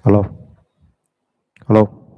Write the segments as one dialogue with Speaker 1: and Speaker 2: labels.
Speaker 1: Halo, halo.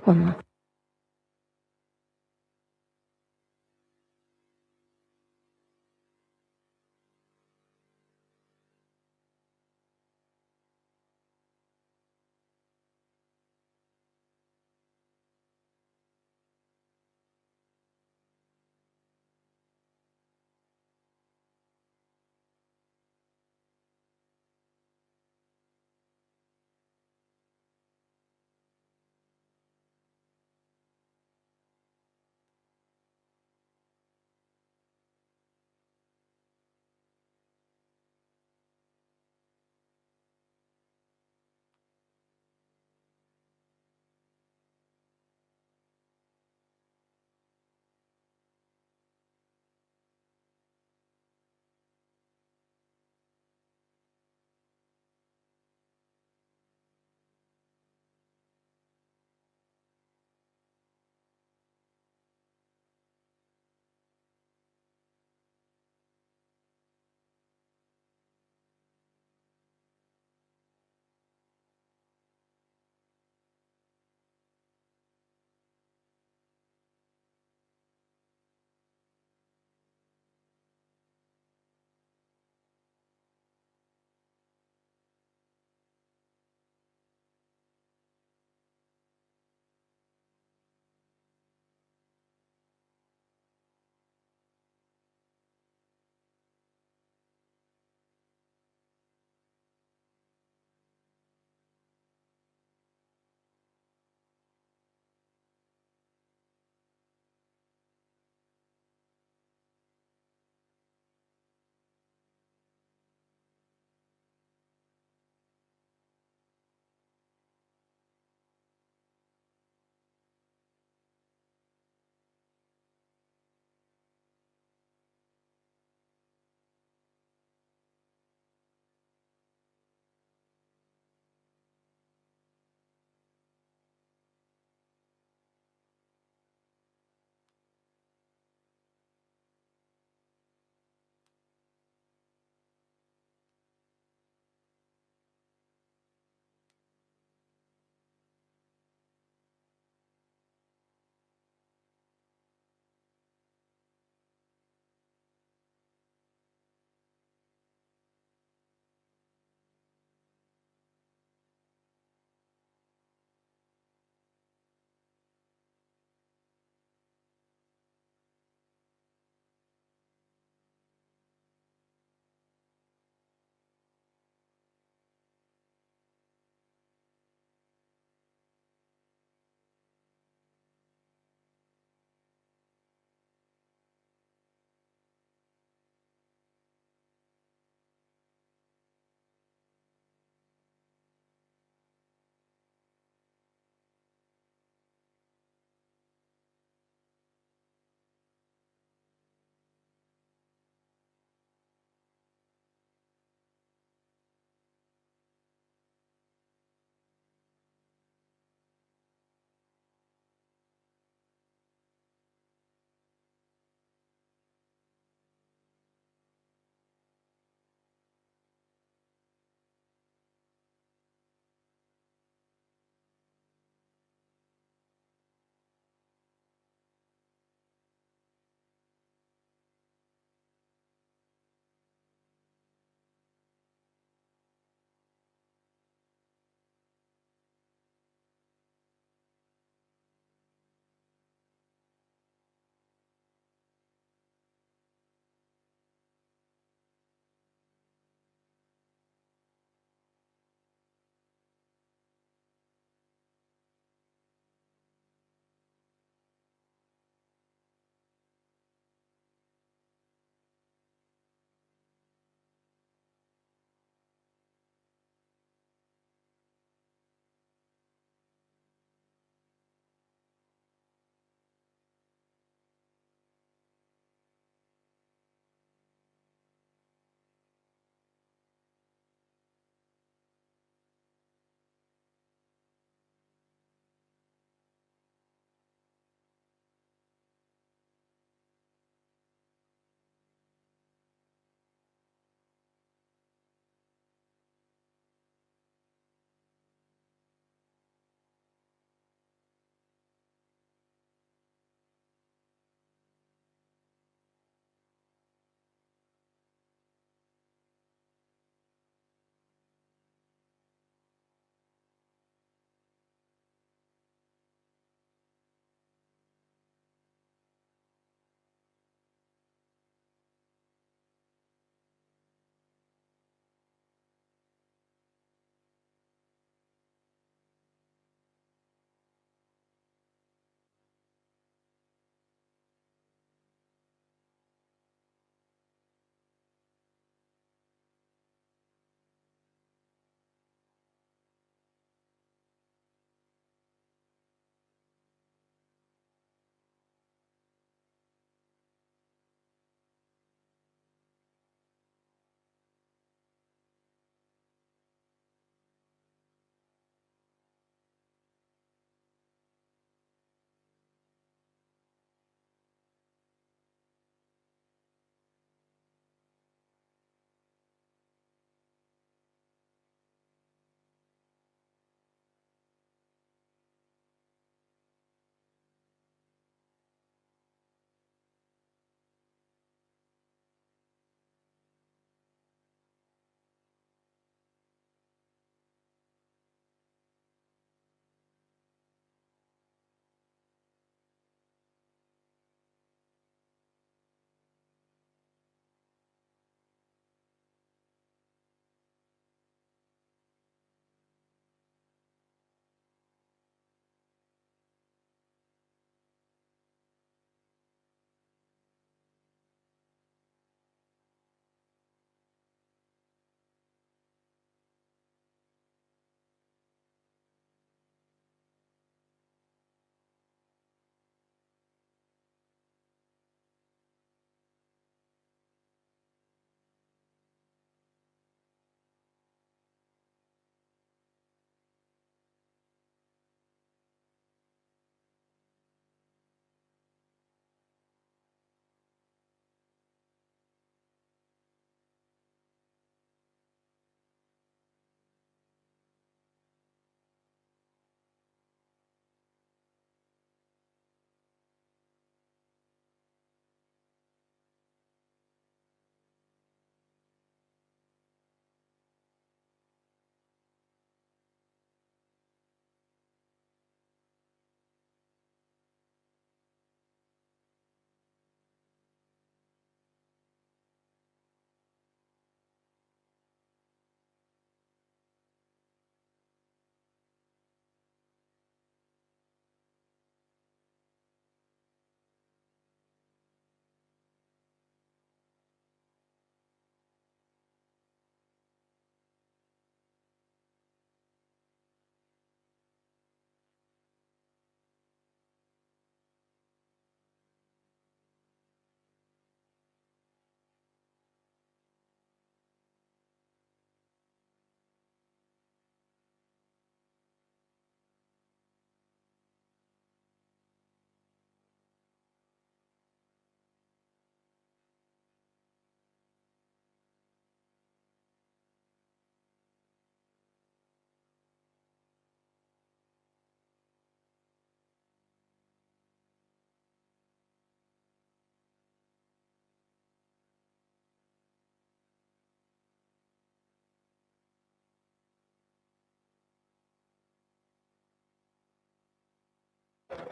Speaker 2: Mama.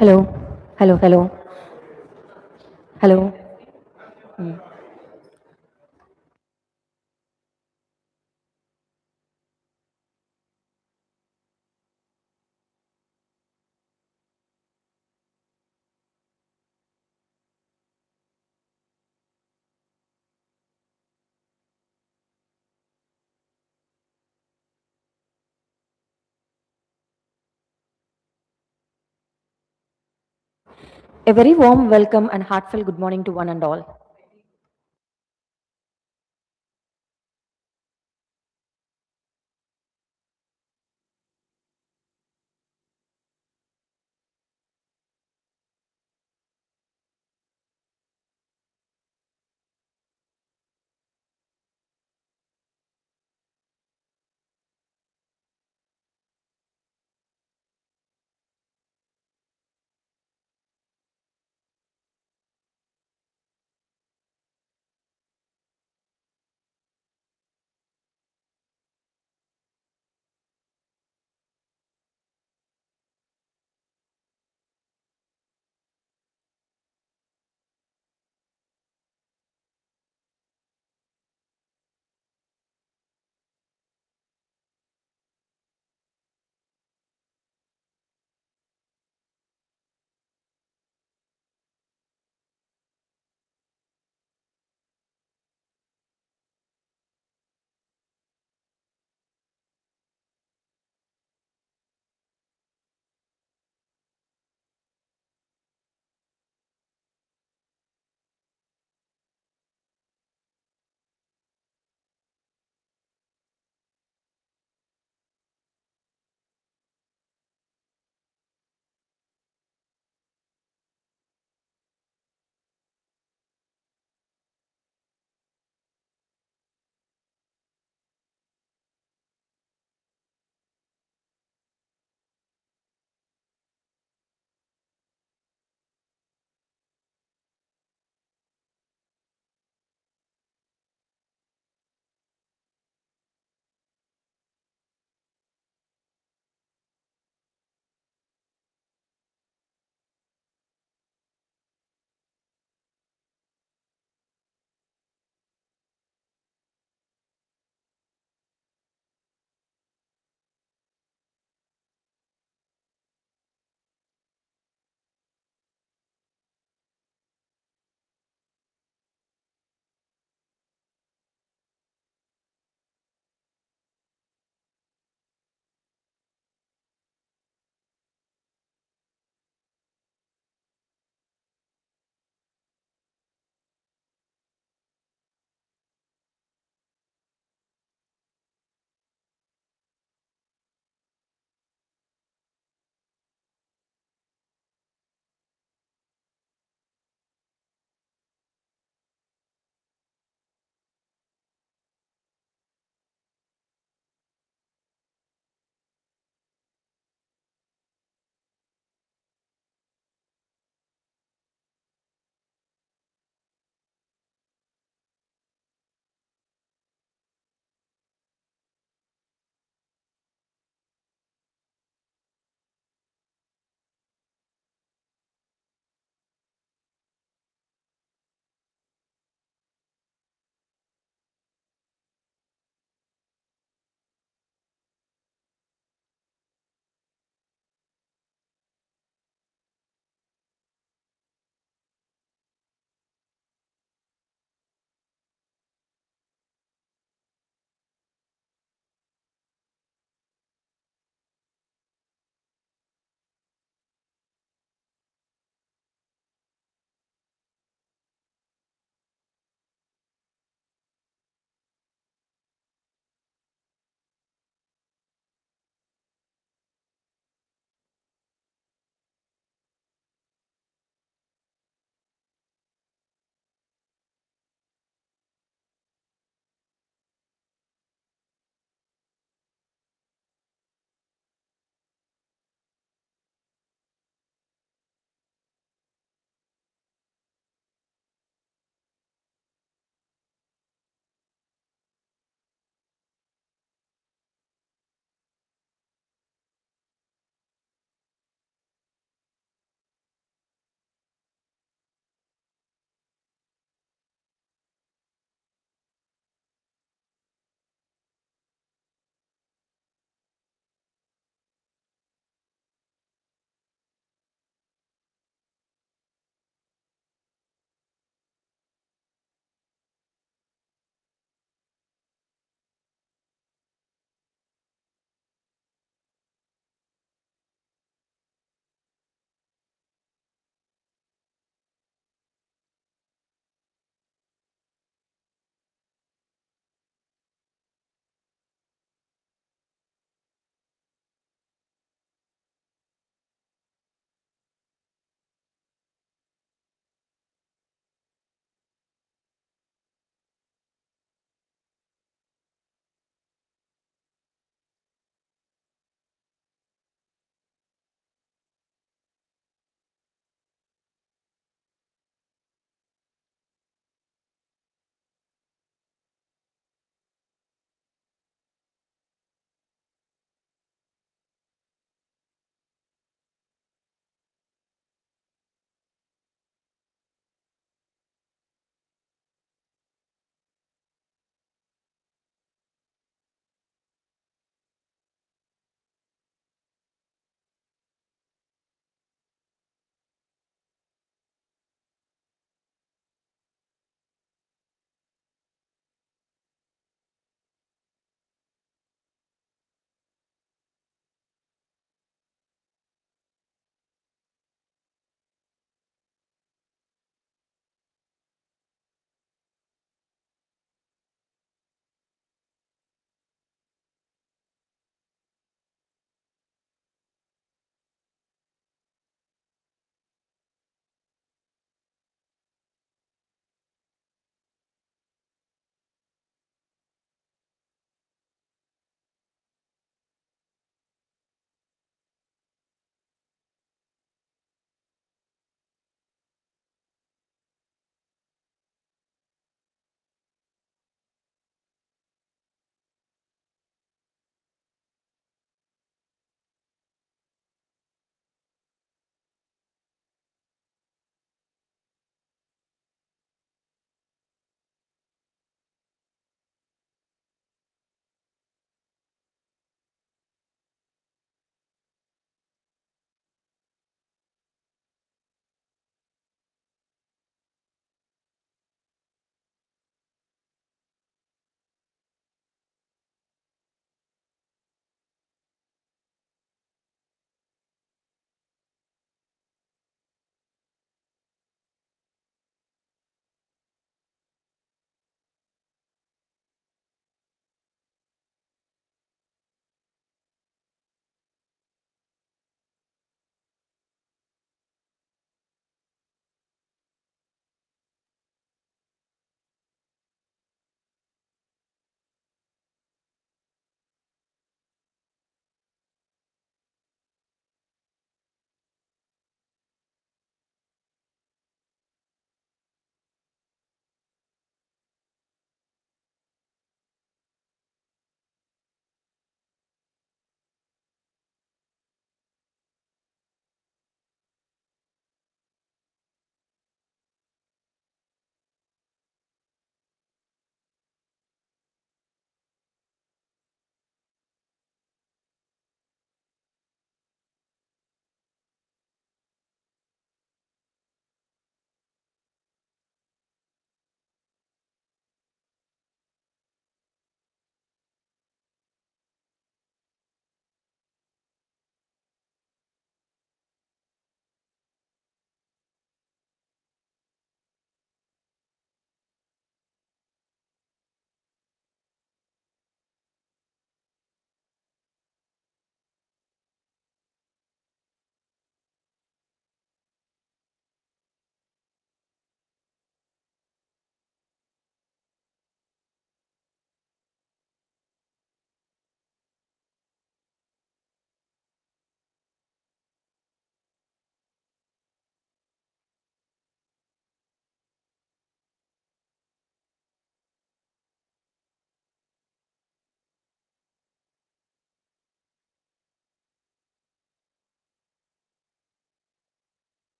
Speaker 2: Hello, hello, hello, hello. Mm. A very warm welcome and heartfelt good morning to one and all.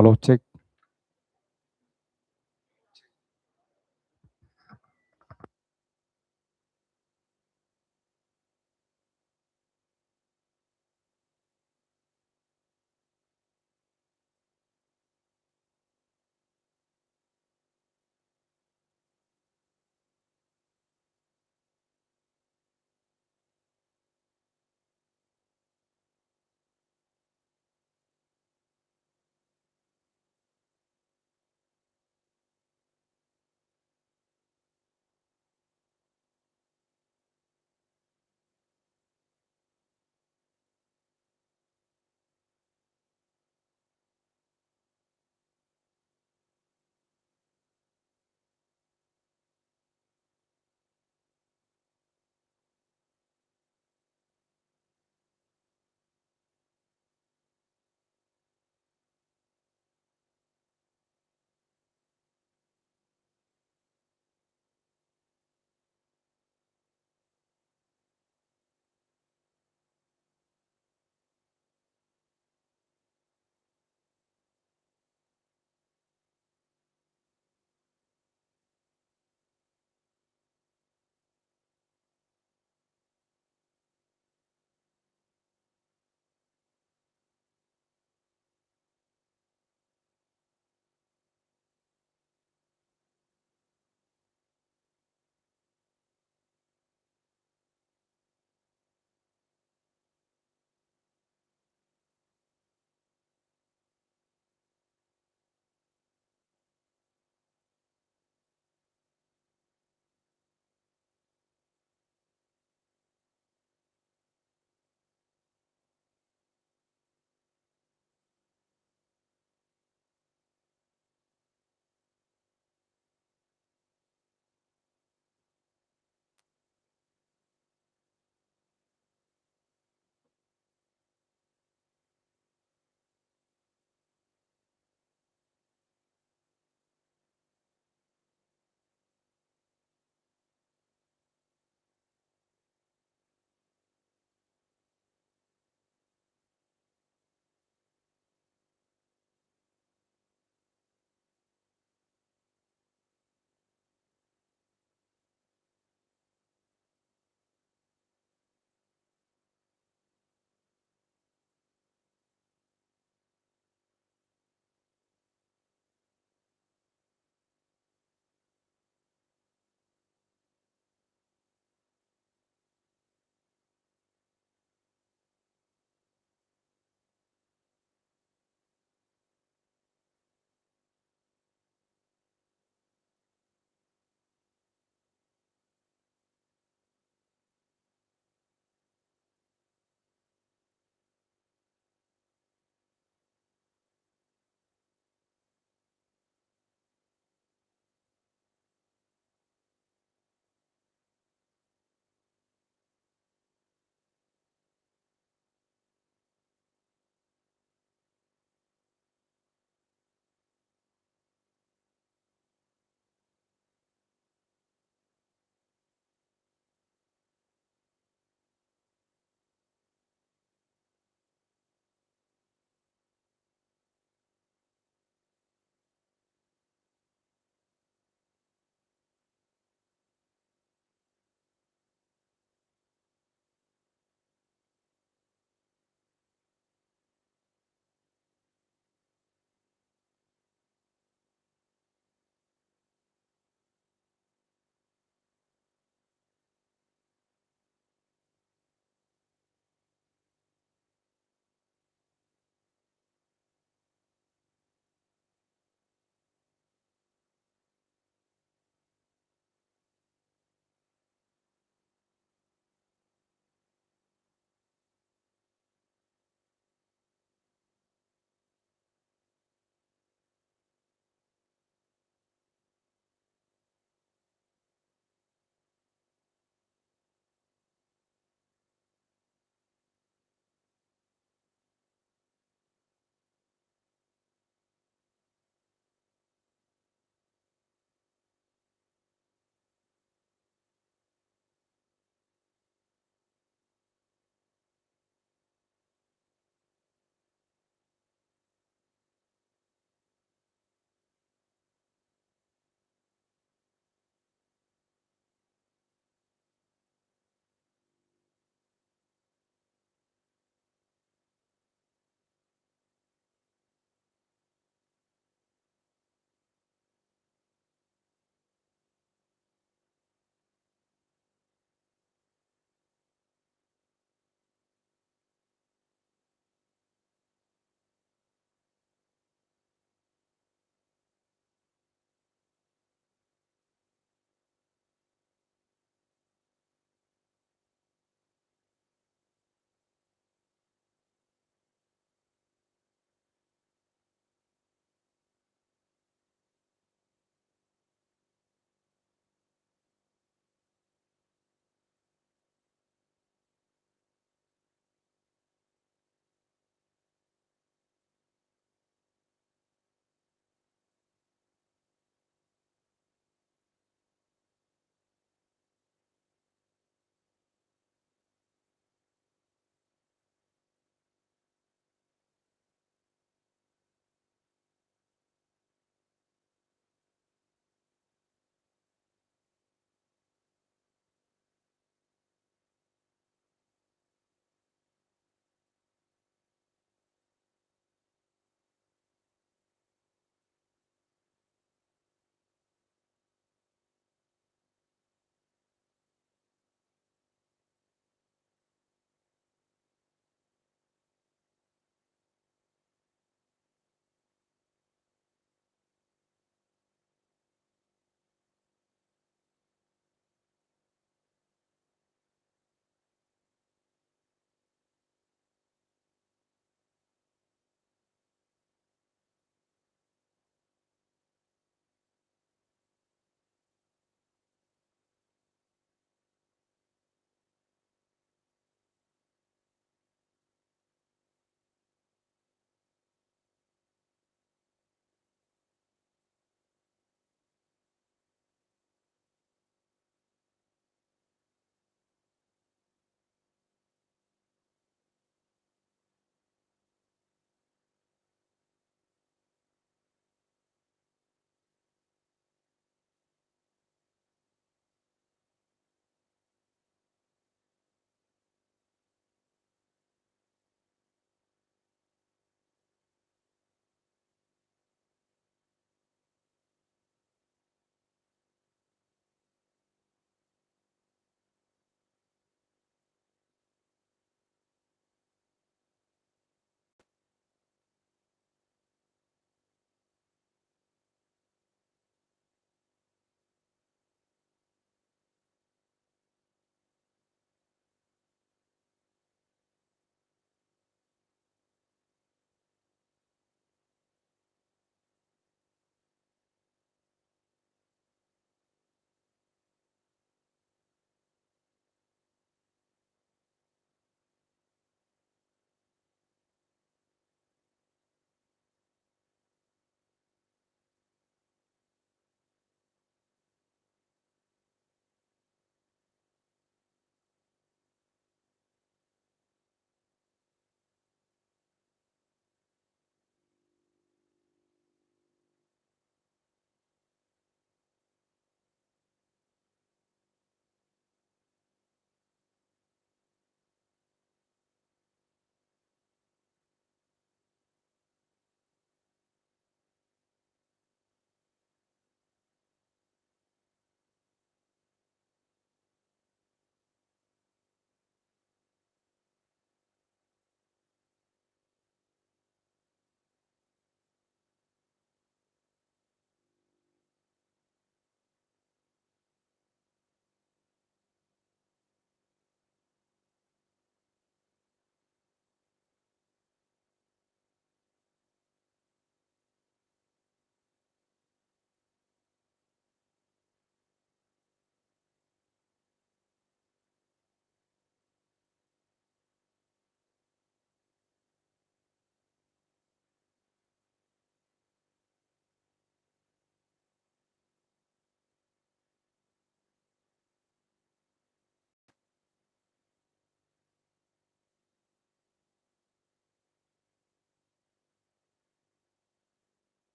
Speaker 1: Hello, check.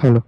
Speaker 1: Hello.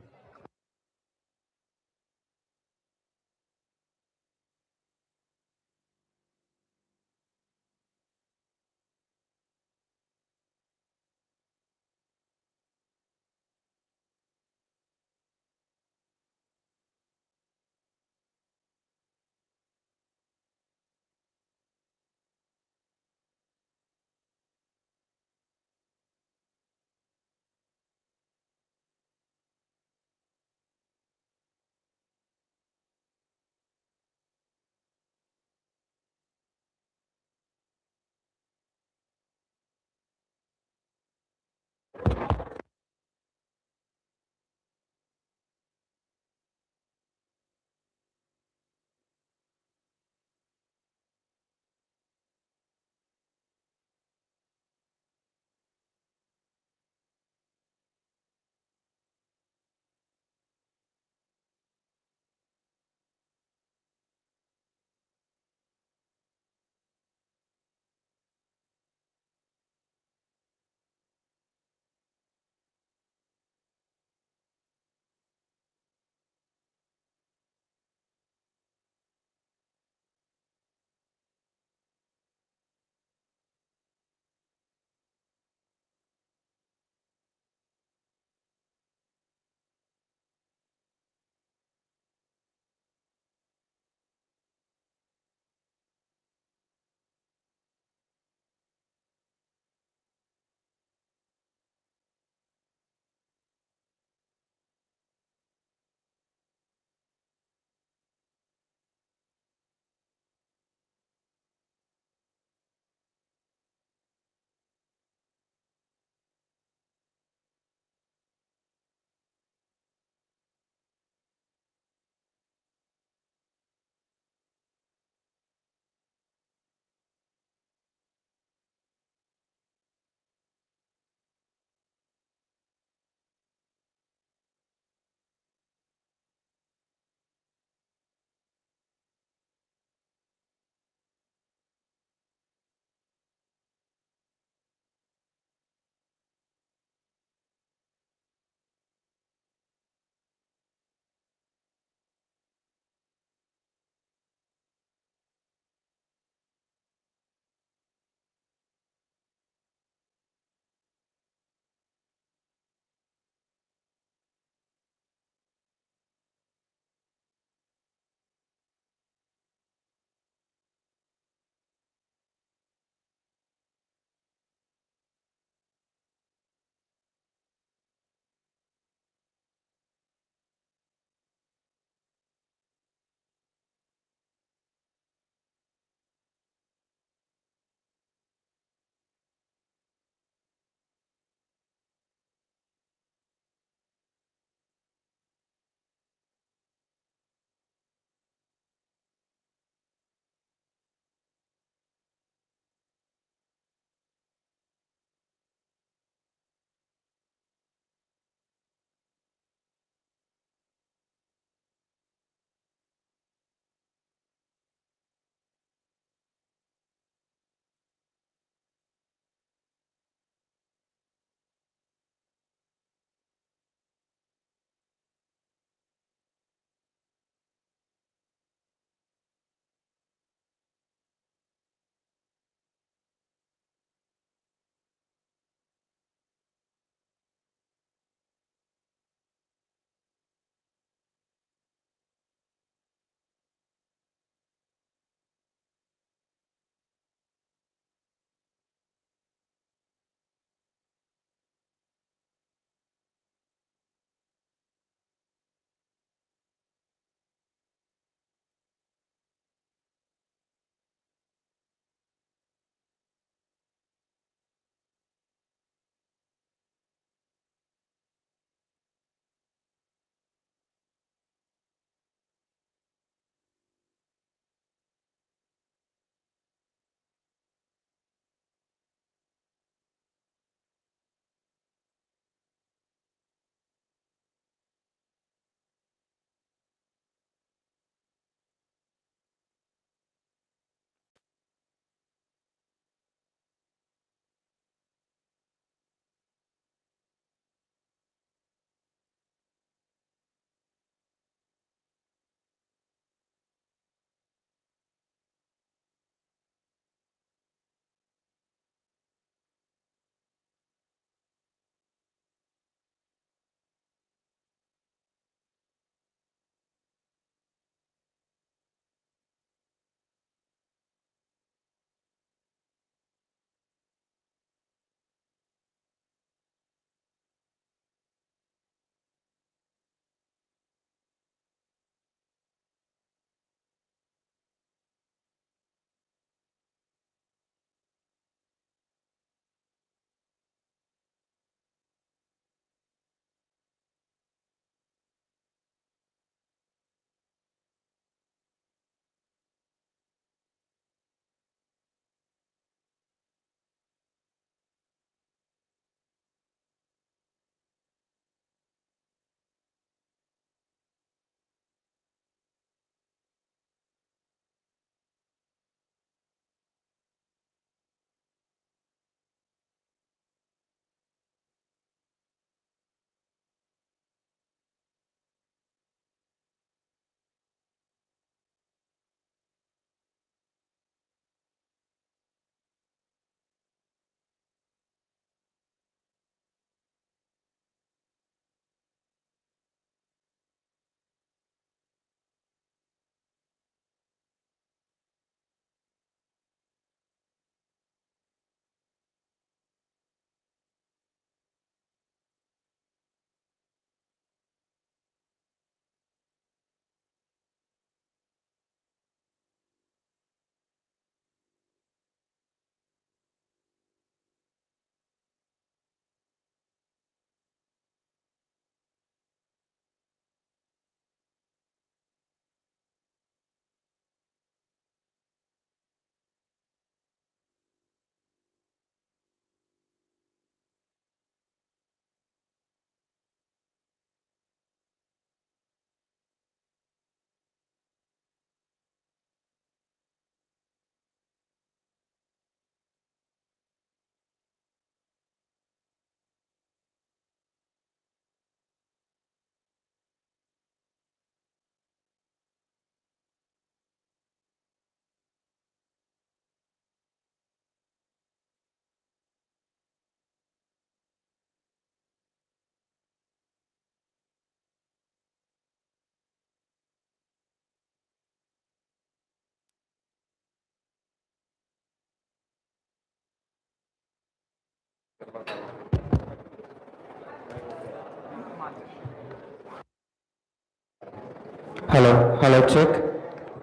Speaker 1: Hello, check.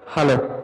Speaker 1: Hello.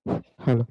Speaker 1: Hello.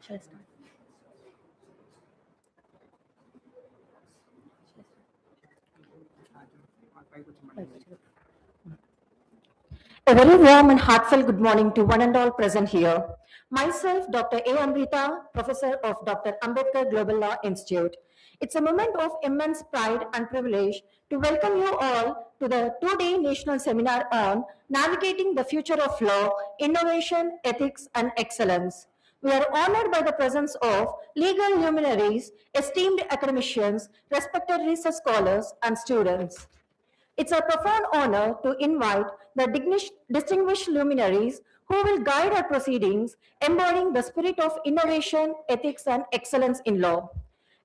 Speaker 2: Shall I start? A very warm and heartfelt good morning to one and all present here. Myself, Dr. A. Amrita, Professor of Dr. Ambedkar Global Law Institute. It's a moment of immense pride and privilege to welcome you all to the two-day national seminar on navigating the future of law, innovation, ethics, and excellence. We are honored by the presence of legal luminaries, esteemed academicians, respected research scholars, and students. It's a profound honor to invite the distinguished luminaries who will guide our proceedings, embodying the spirit of innovation, ethics, and excellence in law.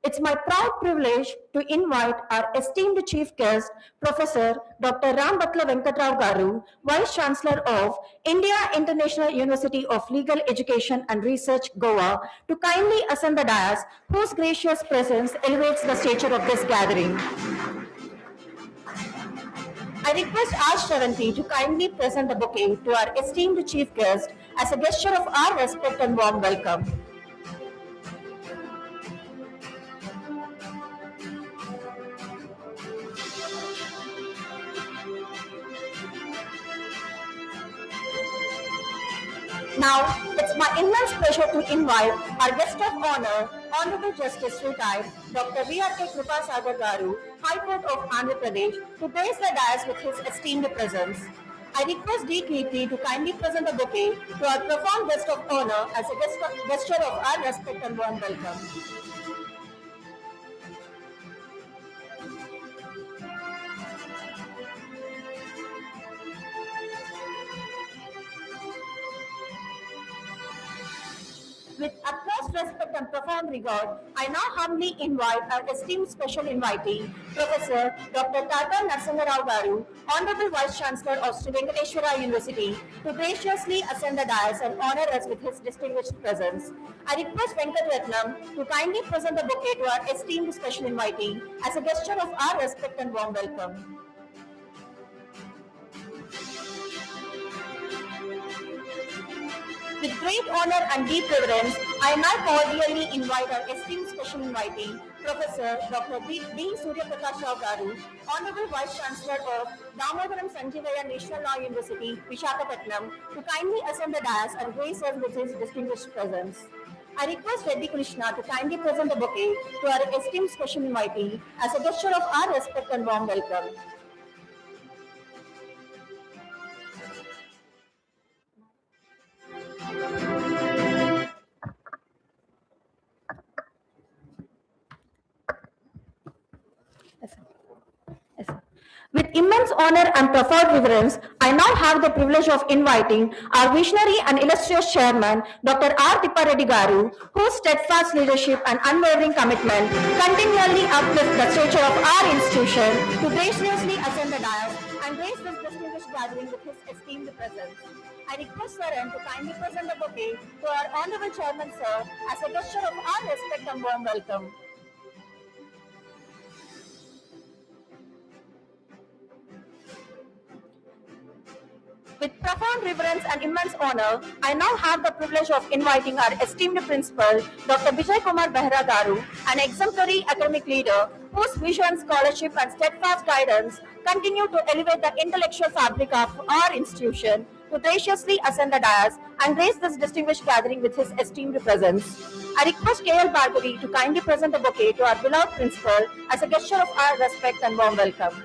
Speaker 2: It's my proud privilege to invite our esteemed chief guest, Professor Dr. Ram Batla Venkatrao Garu, Vice Chancellor of India International University of Legal Education and Research, Goa, to kindly ascend the dais, whose gracious presence elevates the stature of this gathering. I request Ash Shravanti to kindly present the bouquet to our esteemed chief guest as a gesture of our respect and warm welcome. Now, it's my immense pleasure to invite our guest of honor, Honorable Justice Retired Dr. V.R.K. Kripasagar Garu, High Court of Andhra Pradesh, to grace the dais with his esteemed presence. I request D. Kirti to kindly present a bouquet to our profound guest of honor as a gesture of our respect and warm welcome. With utmost respect and profound regard, I now humbly invite our esteemed special invitee, Professor Dr. Tata Narasimha Rao Garu, Honorable Vice Chancellor of Sri Venkateshwara University, to graciously ascend the dais and honor us with his distinguished presence. I request Venkat Ratnam to kindly present the bouquet to our esteemed special invitee as a gesture of our respect and warm welcome. With great honor and deep reverence, I now cordially invite our esteemed special invitee, Professor Dr. B. Surya Prakash Rao Garu, Honorable Vice Chancellor of Damodaram Sanjeevaya National Law University, Visakhapatnam, to kindly ascend the dais and grace us with his distinguished presence. I request Reddy Krishna to kindly present the bouquet to our esteemed special invitee as a gesture of our respect and warm welcome. With immense honor and profound reverence, I now have the privilege of inviting our visionary and illustrious chairman, Dr. R. Tippareddy Garu, whose steadfast leadership and unwavering commitment continually uplift the stature of our institution, to graciously ascend the dais and grace this distinguished gathering with his esteemed presence. I request Saran to kindly present the bouquet to our honorable chairman, sir, as a gesture of our respect and warm welcome. With profound reverence and immense honor, I now have the privilege of inviting our esteemed principal, Dr. Vijay Kumar Behra Garu, an exemplary academic leader whose vision, scholarship, and steadfast guidance continue to elevate the intellectual fabric of our institution, to graciously ascend the dais and grace this distinguished gathering with his esteemed presence. I request K.L. Bhargavi to kindly present the bouquet to our beloved principal as a gesture of our respect and warm welcome.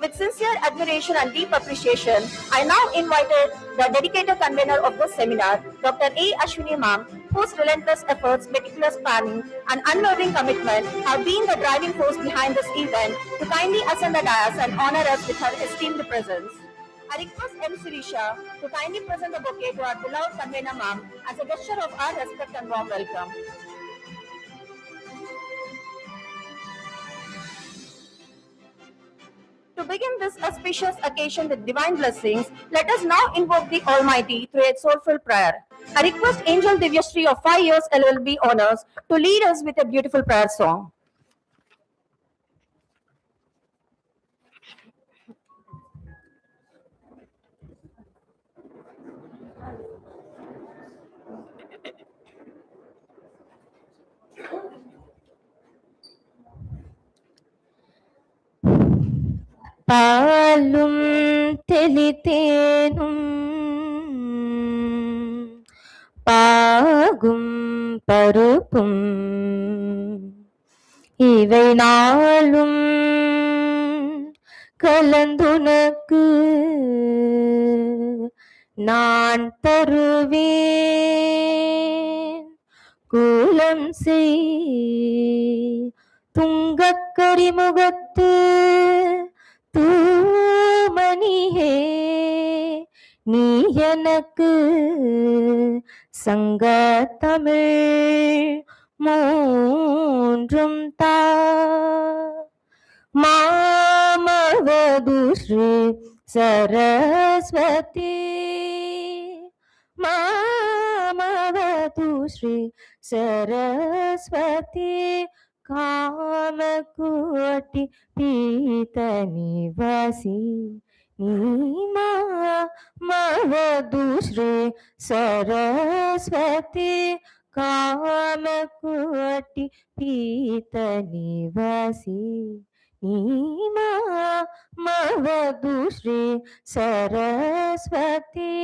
Speaker 2: With sincere admiration and deep appreciation, I now invited the dedicated convener of this seminar, Dr. A. Ashwini Ma'am, whose relentless efforts, meticulous planning, and unwavering commitment have been the driving force behind this event, to kindly ascend the dais and honor us with her esteemed presence. I request M. Sirisha to kindly present the bouquet to our beloved convener Ma'am as a gesture of our respect and warm welcome. To begin this auspicious occasion with divine blessings, let us now invoke the Almighty through a soulful prayer. I request Angel Divyashree of 5 years LLB honors to lead us with a beautiful prayer song.
Speaker 3: பாலும் தெளித்தேனும் பாகும் பருப்பும் இவை நாளும் கலந்துனக்கு நான் தருவேன். கூலம் செய் துங்கக்கரிமுகத்து தூமணியே, நீ எனக்கு சங்க தமிழ் மூன்றும் தா. மாமவது ஸ்ரீ சரஸ்வதி, மாமவது ஸ்ரீ சரஸ்வதி, காமಕೋட்டி பீத நிவாசி, நீமாவது ஸ்ரீ சரஸ்வதி, காமकोटी पीत निवासी, नीमामवधु श्री सरस्वती.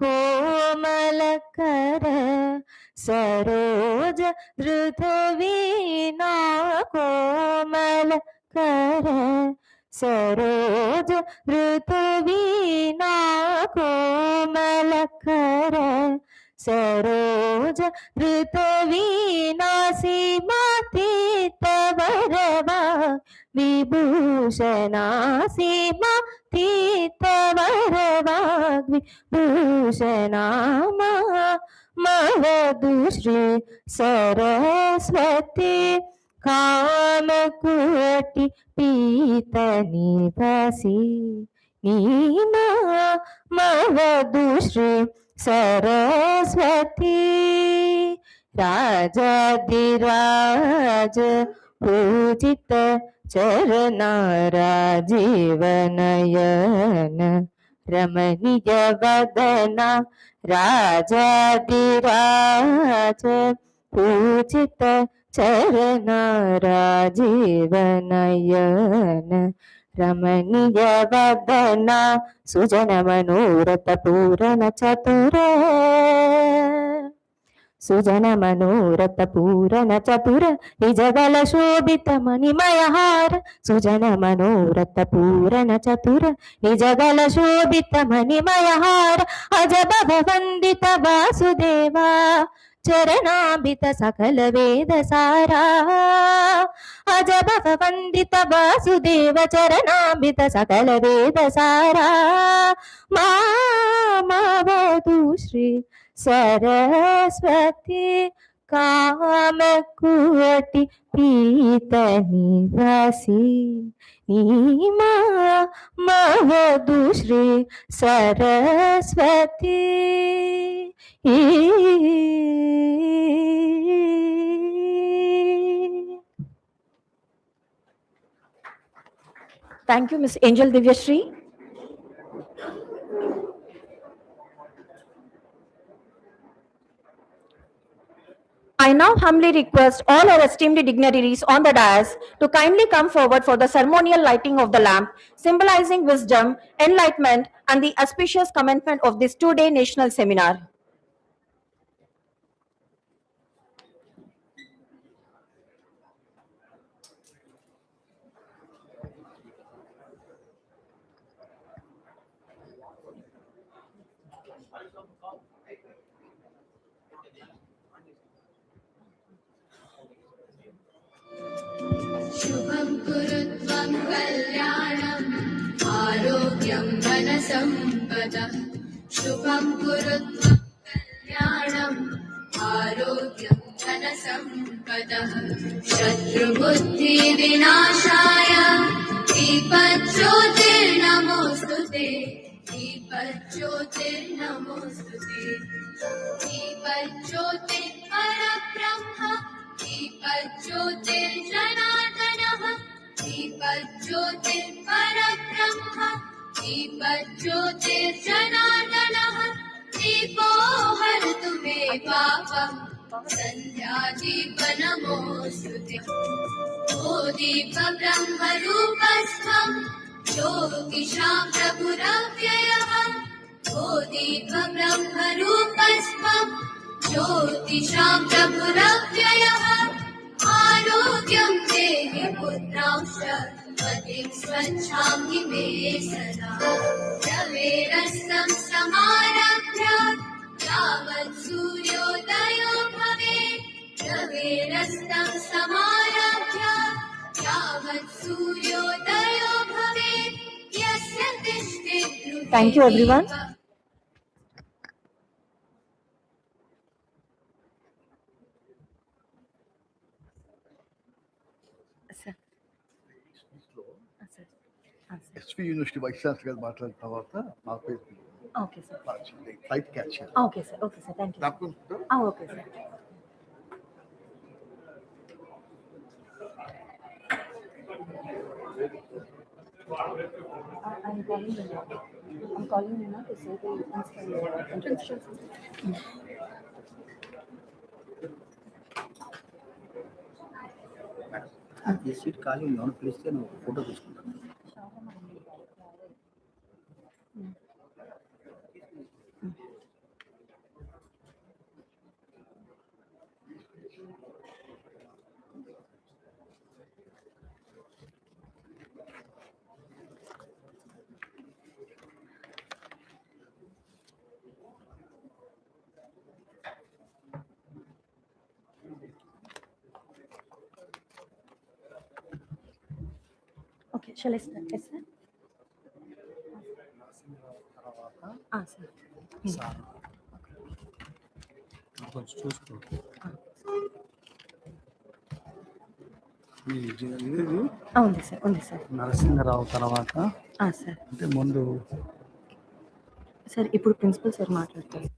Speaker 3: कोमलकर सरोज ऋतुवीणा, कोमलकर सरोज ऋतुवीणा, कोमलकर सरोज ऋतुवीणा, सीमातीत वरवा विभूषणा, सीमातीत वरवा वाग्विभूषणा मवधुश्री सरस्वती कामकोटि पीतनिवासी नीमा मवधुश्री सरस्वती राजाधिराज पूजित चरणा राजीवनयन रमणीय वदना राजाधिराज पूजित चरणा राजीवनयन रमणीय वदना सुजन मनोरथ पूरण चतुर सुजन मनोरथ पूरण चतुर निजबल शोभित मणिमय हार सुजन मनोरथ पूरण चतुर निजबल शोभित मणिमय हार अजब वंदित वासुदेवा चरणामृत सकल वेद सारा अजब वंदित वासुदेव चरणामृत सकल वेद सारा मामवधू श्री सरस्वती कामकोटि पीतनिवासी नीमा मवधू Shri Saraswati
Speaker 2: Thank you, Ms. Angel Divyashri. I now humbly request all our esteemed dignitaries on the dais to kindly come forward for the ceremonial lighting of the lamp, symbolizing wisdom, enlightenment, and the auspicious commencement of this two-day national seminar.
Speaker 4: शुभं कुरुत्वं कल्याणम् आरोग्यं धनसम्पदः शुभं कुरुत्वं कल्याणम् आरोग्यं धनसम्पदः शत्रुबुद्धिविनाशाय दीपज्योतिर्नमोऽस्तुते दीपज्योतिर्नमोऽस्तुते दीपज्योतिर्परब्रह्म दीपज्योतिर्जनार्दनः दीपज्योतिर्परब्रह्म दीपज्योतिर्जनार्दनः दीपो हरतु मे पापम् सन्ध्यादीपनमोऽस्तुते ओ दीपब्रह्मरूपस्त्वं ज्योतिषां प्रभुरव्ययः ओ दीपब्रह्मरूपस्त्वं ज्योतिषां प्रभुरव्ययः आरोग्यं देहि पुत्रांश्च पतिं स्वच्छामि मे सदा रवेरस्तं समारभ्य यावत् सूर्योदयो भवेत् रवेरस्तं समारभ्य यावत् सूर्योदयो भवेत् यस्य तिष्ठेत्
Speaker 2: Thank you, everyone.
Speaker 5: SV university vice chancellor గారు మాట్లాడిన తర్వాత నా పేరు
Speaker 2: Okay, sir.
Speaker 5: ఫ్లైట్ క్యాచ్ చేయాలి
Speaker 2: Okay, sir. Okay, sir. Thank you.
Speaker 5: జ్ఞాపకం
Speaker 2: Okay, sir. I'm calling you now. I'm calling you now to say the instructions.
Speaker 6: ఈ seat ఖాళీ ఉంది అవును పిలిస్తే నువ్వు ఫోటో తీసుకుంటాను
Speaker 2: Okay, shall I start? Yes, sir.
Speaker 6: Sir కొంచెం చూసుకో ఇది
Speaker 2: ఉంది సార్, ఉంది సార్.
Speaker 6: నరసింహరావు తర్వాత
Speaker 2: సార్
Speaker 6: అంటే ముందు
Speaker 2: సార్ ఇప్పుడు ప్రిన్సిపల్ సార్ మాట్లాడతారు.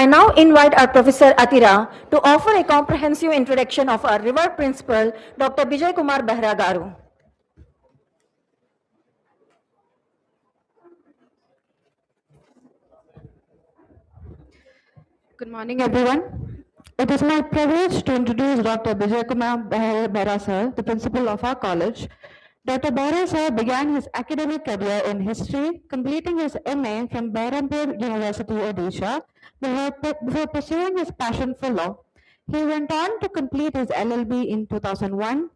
Speaker 2: I now invite our Professor Atira to offer a comprehensive introduction of our River Principal, Dr. Bijay Kumar Behra Garu.
Speaker 7: Good morning, everyone. It is my privilege to introduce Dr. Bijay Kumar Behra sir, the principal of our college. Dr. Behra sir began his academic career in history, completing his MA from Berhampur University, Odisha, before pursuing his passion for law. He went on to complete his LLB in 2001,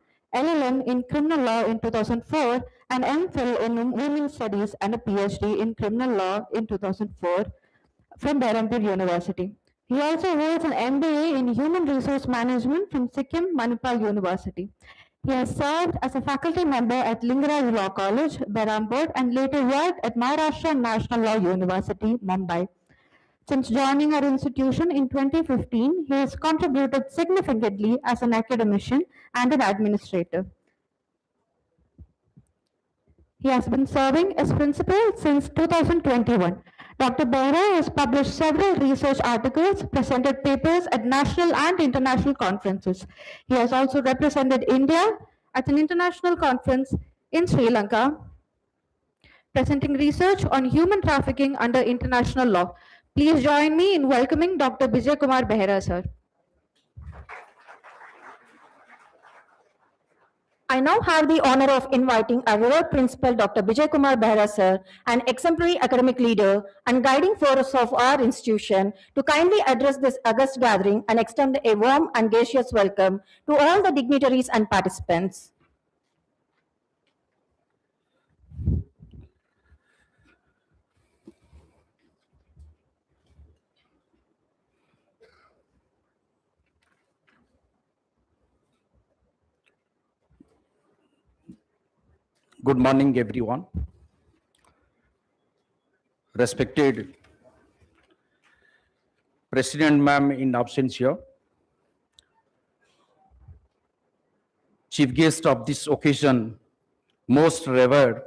Speaker 7: LLM in criminal law in 2004, and MPhil in women's studies and a PhD in criminal law in 2004 from Berhampur University. He also holds an MBA in Human Resource Management from Sikkim Manipal University. He has served as a faculty member at Lingaraj Law College, Berhampur, and later worked at Maharashtra National Law University, Mumbai. Since joining our institution in 2015, he has contributed significantly as an academician and an administrator. He has been serving as principal since 2021. Dr. Behra has published several research articles, presented papers at national and international conferences. He has also represented India at an international conference in Sri Lanka, presenting research on human trafficking under international law. Please join me in welcoming Dr. Bijay Kumar Behra, sir.
Speaker 2: I now have the honor of inviting our River Principal, Dr. Bijay Kumar Behra sir, an exemplary academic leader and guiding force of our institution, to kindly address this august gathering and extend a warm and gracious welcome to all the dignitaries and participants.
Speaker 8: Good morning, everyone. Respected President Ma'am in absentia, Chief Guest of this occasion, Most Revered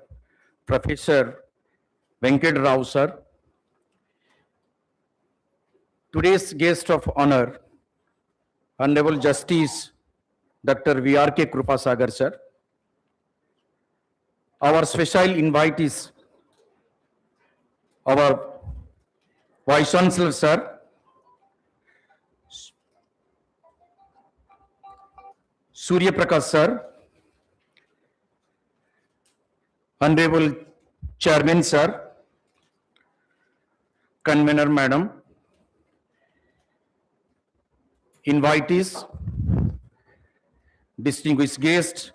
Speaker 8: Professor Venkat Rao sir, today's guest of honor, Honorable Justice Dr. V.R.K. Krupasagar sir, our special invitees, our Vice Chancellor sir, Surya Prakash sir, Honorable Chairman sir, Convener madam, invitees, distinguished guests,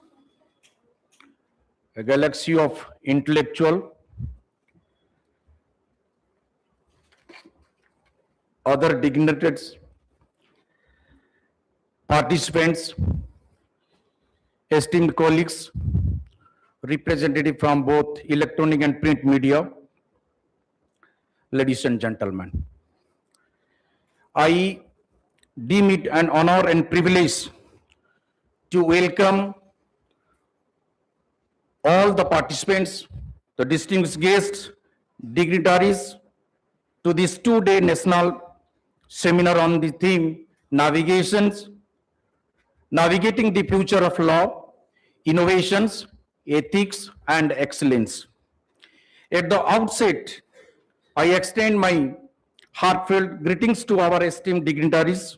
Speaker 8: a galaxy of intellectual, other dignitaries, participants, esteemed colleagues, representative from both electronic and print media, ladies and gentlemen. I deem it an honor and privilege to welcome all the participants, the distinguished guests, dignitaries to this two-day national seminar on the theme Navigating the Future of Law, Innovations, Ethics and Excellence. At the outset, I extend my heartfelt greetings to our esteemed dignitaries,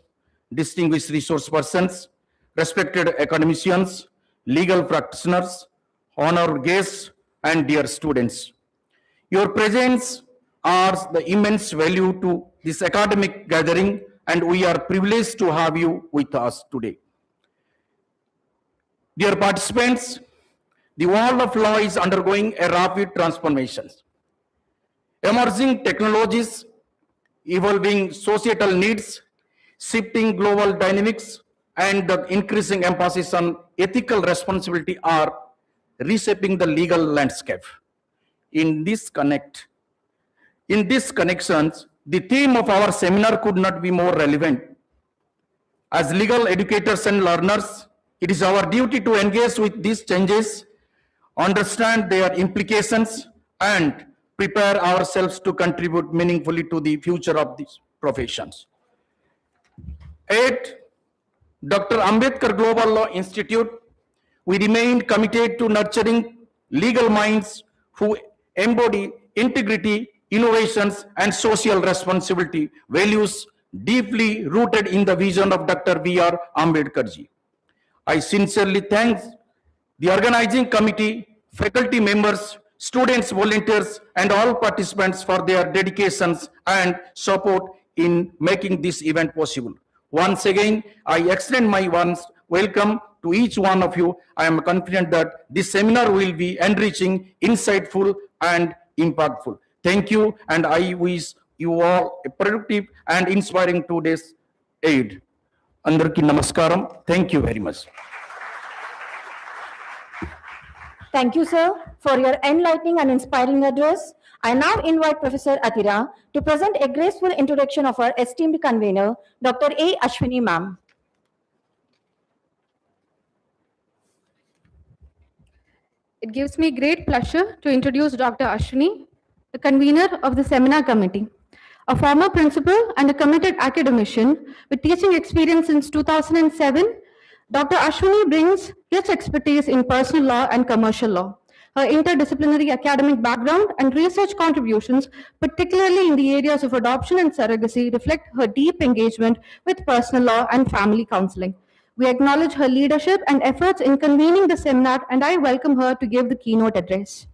Speaker 8: distinguished resource persons, respected academicians, legal practitioners, honored guests, and dear students. Your presence adds the immense value to this academic gathering, and we are privileged to have you with us today. Dear participants, the world of law is undergoing a rapid transformation. Emerging technologies, evolving societal needs, shifting global dynamics, and the increasing emphasis on ethical responsibility are reshaping the legal landscape. In these connections, the theme of our seminar could not be more relevant. As legal educators and learners, it is our duty to engage with these changes, understand their implications, and prepare ourselves to contribute meaningfully to the future of these professions. At Dr. Ambedkar Global Law Institute, we remain committed to nurturing legal minds who embody integrity, innovations, and social responsibility, values deeply rooted in the vision of Dr. B.R. Ambedkar ji. I sincerely thank the organizing committee, faculty members, students, volunteers, and all participants for their dedications and support in making this event possible. Once again, I extend my warm welcome to each one of you. I am confident that this seminar will be enriching, insightful, and impactful. Thank you, and I wish you all a productive and inspiring 2 days aid. Andarki namaskaram. Thank you very much.
Speaker 2: Thank you, sir, for your enlightening and inspiring address. I now invite Professor Atira to present a graceful introduction of our esteemed convener, Dr. A. Ashwini ma'am.
Speaker 7: It gives me great pleasure to introduce Dr. Ashwini, the convener of the seminar committee. A former principal and a committed academician with teaching experience since 2007, Dr. Ashwini brings rich expertise in personal law and commercial law. Her interdisciplinary academic background and research contributions, particularly in the areas of adoption and surrogacy, reflect her deep engagement with personal law and family counseling. We acknowledge her leadership and efforts in convening the seminar, and I welcome her to give the keynote address.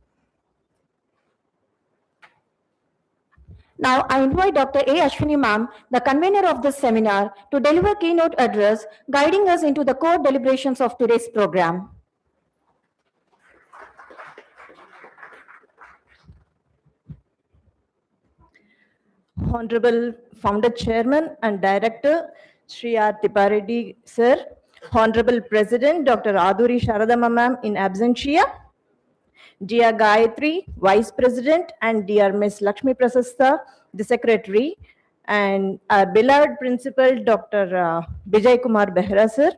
Speaker 2: Now, I invite Dr. A. Ashwini ma'am, the convener of this seminar, to deliver keynote address, guiding us into the core deliberations of today's program.
Speaker 9: Honorable Founder Chairman and Director, Sri R. Tipareddy Sir, Honorable President, Dr. Aduri Sharadama Ma'am in absentia, dear Gayatri, Vice President, and dear Ms. Lakshmi Prasasta, the Secretary, and our beloved Principal, Dr. Bijay Kumar Behra Sir,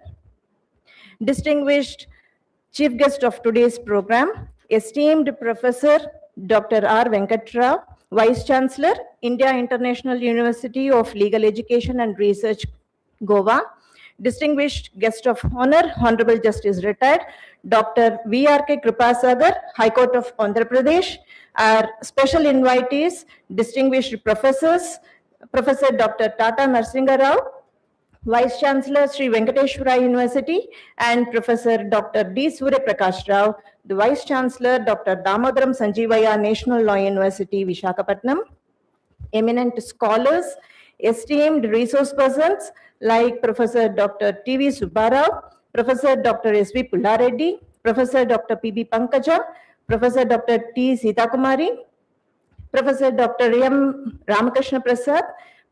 Speaker 9: distinguished Chief Guest of today's program, esteemed Professor Dr. R. Venkatrao, Vice Chancellor, India International University of Legal Education and Research, Goa, distinguished guest of honor, Honorable Justice Retired, Dr. V.R.K. Kripasagar, High Court of Andhra Pradesh, our special invitees, distinguished professors, Professor Dr. Tata Narsingha Rao, Vice Chancellor Sri Venkateshwara University, and Professor Dr. D. Surya Prakash Rao, the Vice Chancellor Dr. Damodaram Sanjeevaya National Law University, Visakhapatnam, eminent scholars, esteemed resource persons like Professor Dr. T.V. Subbarao, Professor Dr. S.V. Pullareddy, Professor Dr. P.B. Pankaja, Professor Dr. T. Sitakumari, Professor Dr. M. Ramakrishna Prasad,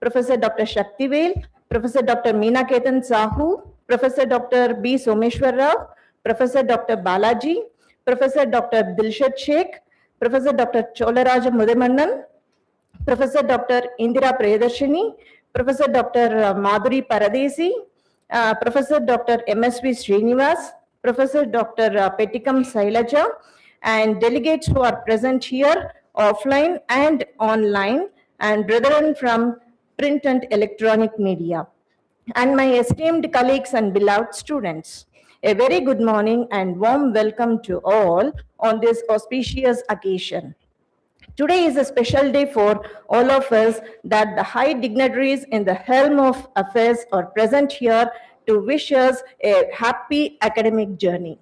Speaker 9: Professor Dr. Shaktivel, Professor Dr. Meena Ketan Sahu, Professor Dr. B. Someshwar Rao, Professor Dr. Balaji, Professor Dr. Dilshad Sheikh, Professor Dr. Cholaraja Mudemannan, Professor Dr. Indira Priyadarshini, Professor Dr. Madhuri Paradesi, Professor Dr. M.S.V. Srinivas, Professor Dr. Pettikam Sailaja, and delegates who are present here offline and online, and brethren from print and electronic media, and my esteemed colleagues and beloved students. A very good morning and warm welcome to all on this auspicious occasion. Today is a special day for all of us that the high dignitaries in the helm of affairs are present here to wish us a happy academic journey.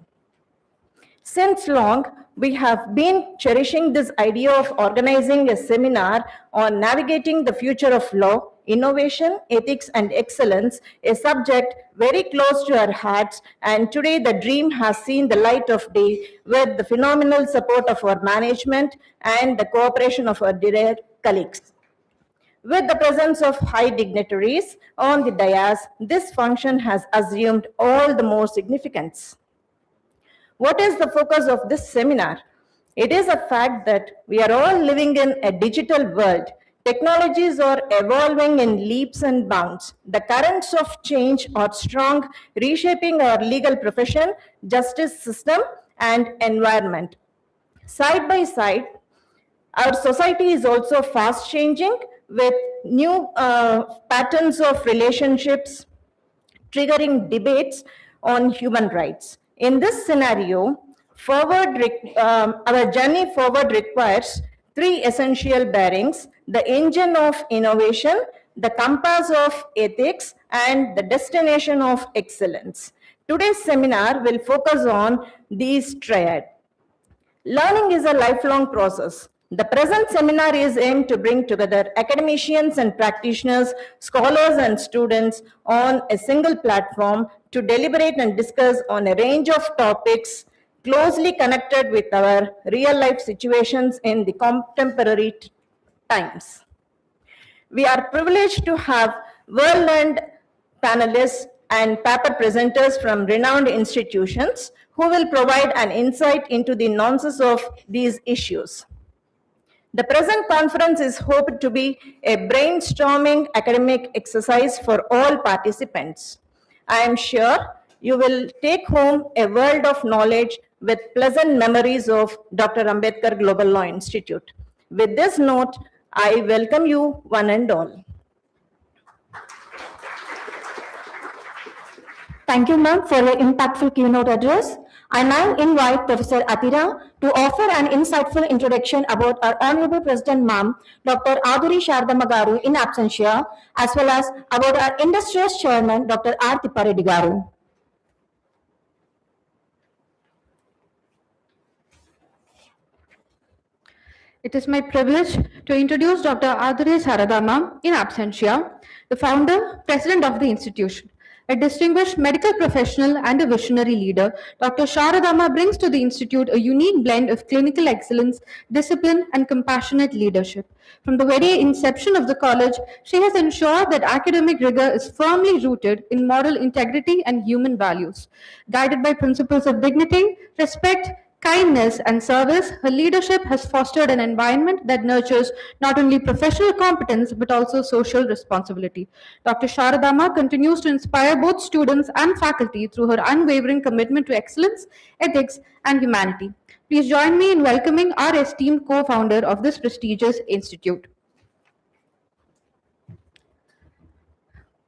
Speaker 9: Since long, We have been cherishing this idea of organizing a seminar on navigating the future of law, innovation, ethics, and excellence, a subject very close to our hearts. And today the dream has seen the light of day with the phenomenal support of our management and the cooperation of our dear colleagues. With the presence of high dignitaries on the dais, this function has assumed all the more significance. What is the focus of this seminar? It is a fact that we are all living in a digital world. Technologies are evolving in leaps and bounds. The currents of change are strong, reshaping our legal profession, justice system, and environment. Side by side, our society is also fast changing with new patterns of relationships triggering debates on human rights. In this scenario, our journey forward requires three essential bearings: the engine of innovation, the compass of ethics, and the destination of excellence. Today's seminar will focus on these triad. Learning is a lifelong process. The present seminar is aimed to bring together academicians and practitioners, scholars and students on a single platform to deliberate and discuss on a range of topics closely connected with our real-life situations in the contemporary times. We are privileged to have well-learned panelists and paper presenters from renowned institutions who will provide an insight into the nuances of these issues. The present conference is hoped to be a brainstorming academic exercise for all participants. I am sure you will take home a world of knowledge with pleasant memories of Dr. Ambedkar Global Law Institute. With this note, I welcome you one and all.
Speaker 2: Thank you, ma'am, for your impactful keynote address. I now invite Professor Atira to offer an insightful introduction about our Honorable President, ma'am, Dr. Aduri Shardamagaru in absentia, as well as about our Industrious Chairman, Dr. R. Tippareddy Garu.
Speaker 7: It is my privilege to introduce Dr. Aduri Saradama in absentia, the founder, president of the institution. A distinguished medical professional and a visionary leader, Dr. Sharadama brings to the institute a unique blend of clinical excellence, discipline, and compassionate leadership. From the very inception of the college, she has ensured that academic rigor is firmly rooted in moral integrity and human values. Guided by principles of dignity, respect, kindness, and service, her leadership has fostered an environment that nurtures not only professional competence but also social responsibility. Dr. Sharadama continues to inspire both students and faculty through her unwavering commitment to excellence, ethics, and humanity. Please join me in welcoming our esteemed co-founder of this prestigious institute.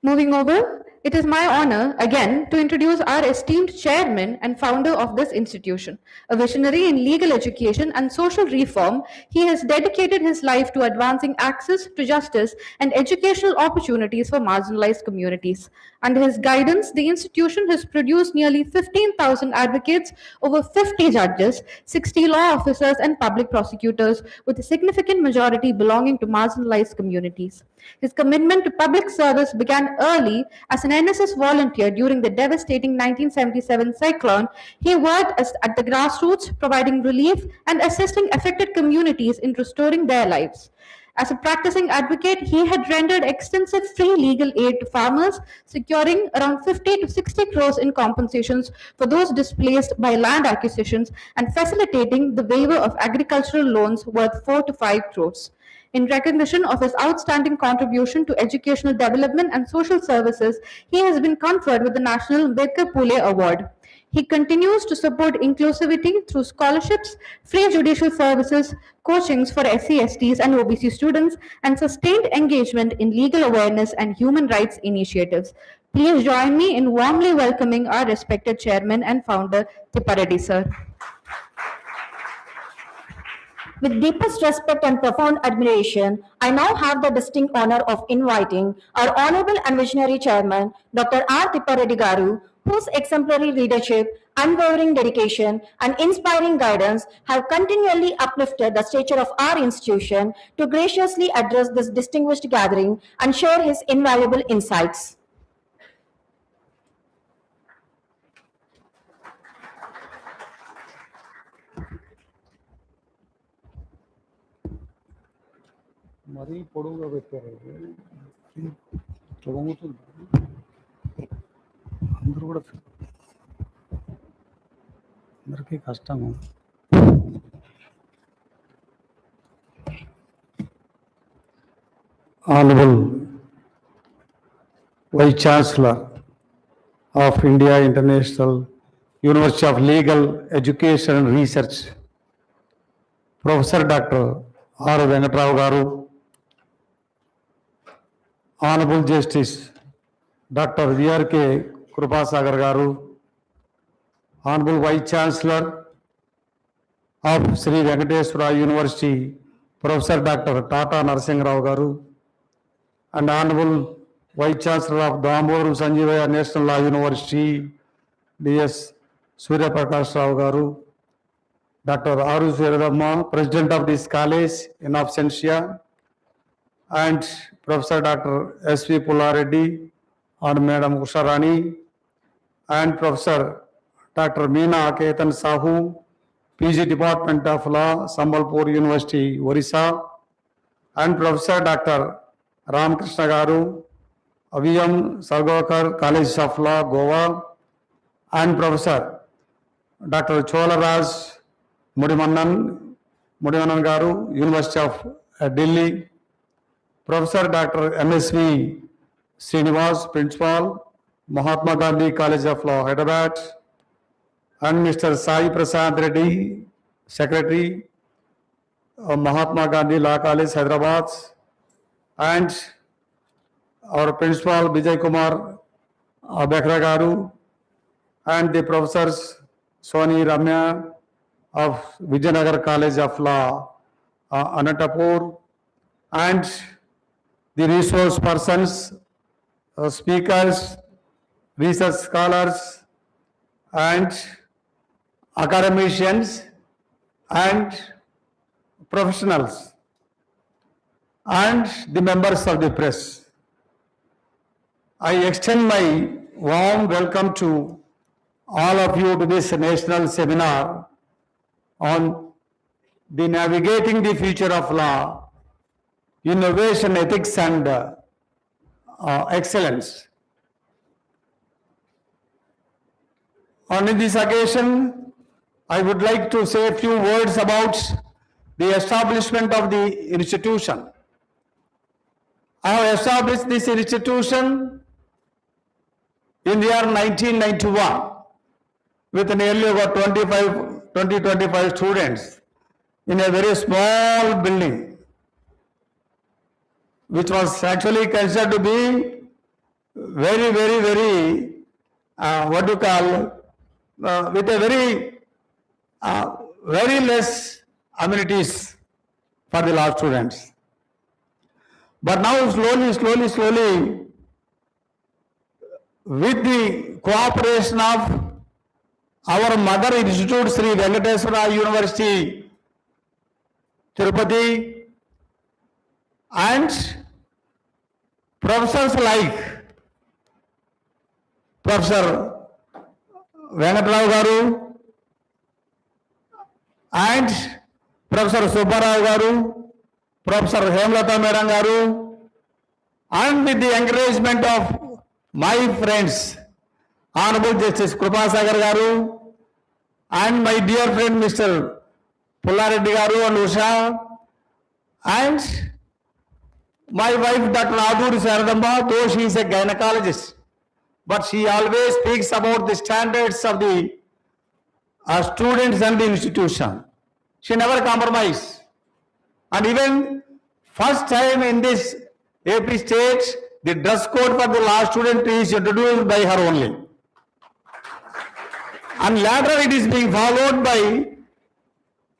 Speaker 7: Moving over, it is my honor again to introduce our esteemed chairman and founder of this institution. A visionary in legal education and social reform, he has dedicated his life to advancing access to justice and educational opportunities for marginalized communities. Under his guidance, the institution has produced nearly 15,000 advocates, over 50 judges, 60 law officers, and public prosecutors, with a significant majority belonging to marginalized communities. His commitment to public service began early as an NSS volunteer during the devastating 1977 cyclone. He worked at the grassroots, providing relief and assisting affected communities in restoring their lives. As a practicing advocate, he had rendered extensive free legal aid to farmers, securing around 50 to 60 crores in compensations for those displaced by land acquisitions and facilitating the waiver of agricultural loans worth 4 to 5 crores. In recognition of his outstanding contribution to educational development and social services, he has been conferred with the National Ambedkar Pule Award. He continues to support inclusivity through scholarships, free judicial services, coachings for SC, STs, and OBC students, and sustained engagement in legal awareness and human rights initiatives. Please join me in warmly welcoming our respected chairman and founder, Tippareddy sir.
Speaker 2: With deepest respect and profound admiration, I now have the distinct honor of inviting our honorable and visionary chairman, Dr. R. Tippareddy Garu, whose exemplary leadership unwavering dedication, and inspiring guidance have continually uplifted the stature of our institution to graciously address this distinguished gathering and share his invaluable insights.
Speaker 5: మరీ పొడవుగా పెట్టారు తొంగుతుంది అందరూ కూడా అందరికీ కష్టము Honorable Vice Chancellor of India International University of Legal Education and Research, Professor Dr. R. Venkatrao Garu, Honorable Justice Dr. V.R.K. Krupasagar Garu, Honorable Vice Chancellor of Sri Venkateswara University, Professor Dr. Tata Narsingh Rao Garu, and Honorable Vice Chancellor of Damboru Sanjeevaya National Law University, D.S. Surya Prakash Rao Garu, Dr. Aru Sweradamma, President of this college in absentia, and Professor Dr. S.V. Pullareddy, and Madam Usha Rani, and Professor Dr. Meena Ketan Sahu, PG Department of Law, Sambalpur University, Orissa, and Professor Dr. Ramakrishna Garu, VM Sargokar College of Law, Goa, and Professor Dr. Cholaraj Mudimanan Garu, University of Delhi, Professor Dr. MSV Srinivas, Principal, Mahatma Gandhi College of Law, Hyderabad, and Mr. Sai Prasad Reddy, Secretary of Mahatma Gandhi Law College, Hyderabad, and our Principal Vijay Kumar Bekra Garu, and the Professors Soni Ramya of Vijayanagar College of Law, Anantapur, and the resource persons, speakers, research scholars, and academicians, and professionals, and the members of the press. I extend my warm welcome to all of you to this national seminar on the navigating the future of law, innovation, ethics, and excellence. On this occasion, I would like to say a few words about the establishment of the institution. I have established this institution in the year 1991 with nearly over 25 students in a very small building, which was actually considered to be very, what you call, with a very less amenities for the law students. But now slowly, with the cooperation of our mother institute, Sri Venkateswara University, Tirupati, and professors like Professor Venkatrao Garu and Professor Subbarao Garu, Professor Hemlata Madam Garu, and with the encouragement of my friends, Honorable Justice Krupasagar Garu, and my dear friend Mr. Pullareddy Garu and Usha, and my wife Dr. Aduri Saradamba, though she is a gynecologist, but she always speaks about the standards of the students and the institution. She never compromised. And even first time in this AP state, the dress code for the law student is introduced by her only. And later it is being followed by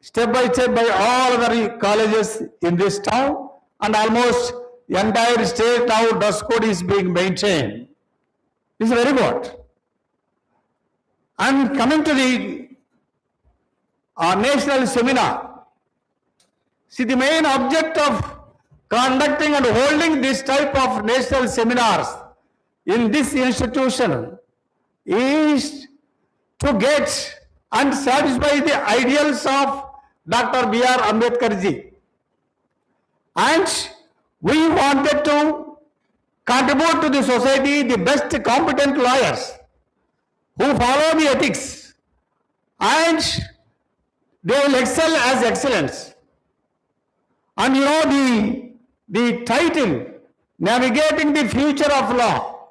Speaker 5: step by all other colleges in this town, and almost the entire state now dress code is being maintained. This is very good.
Speaker 8: And coming to the national seminar, see, the main object of conducting and holding this type of national seminars in this institution is to get and satisfy the ideals of Dr. B.R. Ambedkar ji. And we wanted to contribute to the society the best competent lawyers who follow the ethics, and they will excel as excellence. And you know the title, Navigating the Future of Law,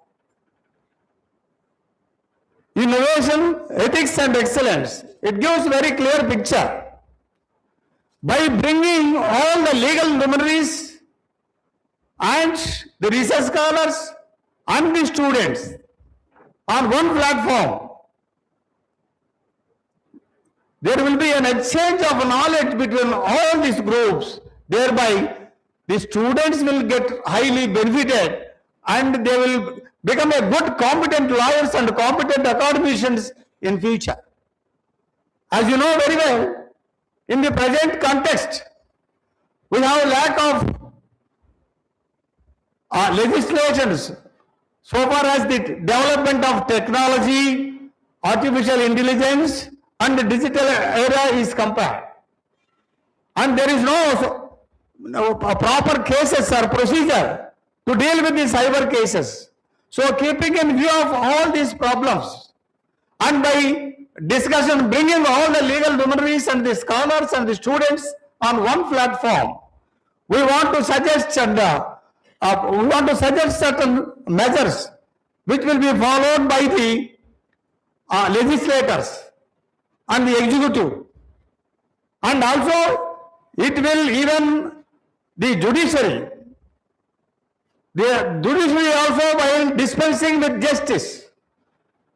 Speaker 8: Innovation, Ethics and Excellence, it gives very clear picture. By bringing all the legal luminaries and the research scholars and the students on one platform, there will be an exchange of knowledge between all these groups. Thereby, the students will get highly benefited and they will become a good competent lawyers and competent academicians in future. As you know very well, in the present context, we have a lack of legislations so far as the development of technology, artificial intelligence and the digital era is compared. And there is no proper cases or procedure to deal with the cyber cases. So keeping in view of all these problems, and by discussion bringing all the legal luminaries and the scholars and the students on one platform, we want to suggest certain measures which will be followed by the legislators and the executive, and also it will even the judiciary. The judiciary also, while dispensing with justice,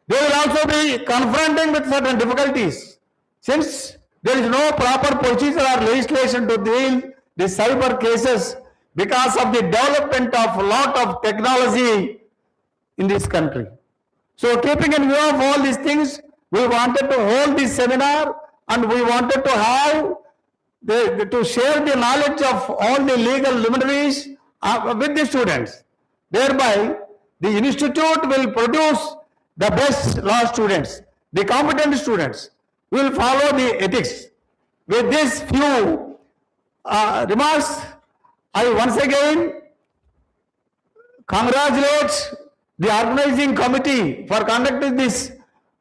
Speaker 8: they will also be confronting with certain difficulties, since there is no proper procedure or legislation to deal the cyber cases because of the development of a lot of technology in this country. So keeping in view of all these things, we wanted to hold this seminar and we wanted to have to share the knowledge of all the legal luminaries with the students. Thereby, the institute will produce the best law students, the competent students will follow the ethics. With these few remarks, I once again congratulate the organizing committee for conducting this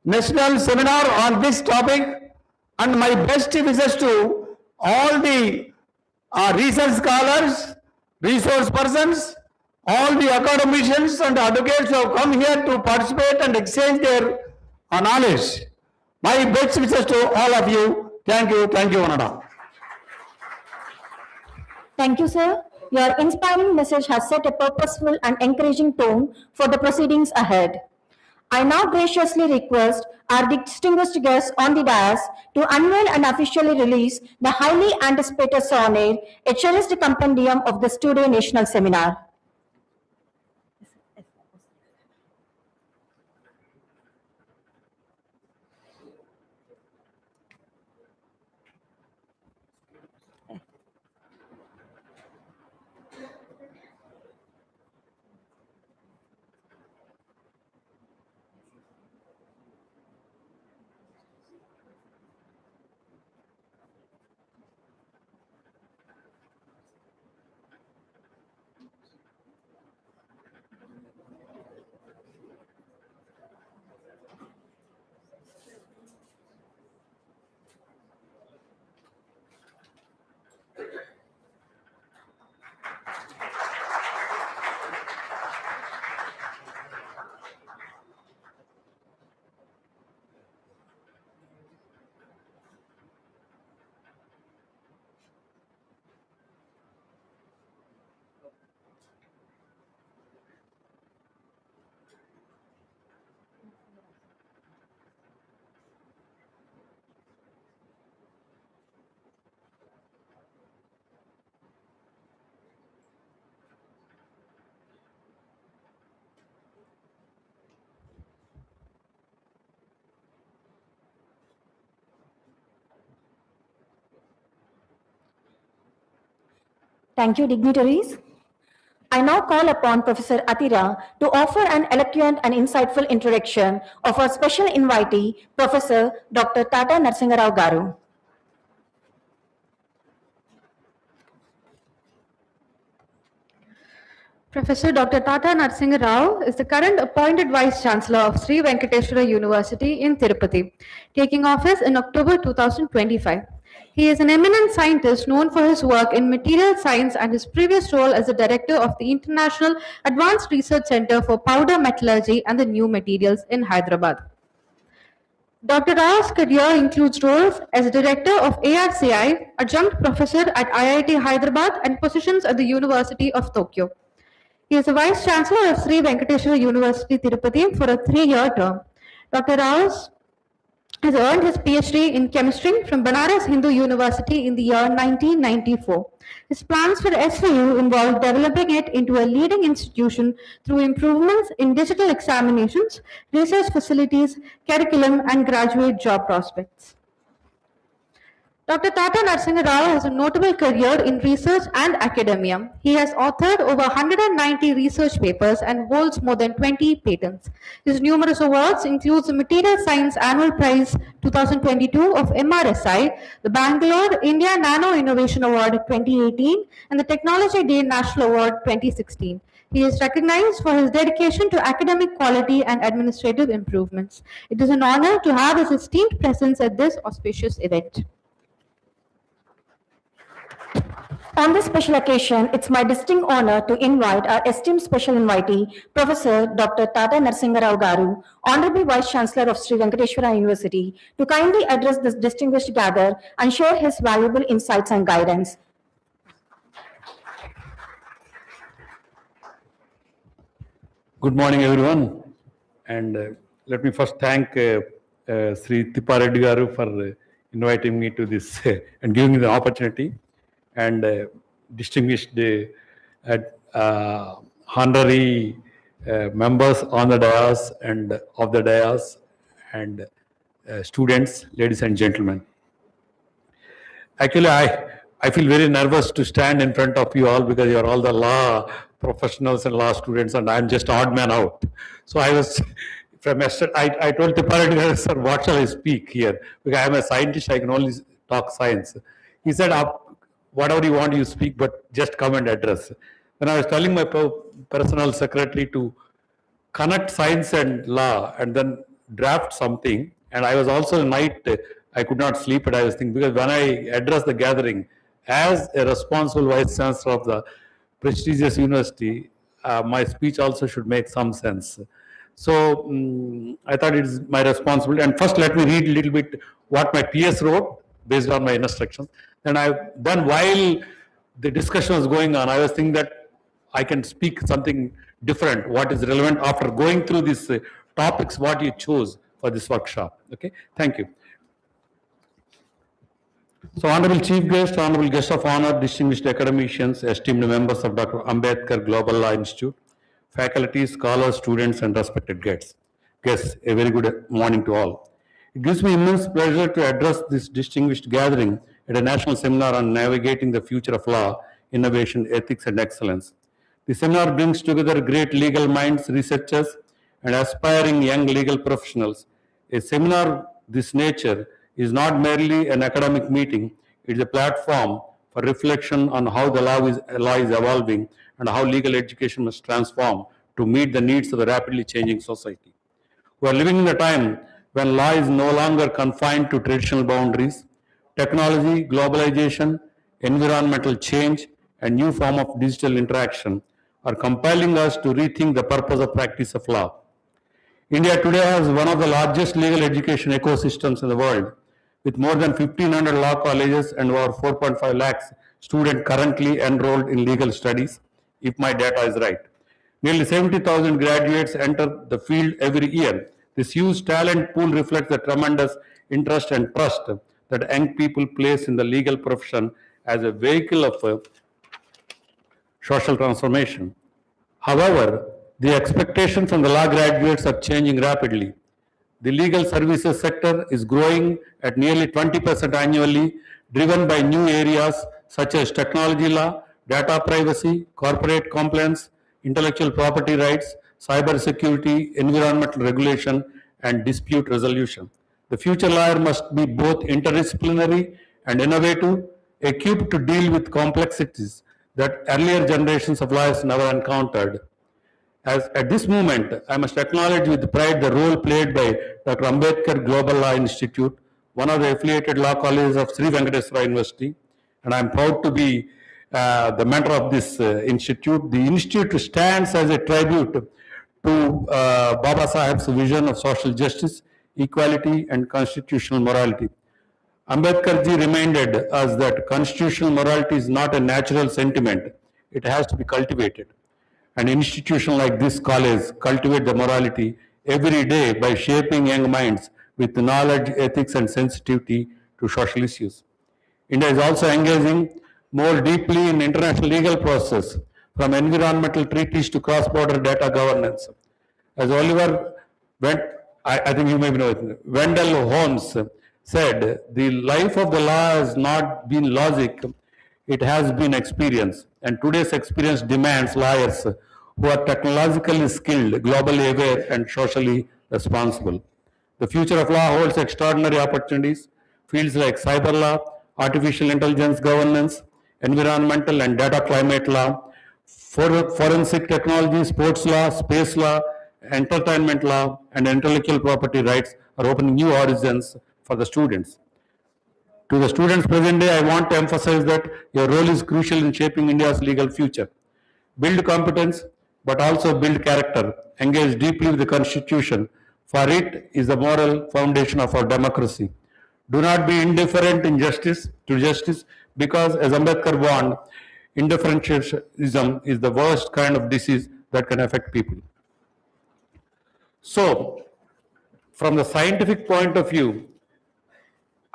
Speaker 8: national seminar on this topic, and my best wishes to all the research scholars, resource persons, all the academicians and advocates who have come here to participate and exchange their knowledge. My best wishes to all of you. Thank you, one and all.
Speaker 2: Thank you, sir. Your inspiring message has set a purposeful and encouraging tone for the proceedings ahead. I now graciously request our distinguished guests on the dais to unveil and officially release the highly anticipated sonnet, a cherished compendium of the Studio National Seminar. Thank you, dignitaries. I now call upon Professor Atira to offer an eloquent and insightful introduction of our special invitee, Professor Dr. Tata Narsingarao Garu.
Speaker 7: Professor Dr. Tata Narsinga Rao is the current appointed Vice Chancellor of Sri Venkateswara University in Tirupati, taking office in October 2025. He is an eminent scientist known for his work in material science and his previous role as the director of the International Advanced Research Center for Powder Metallurgy and the New Materials in Hyderabad. Dr. Rao's career includes roles as Director of ARCI, Adjunct Professor at IIT Hyderabad, and positions at the University of Tokyo. He is the Vice Chancellor of Sri Venkateswara University, Tirupati for a 3-year term. Dr. Rao has earned his PhD in chemistry from Banaras Hindu University in the year 1994. His plans for SVU involve developing it into a leading institution through improvements in digital examinations, research facilities, curriculum, and graduate job prospects. Dr. Tata Narsinga Rao has a notable career in research and academia. He has authored over 190 research papers and holds more than 20 patents. His numerous awards include the Material Science Annual Prize 2022 of MRSI, the Bangalore India Nano Innovation Award 2018, and the Technology Day National Award 2016. He is recognized for his dedication to academic quality and administrative improvements. It is an honor to have his esteemed presence at this auspicious event.
Speaker 2: On this special occasion, it's my distinct honor to invite our esteemed special invitee, Professor Dr. Tata Narsingarao Garu, Honorable Vice Chancellor of Sri Venkateswara University, to kindly address this distinguished gather and share his valuable insights and guidance.
Speaker 5: Good morning, everyone. And let me first thank Sri Tippareddy Garu for inviting me to this and giving me the opportunity. And distinguished honorary members on the dais and of the dais and students, ladies and gentlemen. Actually, I feel very nervous to stand in front of you all because you are all the law professionals and law students and I'm just odd man out. So I was, from yesterday, I told Tippareddy, sir, what shall I speak here? Because I am a scientist, I can only talk science. He said, whatever you want, you speak, but just come and address. When I was telling my personal secretary to connect science and law and then draft something, and I was also at night, I could not sleep, but I was thinking, because when I addressed the gathering, as a responsible vice chancellor of the prestigious university, my speech also should make some sense. So I thought it is my responsibility. And first, let me read a little bit what my PS wrote based on my instructions. And then while the discussion was going on, I was thinking that I can speak something different, what is relevant after going through these topics, what you chose for this workshop. Okay, thank you. So, Honorable Chief Guest, Honorable Guest of Honor, distinguished academicians, esteemed members of Dr. Ambedkar Global Law Institute, faculty, scholars, students, and respected guests. A very good morning to all. It gives me immense pleasure to address this distinguished gathering at a national seminar on navigating the future of law, innovation, ethics, and excellence. The seminar brings together great legal minds, researchers, and aspiring young legal professionals. A seminar this nature is not merely an academic meeting, it is a platform for reflection on how the law is evolving and how legal education must transform to meet the needs of the rapidly changing society. We are living in a time when law is no longer confined to traditional boundaries. Technology, globalization, environmental change, and new form of digital interaction are compelling us to rethink the purpose of practice of law. India today has one of the largest legal education ecosystems in the world, with more than 1,500 law colleges and over 4.5 lakhs students currently enrolled in legal studies, if my data is right. Nearly 70,000 graduates enter the field every year. This huge talent pool reflects the tremendous interest and trust that young people place in the legal profession as a vehicle of social transformation. However, the expectations from the law graduates are changing rapidly. The legal services sector is growing at nearly 20% annually, driven by new areas such as technology law, data privacy, corporate compliance, intellectual property rights, cyber security, environmental regulation, and dispute resolution. The future lawyer must be both interdisciplinary and innovative, equipped to deal with complexities that earlier generations of lawyers never encountered. As at this moment, I must acknowledge with pride the role played by Dr. Ambedkar Global Law Institute, one of the affiliated law colleges of Sri Venkateswara University, and I am proud to be the mentor of this institute. The institute stands as a tribute to Baba Saheb's vision of social justice, equality, and constitutional morality. Ambedkar ji reminded us that constitutional morality is not a natural sentiment, it has to be cultivated. An institution like this college cultivate the morality every day by shaping young minds with knowledge, ethics, and sensitivity to social issues. India is also engaging more deeply in international legal process, from environmental treaties to cross-border data governance. As Oliver I think you may know it, Wendell Holmes said, the life of the law has not been logic, it has been experience. And today's experience demands lawyers who are technologically skilled, globally aware, and socially responsible. The future of law holds extraordinary opportunities. Fields like cyber law, artificial intelligence governance, environmental and data climate law, forensic technology, sports law, space law, entertainment law, and intellectual property rights are opening new horizons for the students. To the students present day, I want to emphasize that your role is crucial in shaping India's legal future. Build competence, but also build character. Engage deeply with the Constitution, for it is the moral foundation of our democracy. Do not be indifferent in justice, because as Ambedkar warned, indifferentism is the worst kind of disease that can affect people. So, from the scientific point of view,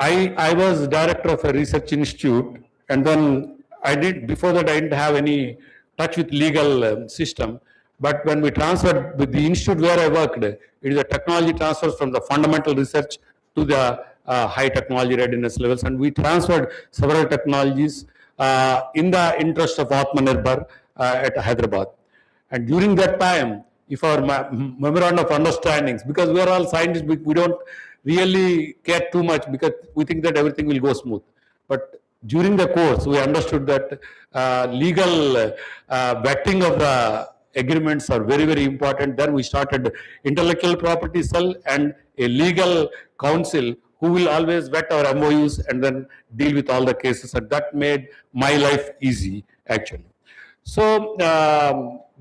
Speaker 5: I was director of a research institute, and then before that I didn't have any touch with legal system. But when we transferred with the institute where I worked, it is a technology transfer from the fundamental research to the high technology readiness levels, and we transferred several technologies in the interest of Atmanirbhar at Hyderabad. And during that time, if our memorandum of understandings, because we are all scientists, we don't really care too much because we think that everything will go smooth. But during the course, we understood that legal vetting of the agreements are very, very important. Then we started intellectual property cell and a legal counsel who will always vet our MOUs and then deal with all the cases. And that made my life easy, actually. So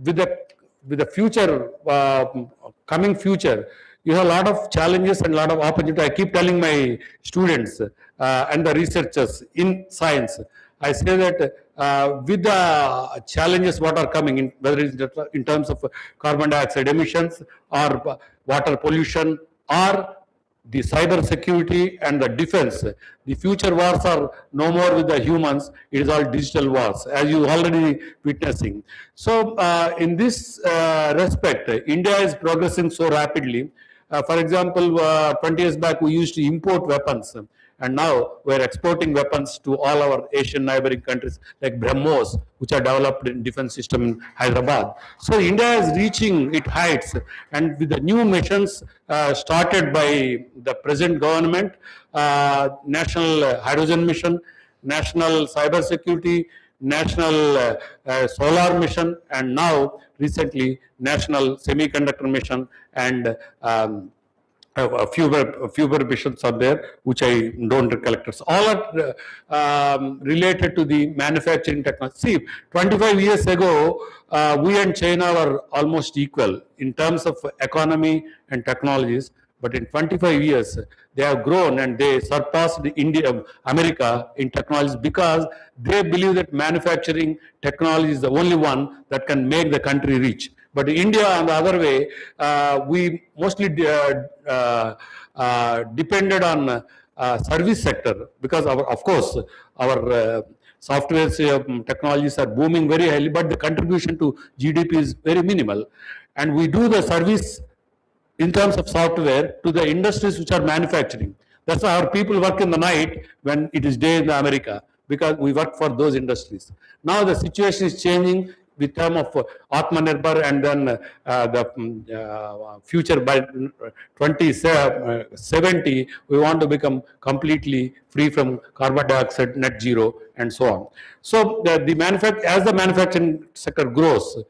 Speaker 5: with the future, coming future, you have a lot of challenges and a lot of opportunity. I keep telling my students and the researchers in science, I say that with the challenges what are coming in, whether it's in terms of carbon dioxide emissions or water pollution or the cyber security and the defense, the future wars are no more with the humans, it is all digital wars, as you already witnessing. So in this respect, India is progressing so rapidly. For example, 20 years back, we used to import weapons, and now we're exporting weapons to all our Asian neighboring countries like BrahMos, which are developed in defense system in Hyderabad. So India is reaching its heights, and with the new missions started by the present government, National Hydrogen Mission, National Cyber Security, National Solar Mission, and now recently National Semiconductor Mission, and a few missions are there, which I don't recollect. All are related to the manufacturing technology. See, 25 years ago, we and China were almost equal in terms of economy and technologies. But in 25 years, they have grown and they surpassed America in technologies, because they believe that manufacturing technology is the only one that can make the country rich. But India, on the other way, we mostly depended on service sector, because of course our software technologies are booming very highly, but the contribution to GDP is very minimal, and we do the service in terms of software to the industries which are manufacturing. That's why our people work in the night when it is day in America. because we work for those industries. Now the situation is changing with term of Atmanirbhar, and then the future by 2070, we want to become completely free from carbon dioxide, net zero, and so on. So as the manufacturing sector grows,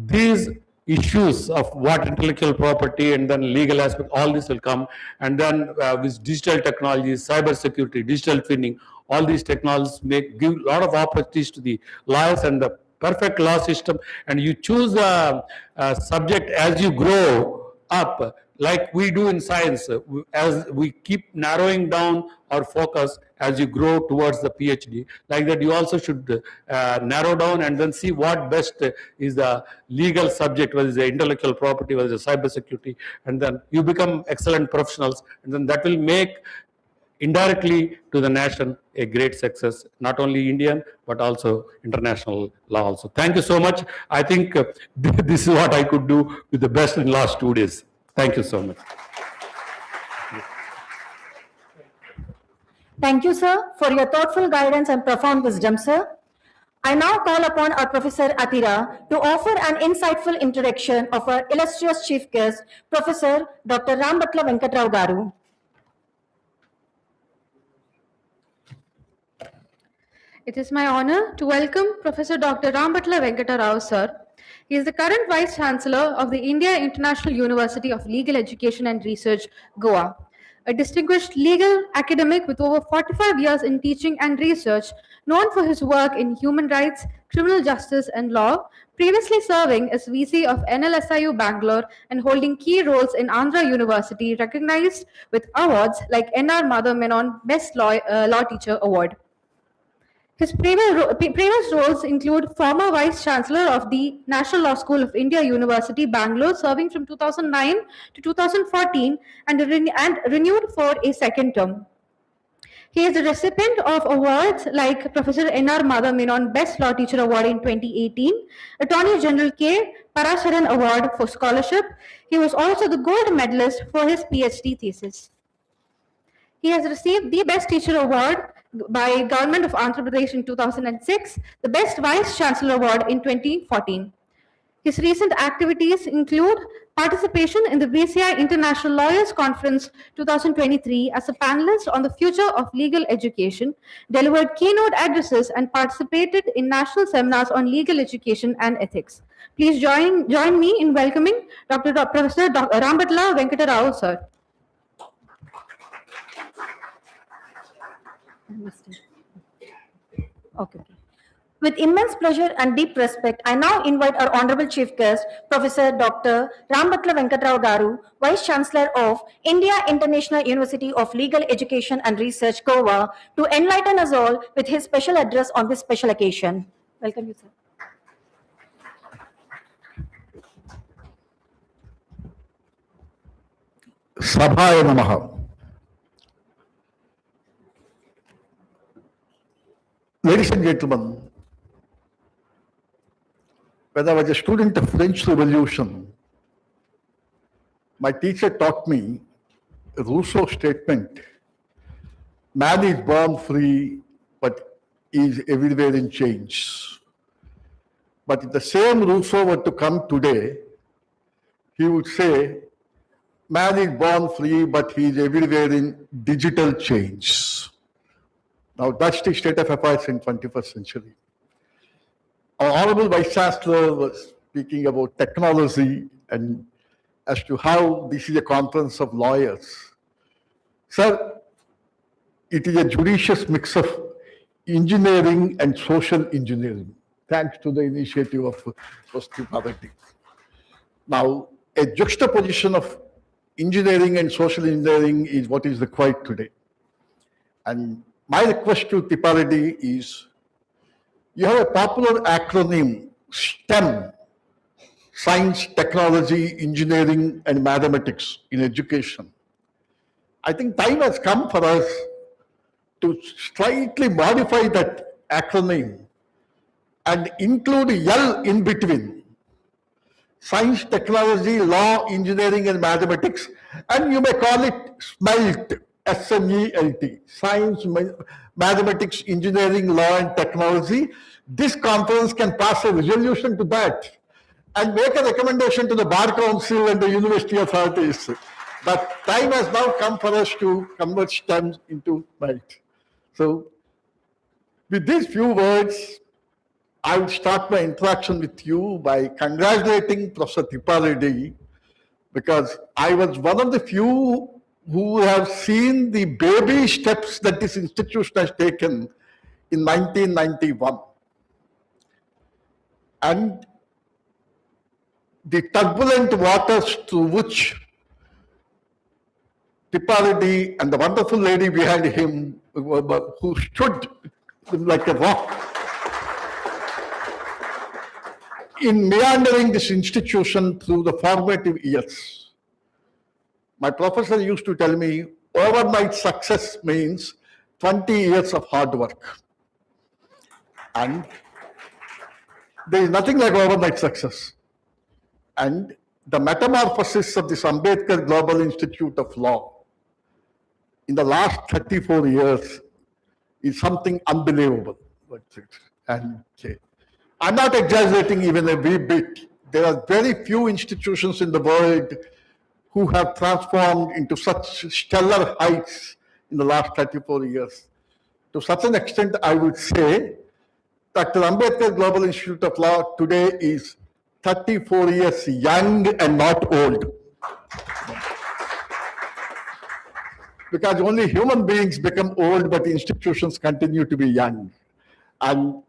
Speaker 5: these issues of what intellectual property and then legal aspect, all this will come. And then with digital technologies, cyber security, digital twinning, all these technologies give a lot of opportunities to the lawyers and the perfect law system. And you choose a subject as you grow up, like we do in science, as we keep narrowing down our focus as you grow towards the PhD. Like that, you also should narrow down and then see what best is the legal subject, whether it's the intellectual property, whether it's cyber security, and then you become excellent professionals, and then that will make indirectly to the nation a great success, not only Indian, but also international law also. Thank you so much. I think this is what I could do with the best in the last 2 days. Thank you so much.
Speaker 2: Thank you, sir, for your thoughtful guidance and profound wisdom, sir. I now call upon our Professor Atira to offer an insightful introduction of our illustrious chief guest, Professor Dr. Rambatla Venkatrao Garu.
Speaker 7: It is my honor to welcome Professor Dr. Rambatla Venkata Rao, sir. He is the current Vice Chancellor of the India International University of Legal Education and Research, Goa. A distinguished legal academic with over 45 years in teaching and research, known for his work in human rights, criminal justice, and law, previously serving as VC of NLSIU Bangalore and holding key roles in Andhra University, recognized with awards like N.R. Madhav Menon Best Law Teacher Award. His previous roles include former Vice Chancellor of the National Law School of India University, Bangalore, serving from 2009 to 2014 and renewed for a second term. He is the recipient of awards like Professor N.R. Madhav Menon Best Law Teacher Award in 2018, Attorney General K. Parasaran Award for Scholarship. He was also the gold medalist for his PhD thesis. He has received the Best Teacher Award by Government of Andhra Pradesh in 2006, the Best Vice Chancellor Award in 2014. His recent activities include participation in the BCI International Lawyers Conference 2023 as a panelist on the future of legal education, delivered keynote addresses, and participated in national seminars on legal education and ethics. Please join me in welcoming Professor Rambatla Venkata Rao, sir.
Speaker 2: Okay. With immense pleasure and deep respect, I now invite our Honorable Chief Guest, Professor Dr. Rambatla Venkatrao Garu, Vice Chancellor of India International University of Legal Education and Research, Goa, to enlighten us all with his special address on this special occasion. Welcome you, sir.
Speaker 10: Sabhaya Namaha. Ladies and gentlemen, when I was a student of French Revolution, my teacher taught me Rousseau's statement, man is born free, but is everywhere in chains. But if the same Rousseau were to come today, he would say, man is born free, but he is everywhere in digital chains. Now, that's the state of affairs in 21st century. Our Honorable Vice Chancellor was speaking about technology and as to how this is a conference of lawyers. Sir, it is a judicious mix of engineering and social engineering, thanks to the initiative of Swasti Bharati. Now, a juxtaposition of engineering and social engineering is what is required today. And my request to Tiparadi is, you have a popular acronym, STEM, Science, Technology, Engineering, and Mathematics in education. I think time has come for us to slightly modify that acronym and include L in between. Science, Technology, Law, Engineering, and Mathematics, and you may call it SMELT, SMELT, Science, mathematics, engineering, law, and technology, this conference can pass a resolution to that and make a recommendation to the Bar Council and the university authorities. But time has now come for us to convert STEM into merit. So, with these few words, I would start my interaction with you by congratulating Professor Tipareddy, because I was one of the few who have seen the baby steps that this institution has taken in 1991. And the turbulent waters through which Tipareddy and the wonderful lady behind him, who stood like a rock in meandering this institution through the formative years. My professor used to tell me, overnight success means 20 years of hard work. And there is nothing like overnight success. And the metamorphosis of this Ambedkar Global Institute of Law in the last 34 years is something unbelievable. And I'm not exaggerating even a wee bit. There are very few institutions in the world who have transformed into such stellar heights in the last 34 years. To such an extent, I would say Dr. Ambedkar Global Institute of Law today is 34 years young and not old. Because only human beings become old, but institutions continue to be young. And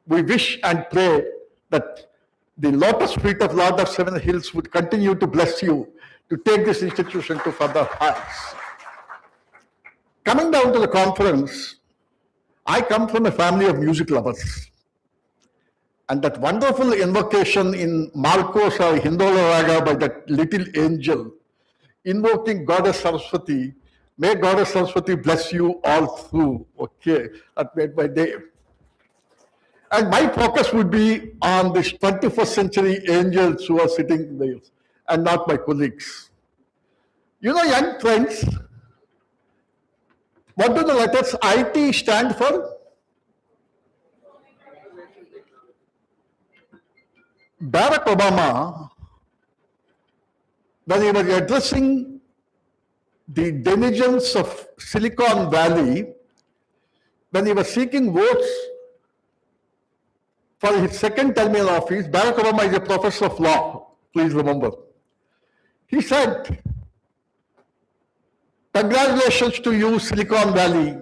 Speaker 10: we wish and pray that the lotus feet of Lord of Seven Hills would continue to bless you to take this institution to further heights. Coming down to the conference, I come from a family of music lovers. And that wonderful invocation in Marcos or Hindola Raga by that little angel, invoking Goddess Saraswati, may Goddess Saraswati bless you all through. Okay, that made my day. And my focus would be on this 21st century angels who are sitting there and not my colleagues. You know, young friends, what do the letters IT stand for? Barack Obama, when he was addressing the denizens of Silicon Valley, when he was seeking votes for his second term in office, Barack Obama is a professor of law, please remember. He said, congratulations to you, Silicon Valley.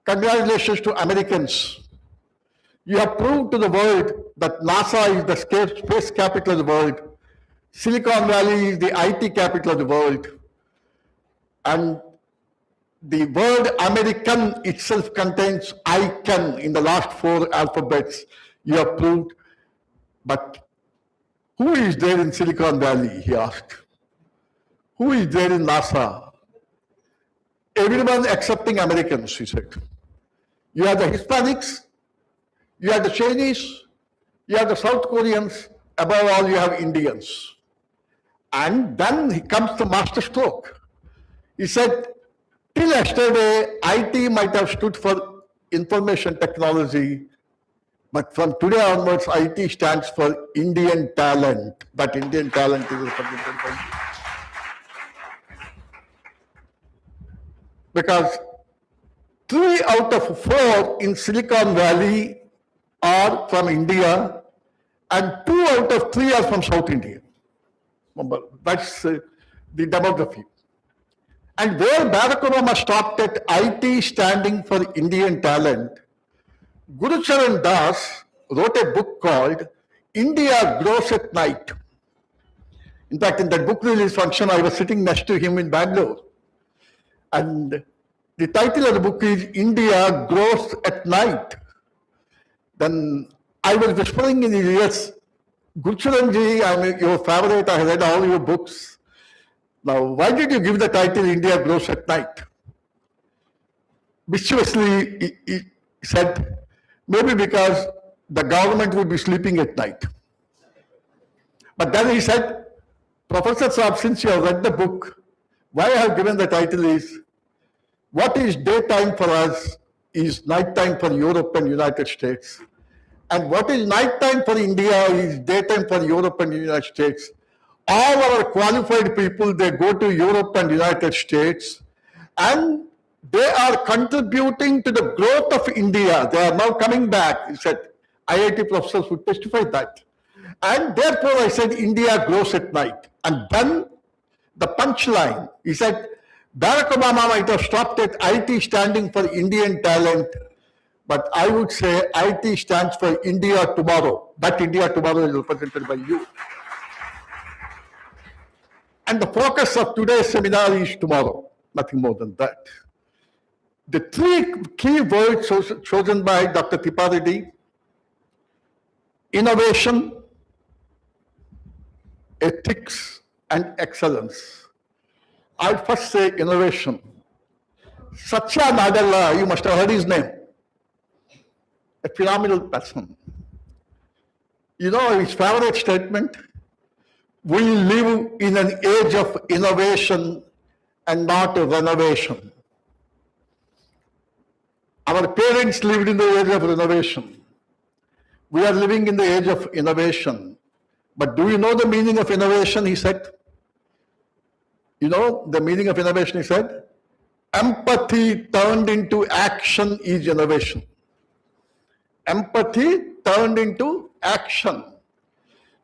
Speaker 10: Congratulations to Americans. You have proved to the world that NASA is the space capital of the world. Silicon Valley is the IT capital of the world. And the word American itself contains icon in the last 4 alphabets. You have proved. But who is there in Silicon Valley, he asked. Who is there in NASA? Everyone excepting Americans, he said. You have the Hispanics, you have the Chinese, you have the South Koreans, above all you have Indians. And then he comes to masterstroke. He said, till yesterday, IT might have stood for information technology, but from today onwards, IT stands for Indian talent. That Indian talent is a fundamental point. Because 3 out of 4 in Silicon Valley are from India, and 2 out of 3 are from South India. That's the demography. And where Barack Obama stopped at IT standing for Indian talent, Guru Charan Das wrote a book called India Grows at Night. In fact, in that book release function, I was sitting next to him in Bangalore. And the title of the book is India Grows at Night. Then I was whispering in his ears, Gurcharanji, I'm your favorite, I read all your books. Now, why did you give the title India Grows at Night? Mischievously, he said, maybe because the government would be sleeping at night. But then he said, Professor Saab, since you have read the book, why I have given the title is, what is daytime for us is nighttime for Europe and United States. And what is nighttime for India is daytime for Europe and United States. All our qualified people, they go to Europe and United States, and they are contributing to the growth of India. They are now coming back. He said, IIT professors would testify that. And therefore I said, India grows at night. And then the punchline, he said, Barack Obama might have stopped at IT standing for Indian talent, but I would say IT stands for India tomorrow. That India tomorrow is represented by you. And the focus of today's seminar is tomorrow, nothing more than that. The three key words chosen by Dr. Tripathi: innovation, ethics, and excellence. I'll first say innovation. Satya Nadella, you must have heard his name. A phenomenal person. You know his favorite statement? We live in an age of innovation and not renovation. Our parents lived in the age of renovation. We are living in the age of innovation. But do you know the meaning of innovation, he said? You know the meaning of innovation, he said? Empathy turned into action is innovation. Empathy turned into action.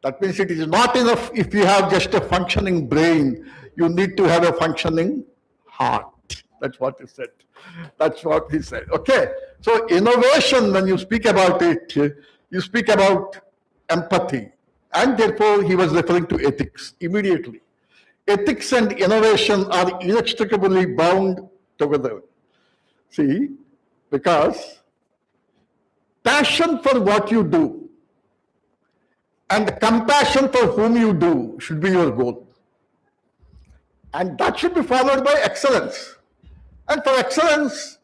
Speaker 10: That means it is not enough if you have just a functioning brain. You need to have a functioning heart. That's what he said. That's what he said. Okay. So innovation, when you speak about it, you speak about empathy. And therefore, he was referring to ethics immediately. Ethics and innovation are inextricably bound together. See, because passion for what you do and compassion for whom you do should be your goal. And that should be followed by excellence. And for excellence,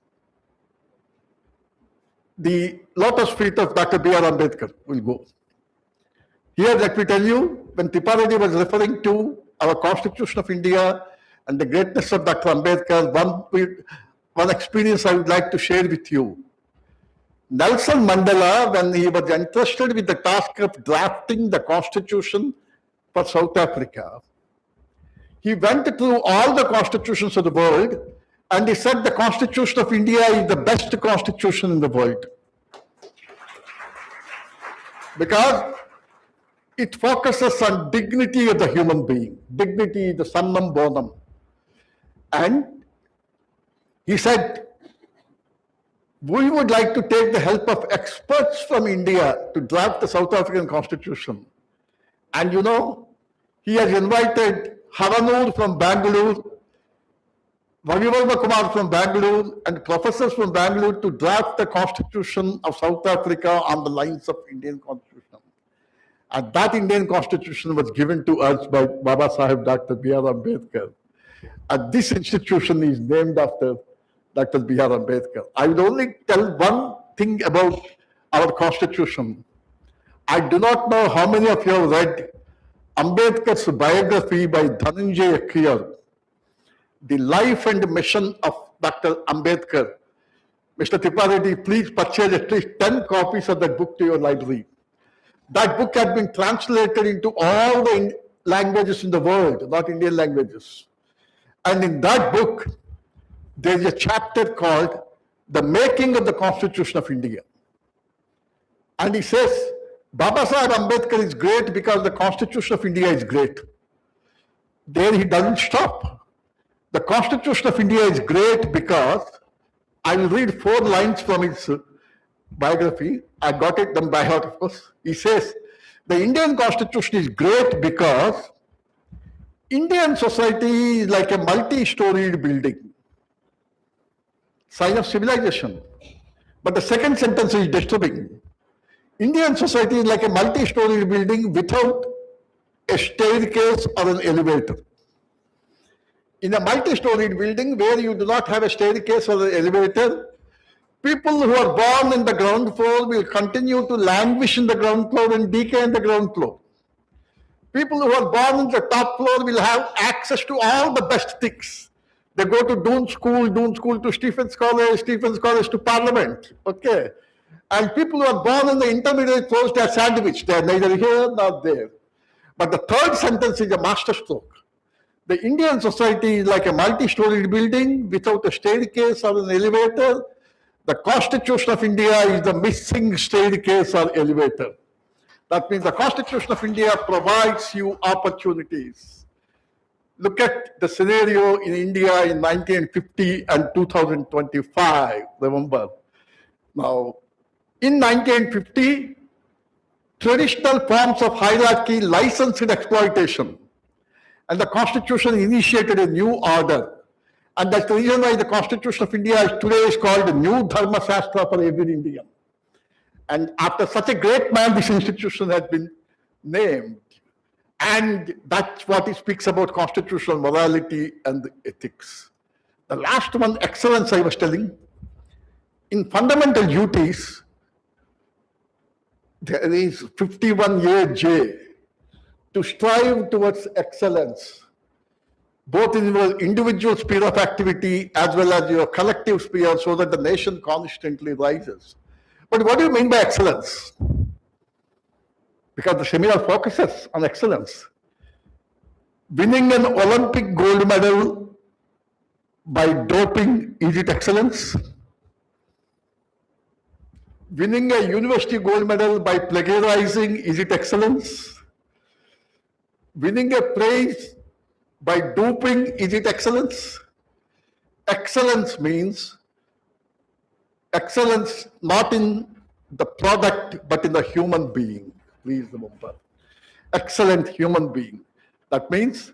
Speaker 10: the lotus feet of Dr. B.R. Ambedkar will go. Here, let me tell you, when Tripathi was referring to our Constitution of India and the greatness of Dr. Ambedkar, one experience I would like to share with you. Nelson Mandela, when he was entrusted with the task of drafting the Constitution for South Africa, he went through all the constitutions of the world and he said the Constitution of India is the best constitution in the world. Because it focuses on dignity of the human being, dignity, the summum bonum. And he said, we would like to take the help of experts from India to draft the South African Constitution. And you know, he has invited Haranur from Bangalore, Ravivarma Kumar from Bangalore, and professors from Bangalore to draft the Constitution of South Africa on the lines of Indian Constitution. And that Indian Constitution was given to us by Baba Sahib Dr. B.R. Ambedkar. And this institution is named after Dr. B.R. Ambedkar. I will only tell one thing about our Constitution. I do not know how many of you have read Ambedkar's biography by Dhananjay Akiyar, The Life and Mission of Dr. Ambedkar. Mr. Tripathi, please purchase at least 10 copies of that book to your library. That book has been translated into all the languages in the world, not Indian languages. And in that book, there is a chapter called The Making of the Constitution of India. And he says, Baba Sahib Ambedkar is great because the Constitution of India is great. There he doesn't stop. The Constitution of India is great because, I will read 4 lines from his biography. I got it done by heart, of course. He says, the Indian Constitution is great because Indian society is like a multi-storied building. Sign of civilization. But the second sentence is disturbing. Indian society is like a multi-storied building without a staircase or an elevator. In a multi-storied building where you do not have a staircase or an elevator, people who are born in the ground floor will continue to languish in the ground floor and decay in the ground floor. People who are born in the top floor will have access to all the best things. They go to Doon School to Stephens College to Parliament. Okay. And people who are born in the intermediate course, they are sandwiched. They are neither here nor there. But the third sentence is a masterstroke. The Indian society is like a multi-storied building without a staircase or an elevator. The Constitution of India is the missing staircase or elevator. That means the Constitution of India provides you opportunities. Look at the scenario in India in 1950 and 2025, remember. Now, in 1950, traditional forms of hierarchy licensed exploitation. And the Constitution initiated a new order. And that's the reason why the Constitution of India today is called the new Dharma Shastra for every Indian. And after such a great man, this institution has been named. And that's what it speaks about constitutional morality and ethics. The last one, excellence, I was telling. In fundamental duties, there is 51A J, to strive towards excellence, both in your individual sphere of activity as well as your collective sphere, so that the nation constantly rises. But what do you mean by excellence? Because the seminar focuses on excellence. Winning an Olympic gold medal by doping, is it excellence? Winning a university gold medal by plagiarizing, is it excellence? Winning a prize by doping, is it excellence? Excellence means excellence not in the product, but in the human being. Please remember. Excellent human being. That means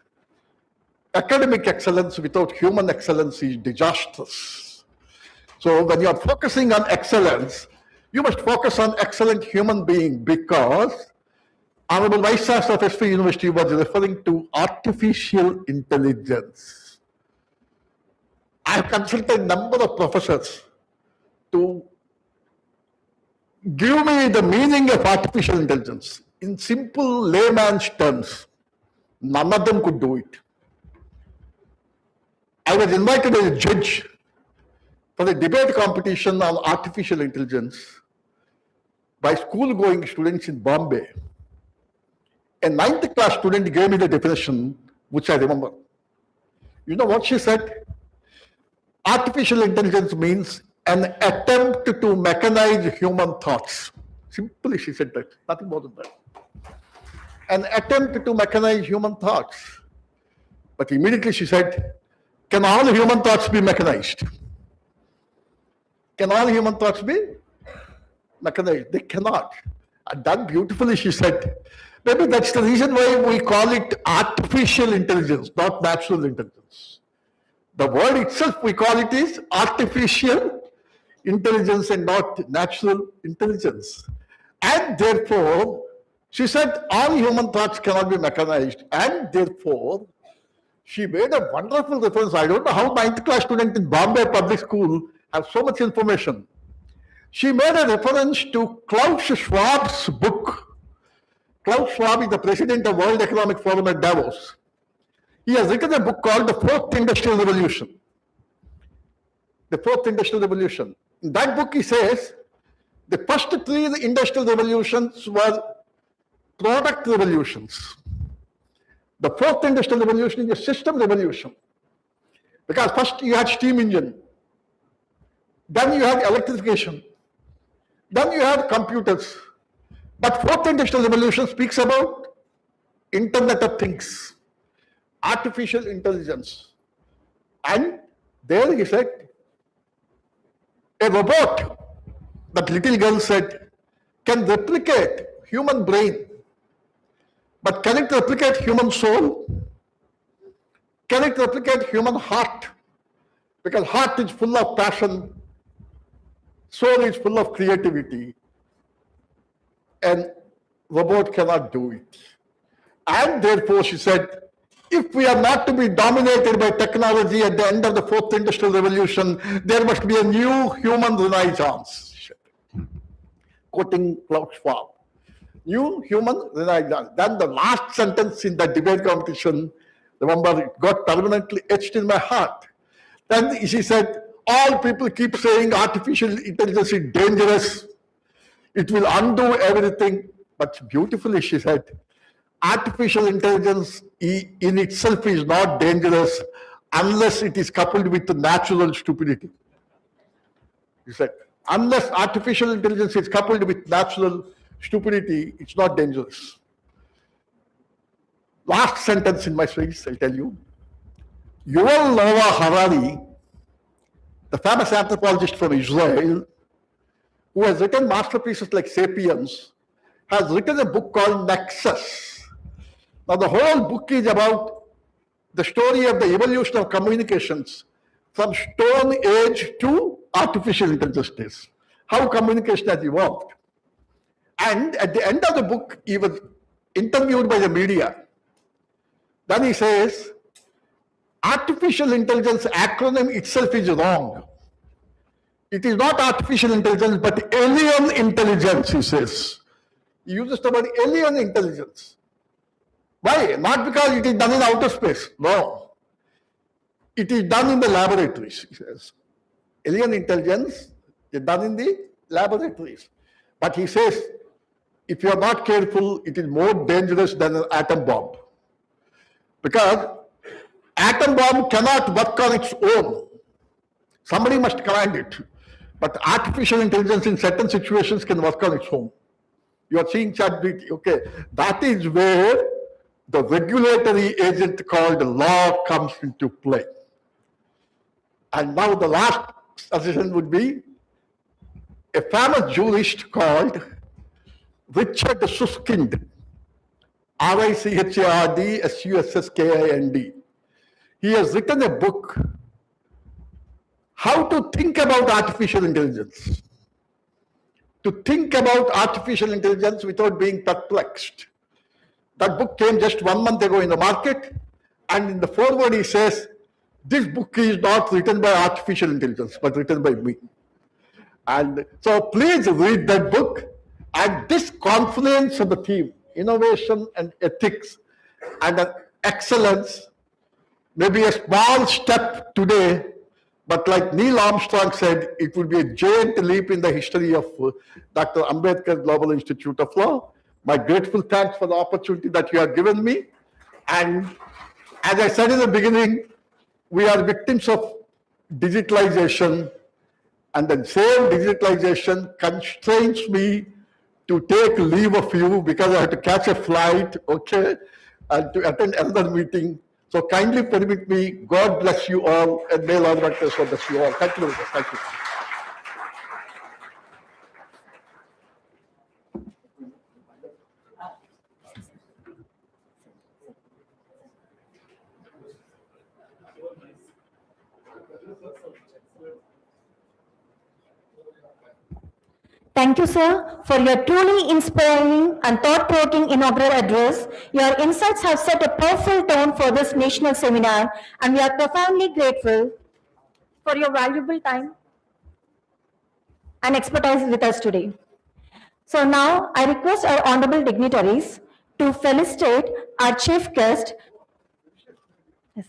Speaker 10: academic excellence without human excellence is disastrous. So when you are focusing on excellence, you must focus on excellent human being, because Honorable Vice Chancellor of SV University was referring to artificial intelligence. I have consulted a number of professors to give me the meaning of artificial intelligence in simple layman's terms. None of them could do it. I was invited as a judge for a debate competition on artificial intelligence by school-going students in Bombay. A 9th class student gave me the definition, which I remember. You know what she said? Artificial intelligence means an attempt to mechanize human thoughts. Simply she said that, nothing more than that. An attempt to mechanize human thoughts. But immediately she said, can all human thoughts be mechanized? Can all human thoughts be mechanized? They cannot. And done beautifully, she said. Maybe that's the reason why we call it artificial intelligence, not natural intelligence. The word itself, we call it is artificial intelligence and not natural intelligence. And therefore, she said all human thoughts cannot be mechanized, and therefore, she made a wonderful reference. I don't know how 9th class student in Bombay Public School have so much information. She made a reference to Klaus Schwab's book. Klaus Schwab is the president of World Economic Forum at Davos. He has written a book called The Fourth Industrial Revolution. The Fourth Industrial Revolution. In that book, he says, the first 3 industrial revolutions were product revolutions. The fourth industrial revolution is a system revolution. Because first you had steam engine, then you had electrification, then you had computers. But fourth industrial revolution speaks about Internet of Things, artificial intelligence. And there he said, a robot, that little girl said, can replicate human brain. But can it replicate human soul? Can it replicate human heart? Because heart is full of passion, soul is full of creativity, and robot cannot do it. And therefore, she said, if we are not to be dominated by technology at the end of the fourth industrial revolution, there must be a new human renaissance. Quoting Klaus Schwab. New human renaissance. Then the last sentence in the debate competition, remember, it got permanently etched in my heart. Then she said, all people keep saying artificial intelligence is dangerous. It will undo everything. But beautifully, she said, artificial intelligence in itself is not dangerous unless it is coupled with natural stupidity. He said, unless artificial intelligence is coupled with natural stupidity, it's not dangerous. Last sentence in my speech, I'll tell you. Yuval Noah Harari, the famous anthropologist from Israel, who has written masterpieces like Sapiens, has written a book called Nexus. Now, the whole book is about the story of the evolution of communications from Stone Age to artificial intelligence days, how communication has evolved. And at the end of the book, he was interviewed by the media. Then he says, artificial intelligence acronym itself is wrong. It is not artificial intelligence, but alien intelligence, he says. He uses the word alien intelligence. Why? Not because it is done in outer space. No. It is done in the laboratories, he says. Alien intelligence is done in the laboratories. But he says, if you are not careful, it is more dangerous than an atom bomb. Because atom bomb cannot work on its own. Somebody must command it. But artificial intelligence in certain situations can work on its own. You are seeing ChatGPT, okay. That is where the regulatory agent called law comes into play. And now the last suggestion would be a famous jurist called Richard Susskind, Richard Susskind. He has written a book, How to Think About Artificial Intelligence. To think about artificial intelligence without being perplexed. That book came just 1 month ago in the market, and in the foreword he says, this book is not written by artificial intelligence, but written by me. And so please read that book, and this confluence of the theme, innovation and ethics and excellence, may be a small step today, but like Neil Armstrong said, it will be a giant leap in the history of Dr. Ambedkar Global Institute of Law. My grateful thanks for the opportunity that you have given me. And as I said in the beginning, we are victims of digitalization, and the same digitalization constrains me to take leave of you because I have to catch a flight, okay, and to attend another meeting. So kindly permit me, God bless you all, and may Lord bless you all. Thank you very much. Thank you.
Speaker 2: Thank you, sir, for your truly inspiring and thought-provoking inaugural address. Your insights have set a powerful tone for this national seminar, and we are profoundly grateful for your valuable time and expertise with us today. So now I request our honorable dignitaries to felicitate our chief guest. Yes.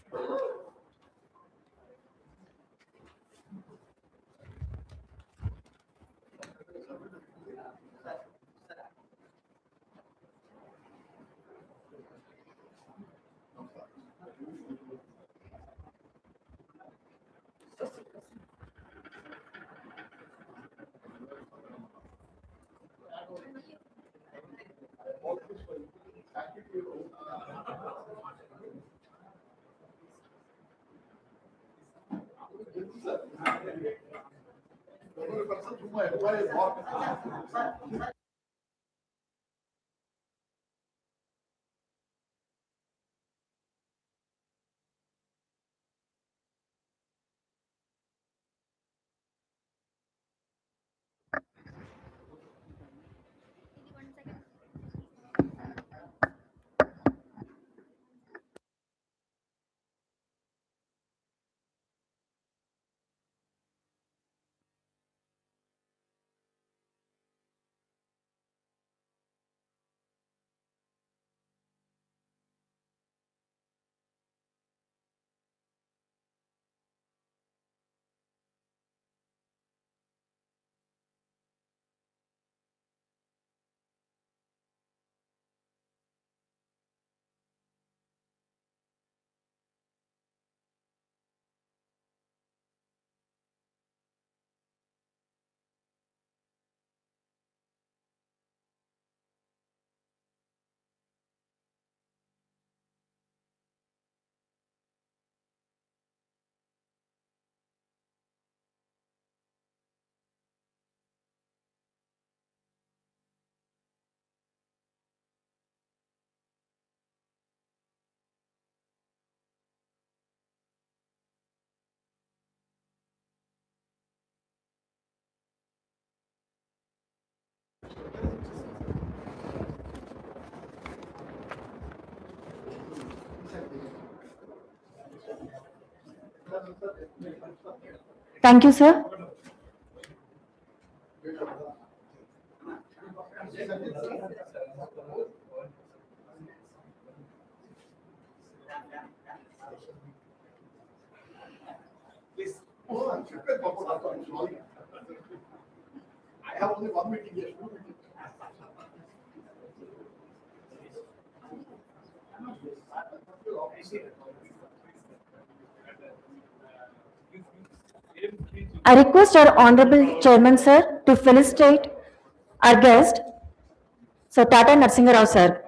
Speaker 2: Thank you, sir.
Speaker 10: I have only one meeting here.
Speaker 2: I request our Honorable Chairman, sir, to felicitate our guest, Sir Tata Narasimha Rao, sir.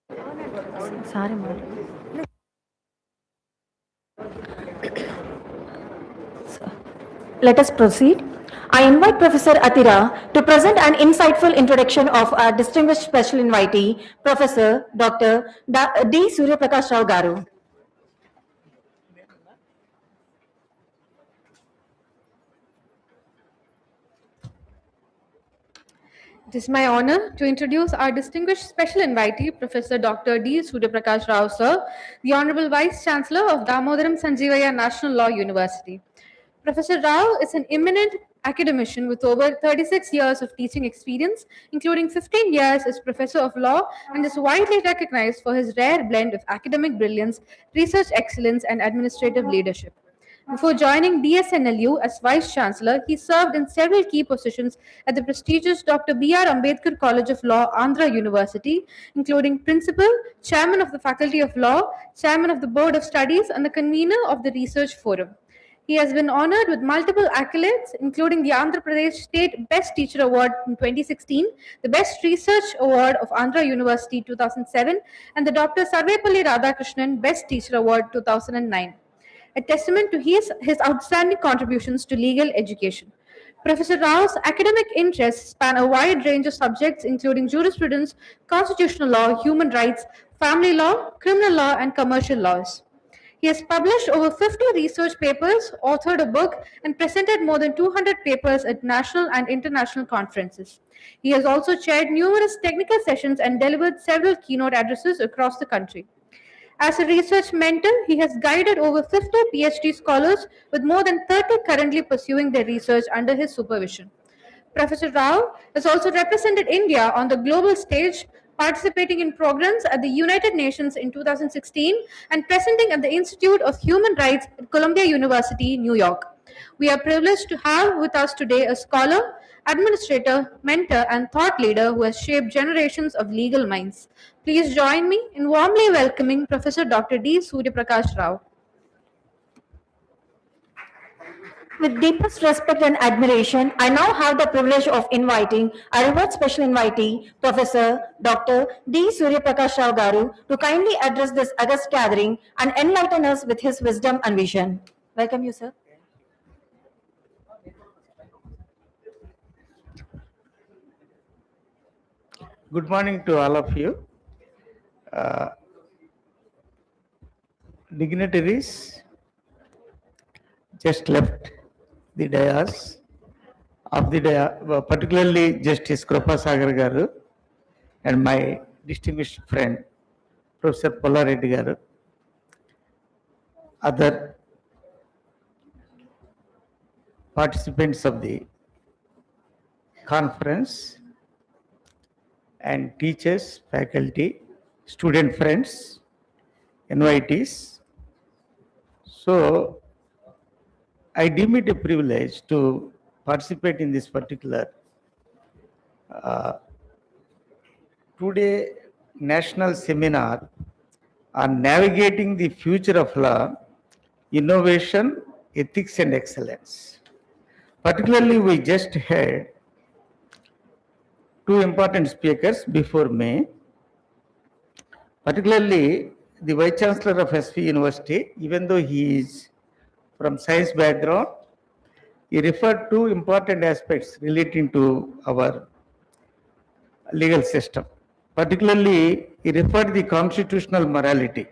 Speaker 2: Let us proceed. I invite Professor Atira to present an insightful introduction of our distinguished special invitee, Professor Dr. D. Surya Prakash Rao Garu.
Speaker 11: It is my honor to introduce our distinguished special invitee, Professor Dr. D. Suryaprakash Rao, sir, the Honorable Vice Chancellor of Damodaram Sanjeevaya National Law University. Professor Rao is an eminent academician with over 36 years of teaching experience, including 15 years as Professor of Law, and is widely recognized for his rare blend of academic brilliance, research excellence, and administrative leadership. Before joining DSNLU as Vice Chancellor, he served in several key positions at the prestigious Dr. B.R. Ambedkar College of Law, Andhra University, including Principal, Chairman of the Faculty of Law, Chairman of the Board of Studies, and the convener of the Research Forum. He has been honored with multiple accolades, including the Andhra Pradesh State Best Teacher Award in 2016, the Best Research Award of Andhra University 2007, and the Dr. Sarvepalli Radhakrishnan Best Teacher Award 2009. A testament to his outstanding contributions to legal education. Professor Rao's academic interests span a wide range of subjects, including jurisprudence, constitutional law, human rights, family law, criminal law, and commercial laws. He has published over 50 research papers, authored a book, and presented more than 200 papers at national and international conferences. He has also chaired numerous technical sessions and delivered several keynote addresses across the country. As a research mentor, he has guided over 50 PhD scholars, with more than 30 currently pursuing their research under his supervision. Professor Rao has also represented India on the global stage, participating in programs at the United Nations in 2016 and presenting at the Institute of Human Rights at Columbia University, New York. We are privileged to have with us today a scholar, administrator, mentor, and thought leader who has shaped generations of legal minds. Please join me in warmly welcoming Professor Dr. D. Suryaprakash Rao.
Speaker 2: With deepest respect and admiration, I now have the privilege of inviting our revered special invitee, Professor Dr. D. Surya Prakash Rao Garu, to kindly address this august gathering and enlighten us with his wisdom and vision. Welcome you, sir.
Speaker 12: Good morning to all of you. Dignitaries just left the dais of the particularly Justice Krupa Sagar Garu and my distinguished friend Professor Pulla Reddy Garu, other participants of the conference, and teachers, faculty, student friends, invitees. So I deem it a privilege to participate in this particular two-day national seminar on navigating the future of law, innovation, ethics, and excellence. Particularly, we just had two important speakers before me, particularly the Vice Chancellor of SV University. Even though he is from science background, he referred to important aspects relating to our legal system. Particularly, he referred the constitutional morality.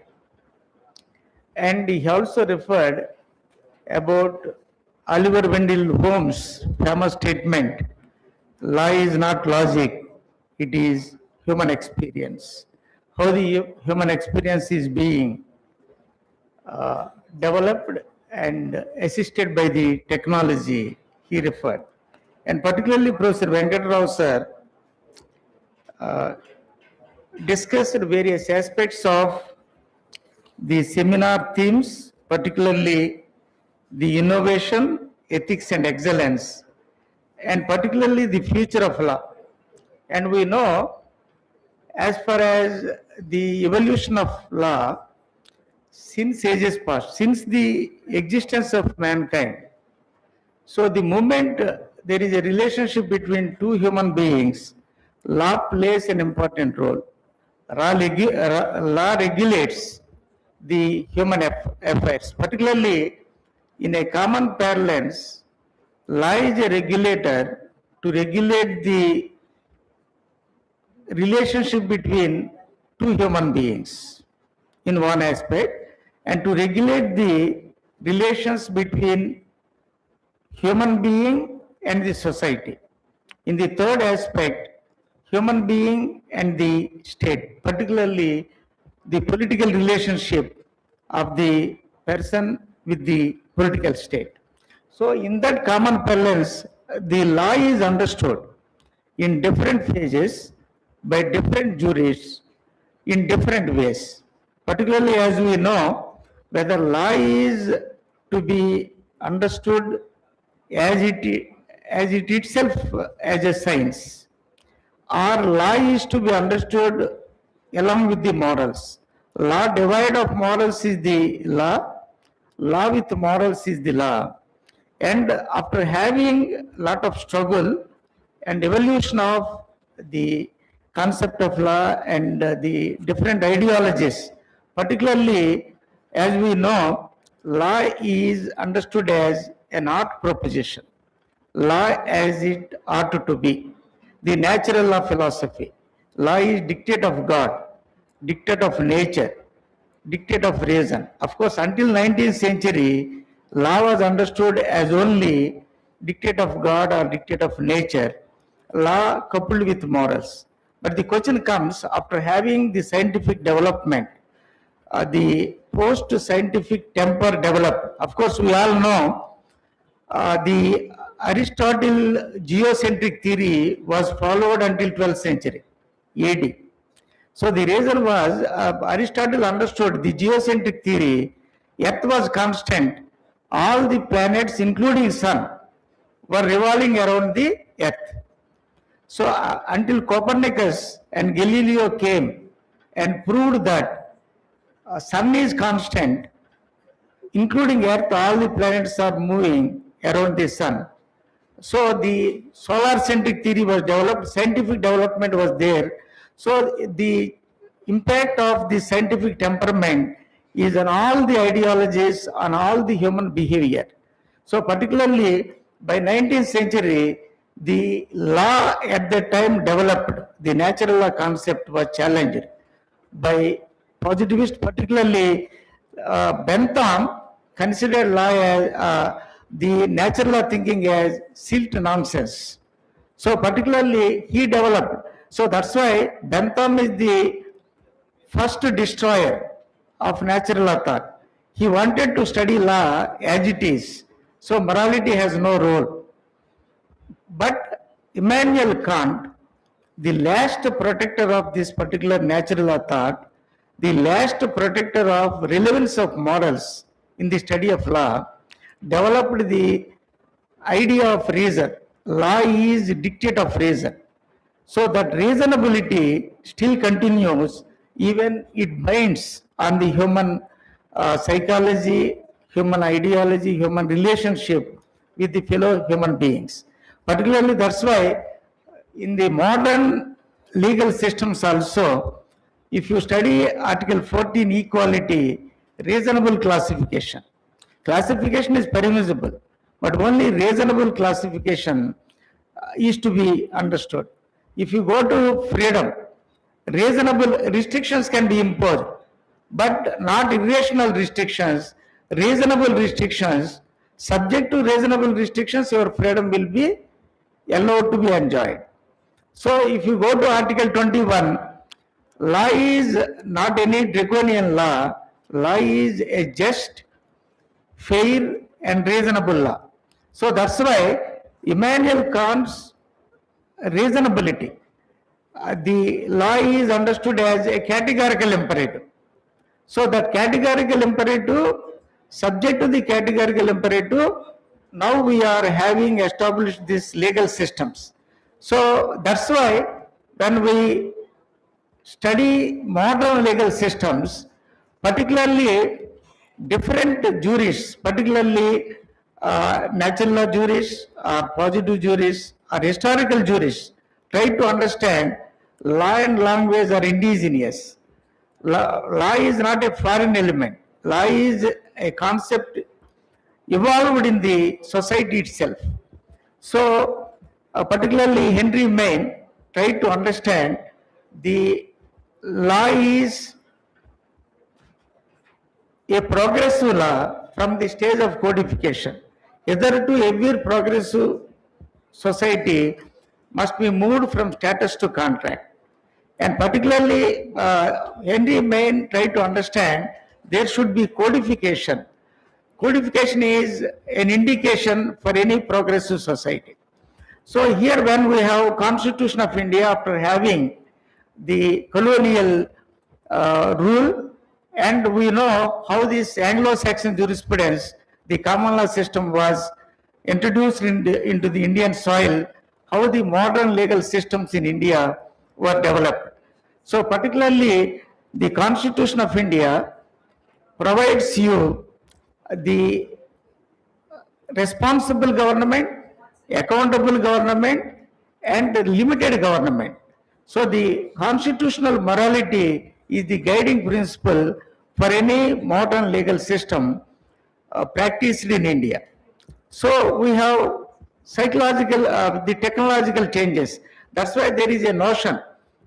Speaker 12: And he also referred about Oliver Wendell Holmes' famous statement, "Law is not logic, it is human experience." How the human experience is being developed and assisted by the technology, he referred. And particularly Professor Venkat Rao sir discussed various aspects of the seminar themes, particularly the innovation, ethics and excellence, and particularly the future of law. And we know, as far as the evolution of law, since ages past, since the existence of mankind, so the moment there is a relationship between two human beings, law plays an important role. law regulates the human affairs, particularly in a common parlance, law is a regulator to regulate the relationship between two human beings in one aspect, and to regulate the relations between human being and the society. In the third aspect, human being and the state, particularly the political relationship of the person with the political state. So in that common parlance, the law is understood in different phases by different jurists in different ways. Particularly as we know, whether law is to be understood as it itself as a science, or law is to be understood along with the morals. Law divide of morals is the law with morals is the law. And after having lot of struggle and evolution of the concept of law and the different ideologies, particularly as we know, law is understood as an art proposition. Law as it ought to be, the natural law philosophy. Law is dictate of God, dictate of nature, dictate of reason. Of course, until 19th century, law was understood as only dictate of God or dictate of nature, law coupled with morals. But the question comes after having the scientific development, the post-scientific temper developed. Of course, we all know the Aristotle geocentric theory was followed until 12th century AD. So the reason was Aristotle understood the geocentric theory, Earth was constant, all the planets including Sun were revolving around the Earth. So until Copernicus and Galileo came and proved that Sun is constant, including Earth, all the planets are moving around the Sun. So the solar centric theory was developed, scientific development was there. So the impact of the scientific temperament is on all the ideologies, on all the human behavior. So particularly by 19th century, the law at that time developed, the natural law concept was challenged by positivists, particularly Bentham considered law as the natural law thinking as silt nonsense. So particularly he developed. So that's why Bentham is the first destroyer of natural law thought. He wanted to study law as it is. So morality has no role. But Immanuel Kant, the last protector of this particular natural law thought, the last protector of relevance of morals in the study of law, developed the idea of reason. Law is dictate of reason. So that reasonability still continues, even it binds on the human psychology, human ideology, human relationship with the fellow human beings. Particularly that's why in the modern legal systems also, if you study Article 14 equality, reasonable classification. Classification is permissible, but only reasonable classification is to be understood. If you go to freedom, reasonable restrictions can be imposed, but not irrational restrictions, reasonable restrictions. Subject to reasonable restrictions, your freedom will be allowed to be enjoyed. So if you go to Article 21, law is not any draconian law, law is a just, fair and reasonable law. So that's why Immanuel Kant's reasonability, the law is understood as a categorical imperative. So that categorical imperative, subject to the categorical imperative, now we are having established these legal systems. So that's why when we study modern legal systems, particularly different jurists, particularly natural law jurists or positive jurists or historical jurists, try to understand law and language are indigenous. Law is not a foreign element. Law is a concept evolved in the society itself. So, particularly Henry Maine tried to understand the law is a progressive law from the stage of codification. Hitherto, every progressive society must be moved from status to contract. And particularly, Henry Maine tried to understand there should be codification. Codification is an indication for any progressive society. So here when we have Constitution of India after having the colonial rule, and we know how this Anglo-Saxon jurisprudence, the common law system was introduced into the Indian soil, how the modern legal systems in India were developed. So particularly the Constitution of India provides you the responsible government, accountable government, and limited government. So the constitutional morality is the guiding principle for any modern legal system practiced in India. So we have psychological, the technological changes. That's why there is a notion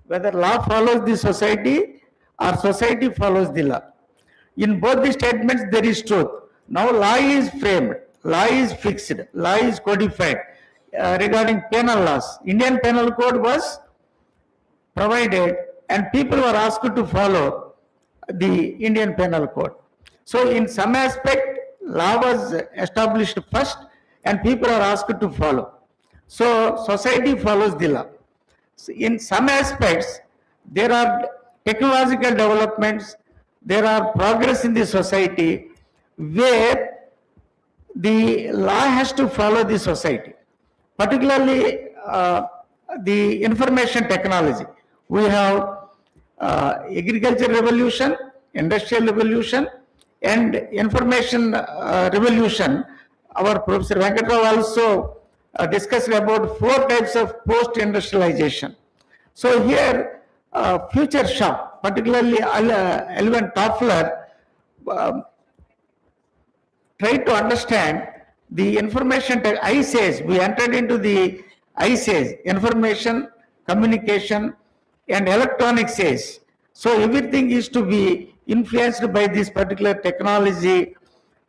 Speaker 12: whether law follows the society or society follows the law. In both the statements, there is truth. Now law is framed, law is fixed, law is codified. Regarding penal laws, Indian Penal Code was provided and people were asked to follow the Indian Penal Code. So in some aspect, law was established first and people are asked to follow. So society follows the law. So in some aspects, there are technological developments, there are progress in the society where the law has to follow the society. Particularly the information technology. We have agriculture revolution, industrial revolution, and information revolution. Our Professor Venkatrao also discussed about 4 types of post-industrialization. So here, future shock, particularly Alvin Toffler, tried to understand the information ice age. We entered into the ice age, information, communication, and electronics age. So everything is to be influenced by this particular technology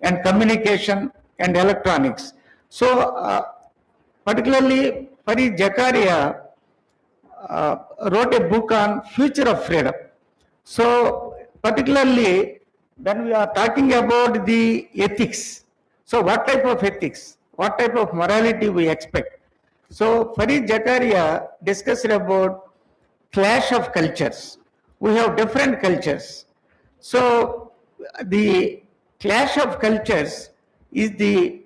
Speaker 12: and communication and electronics. So particularly Farid Zakaria wrote a book on future of freedom. So particularly when we are talking about the ethics, so what type of ethics, what type of morality we expect? So Farid Zakaria discussed about clash of cultures. We have different cultures. So the clash of cultures is the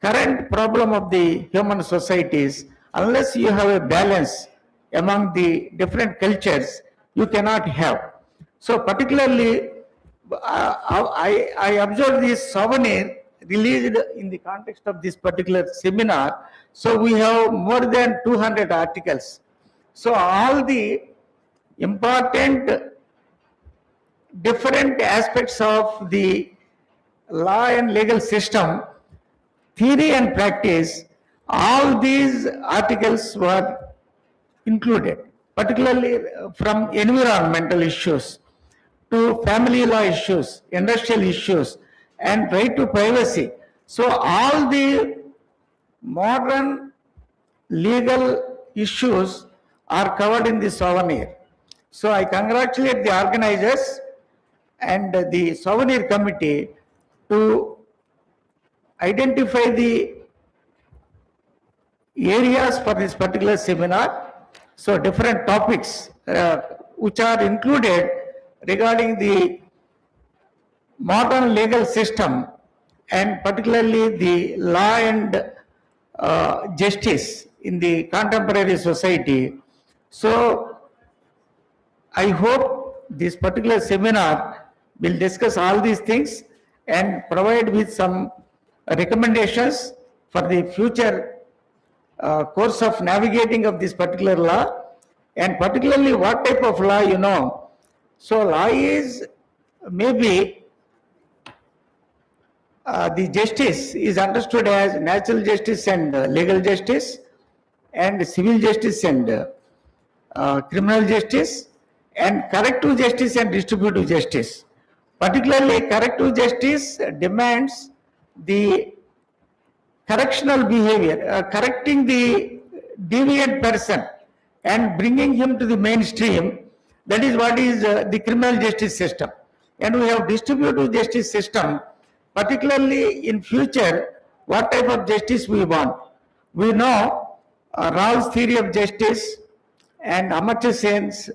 Speaker 12: current problem of the human societies. Unless you have a balance among the different cultures, you cannot have. So particularly, I observed this souvenir released in the context of this particular seminar. So we have more than 200 articles. So all the important different aspects of the law and legal system, theory and practice, all these articles were included, particularly from environmental issues to family law issues, industrial issues, and right to privacy. So all the modern legal issues are covered in the souvenir. So I congratulate the organizers and the souvenir committee to identify the areas for this particular seminar. So different topics which are included regarding the modern legal system and particularly the law and justice in the contemporary society. So I hope this particular seminar will discuss all these things and provide with some recommendations for the future course of navigating of this particular law and particularly what type of law, you know. So law is maybe the justice is understood as natural justice and legal justice, and civil justice and criminal justice, and corrective justice and distributive justice. Particularly, corrective justice demands the correctional behavior, correcting the deviant person and bringing him to the mainstream. That is what is the criminal justice system. And we have distributive justice system, particularly in future, what type of justice we want. We know Rawls' theory of justice and Amartya Sen's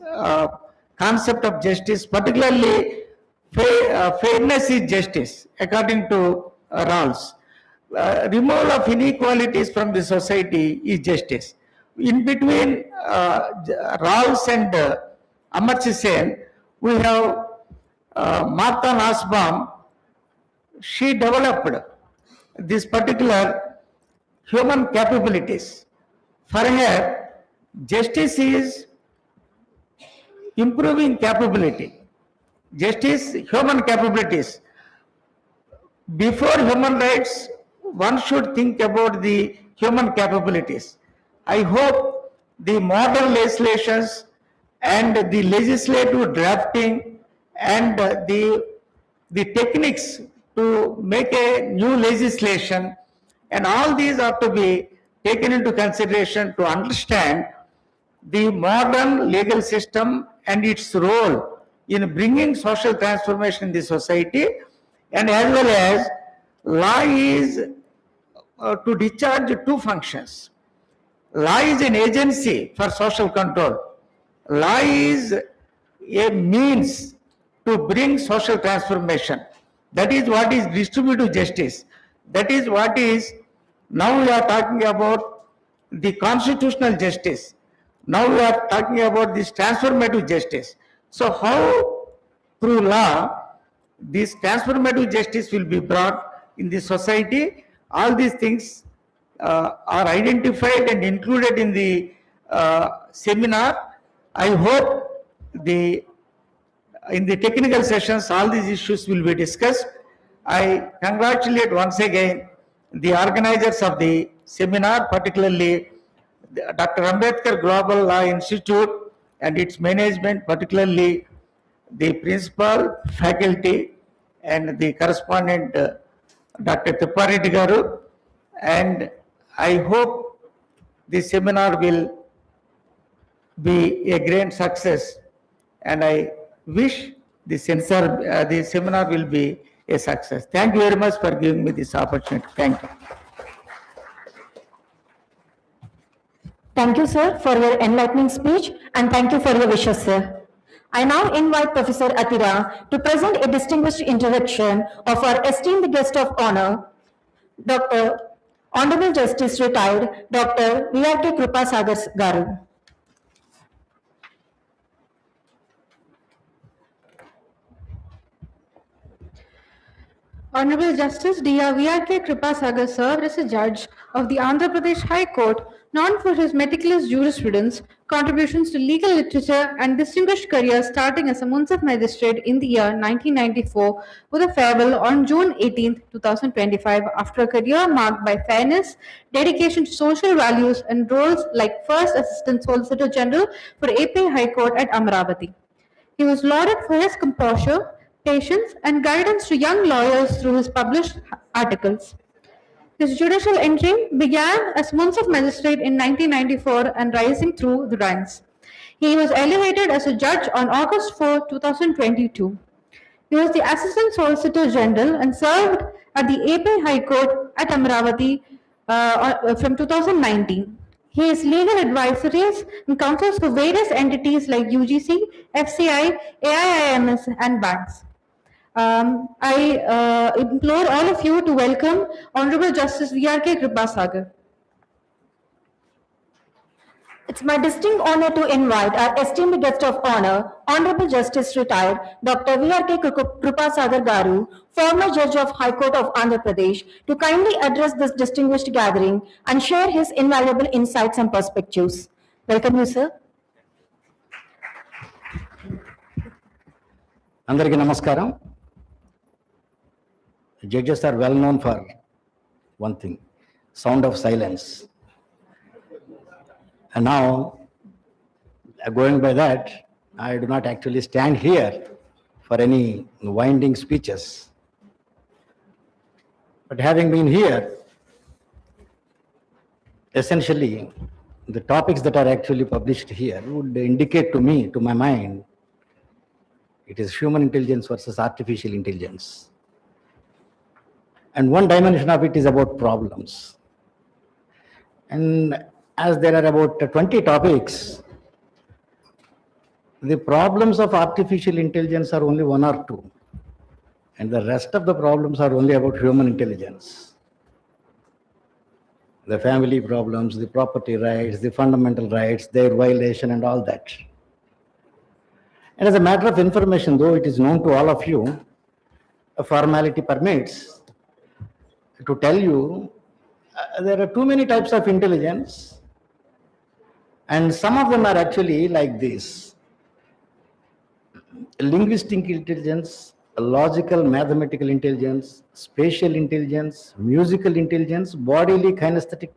Speaker 12: concept of justice, particularly fairness is justice, according to Rawls. Removal of inequalities from the society is justice. In between Rawls and Amartya Sen, we have Martha Nussbaum. She developed this particular human capabilities. For her, justice is improving capability. Justice, human capabilities. Before human rights, one should think about the human capabilities. I hope the modern legislations and the legislative drafting and the techniques to make a new legislation, and all these are to be taken into consideration to understand the modern legal system and its role in bringing social transformation in the society, and as well as law is to discharge two functions. Law is an agency for social control. Law is a means to bring social transformation. That is what is distributive justice. That is what is, now we are talking about the constitutional justice. Now we are talking about this transformative justice. So how through law this transformative justice will be brought in the society? All these things are identified and included in the seminar. I hope in the technical sessions all these issues will be discussed. I congratulate once again the organizers of the seminar, particularly Dr. Ambedkar Global Law Institute and its management, particularly the principal, faculty, and the correspondent Dr. Tippareddy Garu. And I hope this seminar will be a great success, and I wish the seminar will be a success. Thank you very much for giving me this opportunity. Thank you.
Speaker 2: Thank you, sir, for your enlightening speech, and thank you for your wishes, sir. I now invite Professor Atira to present a distinguished introduction of our esteemed guest of honor, Dr. Honorable Justice Retired Dr. V.R.K. Krupasagar Garu.
Speaker 11: Honorable Justice D.R. V.R.K. Krupasagar served as a judge of the Andhra Pradesh High Court, known for his meticulous jurisprudence, contributions to legal literature, and distinguished career starting as a Munsif magistrate in the year 1994 with a farewell on June 18, 2025, after a career marked by fairness, dedication to social values, and roles like First Assistant Solicitor General for AP High Court at Amravati. He was lauded for his composure, patience, and guidance to young lawyers through his published articles. His judicial entry began as Munsif magistrate in 1994 and rising through the ranks. He was elevated as a judge on August 4, 2022. He was the Assistant Solicitor General and served at the AP High Court at Amravati from 2019. He is legal advisories and counsels for various entities like UGC, FCI, AIIMS, and banks. I implore all of you to welcome Honorable Justice V.R.K. Krupasagar.
Speaker 2: It's my distinct honor to invite our esteemed guest of honor, Honorable Justice Retired Dr. V.R.K. Krupasagar Garu, former Judge of High Court of Andhra Pradesh, to kindly address this distinguished gathering and share his invaluable insights and perspectives. Welcome you, sir.
Speaker 8: Andariki namaskaram. Judges are well known for one thing, sound of silence. And now, going by that, I do not actually stand here for any winding speeches. But having been here, essentially, the topics that are actually published here would indicate to me, to my mind, it is human intelligence versus artificial intelligence. And one dimension of it is about problems. And as there are about 20 topics, the problems of artificial intelligence are only one or two. And the rest of the problems are only about human intelligence. The family problems, the property rights, the fundamental rights, their violation and all that. And as a matter of information, though it is known to all of you, a formality permits to tell you there are too many types of intelligence, and some of them are actually like this: linguistic intelligence, logical mathematical intelligence, spatial intelligence, musical intelligence, bodily kinesthetic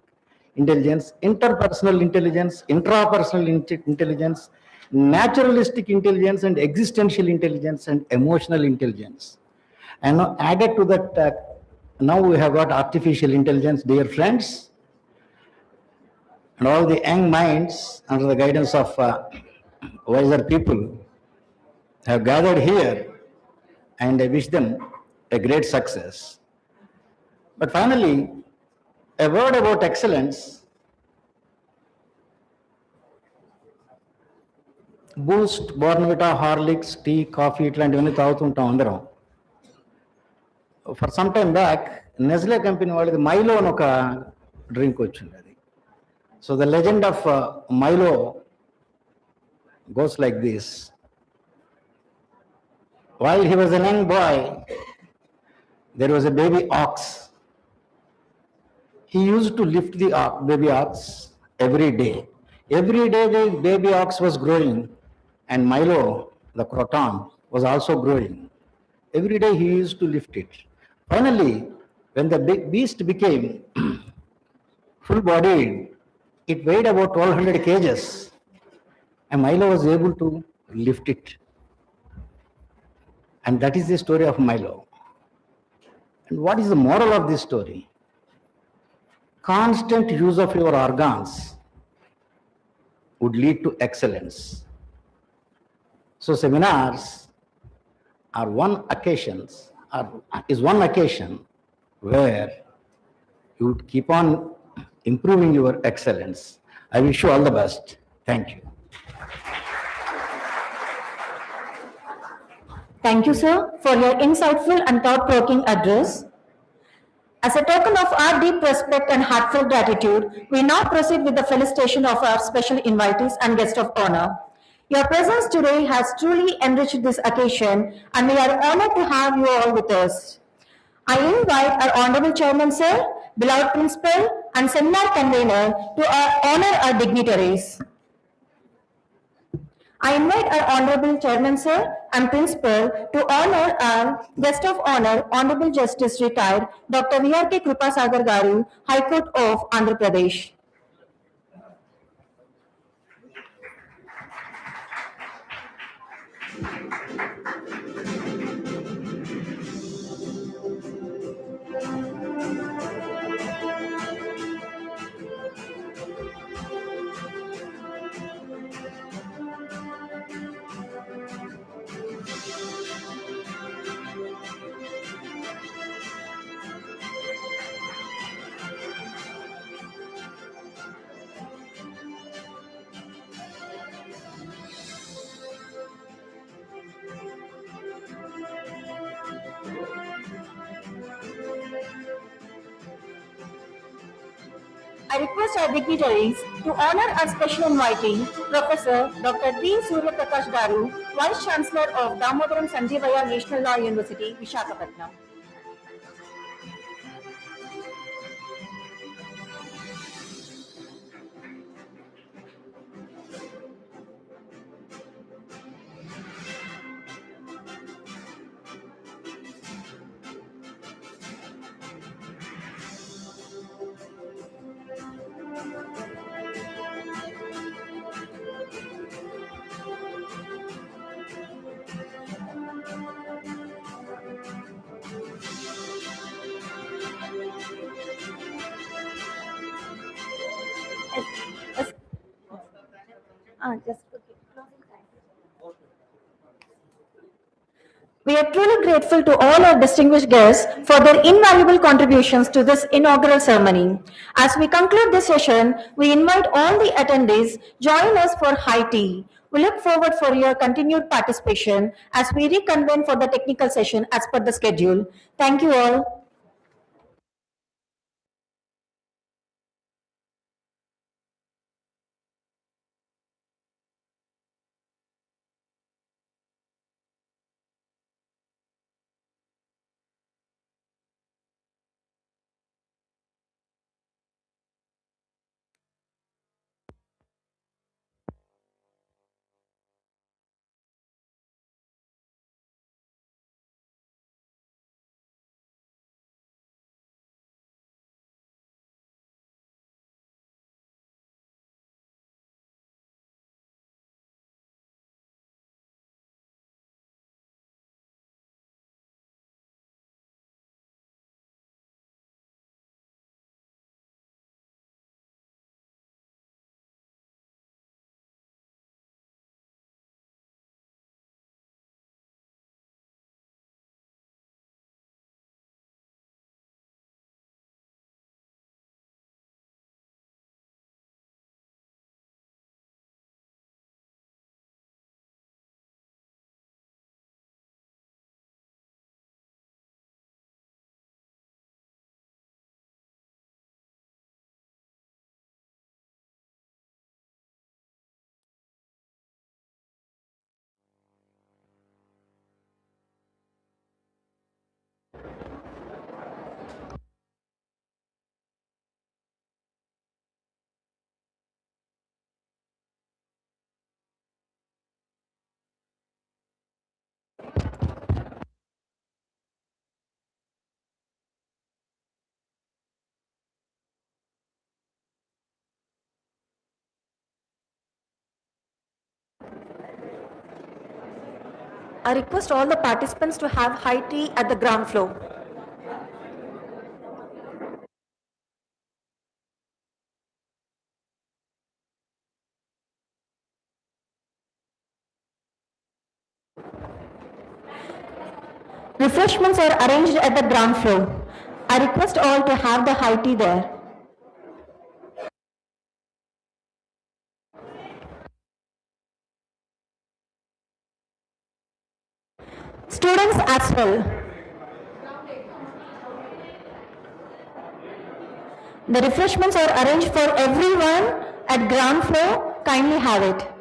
Speaker 8: intelligence, interpersonal intelligence, intrapersonal intelligence, naturalistic intelligence, and existential intelligence, and emotional intelligence. And now added to that, now we have got artificial intelligence, dear friends, and all the young minds under the guidance of wiser people have gathered here, and I wish them a great success. But finally, a word about excellence. Boost, Bournvita, Horlicks, tea, coffee, ఇట్లాంటివన్నీ తాగుతుంటాం అందరం. For some time back, Nestle company వాళ్ళది మైలో అని ఒక drink వచ్చింది అది. So the legend of Milo goes like this. While he was a young boy, there was a baby ox. He used to lift the baby ox every day. Every day the baby ox was growing, and Milo, the croton, was also growing. Every day he used to lift it. Finally, when the beast became full-bodied, it weighed about 1200 kgs, and Milo was able to lift it. And that is the story of Milo. And what is the moral of this story? Constant use of your organs would lead to excellence. So seminars are one occasion where you would keep on improving your excellence. I wish you all the best. Thank you.
Speaker 2: Thank you, sir, for your insightful and thought-provoking address. As a token of our deep respect and heartfelt gratitude, we now proceed with the felicitation of our special invitees and guests of honor. Your presence today has truly enriched this occasion, and we are honored to have you all with us. I invite our Honorable Chairman, sir, beloved Principal, and Seminar Convener to honor our dignitaries. I invite our Honorable Chairman, sir, and Principal to honor our Guest of Honor, Honorable Justice Retired Dr. V.R.K. Krupasagar Garu, High Court of Andhra Pradesh. I request our dignitaries to honor our special invitee, Professor Dr. D. Surya Prakash Garu, Vice Chancellor of Damodaram Sanjeevaya National Law University, Visakhapatnam. We are truly grateful to all our distinguished guests for their invaluable contributions to this inaugural ceremony. As we conclude this session, we invite all the attendees join us for high tea. We look forward for your continued participation as we reconvene for the technical session as per the schedule. Thank you all. I request all the participants to have high tea at the ground floor. Refreshments are arranged at the ground floor. I request all to have the high tea there. Students as well. The refreshments are arranged for everyone at ground floor. Kindly have it.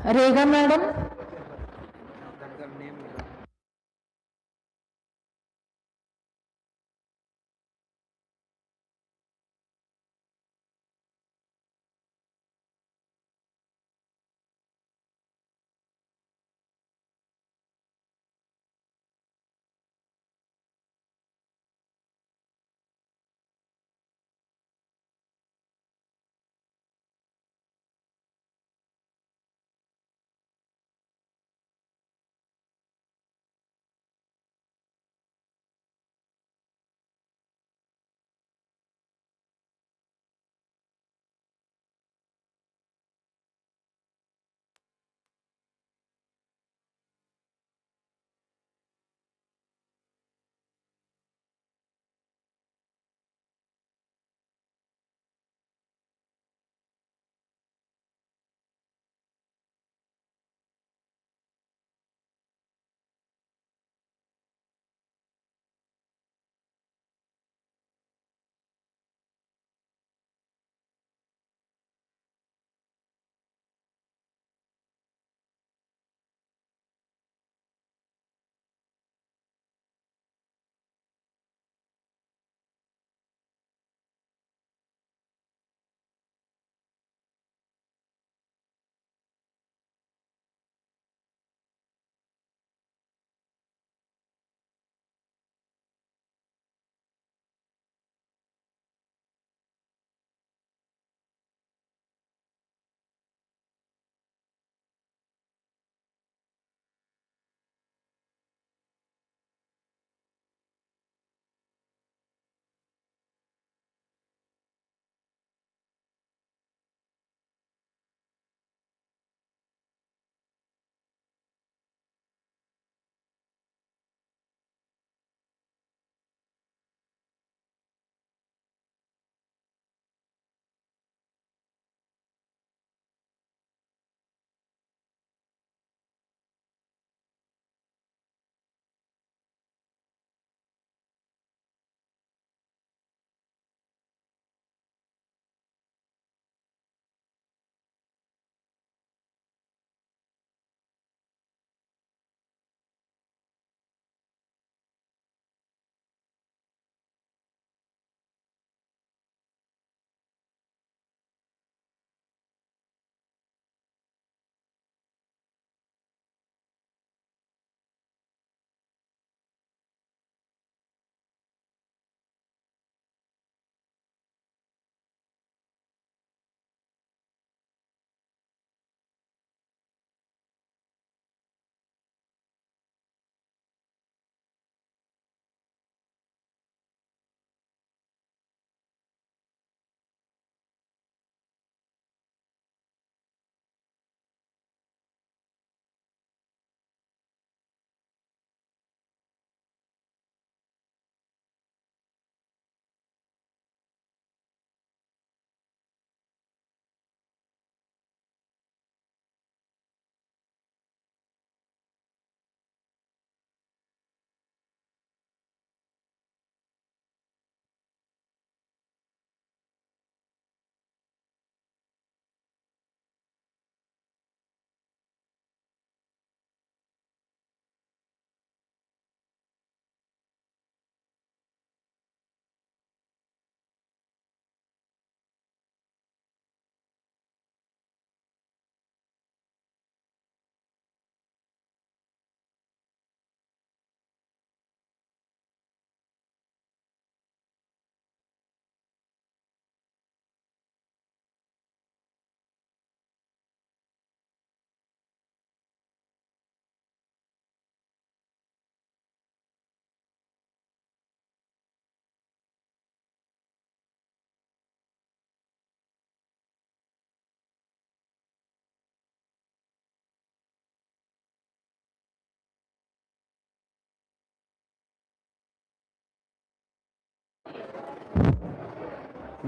Speaker 2: Rega madam.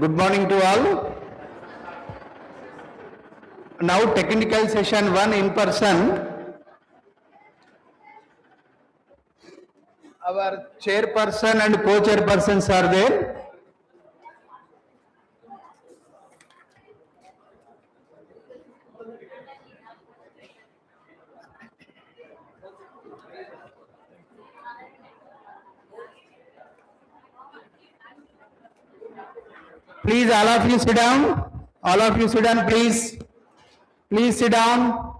Speaker 8: Good morning to all. Now technical session 1 in person. Our chairperson and co-chairpersons are there. Please, all of you sit down. All of you sit down, please. Please sit down.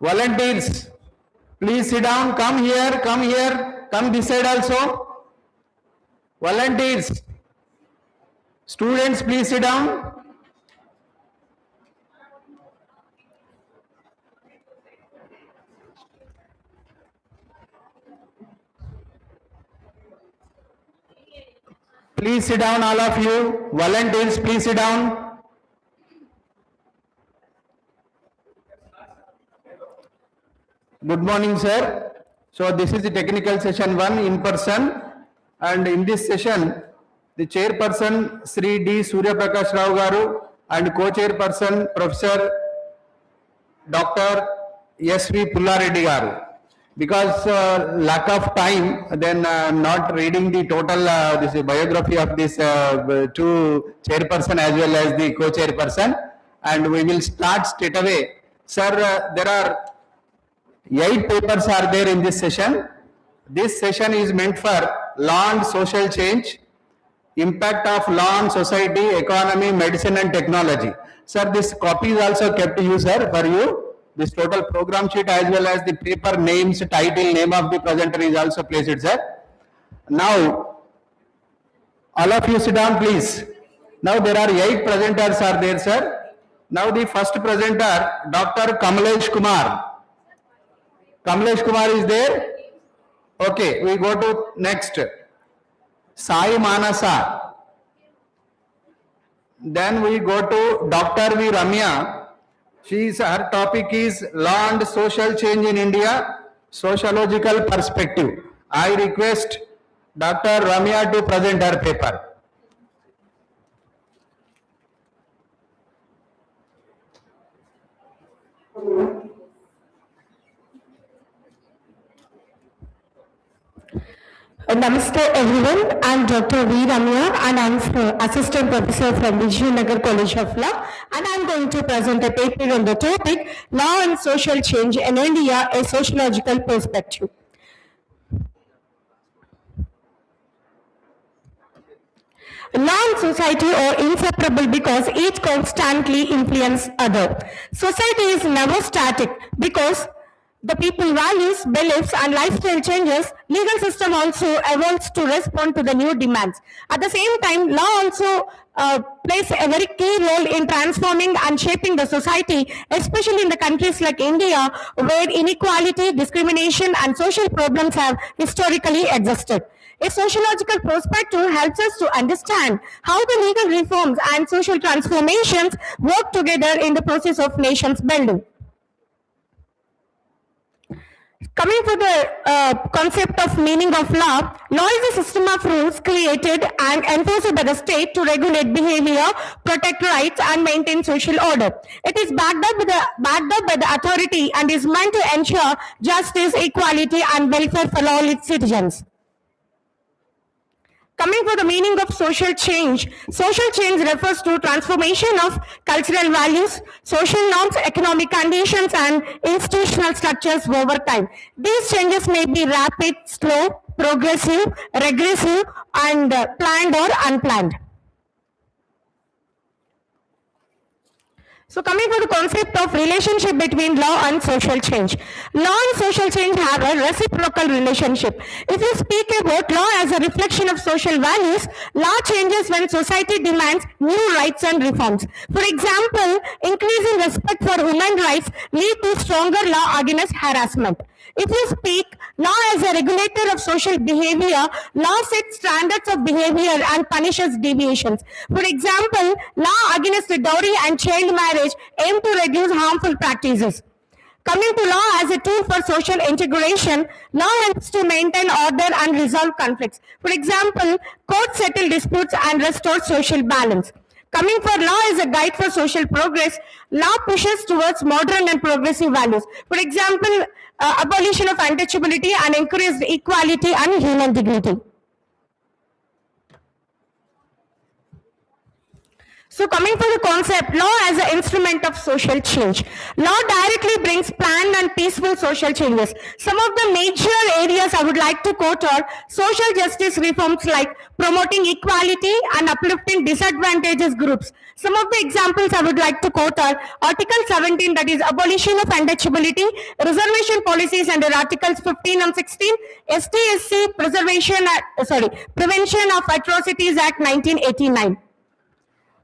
Speaker 8: Volunteers, please sit down. Come here, come here. Come this side also. Volunteers. Students, please sit down. Please sit down, all of you. Volunteers, please sit down. Good morning, sir. So this is the technical session 1 in person, and in this session, the chairperson Sri D. Surya Prakash Rao Garu and co-chairperson Professor Dr. S.V. Pullareddy Garu. Because lack of time, then not reading the total this biography of this two chairperson as well as the co-chairperson, and we will start straight away. Sir, there are 8 papers are there in this session. This session is meant for law and social change, impact of law on society, economy, medicine and technology. Sir, this copy is also kept to you, sir, for you. This total program sheet as well as the paper names, title, name of the presenter is also placed, sir. Now, all of you sit down, please. Now there are 8 presenters are there, sir. Now the first presenter, Dr. Kamlesh Kumar. Kamlesh Kumar is there? Okay, we go to next. Sai Manasa. Then we go to Dr. V. Ramya. Her topic is Law and Social Change in India, Sociological Perspective. I request Dr. Ramya to present her paper.
Speaker 2: Namaste everyone, I am Dr. V. Ramya and I am Assistant Professor from Vijayanagar College of Law, and I am going to present a paper on the topic Law and Social Change in India, a Sociological Perspective. Law and society are inseparable because each constantly influence other. Society is never static because the people values, beliefs and lifestyle changes. Legal system also evolves to respond to the new demands. At the same time, law also plays a very key role in transforming and shaping the society, especially in the countries like India, where inequality, discrimination and social problems have historically existed. A sociological perspective helps us to understand how the legal reforms and social transformations work together in the process of nations building. Coming to the concept of meaning of law, law is a system of rules created and enforced by the state to regulate behavior, protect rights and maintain social order. It is backed up by the authority and is meant to ensure justice, equality and welfare for all its citizens. Coming to the meaning of social change refers to transformation of cultural values, social norms, economic conditions and institutional structures over time. These changes may be rapid, slow, progressive, regressive and planned or unplanned. So coming to the concept of relationship between law and social change. Law and social change have a reciprocal relationship. If you speak about law as a reflection of social values, law changes when society demands new rights and reforms. For example, increasing respect for women's rights lead to stronger law against harassment. If you speak law as a regulator of social behavior, law sets standards of behavior and punishes deviations. For example, law against dowry and child marriage aim to reduce harmful practices. Coming to law as a tool for social integration, law helps to maintain order and resolve conflicts. For example, courts settle disputes and restore social balance. Coming for law is a guide for social progress. Law pushes towards modern and progressive values. For example, abolition of untouchability and increased equality and human dignity. So coming for the concept, law as an instrument of social change. Law directly brings planned and peaceful social changes. Some of the major areas I would like to quote are social justice reforms like promoting equality and uplifting disadvantaged groups. Some of the examples I would like to quote are Article 17, that is abolition of untouchability, reservation policies under Articles 15 and 16, ST-SC Prevention of Atrocities Act 1989.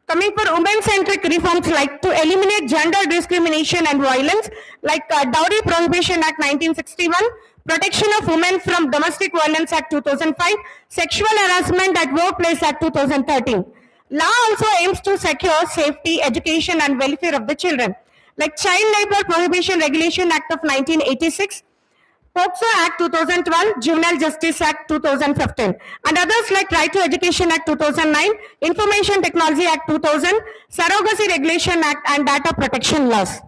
Speaker 2: Coming for women-centric reforms like to eliminate gender discrimination and violence, like Dowry Prohibition Act 1961, Protection of Women from Domestic Violence Act 2005, Sexual Harassment at Workplace Act 2013. Law also aims to secure safety, education and welfare of the children, like Child Labor Prohibition Regulation Act of 1986, POCSO Act 2012, Juvenile Justice Act 2015, and others like Right to Education Act 2009, Information Technology Act 2000, Surrogacy Regulation Act, and Data Protection Laws.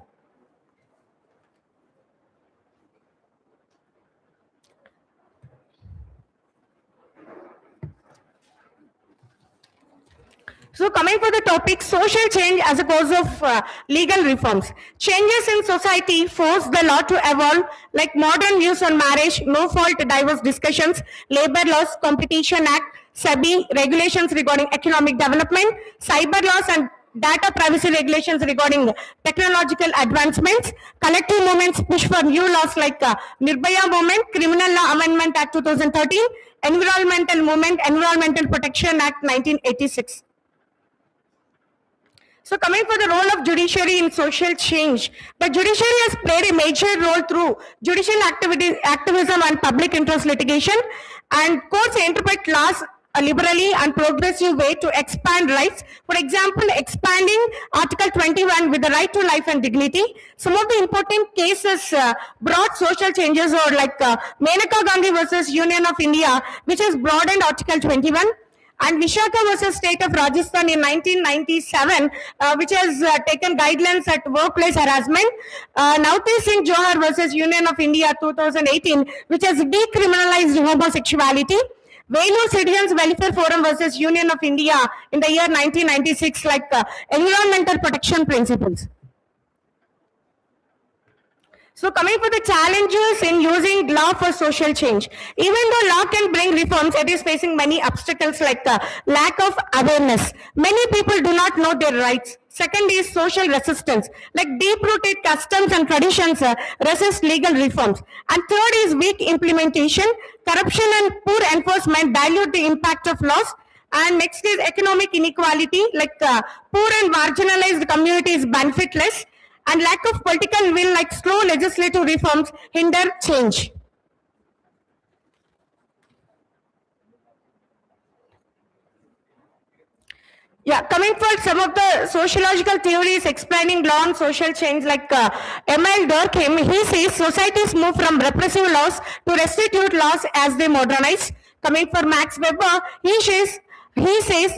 Speaker 2: So coming for the topic, social change as a cause of legal reforms. Changes in society force the law to evolve, like modern views on marriage, no-fault divorce discussions, labor laws, Competition Act, SEBI, regulations regarding economic development, cyber laws and data privacy regulations regarding technological advancements, collective movements push for new laws like Nirbhaya Movement, Criminal Law Amendment Act 2013, Environmental Movement, Environmental Protection Act 1986. So coming for the role of judiciary in social change, the judiciary has played a major role through judicial activism and public interest litigation, and courts interpret laws liberally and progressive way to expand rights. For example, expanding Article 21 with the right to life and dignity. Some of the important cases brought social changes are like Menaka Gandhi versus Union of India, which has broadened Article 21. And Vishaka versus State of Rajasthan in 1997, which has taken guidelines at workplace harassment. Nauti Singh Johar versus Union of India 2018, which has decriminalized homosexuality. Velu Citizens Welfare Forum versus Union of India in the year 1996, like environmental protection principles. So coming for the challenges in using law for social change. Even though law can bring reforms, it is facing many obstacles like lack of awareness. Many people do not know their rights. Second is social resistance, like deep-rooted customs and traditions resist legal reforms. And third is weak implementation, corruption and poor enforcement dilute the impact of laws. And next is economic inequality, like poor and marginalized communities benefit less. And lack of political will, like slow legislative reforms, hinder change. Yeah, coming for some of the sociological theories explaining law and social change, like Emile Durkheim, he says societies move from repressive laws to restitute laws as they modernize. Coming for Max Weber, he says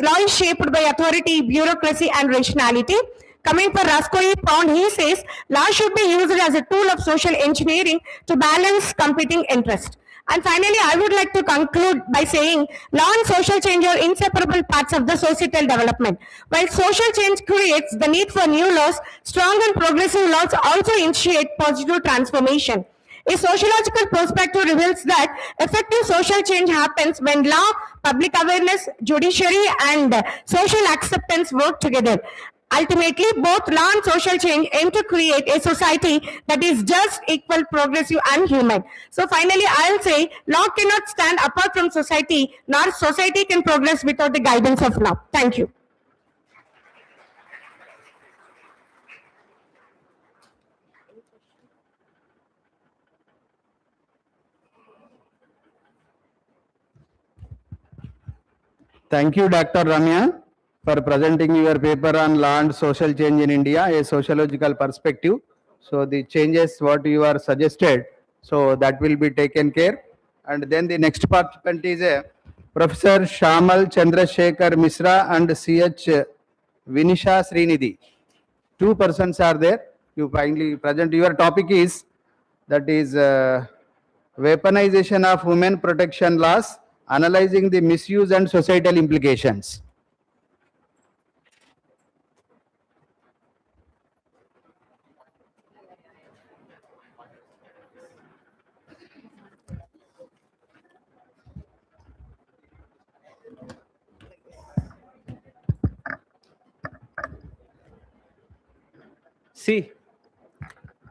Speaker 2: law is shaped by authority, bureaucracy, and rationality. Coming for Rascoe Pound, he says law should be used as a tool of social engineering to balance competing interests. And finally, I would like to conclude by saying law and social change are inseparable parts of the societal development. While social change creates the need for new laws, strong and progressive laws also initiate positive transformation. A sociological perspective reveals that effective social change happens when law, public awareness, judiciary, and social acceptance work together. Ultimately, both law and social change aim to create a society that is just, equal, progressive, and human. So finally, I'll say law cannot stand apart from society, nor society can progress without the guidance of law. Thank you.
Speaker 8: Thank you, Dr. Ramya, for presenting your paper on law and social change in India, a sociological perspective. So the changes what you are suggested, so that will be taken care. And then the next participant is Professor Shamal Chandrasekhar Misra and C.H. Vinisha Srinidhi. Two persons are there. You kindly present. Your topic is, that is weaponization of women protection laws, analyzing the misuse and societal implications.
Speaker 1: See,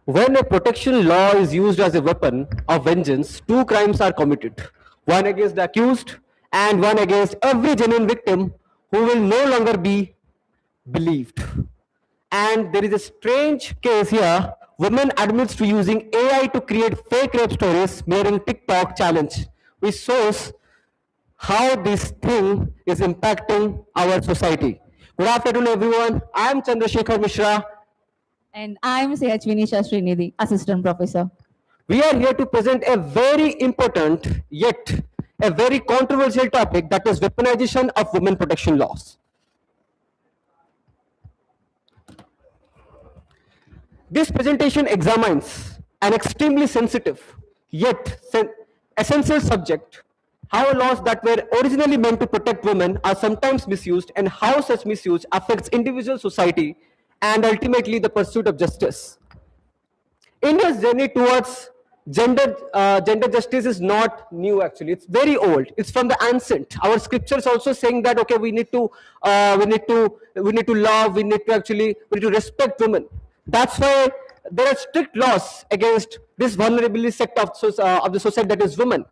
Speaker 1: when a protection law is used as a weapon of vengeance, two crimes are committed. One against the accused and one against every genuine victim who will no longer be believed. And there is a strange case here. Women admits to using AI to create fake rape stories mirroring TikTok challenge, which shows how this thing is impacting our society. Good afternoon, everyone. I am Chandrasekhar Mishra.
Speaker 3: And I'm CH Vinisha Srinidhi, Assistant Professor.
Speaker 1: We are here to present a very important yet a very controversial topic, that is weaponization of women protection laws. This presentation examines an extremely sensitive yet essential subject, how laws that were originally meant to protect women are sometimes misused, and how such misuse affects individual society and ultimately the pursuit of justice. India's journey towards gender justice is not new. Actually, it's very old. It's from the ancient. Our scriptures also saying that okay, we need to love, we need to respect women. That's why there are strict laws against this vulnerable sect of the society, that is women.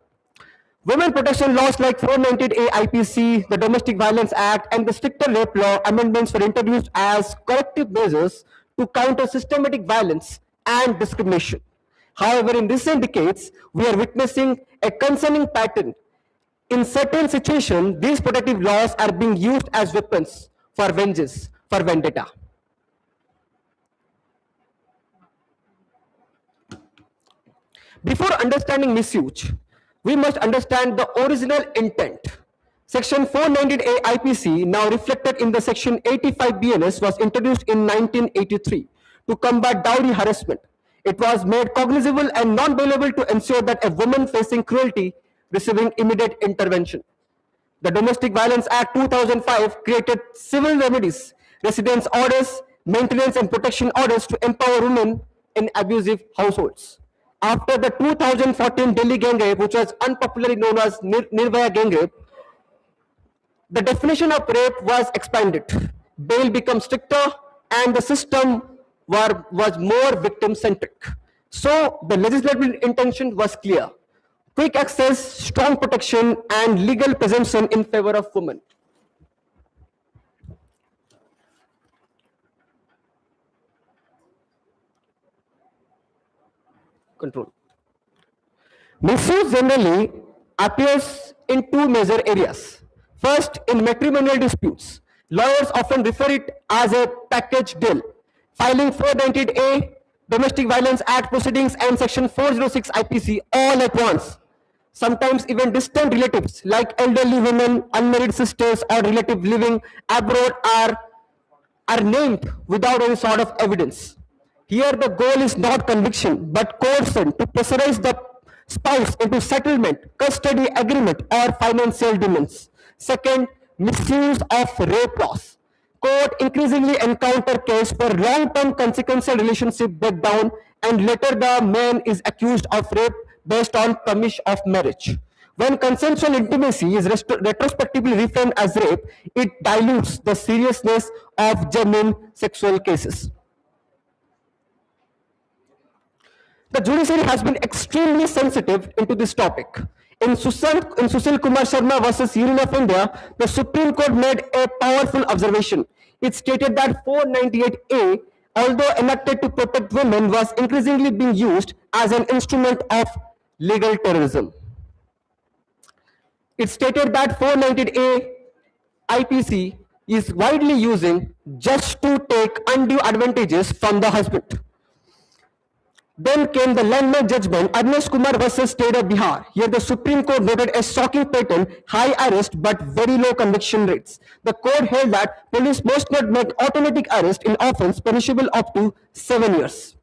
Speaker 1: Women protection laws like 498A IPC, the Domestic Violence Act, and the stricter rape law amendments were introduced as corrective measures to counter systematic violence and discrimination. However, in recent decades, we are witnessing a concerning pattern. In certain situations, these protective laws are being used as weapons for vengeance, for vendetta. Before understanding misuse, we must understand the original intent. Section 498A IPC, now reflected in the Section 85 BNS, was introduced in 1983 to combat dowry harassment. It was made cognizable and non-bailable to ensure that a woman facing cruelty receiving immediate intervention. The Domestic Violence Act 2005 created civil remedies, residence orders, maintenance and protection orders to empower women in abusive households. After the 2014 Delhi gang rape, which was unpopularly known as Nirbhaya gang rape, the definition of rape was expanded. Bail became stricter and the system was more victim-centric. So the legislative intention was clear: quick access, strong protection, and legal presumption in favor of women. Control. Misuse generally appears in two major areas. First, in matrimonial disputes. Lawyers often refer it as a package deal. Filing 498A, Domestic Violence Act proceedings, and Section 406 IPC all at once. Sometimes even distant relatives like elderly women, unmarried sisters, or relatives living abroad are named without any sort of evidence. Here the goal is not conviction but coercion to pressurize the spouse into settlement, custody agreement, or financial demands. Second, misuse of rape laws. Court increasingly encounter case for long-term consequential relationship breakdown, and later the man is accused of rape based on promise of marriage. When consensual intimacy is retrospectively reframed as rape, it dilutes the seriousness of genuine sexual cases. The judiciary has been extremely sensitive into this topic. In Sushil Kumar Sharma versus Union of India, the Supreme Court made a powerful observation. It stated that 498A, although enacted to protect women, was increasingly being used as an instrument of legal terrorism. It stated that 498A IPC is widely using just to take undue advantages from the husband. Then came the landmark judgment, Arnesh Kumar versus State of Bihar. Here the Supreme Court noted a shocking pattern: high arrest but very low conviction rates. The court held that police must not make automatic arrest in offense punishable up to 7 years.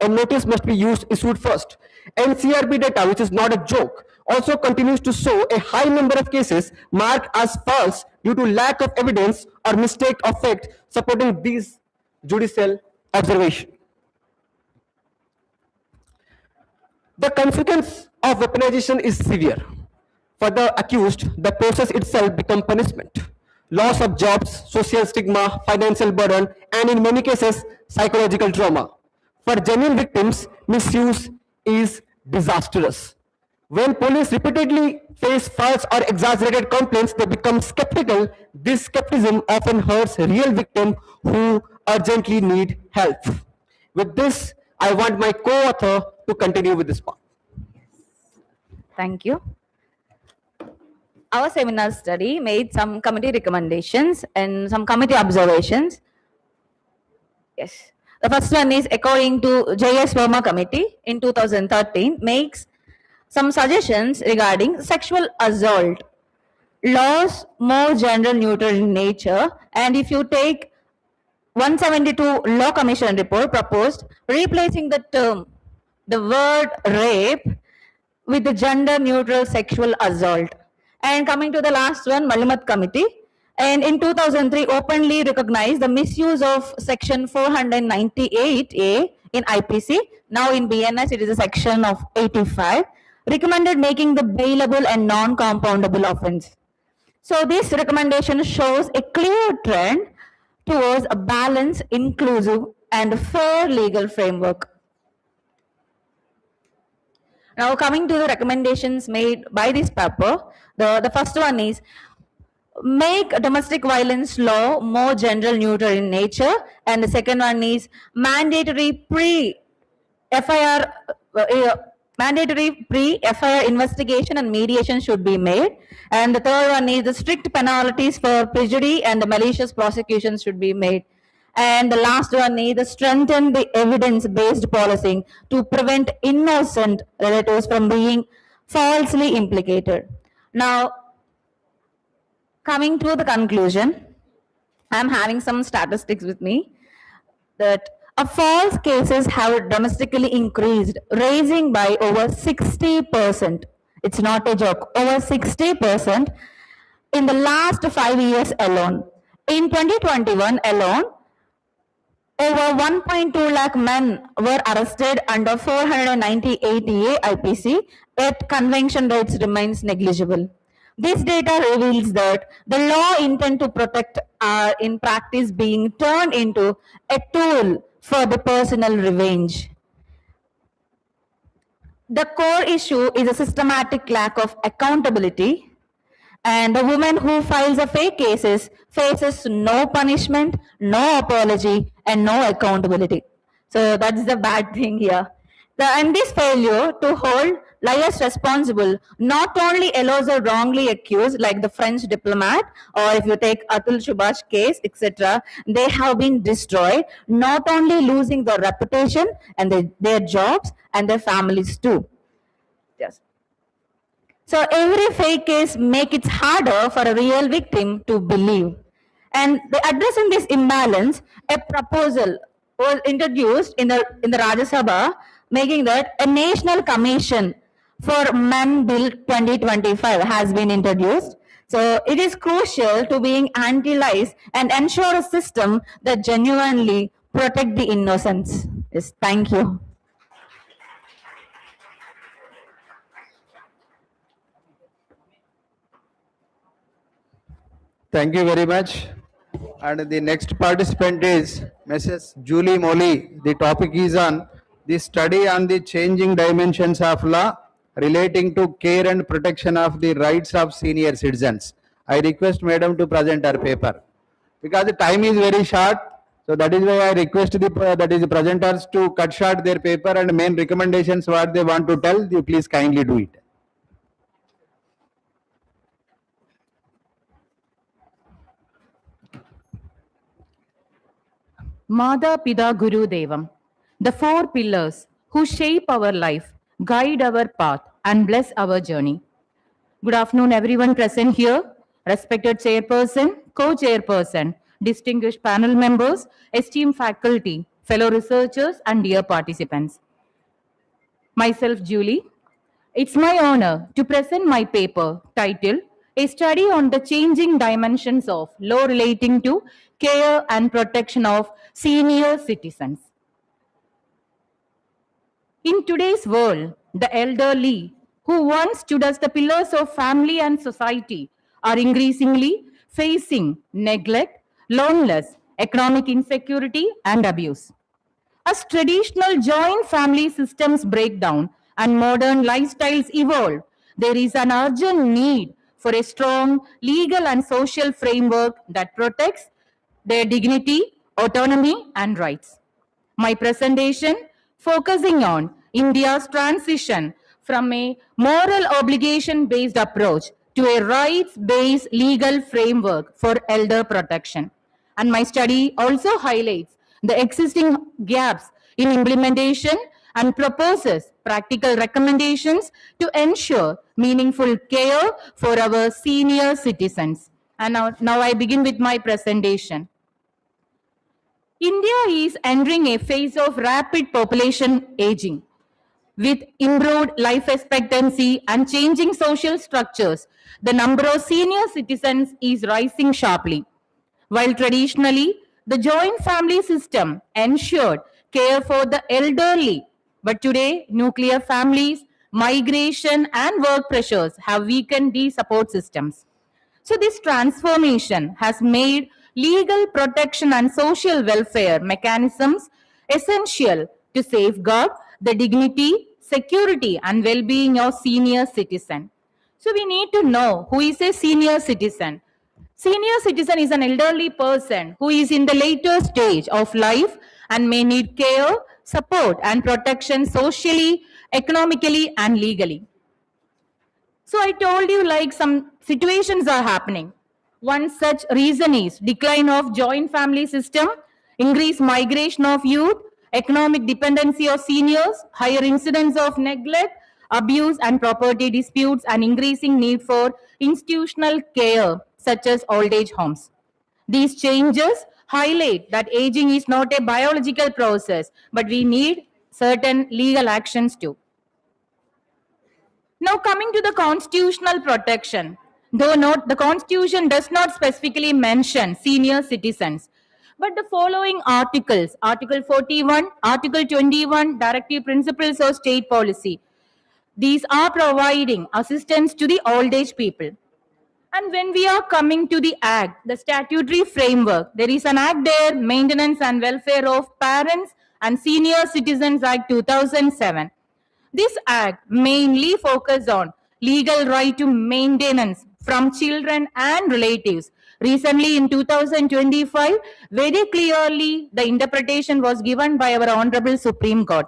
Speaker 1: A notice must be issued first. NCRB data, which is not a joke, also continues to show a high number of cases marked as false due to lack of evidence or mistake of fact supporting these judicial observations. The consequence of weaponization is severe. For the accused, the process itself becomes punishment. loss of jobs, social stigma, financial burden, and in many cases, psychological trauma. For genuine victims, misuse is disastrous. When police repeatedly face false or exaggerated complaints, they become skeptical. This skepticism often hurts real victims who urgently need help. With this, I want my co-author to continue with this part.
Speaker 3: Thank you. Our seminar study made some committee recommendations and some committee observations. Yes. The first one is according to J.S. Verma Committee in 2013 makes some suggestions regarding sexual assault. Laws more gender neutral in nature, and if you take 172 Law Commission report proposed replacing the term, the word rape with the gender neutral sexual assault. And coming to the last one, Mallimath Committee, and in 2003 openly recognized the misuse of section 498A in IPC. Now in BNS it is a section of 85, recommended making the bailable and non-compoundable offense. So this recommendation shows a clear trend towards a balanced, inclusive and fair legal framework. Now coming to the recommendations made by this paper, the first one is make domestic violence law more gender neutral in nature, and the second one is mandatory pre-FIR investigation and mediation should be made, and the third one is the strict penalties for perjury and the malicious prosecution should be made. And the last one is strengthen the evidence-based policing to prevent innocent relatives from being falsely implicated. Now, coming to the conclusion, I'm having some statistics with me that false cases have domestically increased, rising by over 60%. It's not a joke, over 60% in the last 5 years alone. In 2021 alone, over 1.2 lakh men were arrested under 498A IPC, yet conviction rates remains negligible. This data reveals that the law intent to protect are in practice being turned into a tool for the personal revenge. The core issue is a systematic lack of accountability, and the woman who files a fake cases faces no punishment, no apology, and no accountability. So that's the bad thing here. And this failure to hold liars responsible not only allows a wrongly accused, like the French diplomat, or if you take Atul Subhash case, etc., they have been destroyed, not only losing their reputation and their jobs and their families too. Yes. So every fake case makes it harder for a real victim to believe. And addressing this imbalance, a proposal was introduced in the Rajya Sabha, making that a national commission for Men Bill 2025 has been introduced. So it is crucial to being anti-lies and ensure a system that genuinely protect the innocents. Yes, thank you.
Speaker 13: Thank you very much. And the next participant is Mrs. Julie Molly. The topic is on the study on the changing dimensions of law relating to care and protection of the rights of senior citizens. I request Madam to present her paper. Because the time is very short, so that is why I request the presenters to cut short their paper and main recommendations what they want to tell. You please kindly do it.
Speaker 14: Mada Pida Guru Devam, the four pillars who shape our life, guide our path, and bless our journey. Good afternoon, everyone present here, respected chairperson, co-chairperson, distinguished panel members, esteemed faculty, fellow researchers, and dear participants. Myself, Julie. It's my honor to present my paper titled A Study on the Changing Dimensions of Law Relating to Care and Protection of Senior Citizens. In today's world, the elderly, who once stood as the pillars of family and society, are increasingly facing neglect, loneliness, economic insecurity, and abuse. As traditional joint family systems break down and modern lifestyles evolve, there is an urgent need for a strong legal and social framework that protects their dignity, autonomy, and rights. My presentation focusing on India's transition from a moral obligation based approach to a rights based legal framework for elder protection. And my study also highlights the existing gaps in implementation and proposes practical recommendations to ensure meaningful care for our senior citizens. And now I begin with my presentation. India is entering a phase of rapid population aging. With improved life expectancy and changing social structures, the number of senior citizens is rising sharply. While traditionally, the joint family system ensured care for the elderly, but today, nuclear families, migration, and work pressures have weakened these support systems. So, this transformation has made legal protection and social welfare mechanisms essential to safeguard the dignity, security, and well being of senior citizen. So, we need to know who is a senior citizen. Senior citizen is an elderly person who is in the later stage of life and may need care, support, and protection socially, economically, and legally. So I told you like some situations are happening. One such reason is decline of joint family system, increased migration of youth, economic dependency of seniors, higher incidence of neglect, abuse and property disputes, and increasing need for institutional care such as old age homes. These changes highlight that aging is not a biological process, but we need certain legal actions too. Now coming to the constitutional protection, though not the constitution does not specifically mention senior citizens, but the following articles, Article 41, Article 21, Directive Principles of State Policy, these are providing assistance to the old age people. And when we are coming to the Act, the statutory framework, there is an Act there, Maintenance and Welfare of Parents and Senior Citizens Act 2007. This Act mainly focuses on legal right to maintenance from children and relatives. Recently in 2025, very clearly the interpretation was given by our Honorable Supreme Court.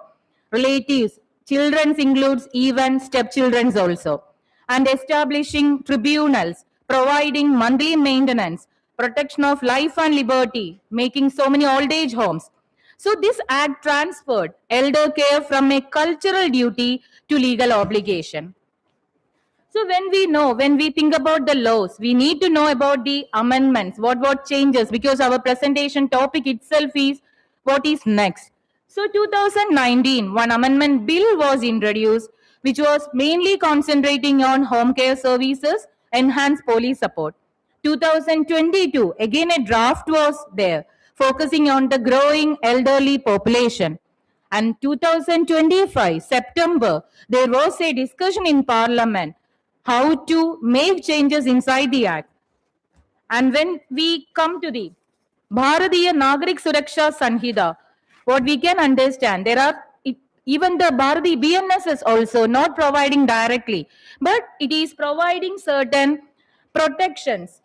Speaker 14: Relatives, children includes even stepchildren also. And establishing tribunals, providing monthly maintenance, protection of life and liberty, making so many old age homes. So this act transferred elder care from a cultural duty to legal obligation. So when we think about the laws, we need to know about the amendments, what changes, because our presentation topic itself is what is next. So 2019, one amendment bill was introduced, which was mainly concentrating on home care services, enhanced police support. 2022, again a draft was there, focusing on the growing elderly population. And 2025, September, there was a discussion in Parliament how to make changes inside the Act. And when we come to the Bharatiya Nagarik Suraksha Sanhita, what we can understand, there are even the Bharati BNS is also not providing directly, but it is providing certain protections.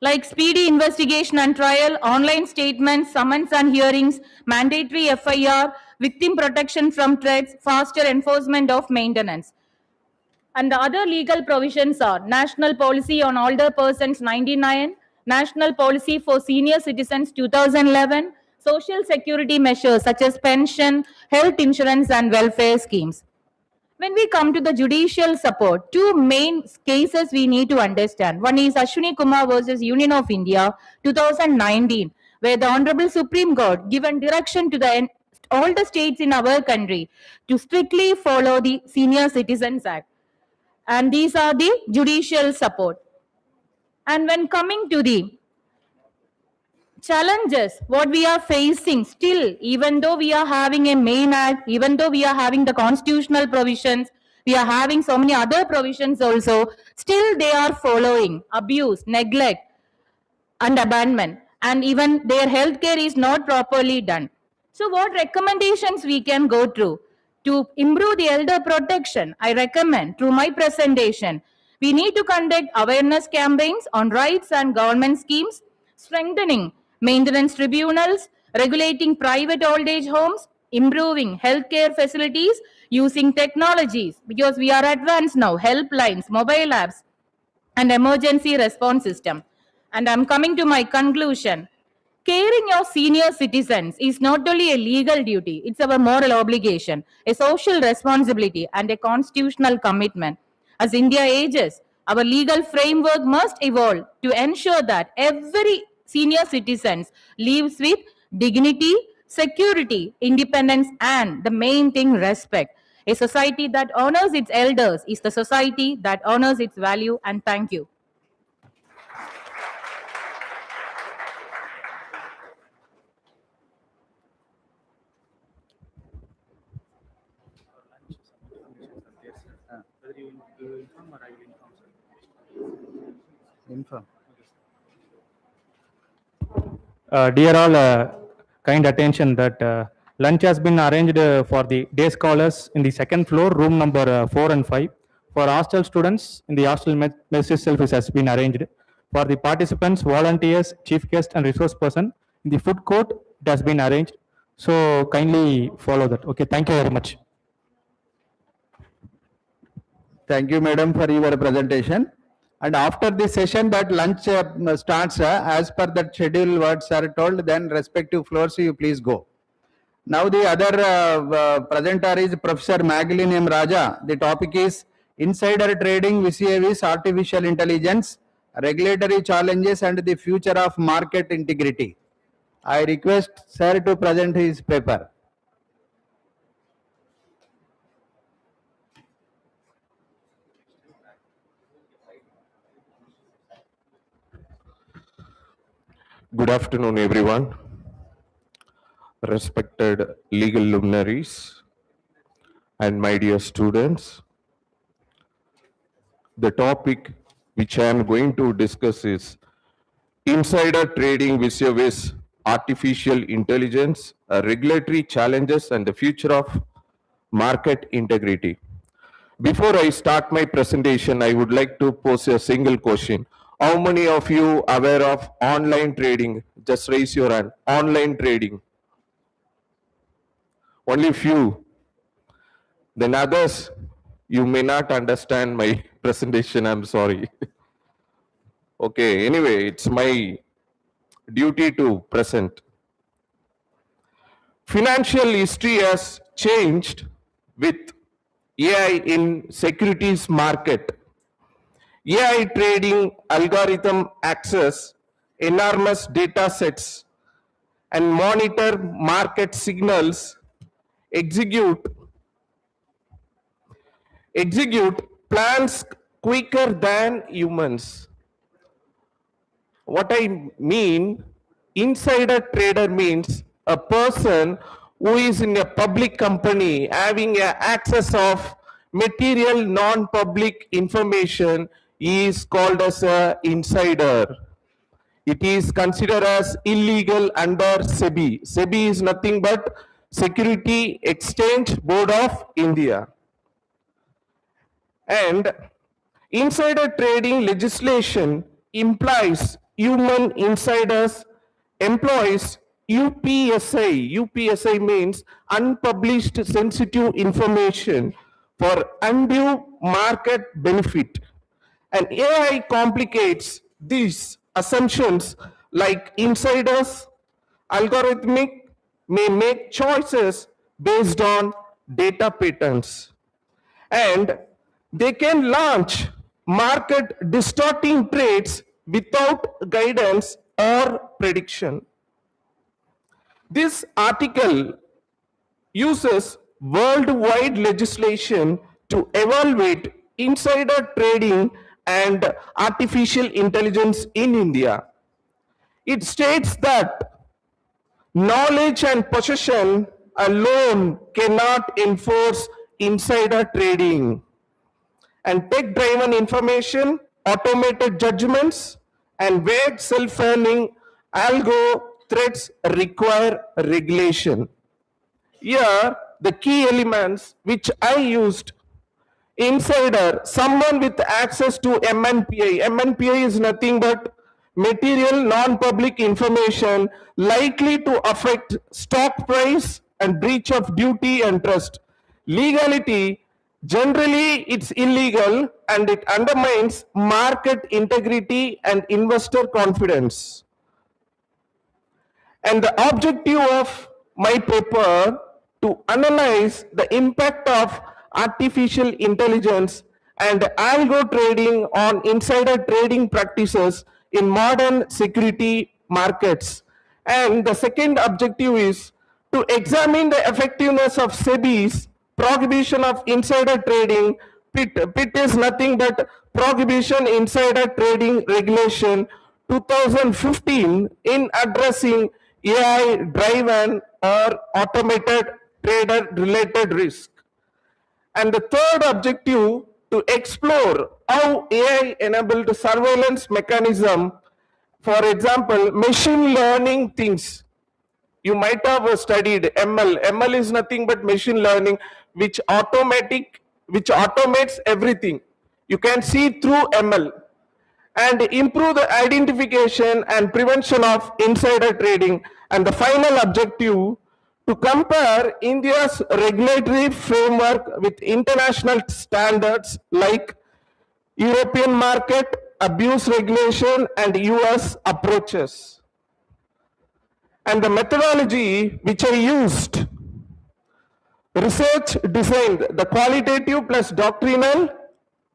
Speaker 14: Like speedy investigation and trial, online statements, summons and hearings, mandatory FIR, victim protection from threats, faster enforcement of maintenance. And the other legal provisions are National Policy on Older Persons 99, National Policy for Senior Citizens 2011, Social Security measures such as pension, health insurance and welfare schemes. When we come to the judicial support, two main cases we need to understand. One is Ashwini Kumar versus Union of India 2019, where the Honorable Supreme Court given direction to all the states in our country to strictly follow the Senior Citizens Act. And these are the judicial support. And when coming to the challenges, what we are facing still, even though we are having a main act, even though we are having the constitutional provisions, We are having so many other provisions also. Still they are following abuse, neglect, and abandonment, and even their healthcare is not properly done. So what recommendations we can go through to improve the elder protection? I recommend through my presentation, we need to conduct awareness campaigns on rights and government schemes, strengthening maintenance tribunals, regulating private old age homes, improving healthcare facilities using technologies, because we are advanced now, helplines, mobile apps, and emergency response system. And I'm coming to my conclusion. Caring your senior citizens is not only a legal duty, it's our moral obligation, a social responsibility, and a constitutional commitment. As India ages, our legal framework must evolve to ensure that every senior citizen lives with dignity, security, independence, and the main thing, respect. A society that honors its elders is the society that honors its value. And thank you.
Speaker 13: Inform.
Speaker 15: Dear all, kind attention that lunch has been arranged for the day scholars in the second floor, room number 4 and 5. For hostel students, in the hostel mess itself has been arranged. For the participants, volunteers, chief guest and resource person, in the food court, it has been arranged. So kindly follow that. Okay, thank you very much.
Speaker 13: Thank you, madam, for your presentation. And after this session, that lunch starts as per that schedule. Words are told. Then respective floors, you please go. Now the other presenter is Professor Magdalene M. Raja. The topic is Insider Trading vis-a-vis Artificial Intelligence, Regulatory Challenges and the Future of Market Integrity. I request sir to present his paper.
Speaker 16: Good afternoon, everyone. Respected legal luminaries and my dear students. The topic which I am going to discuss is Insider Trading vis-a-vis Artificial Intelligence, Regulatory Challenges and the Future of Market Integrity. Before I start my presentation, I would like to pose a single question. How many of you aware of online trading? Just raise your hand. Online trading. Only few. Then others, you may not understand my presentation. I'm sorry. Okay, anyway, it's my duty to present. Financial history has changed with AI in securities market. AI trading algorithm access enormous data sets and monitor market signals, execute plans quicker than humans. What I mean, insider trader means a person who is in a public company having access of material non-public information is called as an insider. It is considered as illegal under SEBI. SEBI is nothing but Security Exchange Board of India. And insider trading legislation implies human insiders employs UPSI. UPSI means unpublished sensitive information for undue market benefit. And AI complicates these assumptions like insiders algorithmic may make choices based on data patterns. And they can launch market distorting trades without guidance or prediction. This article uses worldwide legislation to evaluate insider trading and artificial intelligence in India. It states that knowledge and possession alone cannot enforce insider trading. and tech-driven information, automated judgments, and vague self-learning algo threats require regulation. Here, the key elements which I used: insider, someone with access to MNPI. MNPI is nothing but material non-public information likely to affect stock price and breach of duty and trust. Legality, generally it's illegal and it undermines market integrity and investor confidence. And the objective of my paper to analyze the impact of artificial intelligence and algo trading on insider trading practices in modern security markets. And the second objective is to examine the effectiveness of SEBI's prohibition of insider trading. PIT is nothing but Prohibition Insider Trading Regulation 2015 in addressing AI-driven or automated trader-related risk. And the third objective, to explore how AI-enabled surveillance mechanism, for example, machine learning things. You might have studied ML. ML is nothing but machine learning, which automates everything. You can see through ML, and improve the identification and prevention of insider trading. And the final objective, to compare India's regulatory framework with international standards like European market abuse regulation and US approaches. And the methodology which I used: research designed, the qualitative plus doctrinal,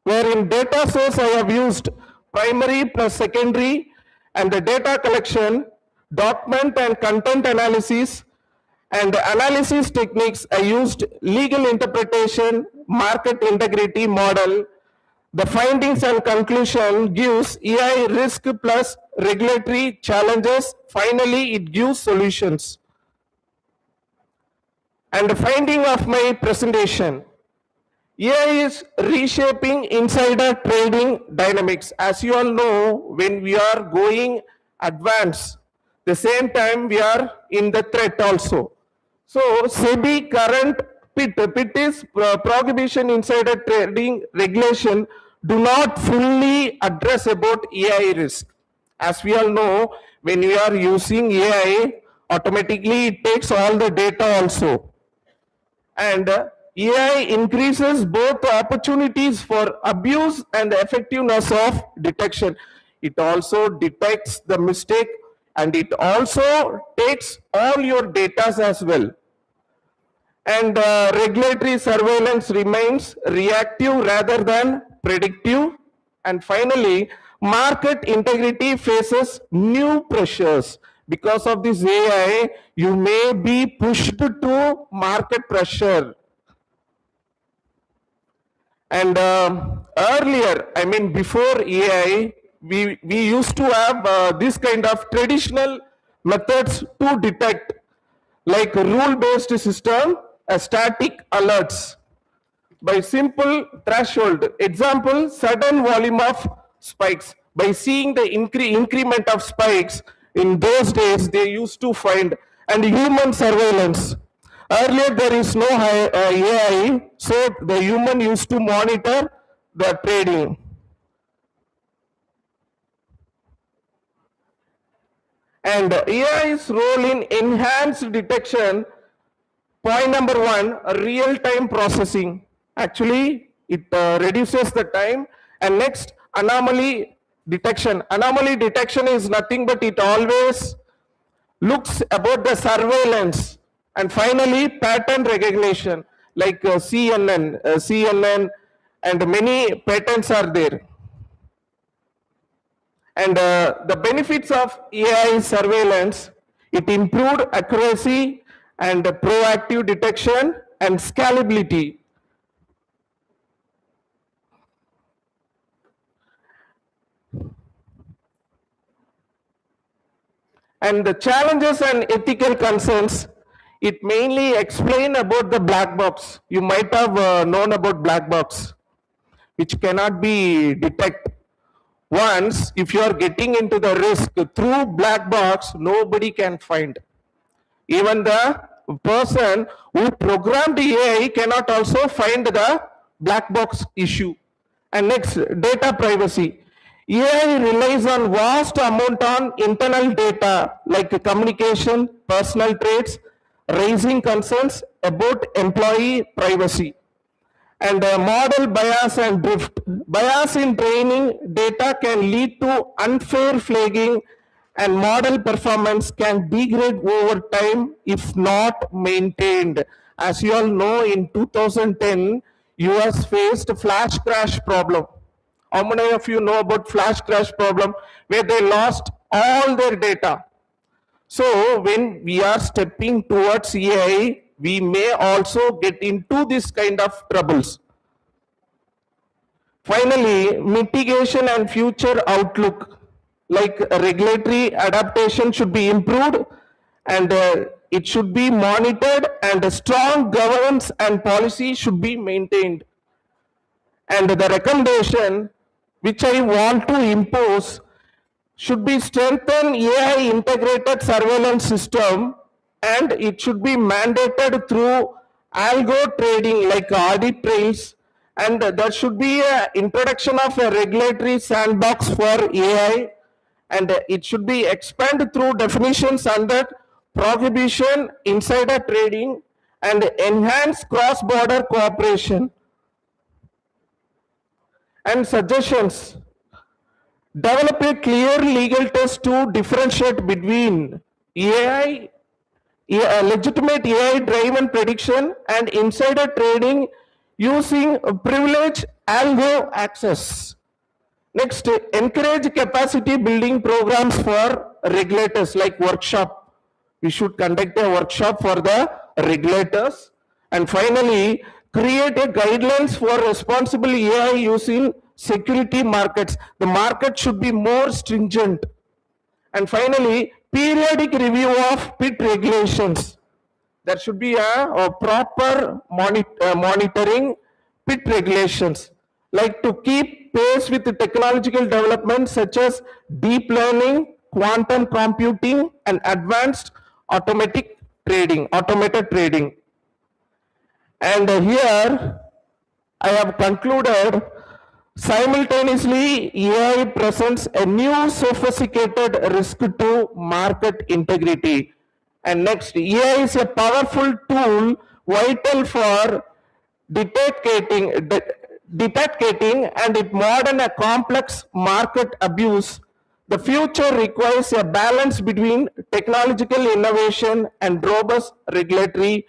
Speaker 16: wherein data source I have used primary plus secondary, and the data collection, document and content analysis, and the analysis techniques I used legal interpretation, market integrity model. The findings and conclusion gives AI risk plus regulatory challenges. Finally, it gives solutions. And the finding of my presentation: AI is reshaping insider trading dynamics. As you all know, when we are going advanced, the same time we are in the threat also. So SEBI current PIT is Prohibition Insider Trading Regulation do not fully address about AI risk. As we all know, when we are using AI, automatically it takes all the data also. And AI increases both opportunities for abuse and the effectiveness of detection. It also detects the mistake, and it also takes all your data as well. And regulatory surveillance remains reactive rather than predictive. And finally, market integrity faces new pressures. Because of this AI, you may be pushed to market pressure. And earlier, I mean before AI, we used to have this kind of traditional methods to detect, like a rule-based system, a static alerts by simple threshold. Example, sudden volume of spikes. By seeing the increment of spikes, in those days they used to find. And human surveillance. Earlier there is no AI, so the human used to monitor the trading. And AI's role in enhanced detection: point number one, real-time processing. Actually, it reduces the time. And next, anomaly detection. Anomaly detection is nothing but it always looks about the surveillance. And finally, pattern recognition, like CNN, and many patterns are there. And the benefits of AI surveillance: it improved accuracy and proactive detection and scalability. And the challenges and ethical concerns: it mainly explain about the black box. You might have known about black box. which cannot be detected. Once, if you are getting into the risk through black box, nobody can find. Even the person who programmed AI cannot also find the black box issue. And next, data privacy. AI relies on vast amount on internal data like communication, personal traits, raising concerns about employee privacy. And model bias and drift. Bias in training data can lead to unfair flagging, and model performance can degrade over time if not maintained. As you all know, in 2010, US faced flash crash problem. How many of you know about flash crash problem where they lost all their data? So when we are stepping towards AI, we may also get into this kind of troubles. Finally, mitigation and future outlook, like regulatory adaptation should be improved, and it should be monitored, and a strong governance and policy should be maintained. And the recommendation which I want to impose should be strengthen AI integrated surveillance system, and it should be mandated through algo trading like audit trails, and there should be a introduction of a regulatory sandbox for AI, and it should be expanded through definitions under prohibition, insider trading, and enhance cross-border cooperation. And suggestions. Develop a clear legal test to differentiate between AI, legitimate AI-driven prediction and insider trading using privilege algo access. Next, encourage capacity building programs for regulators like workshop. We should conduct a workshop for the regulators. And finally, create a guidelines for responsible AI using security markets. The market should be more stringent. And finally, periodic review of PIT regulations. There should be a proper monitoring PIT regulations, like to keep pace with the technological developments such as deep learning, quantum computing, and advanced automated trading. And here I have concluded, simultaneously AI presents a new sophisticated risk to market integrity. And next, AI is a powerful tool vital for detecting and it modern a complex market abuse. The future requires a balance between technological innovation and robust regulatory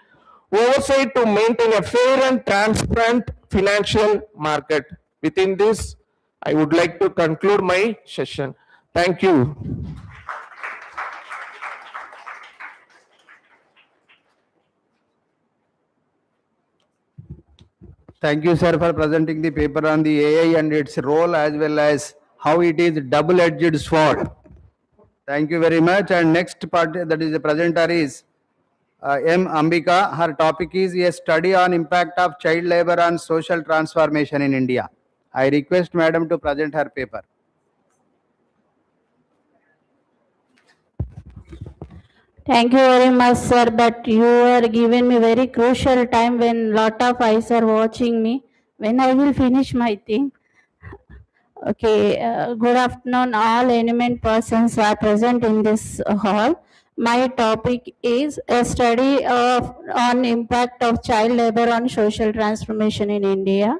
Speaker 16: oversight to maintain a fair and transparent financial market. Within this, I would like to conclude my session. Thank you.
Speaker 13: Thank you, sir, for presenting the paper on the AI and its role as well as how it is double-edged sword. Thank you very much. And next part, that is the presenter is M. Ambika. Her topic is a study on impact of child labor on social transformation in India. I request Madam to present her paper.
Speaker 17: Thank you very much, sir, but you are giving me very crucial time when lot of eyes are watching me. When I will finish my thing. Okay, good afternoon, all eminent persons are present in this hall. My topic is a study on impact of child labor on social transformation in India.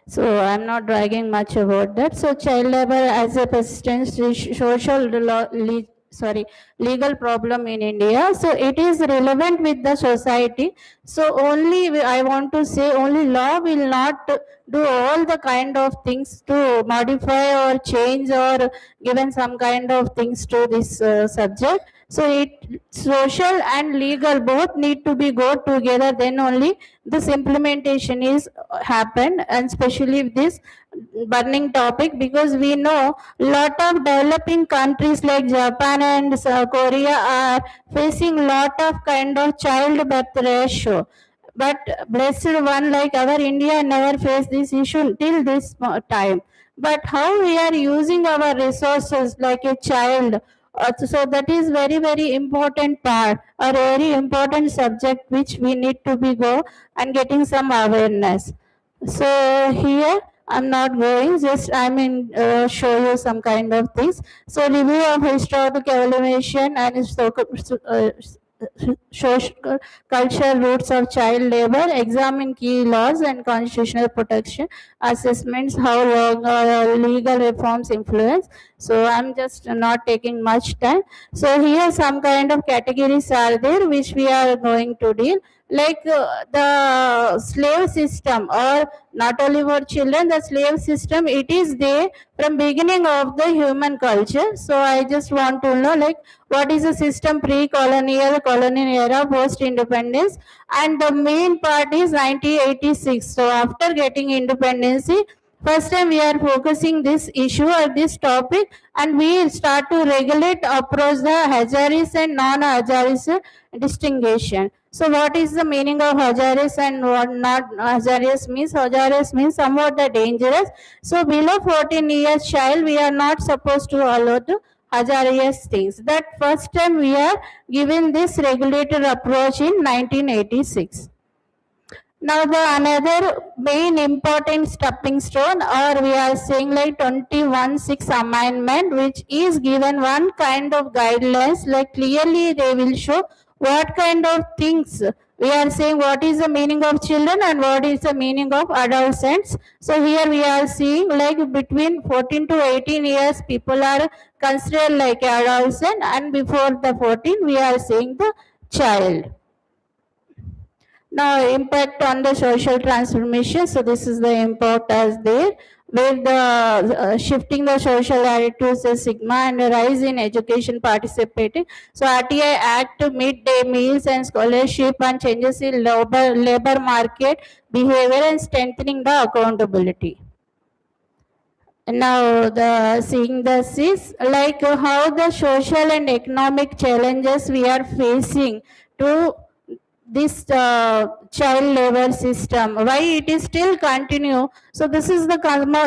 Speaker 17: So I'm not bragging much about that. So child labor as a persistent legal problem in India. So it is relevant with the society. So only I want to say only law will not do all the kind of things to modify or change or given some kind of things to this subject. So it social and legal both need to be go together, then only this implementation is happen, and especially this burning topic, because we know lot of developing countries like Japan and South Korea are facing lot of kind of child birth ratio. But blessed one like our India never faced this issue till this time. But how we are using our resources like a child, so that is very important part, a very important subject which we need to be go and getting some awareness. So here I'm not going, just I mean show you some kind of things. So review of historical evaluation and social cultural roots of child labor, examine key laws and constitutional protection, assessments, how legal reforms influence. So I'm just not taking much time. So here some kind of categories are there which we are going to deal, like the slave system, or not only for children, the slave system, it is there from beginning of the human culture. So I just want to know like what is the system pre-colonial, colonial era, post-independence, and the main part is 1986. So after getting independence, first time we are focusing this issue or this topic, and we start to regulate approach the Hazaris and non-Hazaris distinction. So what is the meaning of Hazaris and what not Hazaris means? Hazaris means somewhat the dangerous. So below 14 years child, we are not supposed to allow the hazardous things. That first time we are given this regulated approach in 1986. Now the another main important stepping stone, or we are saying like 21-6 amendment, which is given one kind of guidelines, like clearly they will show what kind of things we are saying, what is the meaning of children and what is the meaning of adolescents. So here we are seeing like between 14 to 18 years people are considered like adolescent, and before the 14 we are saying the child. Now, impact on the social transformation. So this is the impact as there, where the shifting the social attitudes, the stigma, and the rise in education participating. So RTI Act, midday meals and scholarship, and changes in labor market behavior, and strengthening the accountability. Now the seeing this is like how the social and economic challenges we are facing to this child labor system, why it is still continue. So this is the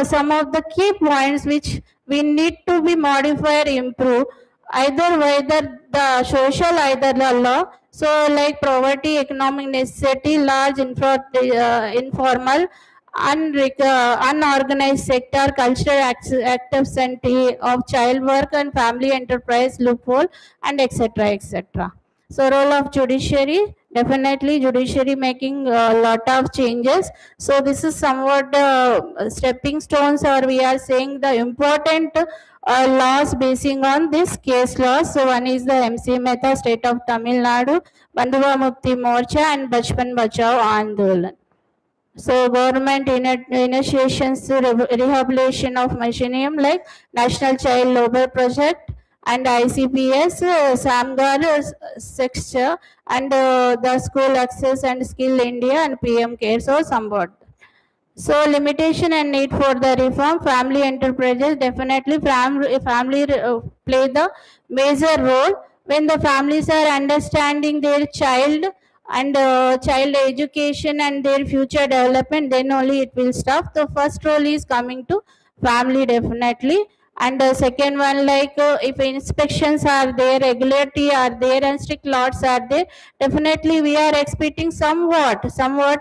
Speaker 17: some of the key points which we need to be modified, improve, either whether the social, either the law. So like poverty, economic necessity, large informal, unorganized sector, cultural activity of child work and family enterprise loophole, and etc. etc. So role of judiciary, definitely judiciary making a lot of changes. So this is somewhat stepping stones, or we are saying the important laws basing on this case laws. So one is the MC Mehta, state of Tamil Nadu, Bandhuva Mukti Morcha, and Bachpan Bachao Andolan. So government initiations to rehabilitation of machinery like National Child Labor Project and ICPS, SAMGAR, Sexture, and the School Access and Skill India and PM Cares or somewhat. So limitation and need for the reform, family enterprises, definitely family play the major role when the families are understanding their child and child education and their future development, then only it will stop. The first role is coming to family definitely. And the second one, like if inspections are there, regularity are there, and strict laws are there, definitely we are expecting somewhat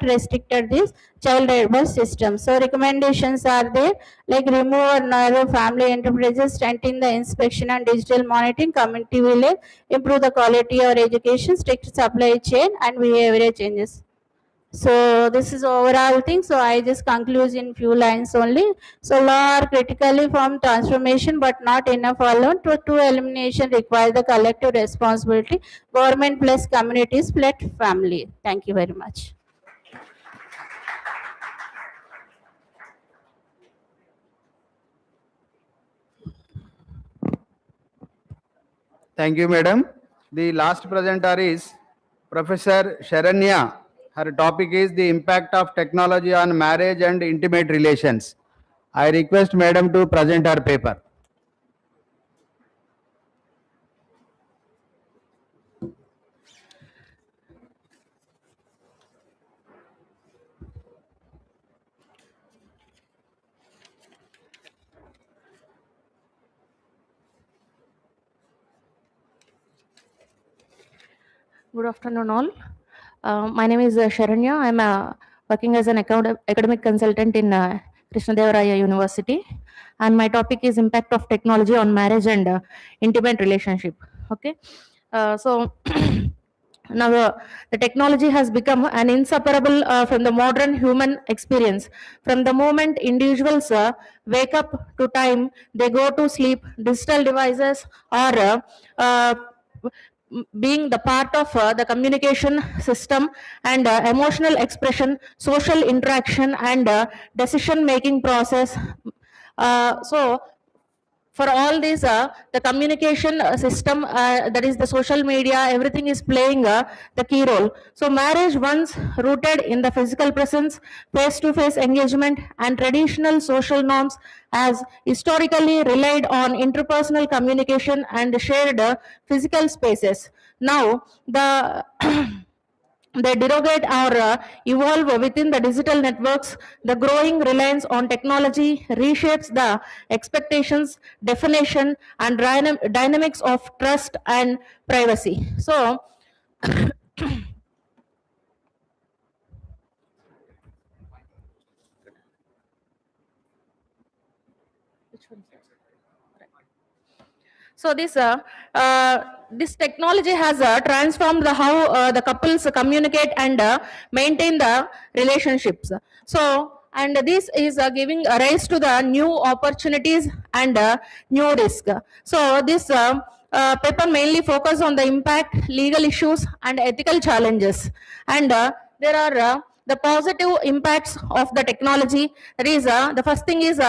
Speaker 17: restricted this child labor system. So recommendations are there, like remove or narrow family enterprises, strengthen the inspection and digital monitoring, community village, improve the quality of education, strict supply chain, and behavioral changes. So this is overall thing. So I just conclude in few lines only. So law are critically from transformation, but not enough alone. To elimination require the collective responsibility, government plus communities plus family. Thank you very much.
Speaker 13: Thank you, madam. The last presenter is Professor Sharanya. Her topic is the impact of technology on marriage and intimate relations. I request madam to present her paper.
Speaker 18: Good afternoon, all. My name is Sharanya. I'm working as an academic consultant in Krishnadevaraya University, and my topic is impact of technology on marriage and intimate relationship. Okay, so now the technology has become an inseparable from the modern human experience. From the moment individuals wake up to time they go to sleep, digital devices are being the part of the communication system and emotional expression, social interaction, and decision making process. So for all this, the communication system, that is the social media, everything is playing the key role. So marriage, once rooted in the physical presence, face-to-face engagement, and traditional social norms, has historically relied on interpersonal communication and shared physical spaces. Now, the they derogate or evolve within the digital networks. The growing reliance on technology reshapes the expectations, definition, and dynamics of trust and privacy. So, so this technology has transformed the how the couples communicate and maintain the relationships. So, and this is giving a rise to the new opportunities and new risk. So this paper mainly focus on the impact, legal issues, and ethical challenges. And there are the positive impacts of the technology. That is, the first thing is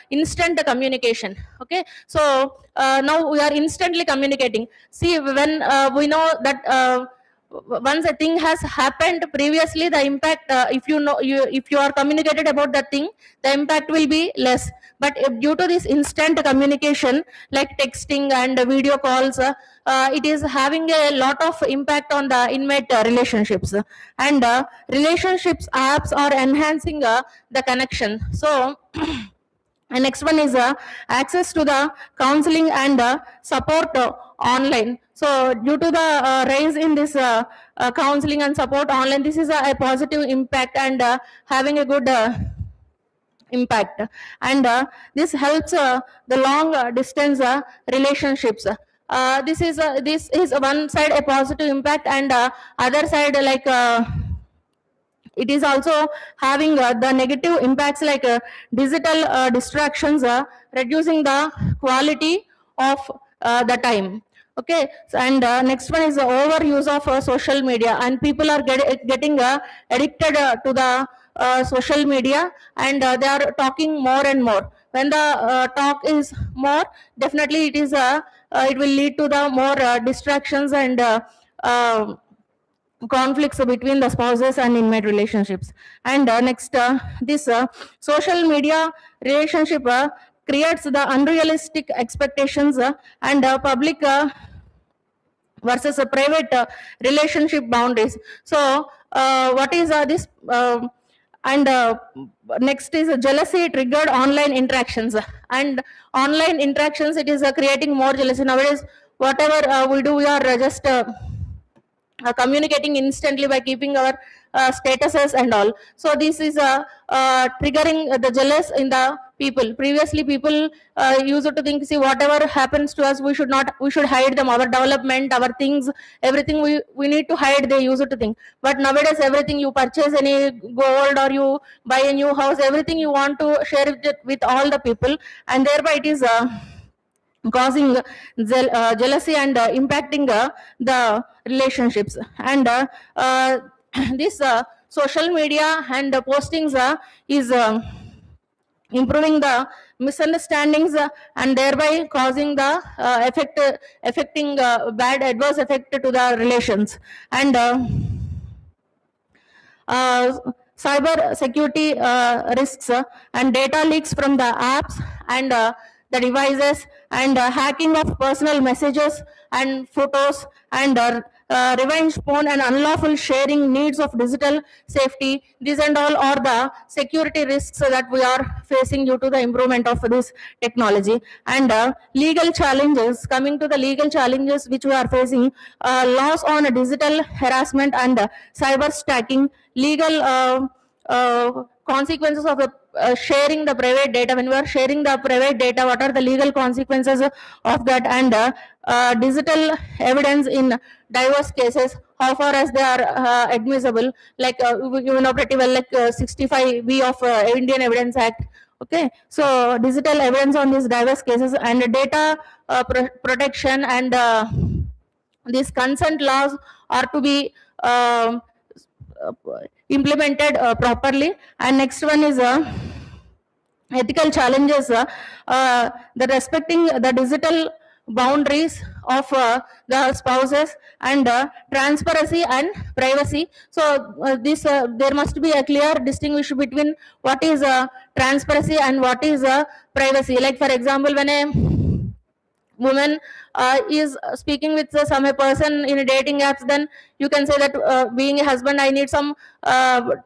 Speaker 18: instant communication. Okay, so now we are instantly communicating. See, when we know that once a thing has happened previously, the impact, if if you are communicated about that thing, the impact will be less. But due to this instant communication, like texting and video calls, it is having a lot of impact on the inmate relationships. And relationships apps are enhancing the connection. So and next one is access to the counseling and support online. So due to the rise in this counseling and support online, this is a positive impact and having a good impact. And this helps the long distance relationships. This is one side a positive impact, and other side like it is also having the negative impacts like digital distractions, reducing the quality of the time. Okay, so, and next one is the overuse of social media, and people are getting addicted to the social media, and they are talking more and more. When the talk is more, definitely it will lead to the more distractions and conflicts between the spouses and inmate relationships. And next, this social media relationship creates the unrealistic expectations and public versus a private relationship boundaries. So what is this and next is jealousy triggered online interactions. And online interactions, it is creating more jealousy nowadays. Whatever we do, we are just communicating instantly by keeping our statuses and all. So this is triggering the jealous in the people. Previously people used to think, see, whatever happens to us, we should hide them, our development, our things, everything we need to hide, they used to think. But nowadays everything, you purchase any gold or you buy a new house, everything you want to share it with all the people, and thereby it is causing jealousy and impacting the relationships. And this social media and postings is improving the misunderstandings and thereby causing the affecting bad adverse effect to the relations. And cyber security risks and data leaks from the apps and the devices, and hacking of personal messages and photos, and revenge porn and unlawful sharing, needs of digital safety. These and all are the security risks that we are facing due to the improvement of this technology. And legal challenges, coming to the legal challenges which we are facing, laws on digital harassment and cyber stacking, legal consequences of sharing the private data. When we are sharing the private data, what are the legal consequences of that? And digital evidence in diverse cases, how far as they are admissible, like you know pretty well, like 65B of Indian Evidence Act. Okay, so digital evidence on these diverse cases and data protection and these consent laws are to be implemented properly. And next one is ethical challenges, the respecting the digital boundaries of the spouses and transparency and privacy. So this there must be a clear distinction between what is transparency and what is privacy. Like for example, when a woman is speaking with some a person in a dating apps, then you can say that being a husband, I need some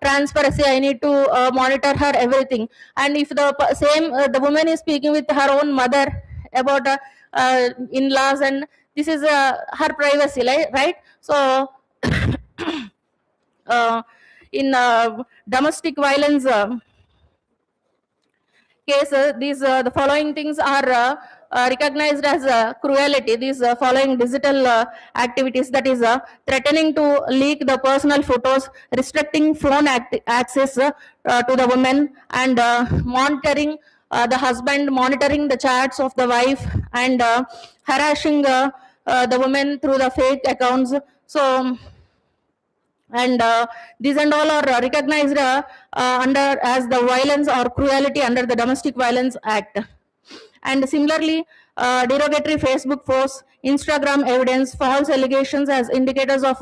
Speaker 18: transparency, I need to monitor her everything. And if the same the woman is speaking with her own mother about in-laws, and this is her privacy, right? So in domestic violence case, these the following things are recognized as cruelty. These following digital activities, that is threatening to leak the personal photos, restricting phone access to the woman, and monitoring the husband, monitoring the chats of the wife, and harassing the woman through the fake accounts. So and these and all are recognized under as the violence or cruelty under the Domestic Violence Act. And similarly, derogatory Facebook posts, Instagram evidence, false allegations as indicators of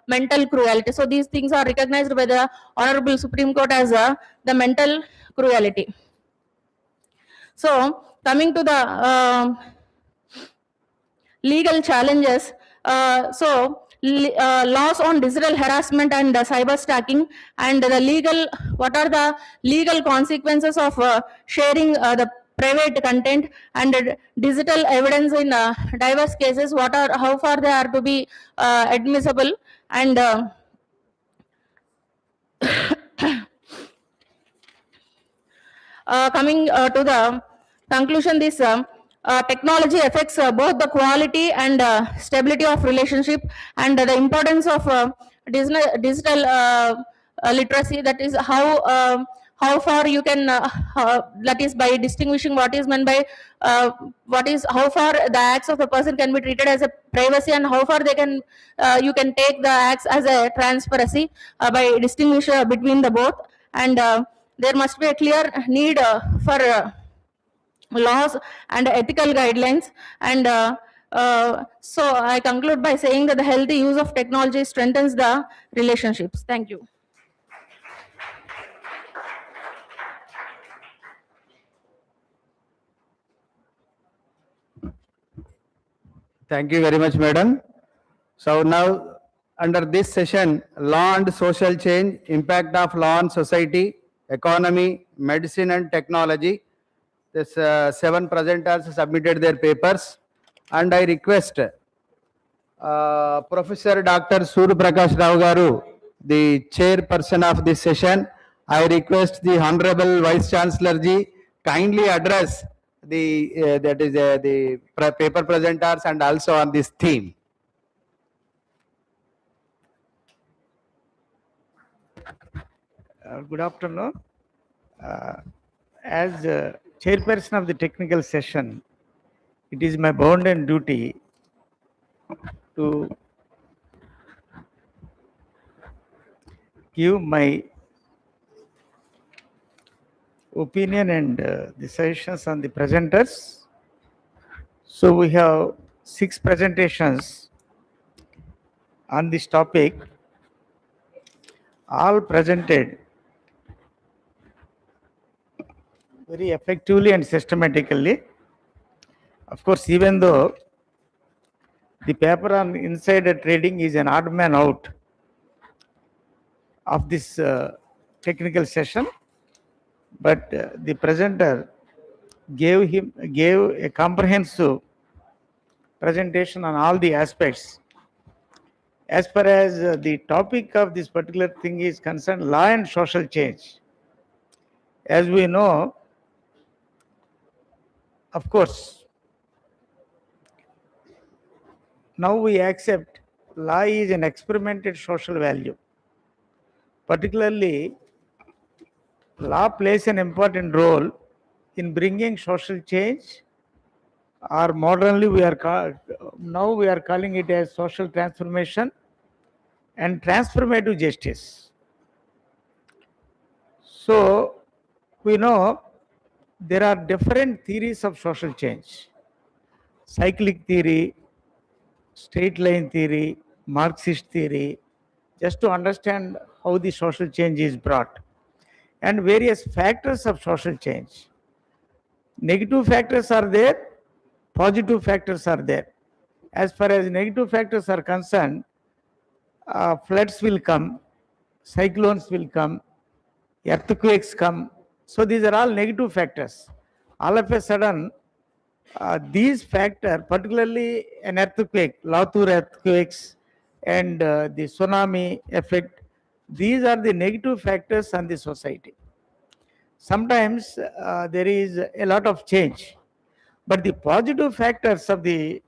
Speaker 18: mental cruelty. So these things are recognized by the Honorable Supreme Court as the mental cruelty. So coming to the legal challenges, laws on digital harassment and cyber stacking, and the legal, what are the legal consequences of sharing the private content, and digital evidence in diverse cases, what are, how far they are to be admissible. And coming to the conclusion, this technology affects both the quality and stability of relationship, and the importance of digital literacy, that is how far you can that is by distinguishing what is meant by what is, how far the acts of a person can be treated as a privacy, and how far they can you can take the acts as a transparency by distinguish between the both. And there must be a clear need for laws and ethical guidelines. And so I conclude by saying that the healthy use of technology strengthens the relationships. Thank you.
Speaker 13: Thank you very much, madam. So now, under this session, law and social change, impact of law on society, economy, medicine and technology. This 7 presenters submitted their papers, and I request Professor Dr. Surya Prakash Rao Garu, the chairperson of this session. I request the Honorable Vice Chancellor ji kindly address the the paper presenters and also on this theme.
Speaker 12: Good afternoon. As chairperson of the technical session, it is my bounden duty to give my opinion and the suggestions on the presenters. So we have 6 presentations on this topic, all presented very effectively and systematically. Of course, even though The paper on insider trading is an odd man out of this technical session, but the presenter gave a comprehensive presentation on all the aspects. As far as the topic of this particular thing is concerned, law and social change. As we know, of course, now we accept law is an experimented social value. Particularly, law plays an important role in bringing social change, or modernly now we are calling it as social transformation and transformative justice. So we know there are different theories of social change: cyclic theory, straight line theory, Marxist theory, just to understand how the social change is brought, and various factors of social change. Negative factors are there, positive factors are there. As far as negative factors are concerned, floods will come, cyclones will come, earthquakes come. So these are all negative factors. All of a sudden, these factors, particularly an earthquake, Latur earthquakes, and the tsunami effect, these are the negative factors on the society. Sometimes there is a lot of change, but the positive factors of the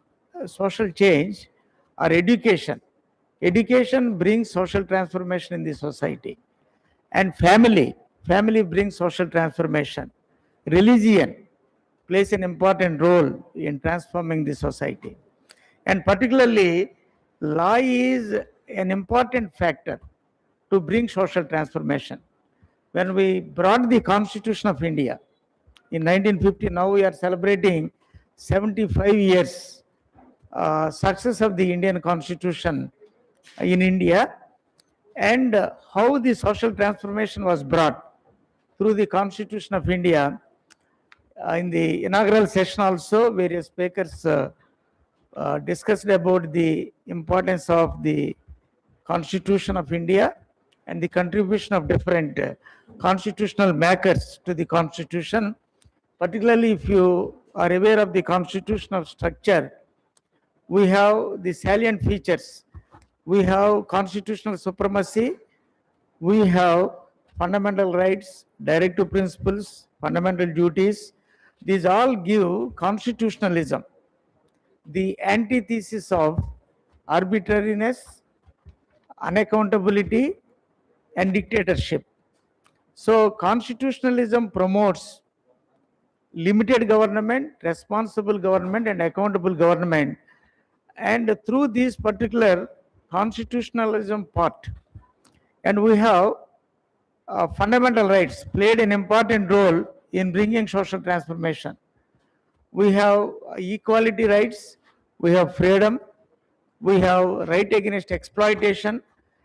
Speaker 12: social change are education. Education brings social transformation in the society, and family brings social transformation. Religion plays an important role in transforming the society, and particularly law is an important factor to bring social transformation. When we brought the Constitution of India in 1950, now we are celebrating 75 years success of the Indian Constitution in India, and how the social transformation was brought through the Constitution of India. In the inaugural session also, various speakers discussed about the importance of the Constitution of India and the contribution of different constitutional makers to the Constitution. Particularly, if you are aware of the constitutional structure, we have the salient features. We have constitutional supremacy, we have fundamental rights, directive principles, fundamental duties. These all give constitutionalism, the antithesis of arbitrariness, unaccountability, and dictatorship. So constitutionalism promotes limited government, responsible government, and accountable government. And through this particular constitutionalism part, and we have fundamental rights played an important role in bringing social transformation. We have equality rights, we have freedom, we have right against exploitation,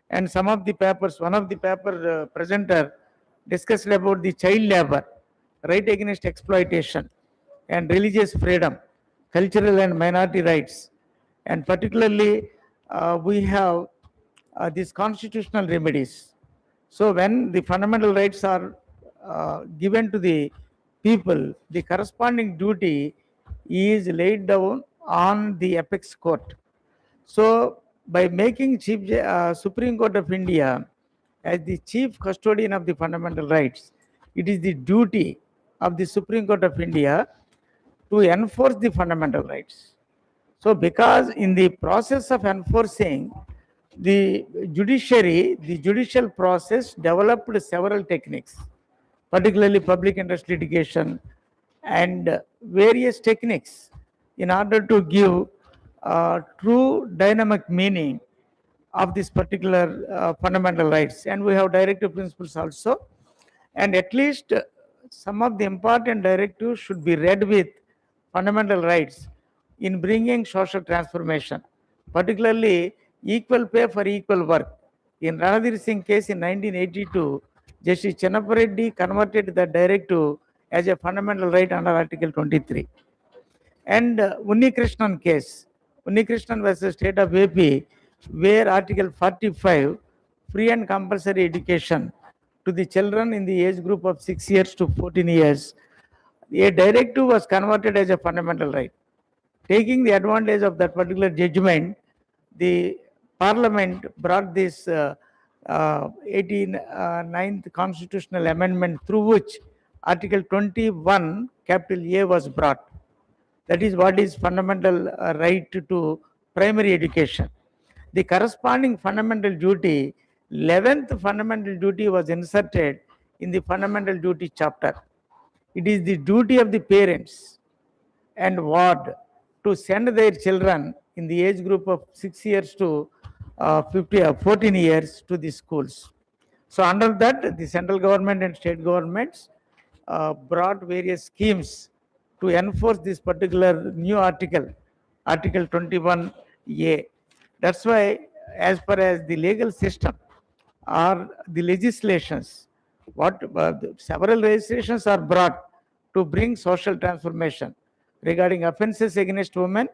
Speaker 12: and some of the papers, one of the paper presenter discussed about the child labor, right against exploitation, and religious freedom, cultural and minority rights, and particularly we have these constitutional remedies. So when the fundamental rights are given to the people, the corresponding duty is laid down on the apex court. So by making Supreme Court of India as the chief custodian of the fundamental rights, it is the duty of the Supreme Court of India to enforce the fundamental rights. So because in the process of enforcing, the judiciary, the judicial process developed several techniques, particularly public interest litigation and various techniques in order to give true dynamic meaning of this particular fundamental rights. And we have directive principles also, and at least some of the important directives should be read with fundamental rights in bringing social transformation, particularly equal pay for equal work. In Ranadhir Singh case in 1982, Justice Chennappa Reddy converted the directive as a fundamental right under Article 23. And Unni Krishnan case, Unnikrishnan versus State of AP, where Article 45, free and compulsory education to the children in the age group of 6 years to 14 years, a directive was converted as a fundamental right. Taking the advantage of that particular judgment, the Parliament brought this 89th constitutional amendment through which Article 21 capital A was brought. That is what is fundamental right to primary education. The corresponding fundamental duty, 11th fundamental duty was inserted in the fundamental duty chapter. It is the duty of the parents and ward to send their children in the age group of 6 years to 14 years to the schools. So under that, the central government and state governments brought various schemes to enforce this particular new article, Article 21A. That's why, as far as the legal system or the legislations, several legislations are brought to bring social transformation. Regarding offences against women,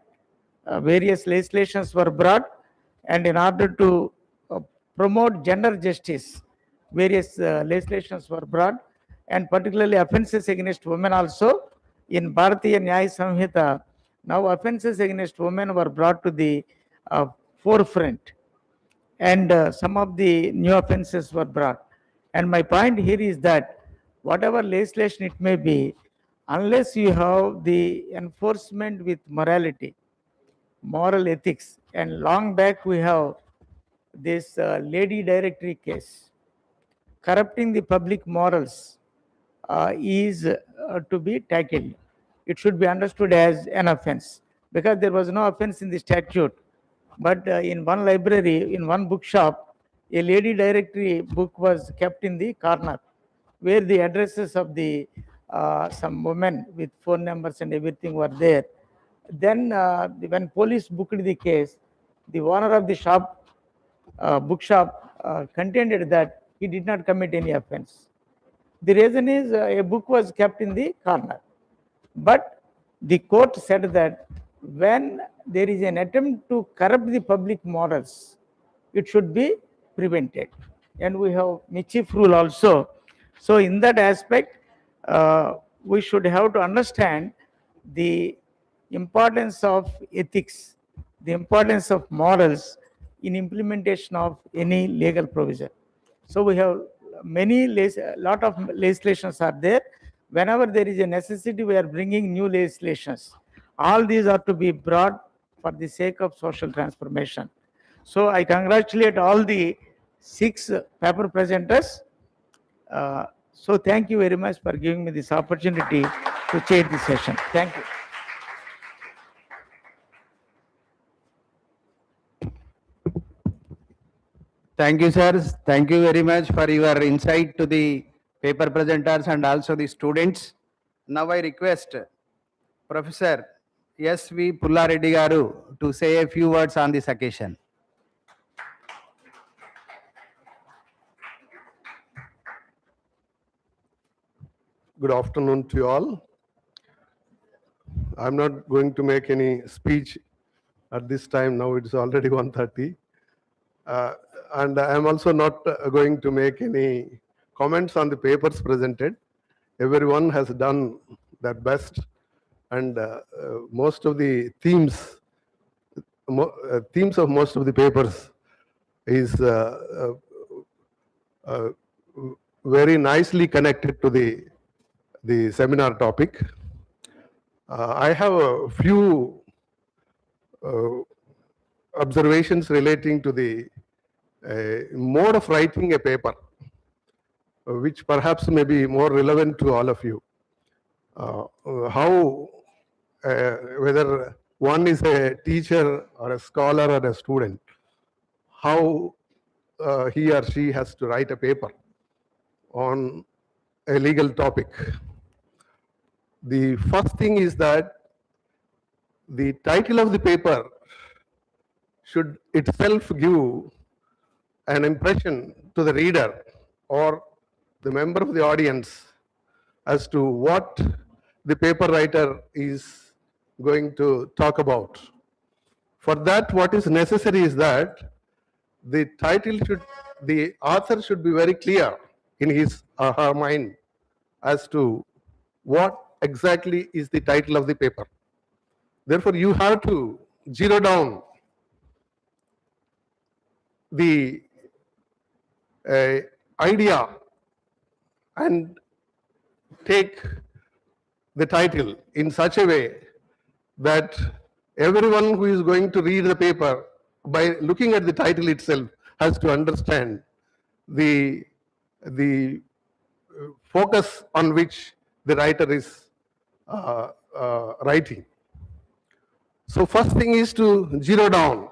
Speaker 12: various legislations were brought, and in order to promote gender justice, various legislations were brought, and particularly offences against women also. In Bharatiya Nyaya Samhita, now offences against women were brought to the forefront, and some of the new offences were brought. And my point here is that whatever legislation it may be, unless you have the enforcement with morality, moral ethics, and long back we have this lady directory case, corrupting the public morals is to be tackled. It should be understood as an offense, because there was no offense in the statute. But in one library, in one bookshop, a lady directory book was kept in the corner, where the addresses of the some women with phone numbers and everything were there. Then when police booked the case, the owner of the shop, bookshop, contended that he did not commit any offense. The reason is a book was kept in the corner. But the court said that when there is an attempt to corrupt the public morals, it should be prevented. And we have mischief rule also. So in that aspect, we should have to understand the importance of ethics, the importance of morals in implementation of any legal provision. So we have lot of legislations are there. Whenever there is a necessity, we are bringing new legislations. All these are to be brought for the sake of social transformation. So I congratulate all the 6 paper presenters. So thank you very much for giving me this opportunity to chair this session. Thank you.
Speaker 13: Thank you, sir. Thank you very much for your insight to the paper presenters and also the students. Now I request Professor S.V. Pullareddy Garu to say a few words on this occasion.
Speaker 19: Good afternoon to you all. I'm not going to make any speech at this time. Now it's already 1:30. And I'm also not going to make any comments on the papers presented. Everyone has done their best, and most of the themes of most of the papers is very nicely connected to the seminar topic. I have a few observations relating to the mode of writing a paper, which perhaps may be more relevant to all of you. How, whether one is a teacher or a scholar or a student, how he or she has to write a paper on a legal topic. The first thing is that the title of the paper should itself give an impression to the reader or the member of the audience as to what the paper writer is going to talk about. For that, what is necessary is that the author should be very clear in his or her mind as to what exactly is the title of the paper. Therefore, you have to zero down the idea and take the title in such a way that everyone who is going to read the paper, by looking at the title itself, has to understand the focus on which the writer is writing. So first thing is to zero down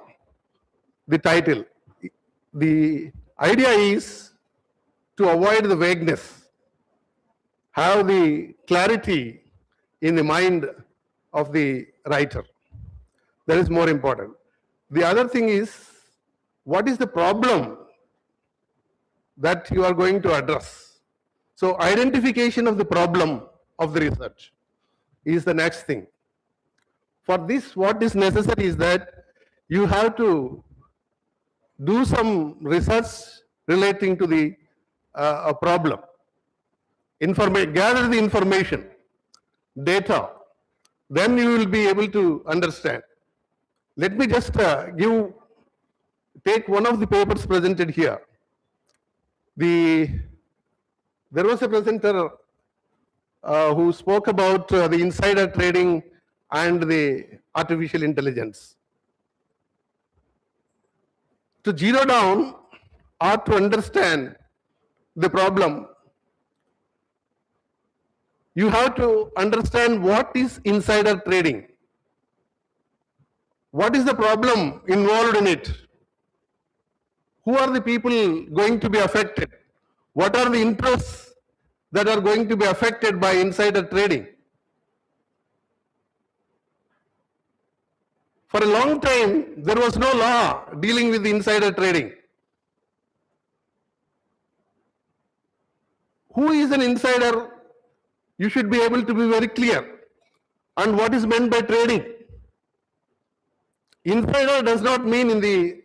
Speaker 19: the title. The idea is to avoid the vagueness, have the clarity in the mind of the writer. That is more important. The other thing is, what is the problem that you are going to address? So identification of the problem of the research is the next thing. For this, what is necessary is that you have to do some research relating to the a problem. Gather the information, data, then you will be able to understand. Let me just take one of the papers presented here. There was a presenter who spoke about the insider trading and the artificial intelligence. To zero down or to understand the problem, you have to understand what is insider trading. What is the problem involved in it? Who are the people going to be affected? What are the interests that are going to be affected by insider trading? For a long time, there was no law dealing with insider trading. Who is an insider? You should be able to be very clear. And what is meant by trading? Insider does not mean, in the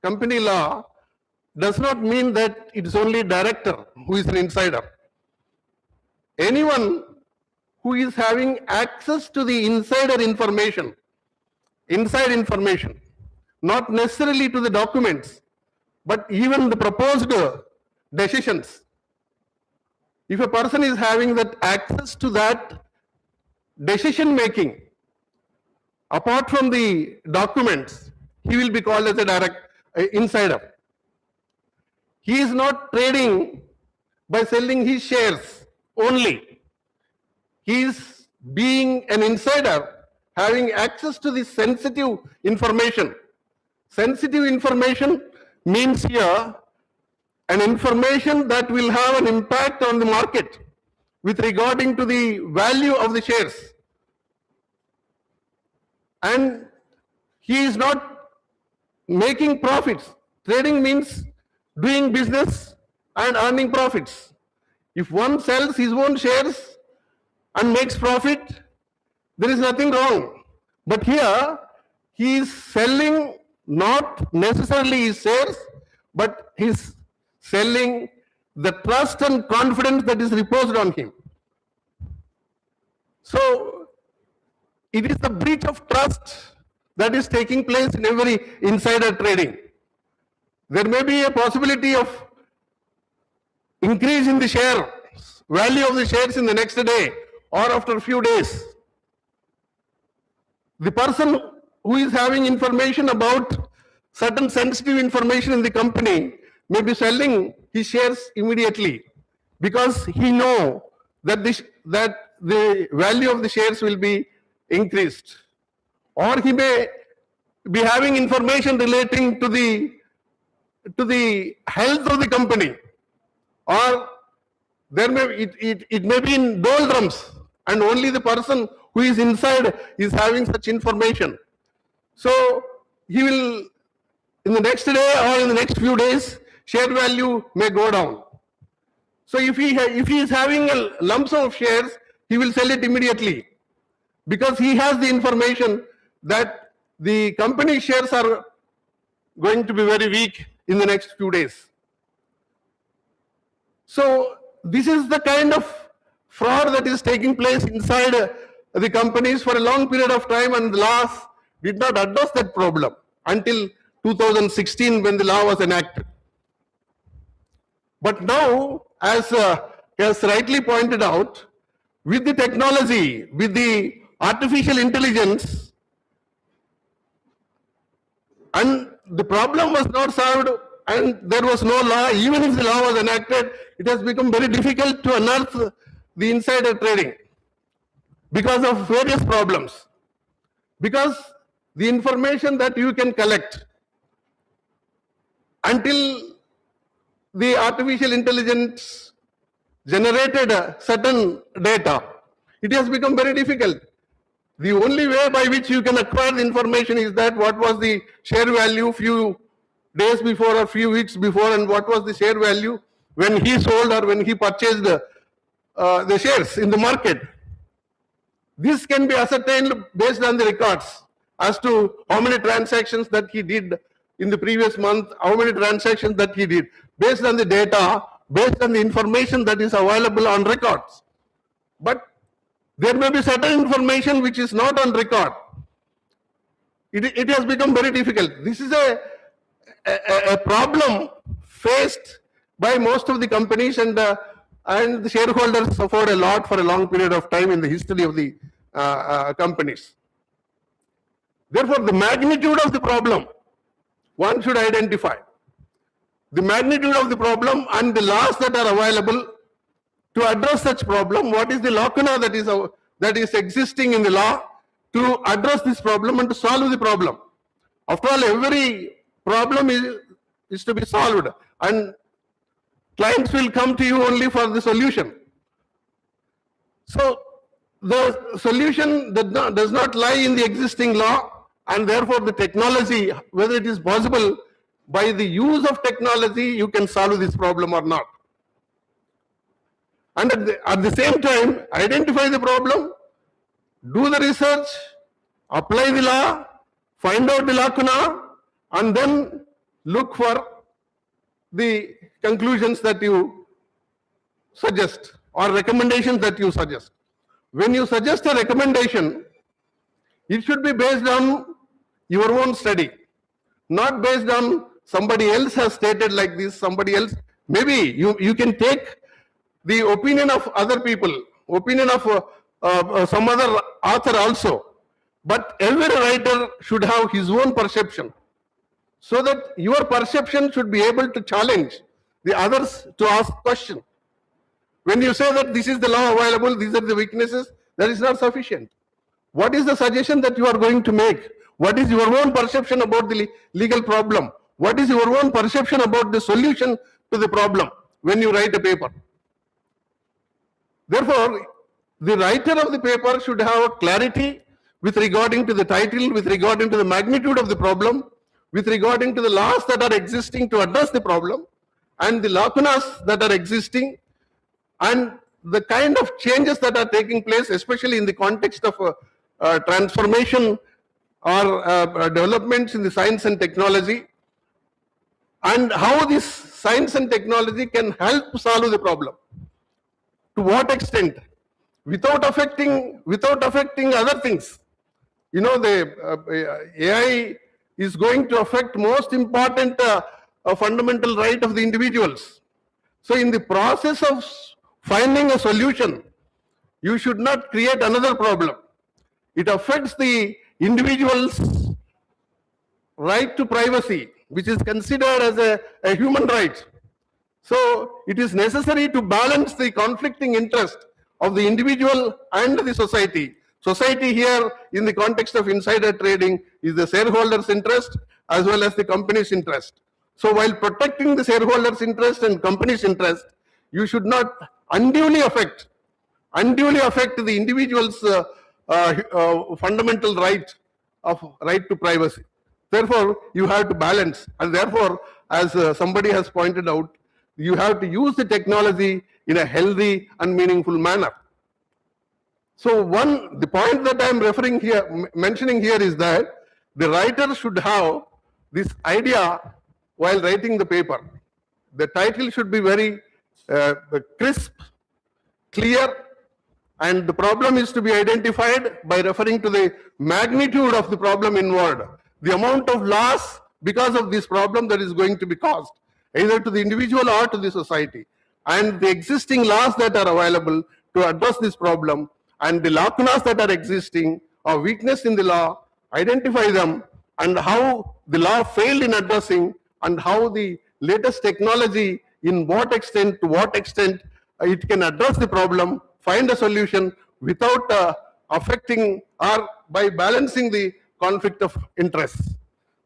Speaker 19: company law, does not mean that it is only director who is an insider. Anyone who is having access to the inside information, not necessarily to the documents, but even the proposed decisions. If a person is having that access to that decision making, apart from the documents, he will be called as a direct insider. He is not trading by selling his shares only. He is being an insider, having access to this sensitive information. Sensitive information means here an information that will have an impact on the market with regarding to the value of the shares. And he is not making profits. Trading means doing business and earning profits. If one sells his own shares and makes profit, there is nothing wrong. But here, he is selling not necessarily his shares, but he is selling the trust and confidence that is reposed on him. So, it is the breach of trust that is taking place in every insider trading. There may be a possibility of increase in the share value of the shares in the next day or after a few days. The person who is having information about certain sensitive information in the company may be selling his shares immediately because he knows that the value of the shares will be increased. Or he may be having information relating to the health of the company, or there it may be in doldrums and only the person who is inside is having such information. So he will, in the next day or in the next few days, share value may go down. So if he is having a lump sum of shares, he will sell it immediately because he has the information that the company shares are going to be very weak in the next few days. So this is the kind of fraud that is taking place inside the companies for a long period of time, and the laws did not address that problem until 2016 when the law was enacted. But now, as rightly pointed out, with the technology, with the artificial intelligence, and the problem was not solved and there was no law, even if the law was enacted, it has become very difficult to unearth the insider trading because of various problems. Because the information that you can collect until the artificial intelligence generated certain data, it has become very difficult. The only way by which you can acquire the information is that what was the share value few days before or few weeks before, and what was the share value when he sold or when he purchased the shares in the market. This can be ascertained based on the records as to how many transactions that he did in the previous month, how many transactions that he did, based on the data, based on the information that is available on records. But there may be certain information which is not on record. It has become very difficult. This is a problem faced by most of the companies, and the shareholders suffered a lot for a long period of time in the history of the companies. Therefore, the magnitude of the problem, one should identify. The magnitude of the problem and the laws that are available to address such problem. What is the lacuna that is existing in the law to address this problem and to solve the problem? After all, every problem is to be solved, and clients will come to you only for the solution. So the solution does not lie in the existing law, and therefore the technology, whether it is possible by the use of technology you can solve this problem or not. And at the same time, identify the problem, do the research, apply the law, find out the lacuna, and then look for the conclusions that you suggest or recommendations that you suggest. When you suggest a recommendation, it should be based on your own study, not based on somebody else has stated like this, somebody else. Maybe you can take the opinion of other people, opinion of some other author also. But every writer should have his own perception, so that your perception should be able to challenge the others to ask question. When you say that this is the law available, these are the weaknesses, that is not sufficient. What is the suggestion that you are going to make? What is your own perception about the legal problem? What is your own perception about the solution to the problem when you write a paper? Therefore, the writer of the paper should have a clarity with regarding to the title, with regarding to the magnitude of the problem, with regarding to the laws that are existing to address the problem, and the lacunas that are existing, and the kind of changes that are taking place, especially in the context of transformation or developments in the science and technology, and how this science and technology can help solve the problem. To what extent? Without affecting other things. You know, the AI is going to affect most important fundamental right of the individuals. So in the process of finding a solution, you should not create another problem. It affects the individual's right to privacy, which is considered as a human right. So it is necessary to balance the conflicting interest of the individual and the society. Society here, in the context of insider trading, is the shareholders' interest as well as the company's interest. So while protecting the shareholders' interest and company's interest, you should not unduly affect the individual's fundamental right to privacy. Therefore, you have to balance, and therefore, as somebody has pointed out, you have to use the technology in a healthy and meaningful manner. So the point that I am mentioning here is that The writer should have this idea while writing the paper. The title should be very crisp, clear, and the problem is to be identified by referring to the magnitude of the problem involved, the amount of loss because of this problem that is going to be caused, either to the individual or to the society, and the existing laws that are available to address this problem, and the lacunas that are existing or weakness in the law, identify them, and how the law failed in addressing, and how the latest technology, in what extent, to what extent it can address the problem, find a solution without affecting or by balancing the conflict of interests.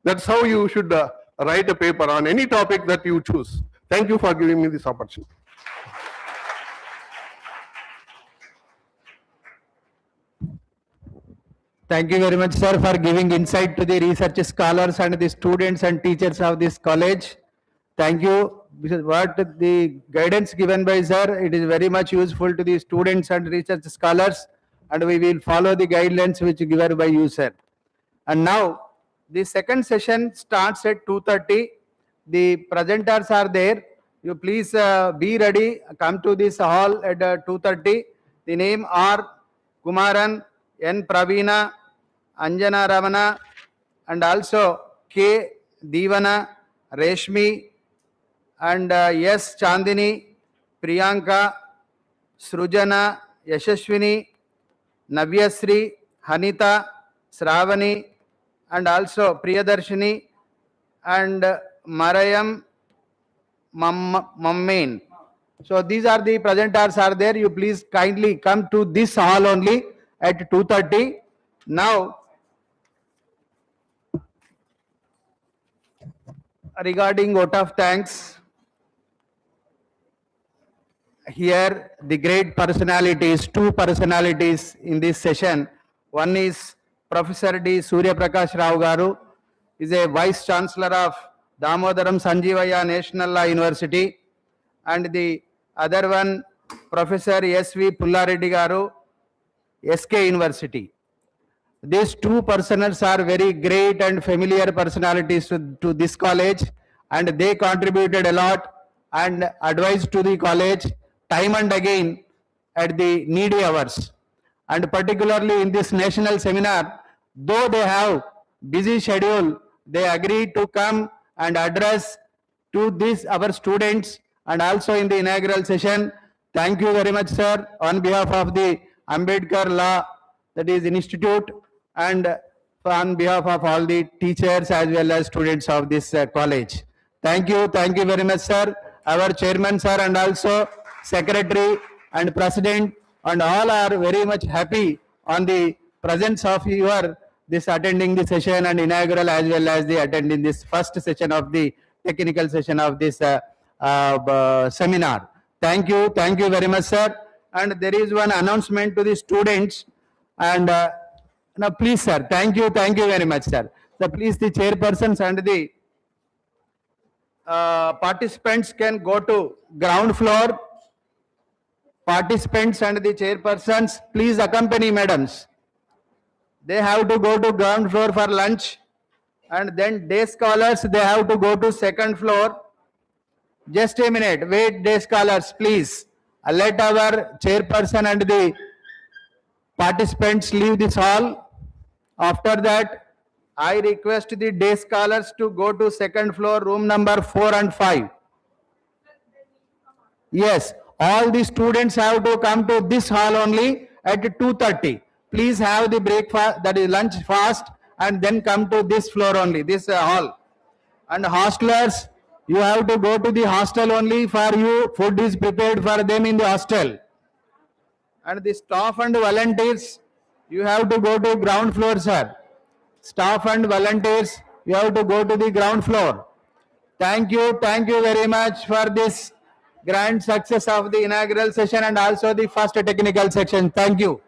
Speaker 19: That's how you should write a paper on any topic that you choose. Thank you for giving me this opportunity.
Speaker 13: Thank you very much, sir, for giving insight to the research scholars and the students and teachers of this college. Thank you. Because what the guidance given by sir, it is very much useful to the students and research scholars, and we will follow the guidelines which given by you, sir. And now, the second session starts at 2:30. The presenters are there. You please be ready. Come to this hall at 2:30. The name are Kumaran, N. Pravina, Anjana Ramana, and also K. Divana, Reshmi, and S. Chandini, Priyanka, Srujana, Yashashwini, Navyasri, Hanita, Sravani, and also Priyadarshini, and Marayam Mammain. So these are the presenters are there. You please kindly come to this hall only at 2:30. Now, regarding vote of thanks, here the great personalities, two personalities in this session. One is Professor D. Surya Prakash Rao Garu, is a Vice Chancellor of Damodaram Sanjeevaya National Law University, and the other one, Professor S.V. Pullareddy Garu, SK University. These two personals are very great and familiar personalities to this college, and they contributed a lot and advised to the college time and again at the needy hours. And particularly in this national seminar, though they have busy schedule, they agreed to come and address to this our students, and also in the inaugural session. Thank you very much, sir, on behalf of the AMBEDKAR Law, that is Institute, and on behalf of all the teachers as well as students of this college. Thank you very much, sir. Our chairman, sir, and also secretary and president, and all are very much happy on the presence of your this attending the session and inaugural as well as the attending this first session of the technical session of this seminar. Thank you very much, sir. And there is one announcement to the students, and now please, sir, thank you very much, sir. So please, the chairpersons and the participants can go to ground floor. Participants and the chairpersons, please accompany madams. They have to go to ground floor for lunch, and then day scholars, they have to go to second floor. Just a minute, wait, day scholars, please. Let our chairperson and the participants leave this hall. After that, I request the day scholars to go to second floor, room number 4 and 5. Yes, all the students have to come to this hall only at 2:30. Please have the breakfast, that is lunch fast, and then come to this floor only, this hall. And hostelers, you have to go to the hostel only. For you, food is prepared for them in the hostel. And the staff and volunteers, you have to go to ground floor, sir. Staff and volunteers, you have to go to the ground floor. Thank you very much for this grand success of the inaugural session and also the first technical section. Thank you.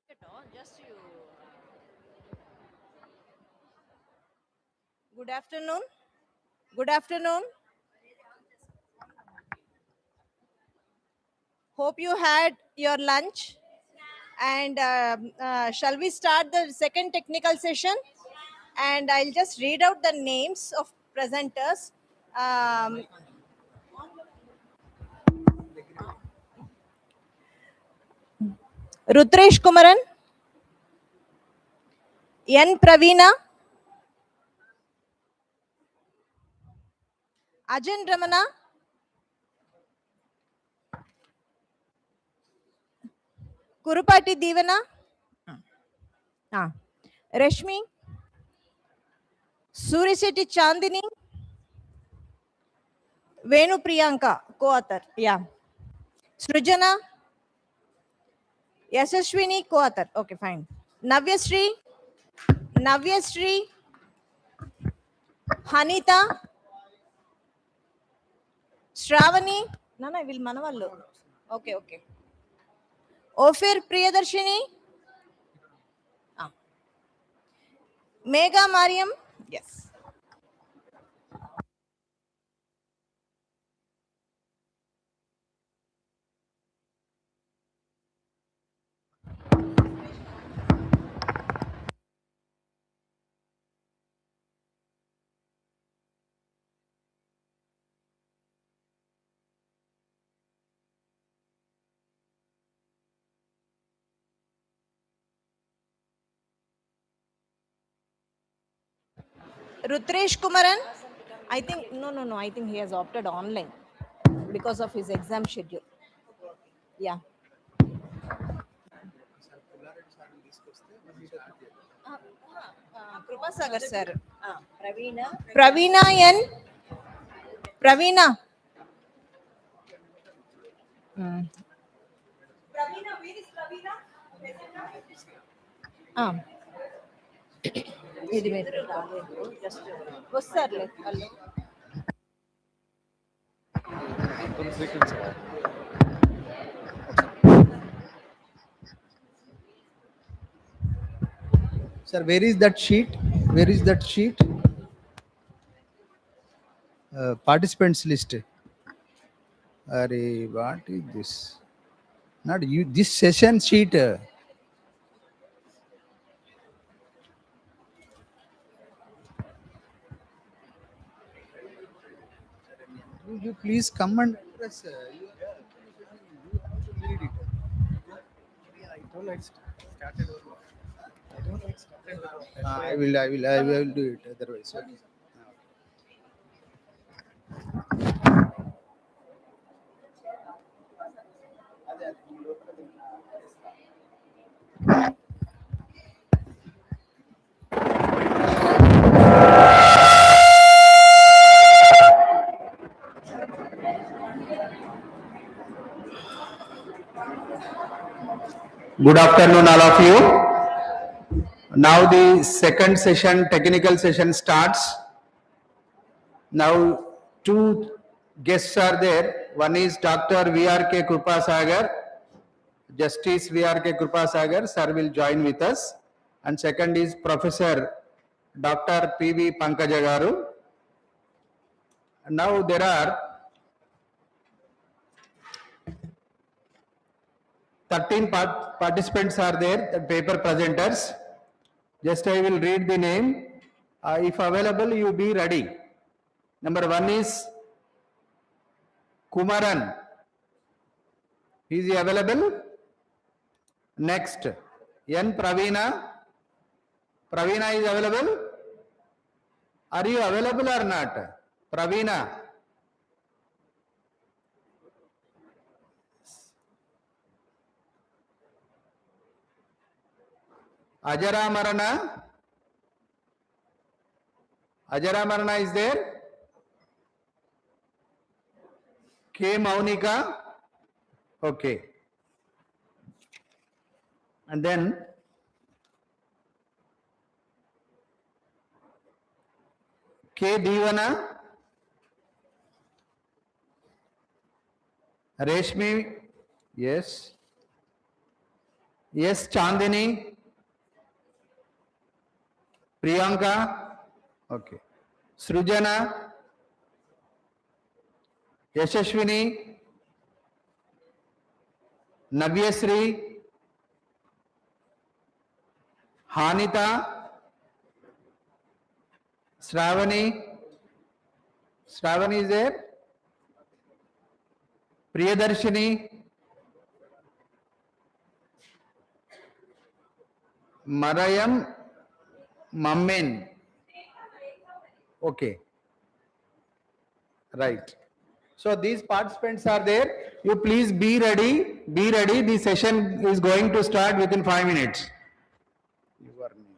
Speaker 9: Good afternoon. Good afternoon. Hope you had your lunch. And shall we start the second technical session? And I'll just read out the names of presenters. Rutresh Kumaran, N. Praveena, Ajan Ramana, Kurupati Divana, Rashmi, Suriseti Chandini, Venu Priyanka, co-author. Yeah. Srujana, Yasashwini, co-author. Okay, fine. Navyasri, Hanita, Shravani, Nana will Manavallu. Okay, okay. Ofir Priyadarshini, Mega Mariam, yes. Rutresh Kumaran, I think, no, I think he has opted online because of his exam schedule. Yeah. Krupasagar sir. Praveena N. Praveena. Praveena, where is Praveena? ఇది మీరు just వస్తారులే వాళ్ళు
Speaker 6: Sir, where is that sheet? Where is that sheet? Participants list. Arey, what is this? Not you. This session sheet. Will you please come and press? You have to read it. Yeah, I don't like started. I don't like started. I will do it otherwise. Okay.
Speaker 13: Good afternoon, all of you. Now the second session, technical session starts. Now two guests are there. One is Dr. V.R.K. Krupasagar. Justice V.R.K. Krupasagar, sir will join with us. And second is Professor Dr. P.V. Pankaja Garu. Now there are 13 participants are there, the paper presenters. Just I will read the name. If available, you be ready. Number one is Kumaran. Is he available? Next, N. Praveena. Praveena is available? Are you available or not? Praveena. Ajara Marana. Ajara Marana is there? K. Maunika. Okay. And then K. Divana. Reshmi. Yes. Yes, Chandini. Priyanka. Okay. Srujana. Yashashwini. Navyasri. Hanita. Shravani. Shravani is there. Priyadarshini. Marayam. Mammen. Okay. Right. So these participants are there. You please be ready. Be ready. The session is going to start within 5 minutes. Your name.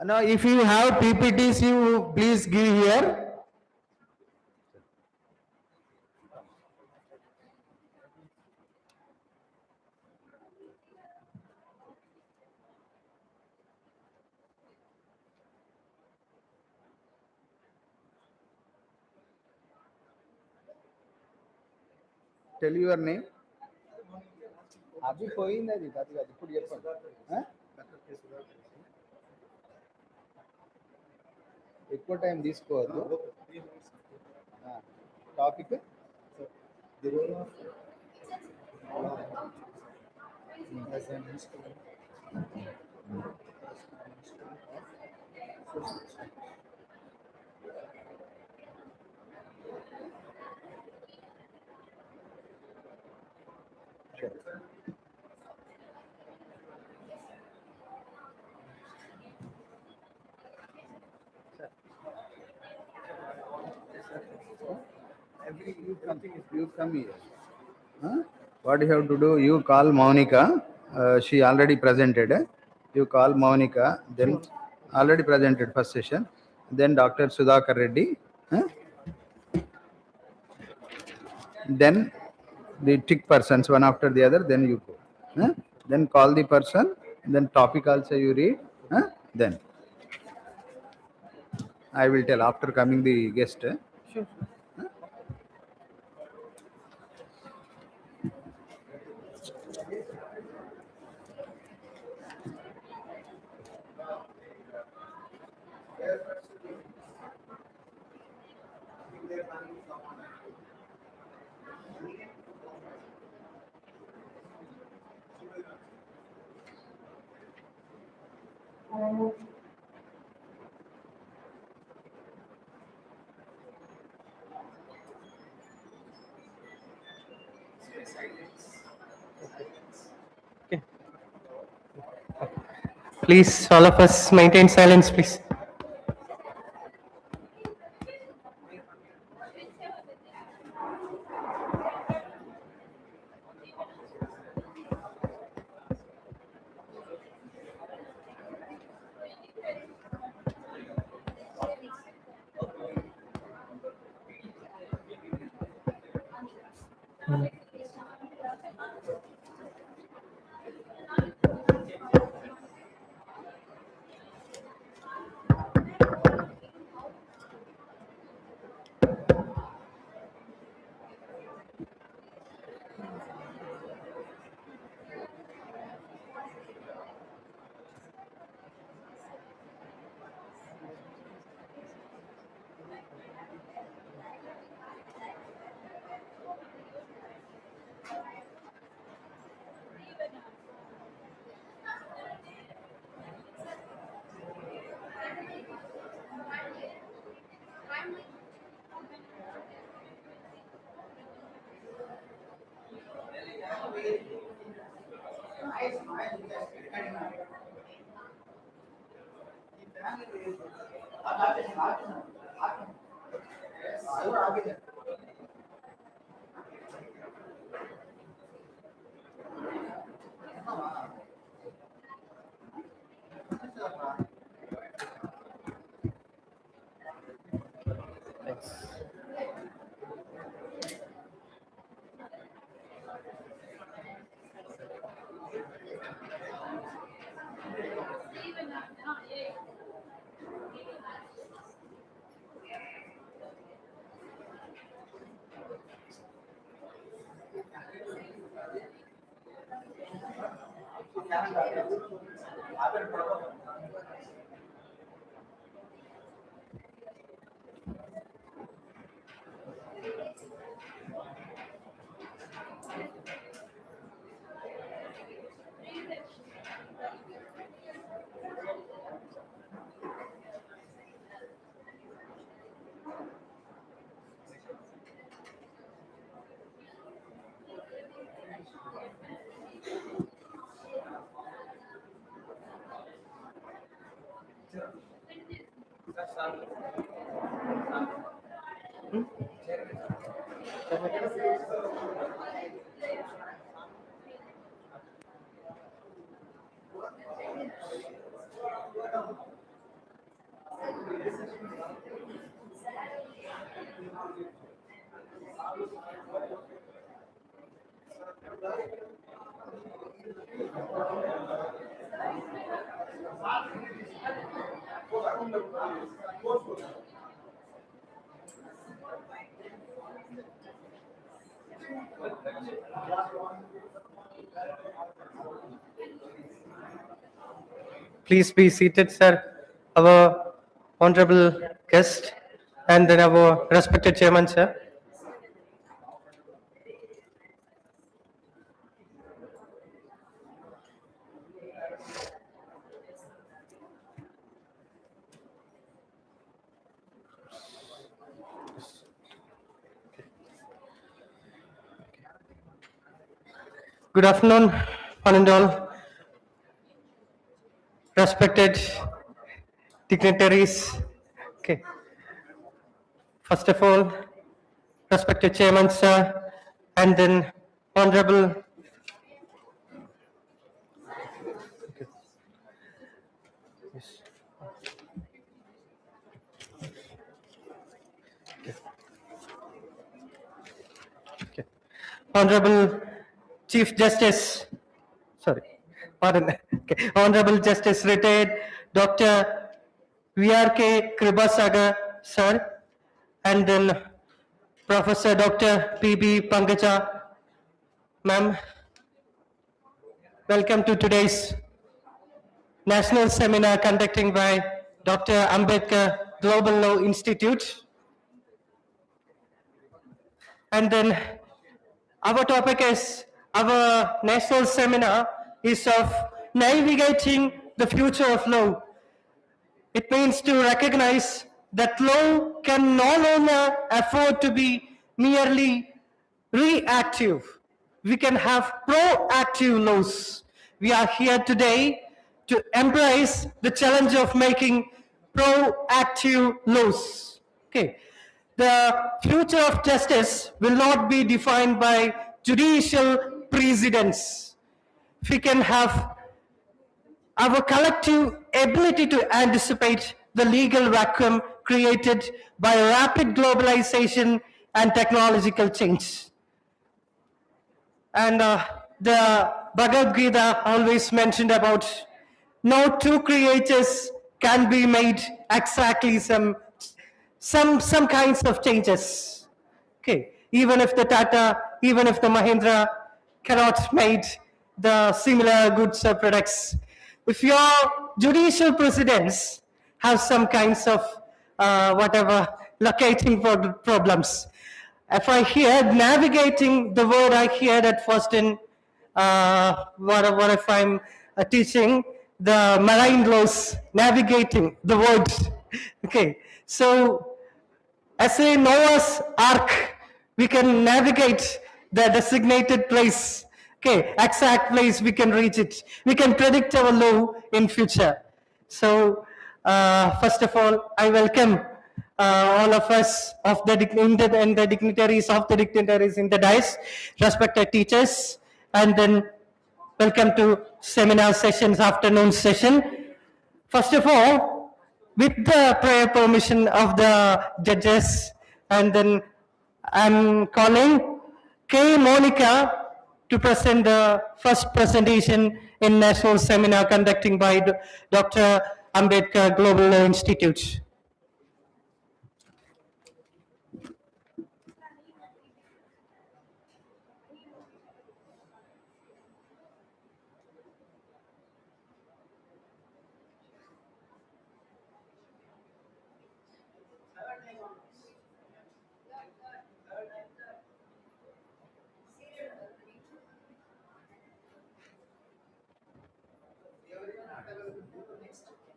Speaker 13: Now, if you have PPTs, you please give here. Tell your name. అవి పోయింది అది కాదు కాదు ఇప్పుడు చెప్పండి ఎక్కువ time తీసుకోవద్దు topic you come here. What you have to do, you call Monica. She already presented. You call Monica, then already presented first session. Then Dr. Sudhakar Reddy. Then the tick persons one after the other. Then you go. Then call the person. Then topic also you read. Then I will tell after coming the guest. Sure.
Speaker 20: Please, all of us maintain silence, please. Please be seated, sir. Our honorable guest and then our respected chairman, sir. Good afternoon, one and all. Respected dignitaries. Okay. First of all, respected chairman, sir, and then honorable. Okay. Yes. Okay. Okay. Honorable Chief Justice, sorry, pardon, okay. Honorable Justice retired Dr. VRK Kribasagar, sir, and then Professor Dr. PB Pankaja, ma'am. Welcome to today's national seminar conducted by Dr. Ambedkar Global Law Institute. And then our topic is, our national seminar is of navigating the future of law. It means to recognize that law can no longer afford to be merely reactive. We can have proactive laws. We are here today to embrace the challenge of making proactive laws. Okay. The future of justice will not be defined by judicial precedents. We can have our collective ability to anticipate the legal vacuum created by rapid globalization and technological change. And the Bhagavad Gita always mentioned about no two creatures can be made exactly some kinds of changes. Okay, even if the Tata, even if the Mahindra cannot make the similar goods or products, if your judicial precedents have some kinds of whatever locating problems. If I hear navigating, the word I heard at first in what if I'm teaching the marine laws, navigating the words. Okay, so as a Noah's Ark, we can navigate the designated place. Okay, exact place, we can reach it. We can predict our law in future. So, first of all, I welcome all of us of the dignitaries in the dais, respected teachers, and then welcome to seminar sessions, afternoon session. First of all, with the prior permission of the judges, and then I'm calling K. Monica to present the first presentation in national seminar conducting by Dr. Ambedkar Global Law Institute.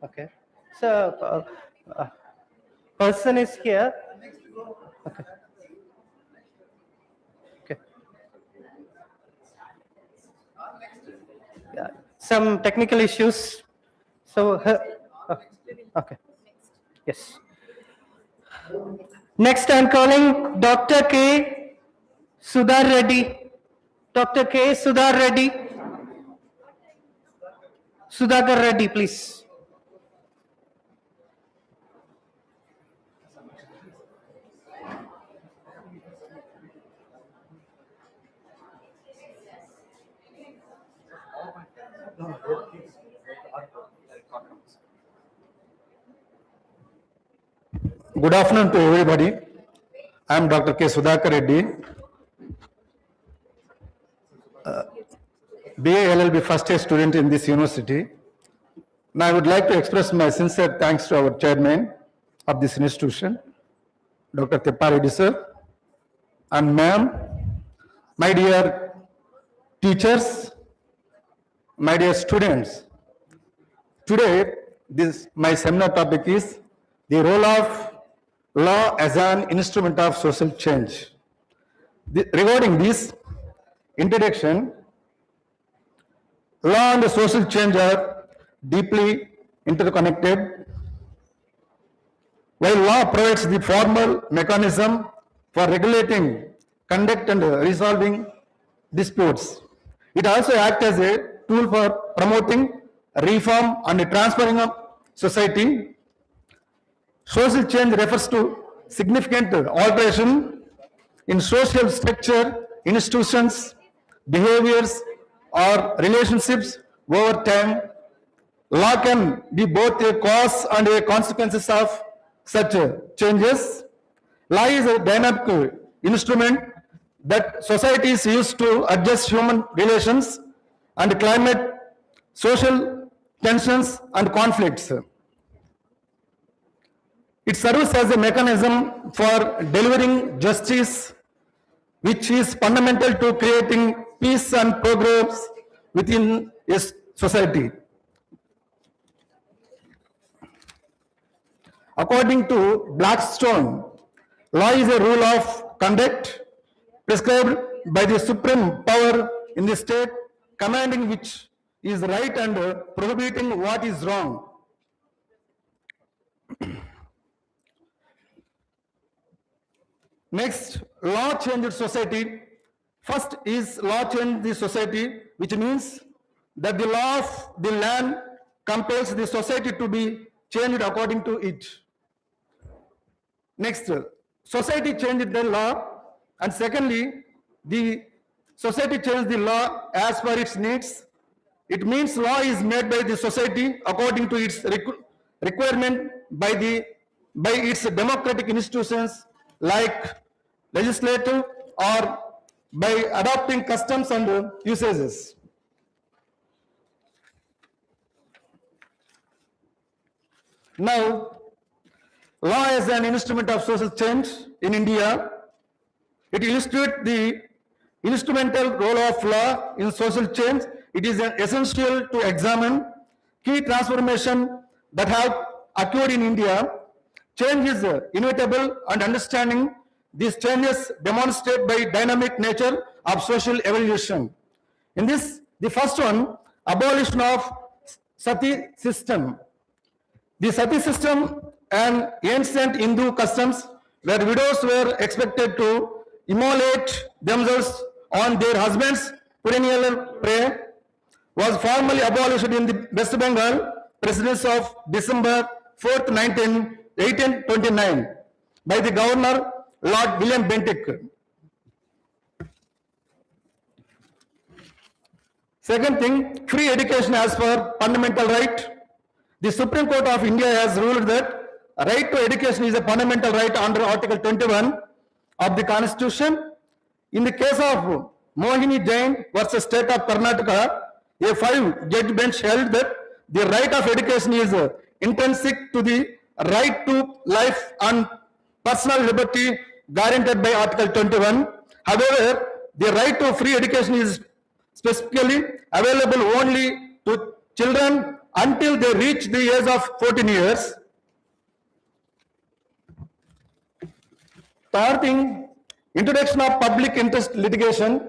Speaker 20: Okay, so person is here. Okay. Okay. Yeah. Some technical issues. So, okay. Yes. Next, I'm calling Dr. K. Sudhar Reddy. Dr. K. Sudhar Reddy. Sudhakar Reddy, please.
Speaker 5: Good afternoon to everybody. I am Dr. K. Sudhakar Reddy, BA LLB first year student in this university. Now I would like to express my sincere thanks to our chairman of this institution, Dr. Teppareddy sir, and ma'am, my dear teachers, my dear students. Today, my seminar topic is the role of law as an instrument of social change. Regarding this introduction, law and social change are deeply interconnected. While law provides the formal mechanism for regulating conduct and resolving disputes, it also acts as a tool for promoting reform and transforming of society. Social change refers to significant alteration in social structure, institutions, behaviors, or relationships over time. Law can be both a cause and a consequences of such changes. Law is a dynamic instrument that societies use to adjust human relations and climate, social tensions and conflicts. It serves as a mechanism for delivering justice, which is fundamental to creating peace and progress within a society. According to Blackstone, law is a rule of conduct prescribed by the supreme power in the state, commanding which is right and prohibiting what is wrong. Next, law changed society. First is law changed the society, which means that the law of the land compels the society to be changed according to it. Next, society changed the law, and secondly, the society changed the law as per its needs. It means law is made by the society according to its requirement by its democratic institutions like legislative or by adopting customs and usages. Now, law as an instrument of social change in India, it illustrates the instrumental role of law in social change. It is essential to examine key transformation that have occurred in India. Change is inevitable, and understanding these changes demonstrate by dynamic nature of social evolution. In this, the first one, abolition of sati system. The sati system, an ancient Hindu customs where widows were expected to immolate themselves on their husbands' perennial prey, was formally abolished in the West Bengal Presidency of December 4th, 1829 by the Governor Lord William Bentinck. Second thing, free education as per fundamental right. The Supreme Court of India has ruled that right to education is a fundamental right under Article 21 of the Constitution. In the case of Mohini Jain versus State of Karnataka, a 5-judge bench held that the right of education is intrinsic to the right to life and personal liberty guaranteed by Article 21. However, the right to free education is specifically available only to children until they reach the age of 14 years. Third thing, introduction of public interest litigation.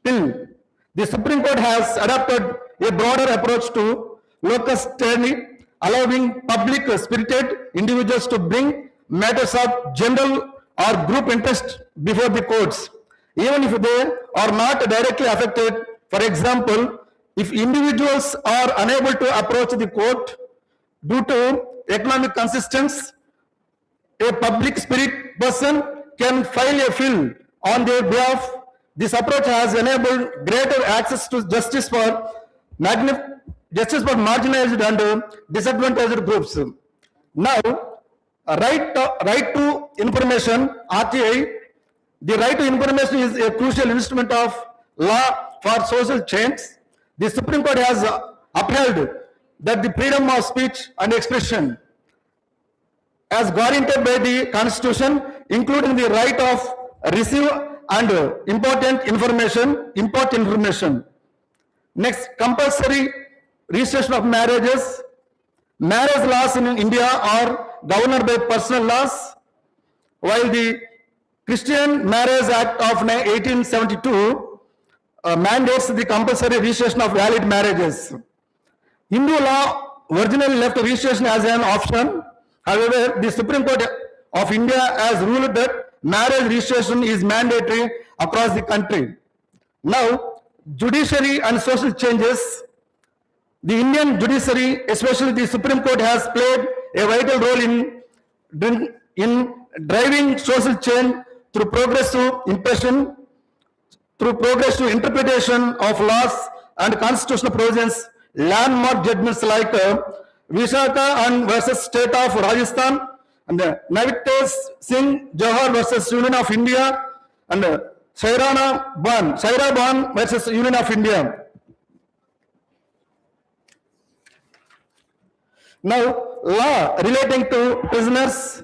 Speaker 5: Till the Supreme Court has adopted a broader approach to locus standi,
Speaker 8: allowing public spirited individuals to bring matters of general or group interest before the courts, even if they are not directly affected. For example, if individuals are unable to approach the court due to economic consistency, a public spirit person can file a bill on their behalf. This approach has enabled greater access to justice for marginalized and disadvantaged groups. Now, right to information, RTI, the right to information is a crucial instrument of law for social change. The Supreme Court has upheld that the freedom of speech and expression as guaranteed by the Constitution, including the right of receive and import information. Next, compulsory registration of marriages. Marriage laws in India are governed by personal laws, while the Christian Marriage Act of 1872 mandates the compulsory registration of valid marriages. Hindu law originally left registration as an option. However, the Supreme Court of India has ruled that marriage registration is mandatory across the country. Now, judiciary and social changes. The Indian judiciary, especially the Supreme Court, has played a vital role in driving social change through progressive interpretation of laws and constitutional provisions. Landmark judgments like Vishaka and versus State of Rajasthan, and Navitesh Singh Johar versus Union of India, and Saira Ban versus Union of India. Now, law relating to prisoners.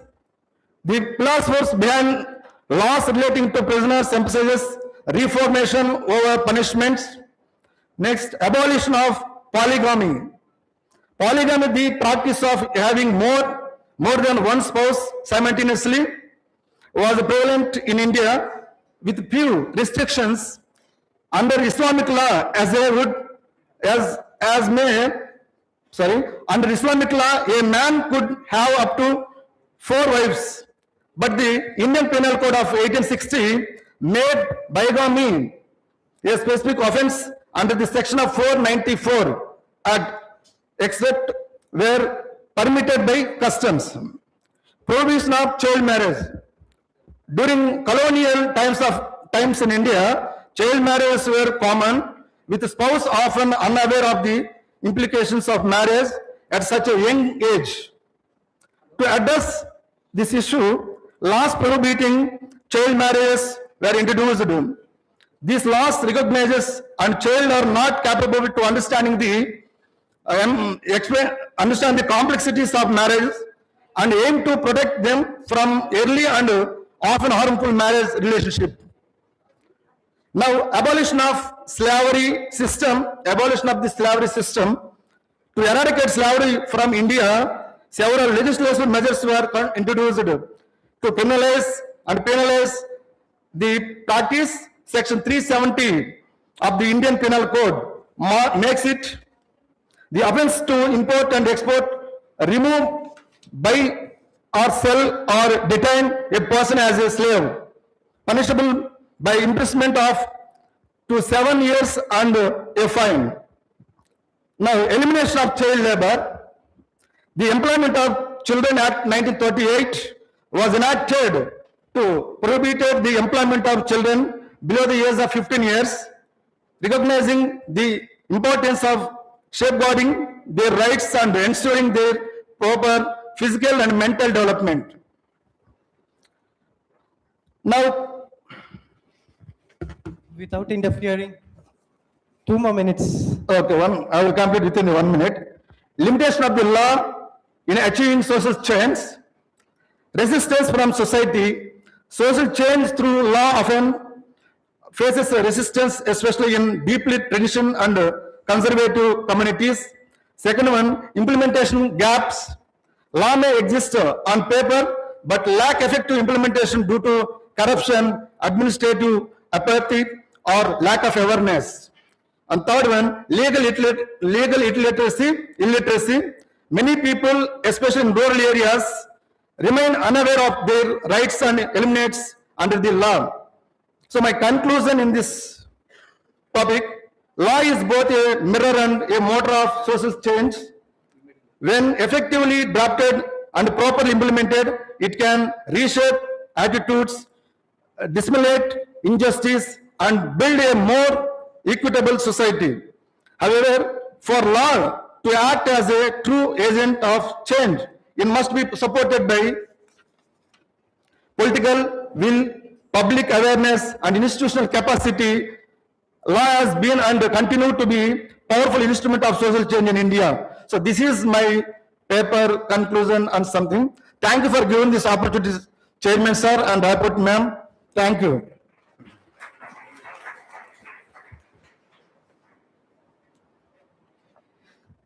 Speaker 8: The philosophers behind laws relating to prisoners emphasizes reformation over punishments. Next, abolition of polygamy. Polygamy, the practice of having more than one spouse simultaneously, was prevalent in India with few restrictions. Under Islamic law, under Islamic law, a man could have up to 4 wives, but the Indian Penal Code of 1860 made bigamy a specific offence under the section of 494 Act, except where permitted by customs. Prohibition of child marriage. During colonial times in India, child marriages were common, with the spouse often unaware of the implications of marriage at such a young age. To address this issue, laws prohibiting child marriages were introduced. These laws recognizes and children are not capable to understand the complexities of marriage and aim to protect them from early and often harmful marriage relationship. Now, abolition of the slavery system. To eradicate slavery from India, several legislative measures were introduced to penalize the practice. Section 370 of the Indian Penal Code makes it the offence to import and export, remove, buy or sell or detain a person as a slave, punishable by imprisonment of to 7 years and a fine. Now, elimination of child labor. The Employment of Children Act 1938 was enacted to prohibit the employment of children below the age of 15 years, recognizing the importance of safeguarding their rights and ensuring their proper physical and mental development. Now,
Speaker 20: Without interfering, 2 more minutes.
Speaker 8: Okay, I will complete within 1 minute. Limitation of the law in achieving social change. Resistance from society. Social change through law often faces a resistance, especially in deeply tradition and conservative communities. Second one, implementation gaps. Law may exist on paper, but lack effective implementation due to corruption, administrative apathy, or lack of awareness. And third one, legal illiteracy. Many people, especially in rural areas, remain unaware of their rights and eliminates under the law. So my conclusion in this topic, law is both a mirror and a motor of social change. When effectively drafted and properly implemented, it can reshape attitudes, disseminate injustice, and build a more equitable society. However, for law to act as a true agent of change, it must be supported by political will, public awareness, and institutional capacity. Law has been and continue to be powerful instrument of social change in India. So this is my paper conclusion and something. Thank you for giving this opportunity, Chairman sir and Rapporteur ma'am. Thank you.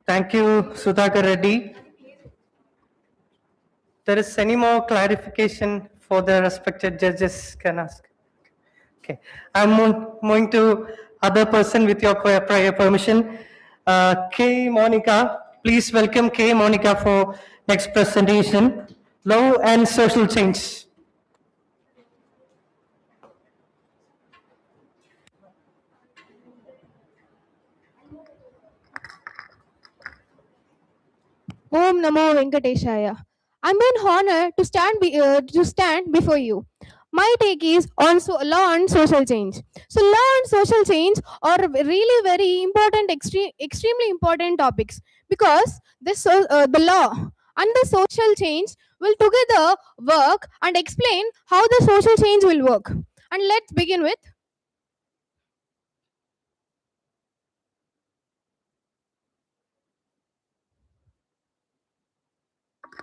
Speaker 20: Thank you, Sudhakar Reddy. There is any more clarification for the respected judges can ask? Okay, I'm moving to other person with your prior permission. K. Monica, please welcome K. Monica for next presentation, Law and Social Change.
Speaker 21: Om Namo Venkateshaya. I'm an honor to stand before you. My take is on law and social change. So law and social change are really very important, extremely important topics, because the law and the social change will together work and explain how the social change will work. And let's begin with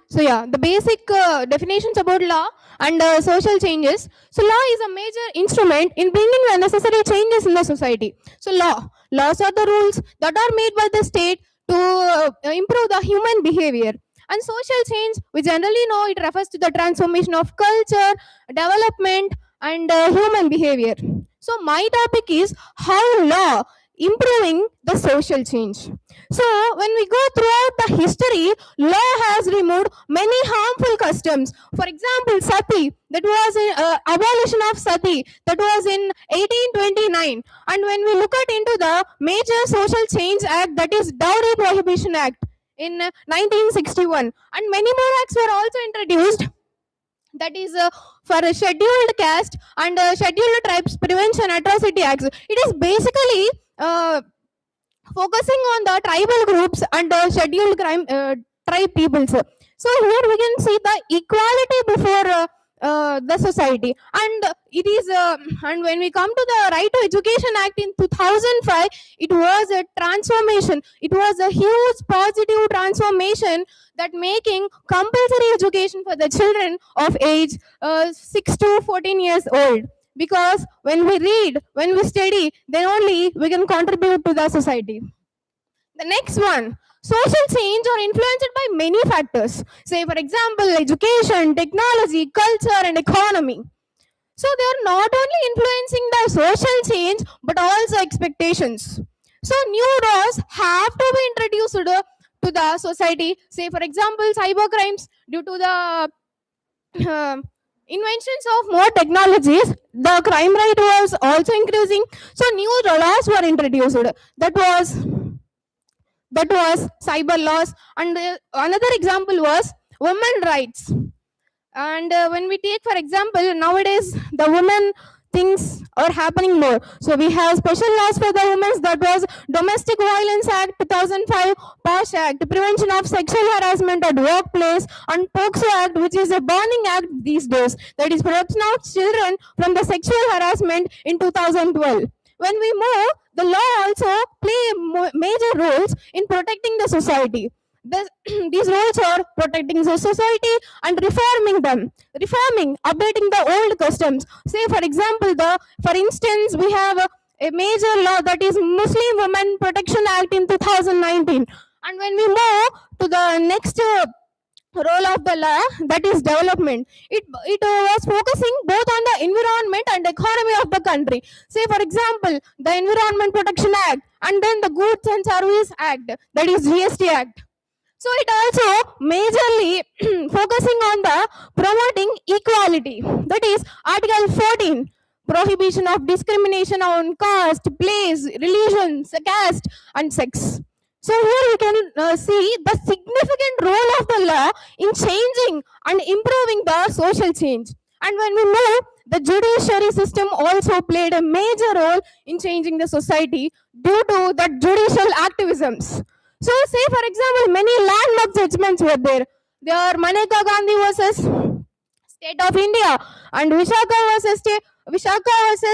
Speaker 21: so yeah, the basic definitions about law and social changes. So law is a major instrument in bringing the necessary changes in the society. So laws are the rules that are made by the state to improve the human behavior. And social change, we generally know it refers to the transformation of culture, development, and human behavior. So my topic is how law improving the social change. So when we go throughout the history, law has removed many harmful customs. For example, sati, that was abolition of sati, that was in 1829. And when we look at into the major social change act, that is Dowry Prohibition Act in 1961, and many more acts were also introduced, that is for scheduled caste and scheduled tribes prevention atrocity acts. It is basically focusing on the tribal groups and scheduled tribe peoples. So here we can see the equality before the society, and it is and when we come to the Right to Education Act in 2005, it was a transformation. It was a huge positive transformation, that making compulsory education for the children of age 6 to 14 years old, because when we read, when we study, then only we can contribute to the society. The next one, social change are influenced by many factors. Say, for example, education, technology, culture, and economy. So they are not only influencing the social change, but also expectations. So new laws have to be introduced to the society. Say, for example, cyber crimes, due to the inventions of more technologies, the crime rate was also increasing. So new laws were introduced. That was cyber laws. And another example was women rights. And when we take, for example, nowadays the women things are happening more. So we have special laws for the women, that was Domestic Violence Act 2005, POSH Act, Prevention of Sexual Harassment at Workplace, and POCSO Act, which is a burning act these days, that is protection of children from the sexual harassment in 2012. When we move, the law also play major roles in protecting the society. These roles are protecting the society and reforming them. Reforming, updating the old customs. Say, for example, for instance, we have a major law, that is Muslim Women Protection Act in 2019. And when we move to the next role of the law, that is development, it was focusing both on the environment and economy of the country. Say, for example, the Environment Protection Act, and then the Goods and Service Act, that is GST Act. So it also majorly focusing on the promoting equality. That is Article 14, prohibition of discrimination on caste, place, religion, caste and sex. So here we can see the significant role of the law in changing and improving the social change. And when we know the judiciary system also played a major role in changing the society due to the judicial activisms. So say for example, many landmark judgments were there. There are Maneka Gandhi versus State of India and Vishaka versus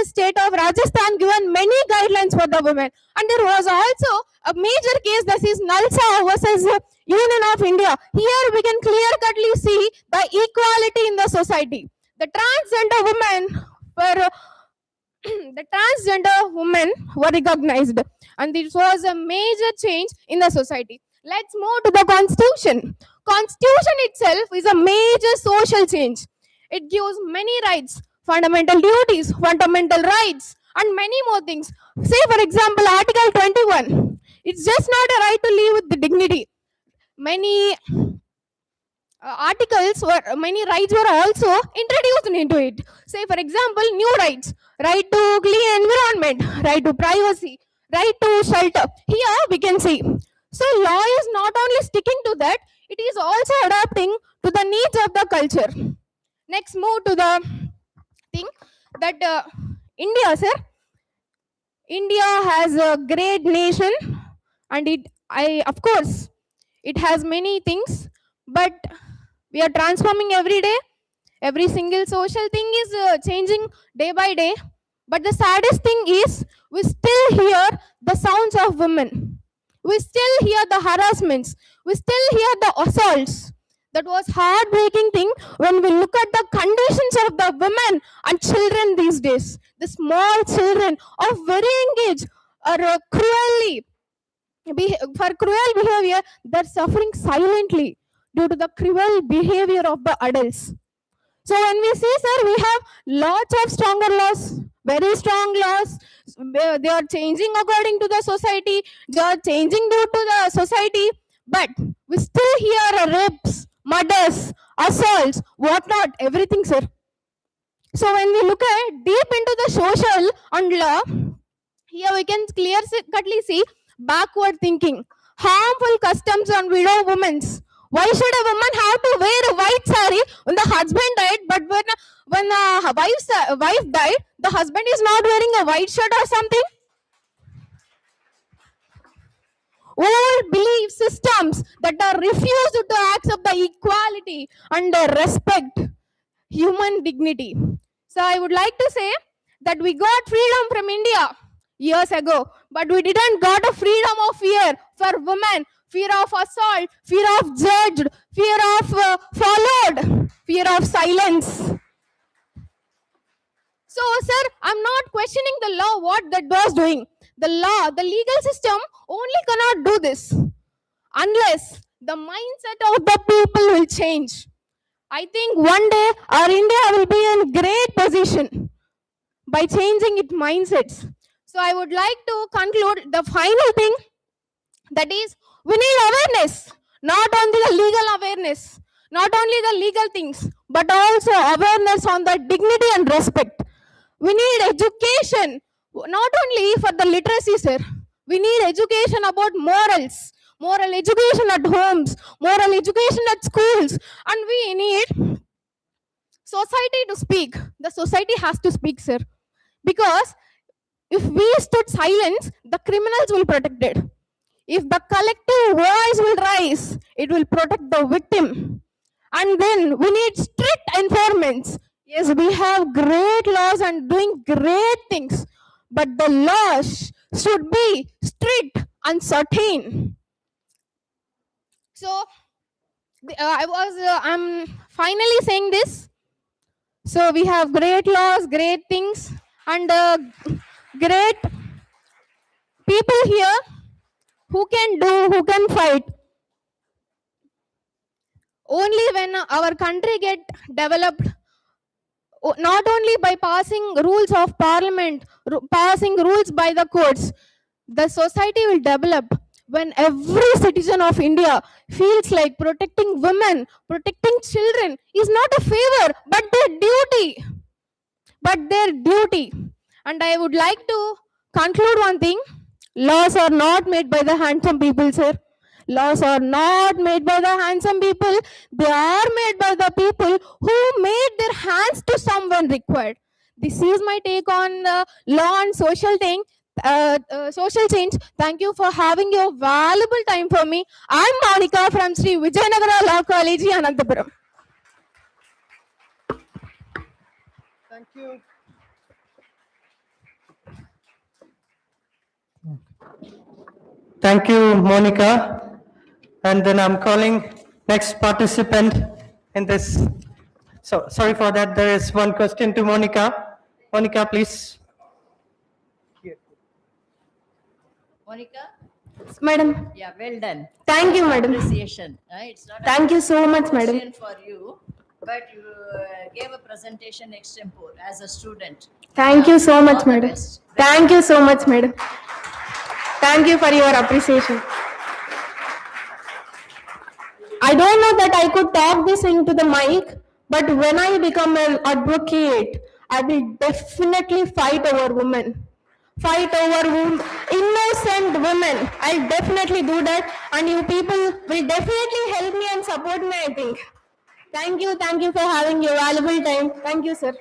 Speaker 21: State of Rajasthan given many guidelines for the women. And there was also a major case, that is Nalsa versus Union of India. Here we can clear-cutly see the equality in the society. The transgender women were the transgender women were recognized, and this was a major change in the society. Let's move to the constitution. Constitution itself is a major social change. It gives many rights, fundamental duties, fundamental rights, and many more things. Say for example, Article 21. It's just not a right to live with the dignity. Many many rights were also introduced into it. Say for example, new rights: right to clean environment, right to privacy, right to shelter. Here we can see. So law is not only sticking to that, it is also adapting to the needs of the culture. Next, move to the thing that India, sir. India has a great nation, and of course, it has many things, but we are transforming every day. Every single social thing is changing day by day. But the saddest thing is, we still hear the sounds of women. We still hear the harassments. We still hear the assaults. That was heartbreaking thing when we look at the conditions of the women and children these days. The small children of very engaged are for cruel behavior, they're suffering silently due to the cruel behavior of the adults. So when we see, sir, we have lots of stronger laws, very strong laws. They are changing according to the society. They are changing due to the society. But we still hear rapes, murders, assaults, whatnot, everything, sir. So when we look at deep into the social and law, here we can clearly see backward thinking, harmful customs on widow women. Why should a woman have to wear a white sari when the husband died, but when a wife died, the husband is not wearing a white shirt or something? Old belief systems that are refused to accept the equality and respect human dignity. So I would like to say that we got freedom from India years ago, but we didn't got a freedom of fear for women, fear of assault, fear of judged, fear of followed, fear of silence. So, sir, I'm not questioning the law, what that was doing. The law, the legal system only cannot do this unless the mindset of the people will change. I think one day our India will be in great position by changing its mindsets. So I would like to conclude the final thing, that is, we need awareness, not only the legal awareness, not only the legal things, but also awareness on the dignity and respect. We need education, not only for the literacy, sir. We need education about morals, moral education at homes, moral education at schools, and we need society to speak. The society has to speak, sir. Because if we stood silence, the criminals will protect it. If the collective voice will rise, it will protect the victim. And then we need strict enforcements. Yes, we have great laws and doing great things, but the laws should be strict and certain. So I'm finally saying this. So we have great laws, great things, and great people here who can do, who can fight. Only when our country get developed, not only by passing rules of parliament, passing rules by the courts, the society will develop. when every citizen of India feels like protecting women, protecting children is not a favor, but their duty. But their duty. And I would like to conclude one thing. Laws are not made by the handsome people, sir. Laws are not made by the handsome people. They are made by the people who made their hands to someone required. This is my take on law and social thing. Social change. Thank you for having your valuable time for me. I'm Monica from Sri Vijayanagara Law College, Anantapuram.
Speaker 20: Thank you. Thank you, Monica. And then I'm calling next participant in this. So sorry for that. There is one question to Monica. Monica, please.
Speaker 4: Monica?
Speaker 21: Madam.
Speaker 4: Yeah, well done.
Speaker 21: Thank you, madam.
Speaker 4: Appreciation. It's not
Speaker 21: Thank you so much, madam.
Speaker 4: question for you, but you gave a presentation extempore as a student.
Speaker 21: Thank you so
Speaker 4: All
Speaker 21: much,
Speaker 4: the
Speaker 21: madam.
Speaker 4: best.
Speaker 21: Thank you so much, madam. Thank you for your appreciation. I don't know that I could talk this into the mic, but when I become an advocate, I will definitely fight over women. Fight over innocent women. I'll definitely do that, and you people will definitely help me and support me, I think. Thank you for having your valuable time. Thank you, sir.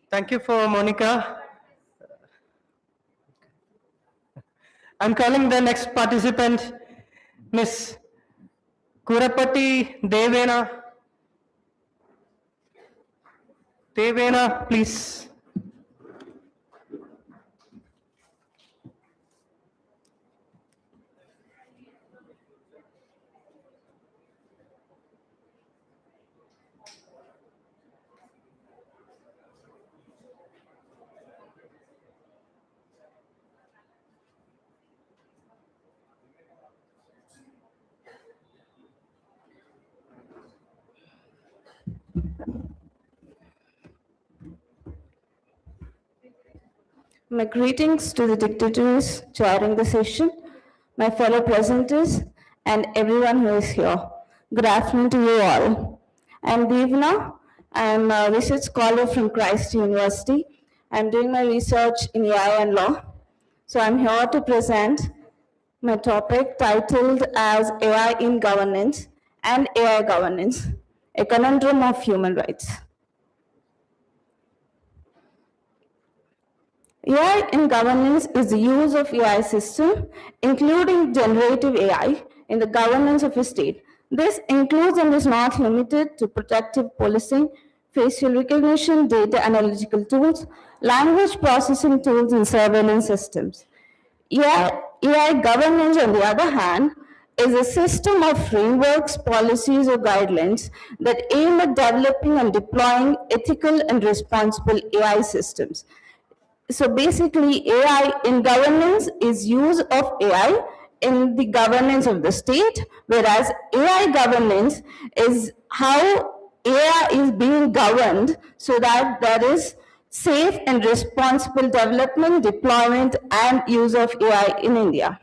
Speaker 20: Thank you for Monica. I'm calling the next participant, Miss Kurapati Devena. Devena, please.
Speaker 22: My greetings to the dignitaries chairing the session, my fellow presenters, and everyone who is here. Good afternoon to you all. I'm Devna. I'm a research scholar from Christ University. I'm doing my research in AI and law. So I'm here to present my topic titled as AI in Governance and AI Governance, a conundrum of human rights. AI in governance is the use of AI system, including generative AI, in the governance of a state. This includes and is not limited to protective policing, facial recognition, data analytical tools, language processing tools, and surveillance systems. AI governance, on the other hand, is a system of frameworks, policies, or guidelines that aim at developing and deploying ethical and responsible AI systems. So basically, AI in governance is use of AI in the governance of the state, whereas AI governance is how AI is being governed so that there is safe and responsible development, deployment, and use of AI in India.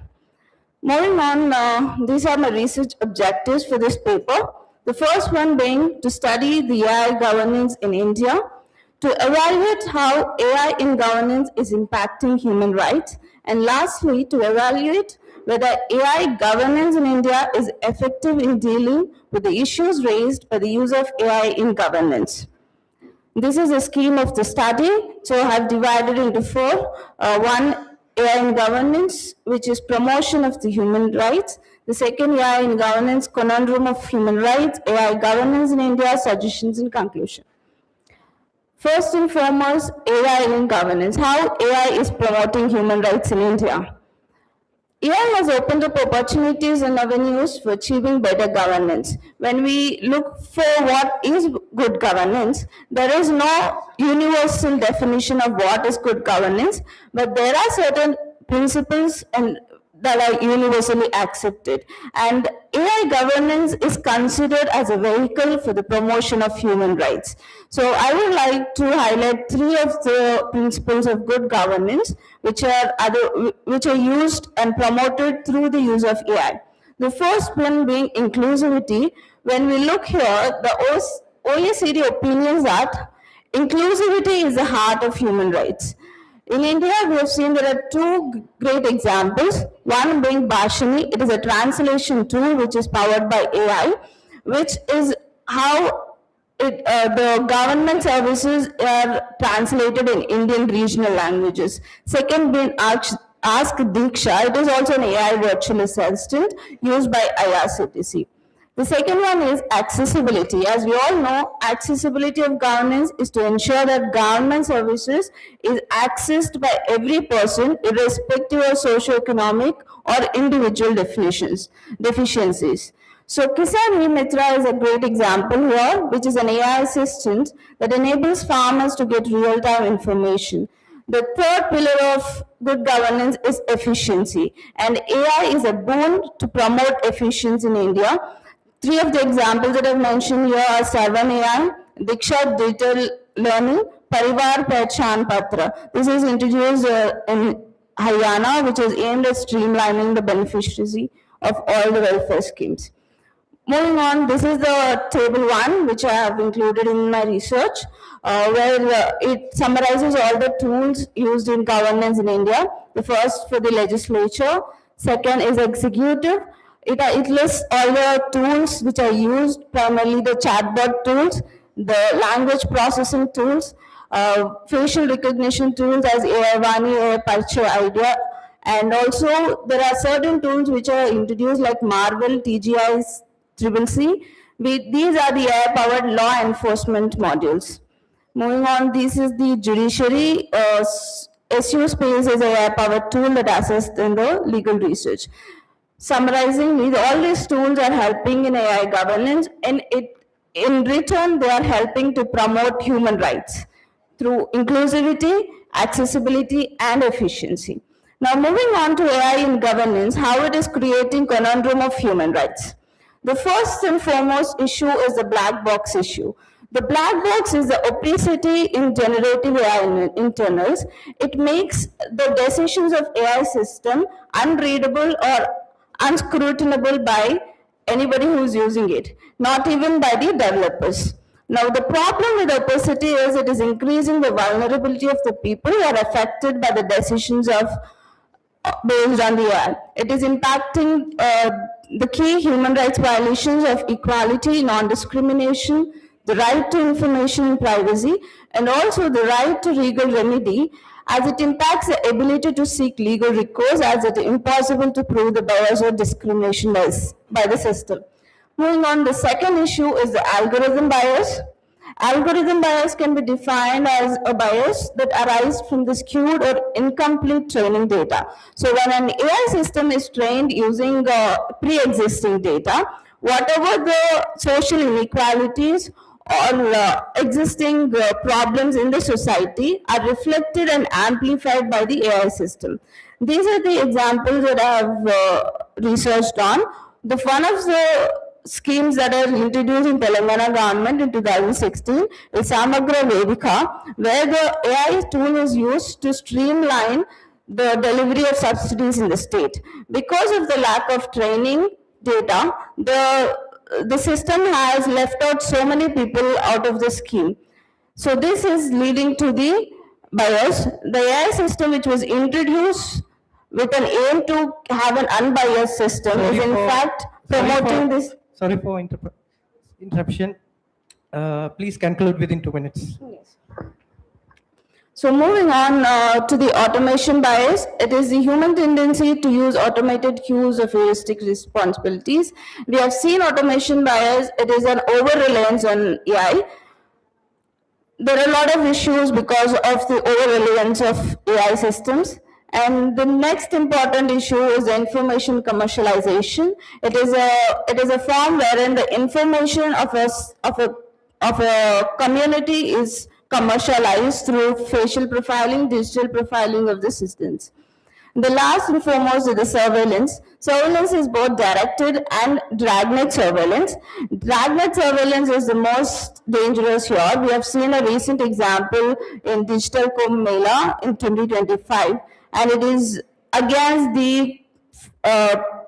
Speaker 22: Moving on, these are my research objectives for this paper. The first one being to study the AI governance in India, to evaluate how AI in governance is impacting human rights, and lastly, to evaluate whether AI governance in India is effective in dealing with the issues raised by the use of AI in governance. This is a scheme of the study, so I have divided into four. One, AI in governance, which is promotion of the human rights. The second, AI in governance, conundrum of human rights, AI governance in India, suggestions and conclusion. First and foremost, AI in governance, how AI is promoting human rights in India. AI has opened up opportunities and avenues for achieving better governance. When we look for what is good governance, there is no universal definition of what is good governance, but there are certain principles and that are universally accepted. And AI governance is considered as a vehicle for the promotion of human rights. So I would like to highlight three of the principles of good governance which are used and promoted through the use of AI. The first one being inclusivity. When we look here, the OECD opinions that inclusivity is the heart of human rights. In India, we have seen there are two great examples. One being Bhashini. It is a translation tool which is powered by AI, which is how the government services are translated in Indian regional languages. Second being Ask Diksha. It is also an AI virtual assistant used by IRCTC. The second one is accessibility. As we all know, accessibility of governance is to ensure that government services is accessed by every person irrespective of socioeconomic or individual deficiencies. So Kisan E-Mitra is a great example here, which is an AI assistant that enables farmers to get real-time information. The third pillar of good governance is efficiency, and AI is a boon to promote efficiency in India. Three of the examples that I've mentioned here are Sarvan AI, Diksha Digital Learning, Parivar Pehchan Patra. This is introduced in Haryana, which is aimed at streamlining the beneficiary of all the welfare schemes. Moving on, this is the table 1, which I have included in my research, where it summarizes all the tools used in governance in India. The first for the legislature, second is executive. It lists all the tools which are used, primarily the chatbot tools, the language processing tools, facial recognition tools as AI Vani, AI Parichaya Idea, and also there are certain tools which are introduced like Marvel, TGI's CCC. These are the AI-powered law enforcement modules. Moving on, this is the judiciary. SU Space is an AI-powered tool that assists in the legal research. Summarizing, all these tools are helping in AI governance, and in return, they are helping to promote human rights through inclusivity, accessibility, and efficiency. Now, moving on to AI in governance, how it is creating conundrum of human rights. The first and foremost issue is the black box issue. The black box is the opacity in generative AI internals. It makes the decisions of AI system unreadable or unscrutinable by anybody who is using it, not even by the developers. Now, the problem with opacity is it is increasing the vulnerability of the people who are affected by the decisions of based on the AI. It is impacting the key human rights violations of equality, non-discrimination, the right to information and privacy, and also the right to legal remedy, as it impacts the ability to seek legal recourse, as it is impossible to prove the bias or discrimination by the system. Moving on, the second issue is the algorithm bias. Algorithm bias can be defined as a bias that arises from the skewed or incomplete training data. So when an AI system is trained using pre-existing data, whatever the social inequalities or existing problems in the society are reflected and amplified by the AI system. These are the examples that I have researched on. One of the schemes that are introduced in Telangana government in 2016 is Samagra Vedika, where the AI tool is used to streamline the delivery of subsidies in the state. Because of the lack of training data, the system has left out so many people out of the scheme. So this is leading to the bias. The AI system which was introduced with an aim to have an unbiased system is in fact promoting this.
Speaker 20: Sorry for interruption. Please conclude within 2 minutes.
Speaker 22: Yes. So moving on to the automation bias, it is the human tendency to use automated cues of heuristic responsibilities. We have seen automation bias, it is an over-reliance on AI. There are a lot of issues because of the over-reliance of AI systems. And the next important issue is information commercialization. It is a form wherein the information of a community is commercialized through facial profiling, digital profiling of the systems. The last and foremost is the surveillance. Surveillance is both directed and dragnet surveillance. Dragnet surveillance is the most dangerous here. We have seen a recent example in Digital Kumbh Mela in 2025, and it is against the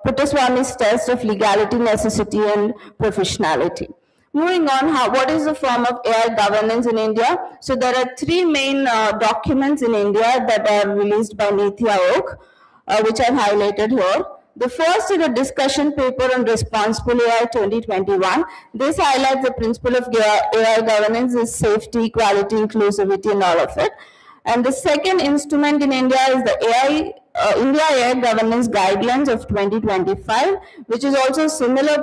Speaker 22: Putaswamy's test of legality, necessity, and professionality. Moving on, what is the form of AI governance in India? So there are three main documents in India that are released by Niti Aayog, which I've highlighted here. The first is a discussion paper on responsible AI 2021. This highlights the principle of AI governance is safety, equality, inclusivity, and all of it. And the second instrument in India is the India AI Governance Guidelines of 2025, which is also similar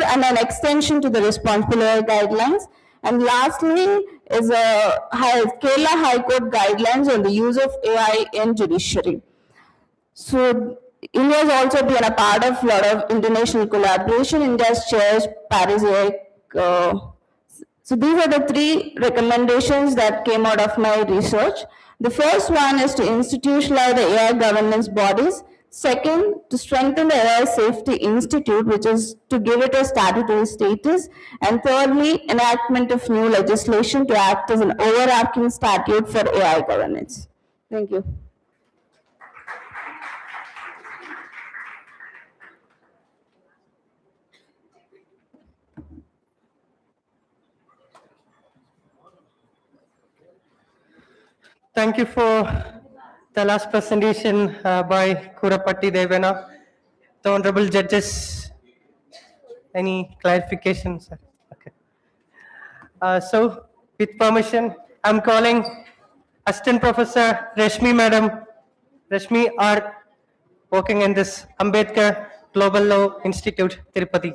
Speaker 22: and an extension to the Responsible AI Guidelines. And lastly is Kerala High Court Guidelines on the use of AI in judiciary. So India has also been a part of a lot of international collaboration. India's chairs Paris AI. So these are the three recommendations that came out of my research. The first one is to institutionalize the AI governance bodies. Second, to strengthen the AI Safety Institute, which is to give it a statutory status. And thirdly, enactment of new legislation to act as an overarching statute for AI governance. Thank you.
Speaker 20: Thank you for the last presentation by Kurapatti Devana. The honorable judges, any clarifications? Okay. So, with permission, I'm calling Assistant Professor Rashmi Madam. Rashmi are working in this Ambedkar Global Law Institute, Tirupati.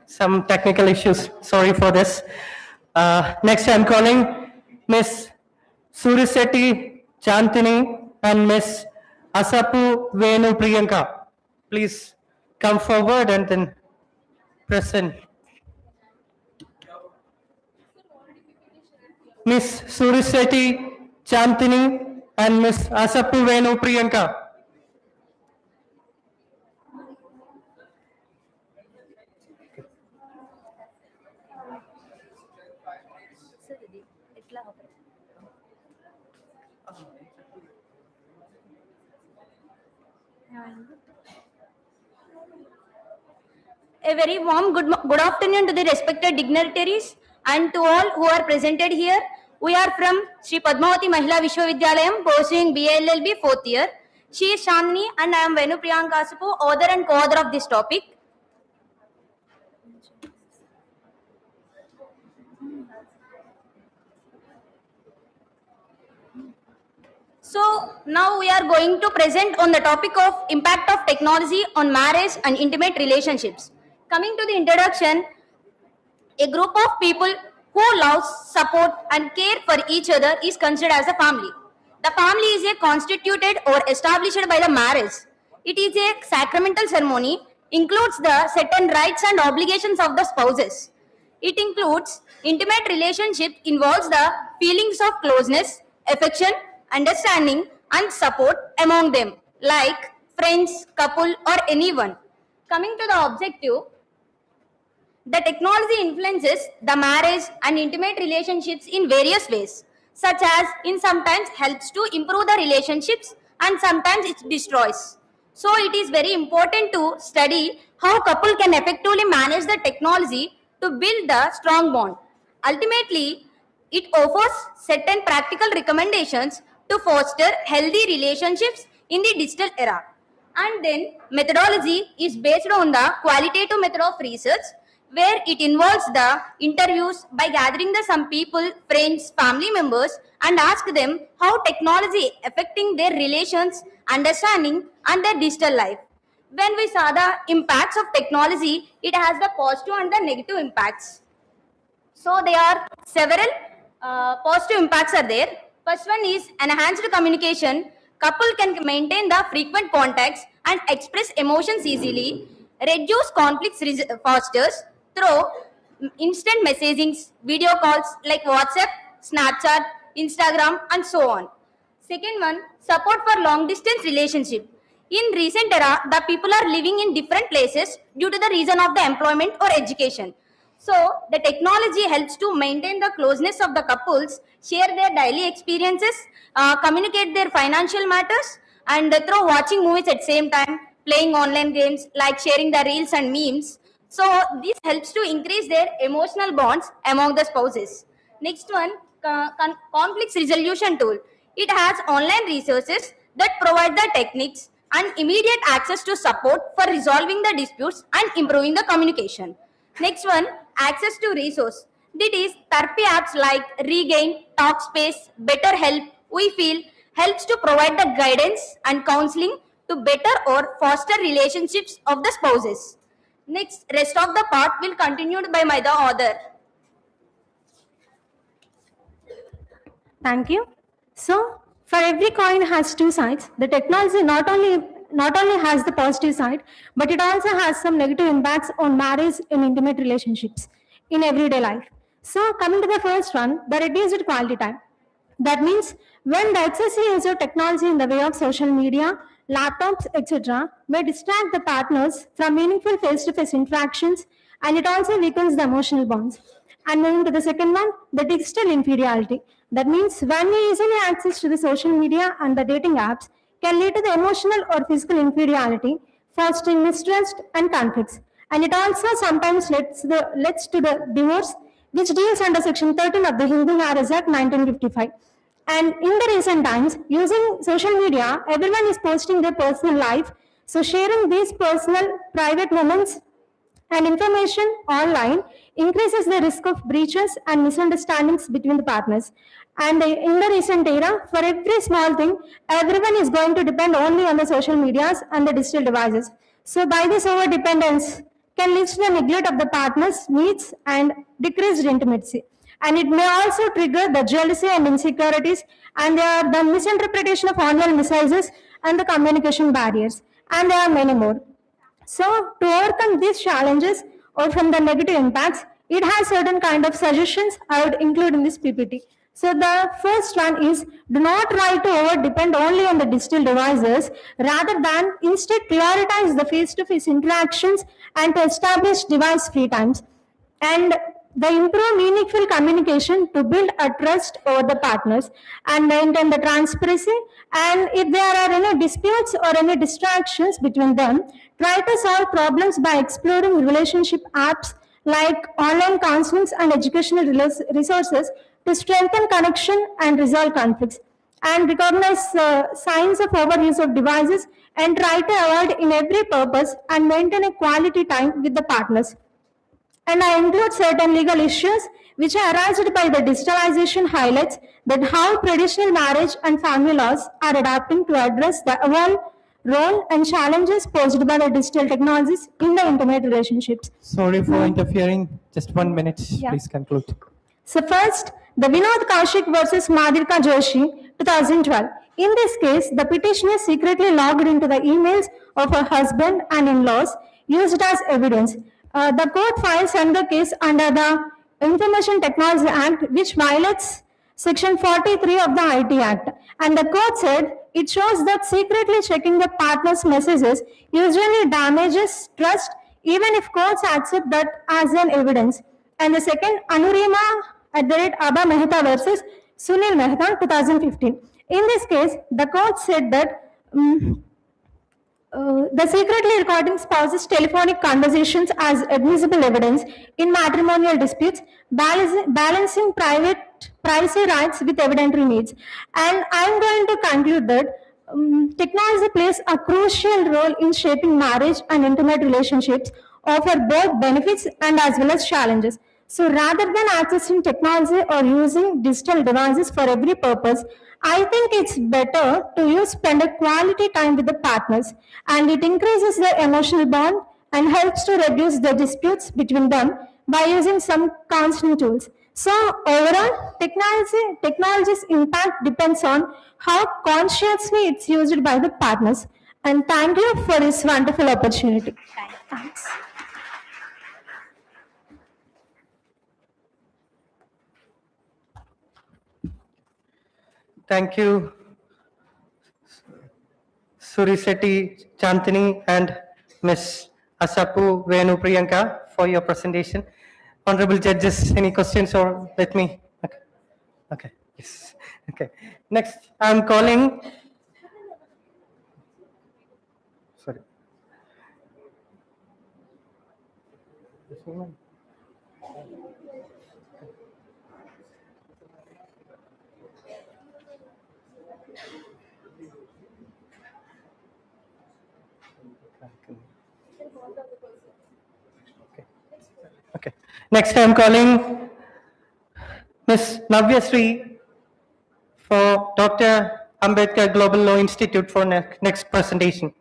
Speaker 20: Some technical issues, sorry for this. Next I'm calling Miss Suriseti Chantini and Miss Asapu Venu Priyanka. Please come forward and then present. Miss Suriseti Chantini and Miss Asapu Venu Priyanka.
Speaker 7: A very warm good afternoon to the respected dignitaries and to all who are presented here. We are from Sri Padmavati Mahila Vishwavidyalayam, pursuing BLLB 4th year. She is Shamini and I am Venu Priyanka Asapu, author and co-author of this topic. So now we are going to present on the topic of impact of technology on marriage and intimate relationships. Coming to the introduction, a group of people who love, support and care for each other is considered as a family. The family is constituted or established by the marriage. It is a sacramental ceremony, includes the certain rights and obligations of the spouses. It includes intimate relationship, involves the feelings of closeness, affection, understanding and support among them, like friends, couple or anyone. Coming to the objective, the technology influences the marriage and intimate relationships in various ways, such as in sometimes helps to improve the relationships and sometimes it destroys. So it is very important to study how couple can effectively manage the technology to build the strong bond. Ultimately, it offers certain practical recommendations to foster healthy relationships in the digital era. And then methodology is based on the qualitative method of research, where it involves the interviews by gathering the some people, friends, family members and ask them how technology affecting their relations, understanding and their digital life. When we saw the impacts of technology, it has the positive and the negative impacts. So there are several positive impacts are there. First one is enhanced communication. Couple can maintain the frequent contacts and express emotions easily. Reduce conflicts fosters through instant messaging, video calls like WhatsApp, Snapchat, Instagram, and so on. Second one, support for long distance relationship. In recent era, the people are living in different places due to the reason of the employment or education. So the technology helps to maintain the closeness of the couples, share their daily experiences, communicate their financial matters, and through watching movies at same time, playing online games like sharing the reels and memes. So this helps to increase their emotional bonds among the spouses. Next one, conflicts resolution tool. It has online resources that provide the techniques and immediate access to support for resolving the disputes and improving the communication. Next one, access to resource. That is therapy apps like Regain, Talkspace, BetterHelp, We Feel helps to provide the guidance and counseling to better or foster relationships of the spouses. Next, rest of the part will continued by the author.
Speaker 10: Thank you. So, for every coin has two sides. The technology not only has the positive side, but it also has some negative impacts on marriage and intimate relationships in everyday life. So, coming to the first one, the reduced quality time. That means when the excessive use of technology in the way of social media, laptops, etc., may distract the partners from meaningful face-to-face interactions, and it also weakens the emotional bonds. And moving to the second one, the digital inferiority. That means when we easily access to the social media and the dating apps can lead to the emotional or physical inferiority, fostering mistrust and conflicts. And it also sometimes leads to the divorce, which deals under Section 13 of the Hindu Marriage Act 1955. And in the recent times, using social media, everyone is posting their personal life. So sharing these personal, private moments and information online increases the risk of breaches and misunderstandings between the partners. And in the recent era, for every small thing, everyone is going to depend only on the social medias and the digital devices. So by this over-dependence can lead to the neglect of the partner's needs and decreased intimacy. And it may also trigger the jealousy and insecurities and the misinterpretation of online messages and the communication barriers. And there are many more. So to overcome these challenges or from the negative impacts, it has certain kind of suggestions I would include in this PPT. So the first one is do not try to over depend only on the digital devices, rather than instead prioritize the face-to-face interactions and to establish device-free times. And the improve meaningful communication to build a trust over the partners and maintain the transparency. And if there are any disputes or any distractions between them, try to solve problems by exploring relationship apps like online counselings and educational resources to strengthen connection and resolve conflicts. And recognize signs of overuse of devices and try to avoid in every purpose and maintain a quality time with the partners. And I include certain legal issues which are arised by the digitalization highlights that how traditional marriage and family laws are adapting to address the evolved role and challenges posed by the digital technologies in the intimate relationships.
Speaker 20: Sorry for interfering. Just 1 minute.
Speaker 10: Yeah.
Speaker 20: Please conclude.
Speaker 10: So first, the Vinod Kaushik versus Madhurika Joshi, 2012. In this case, the petitioner secretly logged into the emails of her husband and in-laws used as evidence. The court files another case under the Information Technology Act, which violates Section 43 of the IT Act. And the court said it shows that secretly checking the partner's messages usually damages trust, even if courts accept that as an evidence. And the second, Anurima Abba Mehta versus Sunil Mehta, 2015. In this case, the court said that the secretly recording spouse's telephonic conversations as admissible evidence in matrimonial disputes, balancing privacy rights with evidentiary needs. And I'm going to conclude that technology plays a crucial role in shaping marriage and intimate relationships, offer both benefits and as well as challenges. So rather than accessing technology or using digital devices for every purpose, I think it's better to spend a quality time with the partners, and it increases their emotional bond and helps to reduce the disputes between them by using some counseling tools. So overall, technology's impact depends on how consciously it's used by the partners. And thank you for this wonderful opportunity. Thanks.
Speaker 20: Thank you, Suriseti Chantini and Ms. Asapu Venu Priyanka for your presentation. Honorable judges, any questions or let me? Okay. Okay. Yes. Okay. Next, I'm calling. Sorry. Okay. Next, I'm calling Ms. Navya Sri for Dr. Ambedkar Global Law Institute for next presentation.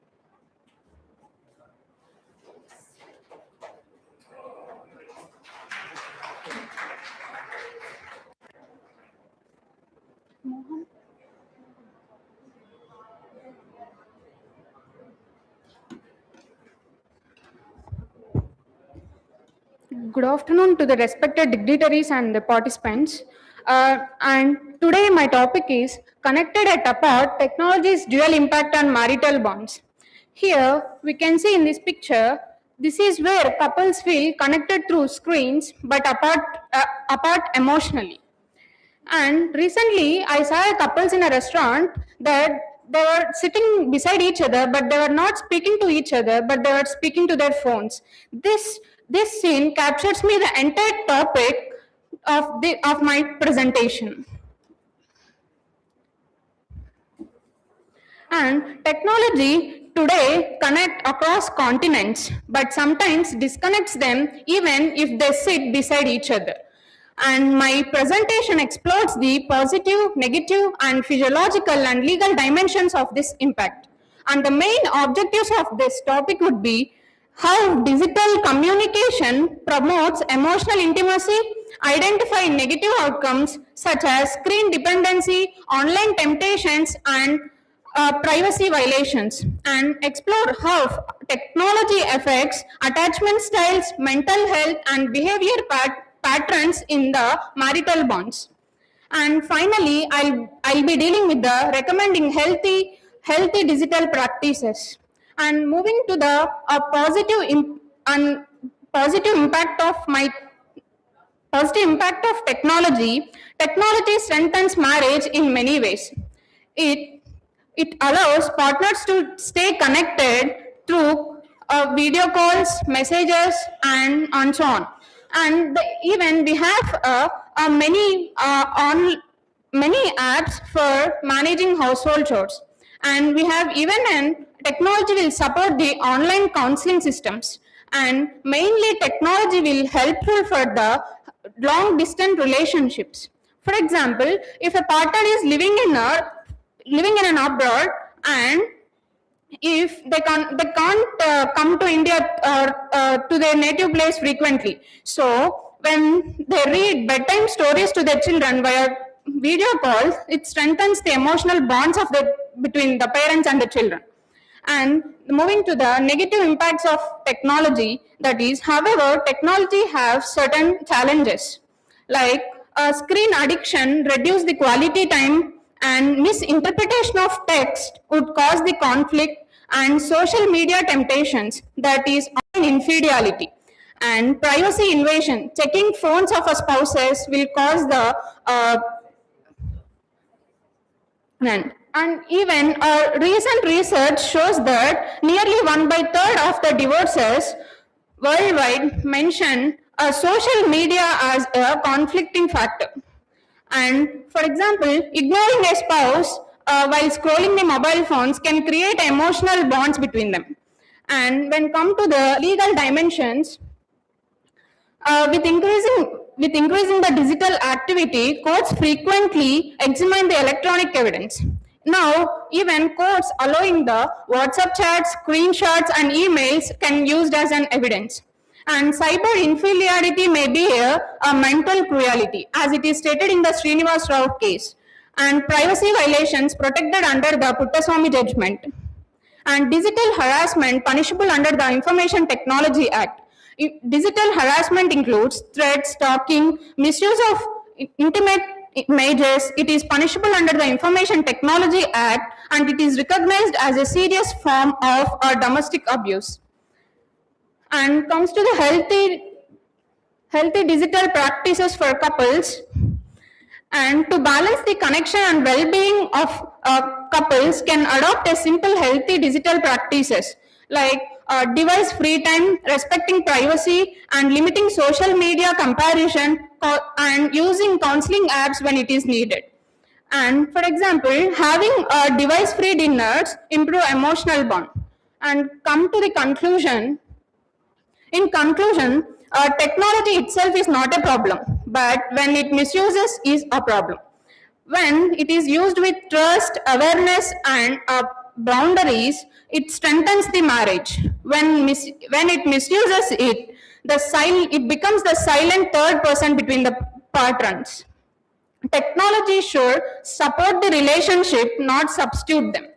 Speaker 2: Good afternoon to the respected dignitaries and the participants. And today my topic is Connected at Apart, Technology's Dual Impact on Marital Bonds. Here we can see in this picture, this is where couples feel connected through screens but apart emotionally. And recently I saw couples in a restaurant that they were sitting beside each other, but they were not speaking to each other, but they were speaking to their phones. This scene captures me the entire topic of my presentation. And technology today connects across continents, but sometimes disconnects them even if they sit beside each other. And my presentation explores the positive, negative, and physiological and legal dimensions of this impact. And the main objectives of this topic would be how digital communication promotes emotional intimacy, identify negative outcomes such as screen dependency, online temptations, and privacy violations, and explore how technology affects attachment styles, mental health, and behavior patterns in the marital bonds. And finally, I'll be dealing with the recommending healthy digital practices. And moving to the positive impact of technology. Technology strengthens marriage in many ways. It allows partners to stay connected through video calls, messages, and so on. And even we have many apps for managing household chores. And we have even technology will support the online counseling systems. And mainly technology will helpful for the long distance relationships. For example, if a partner is living in an abroad, and if they can't come to India or to their native place frequently, so when they read bedtime stories to their children via video calls, it strengthens the emotional bonds between the parents and the children. And moving to the negative impacts of technology, that is, however, technology has certain challenges like screen addiction, reduce the quality time, and misinterpretation of text would cause the conflict, and social media temptations, that is online infidelity, and privacy invasion, checking phones of our spouses will cause the and even recent research shows that nearly 1/3 of the divorces worldwide mention social media as a conflicting factor. And for example, ignoring a spouse while scrolling the mobile phones can create emotional bonds between them. And when come to the legal dimensions, with increasing with increasing the digital activity, courts frequently examine the electronic evidence. Now, even courts allowing the WhatsApp chats, screenshots, and emails can be used as an evidence. And cyber inferiority may be a mental cruelty, as it is stated in the Srinivas Rao case, and privacy violations protected under the Puttaswamy judgment, and digital harassment punishable under the Information Technology Act. Digital harassment includes threats, stalking, misuse of intimate images. It is punishable under the Information Technology Act, and it is recognized as a serious form of domestic abuse. And comes to the healthy digital practices for couples. And to balance the connection and well-being of couples can adopt a simple healthy digital practices like device free time, respecting privacy, and limiting social media comparison, and using counseling apps when it is needed. And for example, having device free dinners improve emotional bond. And come to the conclusion. In conclusion, technology itself is not a problem, but when it misuses is a problem. When it is used with trust, awareness, and boundaries, it strengthens the marriage. When it misuses it, it becomes the silent third person between the partners. Technology should support the relationship, not substitute them.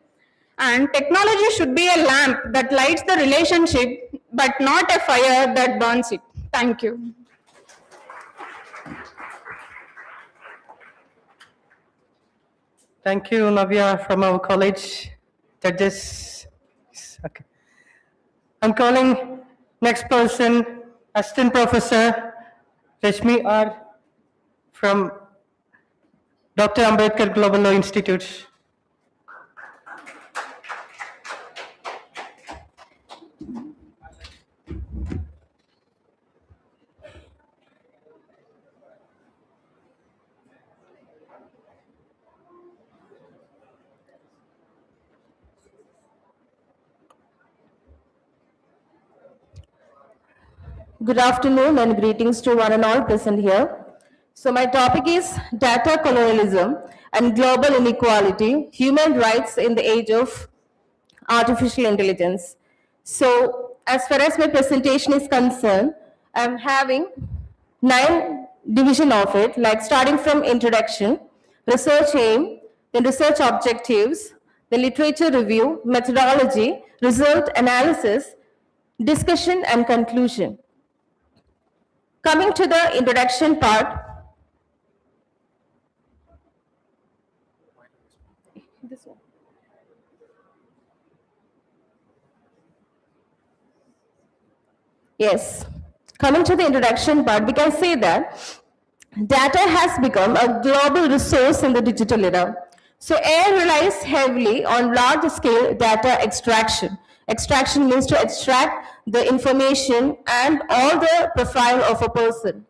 Speaker 2: And technology should be a lamp that lights the relationship, but not a fire that burns it. Thank you.
Speaker 20: Thank you, Navya, from our college. Judges. Okay. I'm calling next person, Assistant Professor Rashmi R. from Dr. Ambedkar Global Law Institute.
Speaker 3: Good afternoon and greetings to one and all present here. So my topic is data colonialism and global inequality, human rights in the age of artificial intelligence. So as far as my presentation is concerned, I'm having 9 division of it, like starting from introduction, research aim, then research objectives, the literature review, methodology, result analysis, discussion and conclusion. Coming to the introduction part, this one. Yes, coming to the introduction part, we can say that data has become a global resource in the digital era. So AI relies heavily on large-scale data extraction. Extraction means to extract the information and all the profile of a person.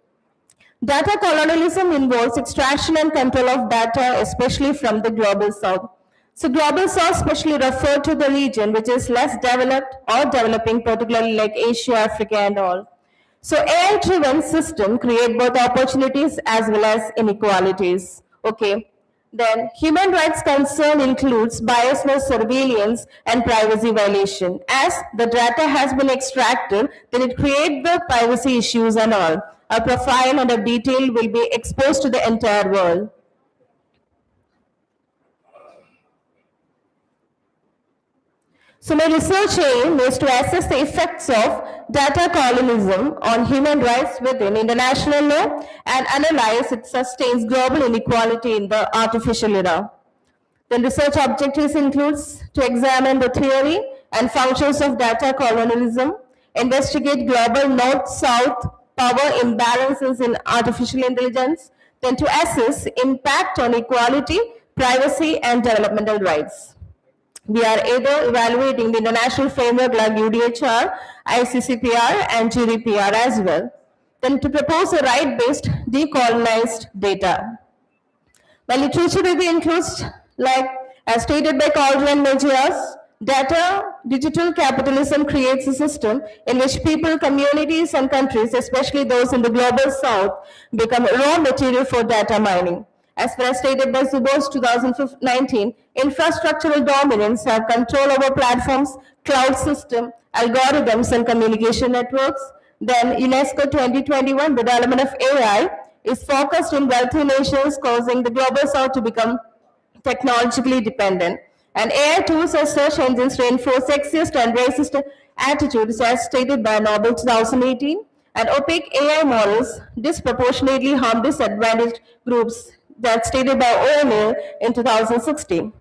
Speaker 3: Data colonialism involves extraction and control of data, especially from the global south. So global south specially refer to the region which is less developed or developing, particularly like Asia, Africa and all. So AI-driven system create both opportunities as well as inequalities. Okay. Then human rights concern includes biasness, surveillance and privacy violation. As the data has been extracted, then it creates the privacy issues and all. A profile and a detail will be exposed to the entire world. So my research aim is to assess the effects of data colonialism on human rights within international law and analyze it sustains global inequality in the artificial era. Then research objectives includes to examine the theory and functions of data colonialism, investigate global north-south power imbalances in artificial intelligence, then to assess impact on equality, privacy and developmental rights. We are either evaluating the international framework like UDHR, ICCPR and GDPR as well. Then to propose a right-based decolonized data. My literature review includes, like as stated by Caldwell and Mejias, data
Speaker 22: digital capitalism creates a system in which people, communities, and countries, especially those in the global south, become raw material for data mining. As first stated by Zubos 2019, infrastructural dominance have control over platforms, cloud system, algorithms, and communication networks. Then UNESCO 2021, the development of AI is focused in wealthy nations, causing the global south to become technologically dependent. And AI tools as search engines reinforce sexist and racist attitudes as stated by Nobel 2018. And opaque AI models disproportionately harm disadvantaged groups that stated by OMA in 2016.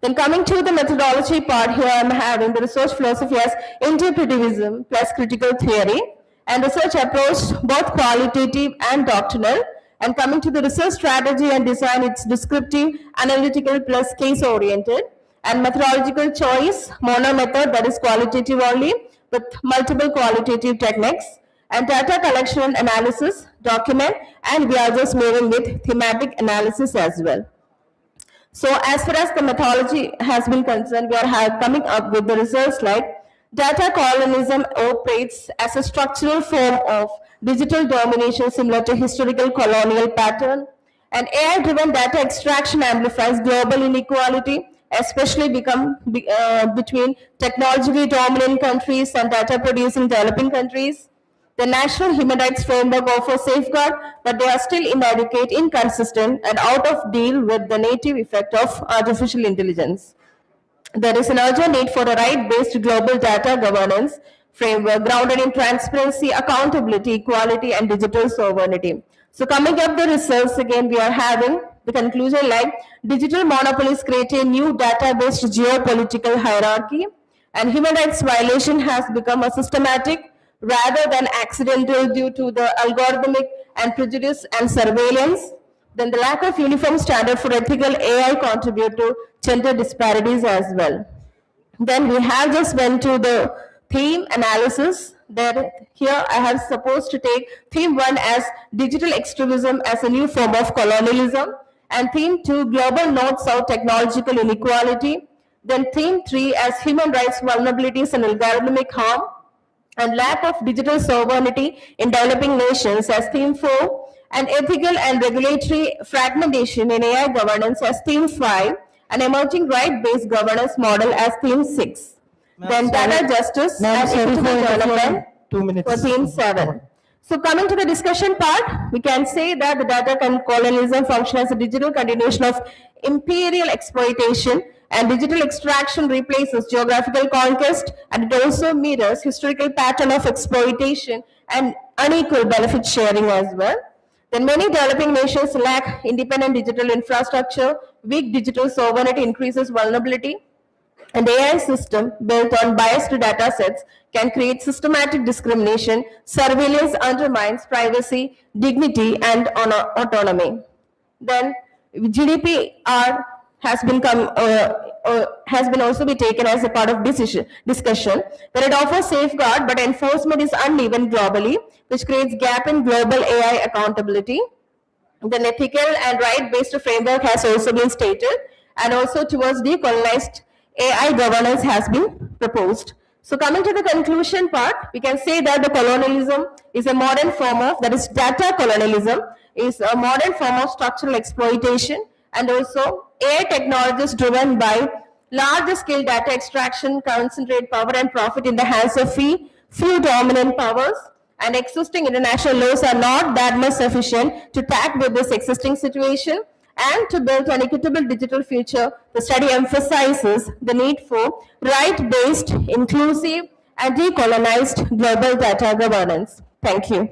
Speaker 22: Then coming to the methodology part, here I'm having the research philosophy as interpretivism plus critical theory, and research approach both qualitative and doctrinal. And coming to the research strategy and design, it's descriptive, analytical plus case oriented. And methodological choice, mono method, that is qualitative only with multiple qualitative techniques. And data collection and analysis, document, and we are just moving with thematic analysis as well. So as far as the methodology has been concerned, we are coming up with the results like data colonialism operates as a structural form of digital domination similar to historical colonial pattern, and AI-driven data extraction amplifies global inequality, especially between technologically dominant countries and data-producing developing countries. The national human rights framework offers safeguard, but they are still inadequate, inconsistent, and out of deal with the native effect of artificial intelligence. There is an urgent need for a right-based global data governance framework grounded in transparency, accountability, equality, and digital sovereignty. So coming up the results, again, we are having the conclusion like digital monopolies create a new data-based geopolitical hierarchy, and human rights violation has become a systematic rather than accidental due to the algorithmic and prejudice and surveillance. Then the lack of uniform standard for ethical AI contribute to gender disparities as well. Then we have just went to the theme analysis. There, here I have supposed to take theme 1 as digital extremism as a new form of colonialism, and theme 2 global north-south technological inequality. Then theme 3 as human rights vulnerabilities and algorithmic harm, and lack of digital sovereignty in developing nations as theme 4, and ethical and regulatory fragmentation in AI governance as theme 5, and emerging right-based governance model as theme 6. Then data justice and equitable development
Speaker 20: 2 minutes.
Speaker 22: for theme 7. So coming to the discussion part, we can say that the data colonialism functions as a digital continuation of imperial exploitation, and digital extraction replaces geographical conquest, and it also mirrors historical pattern of exploitation and unequal benefit sharing as well. Then many developing nations lack independent digital infrastructure, weak digital sovereignty increases vulnerability, and AI system built on biased data sets can create systematic discrimination, surveillance undermines privacy, dignity, and autonomy. Then GDPR has been also be taken as a part of discussion, where it offers safeguard, but enforcement is uneven globally, which creates gap in global AI accountability. The ethical and right-based framework has also been stated, and also towards decolonized AI governance has been proposed. So coming to the conclusion part, we can say that the colonialism is a modern form of, that is data colonialism, is a modern form of structural exploitation, and also AI technologies driven by large-scale data extraction concentrate power and profit in the hands of few dominant powers, and existing international laws are not that much sufficient to tackle with this existing situation. And to build an equitable digital future, the study emphasizes the need for right-based, inclusive, and decolonized global data governance. Thank you.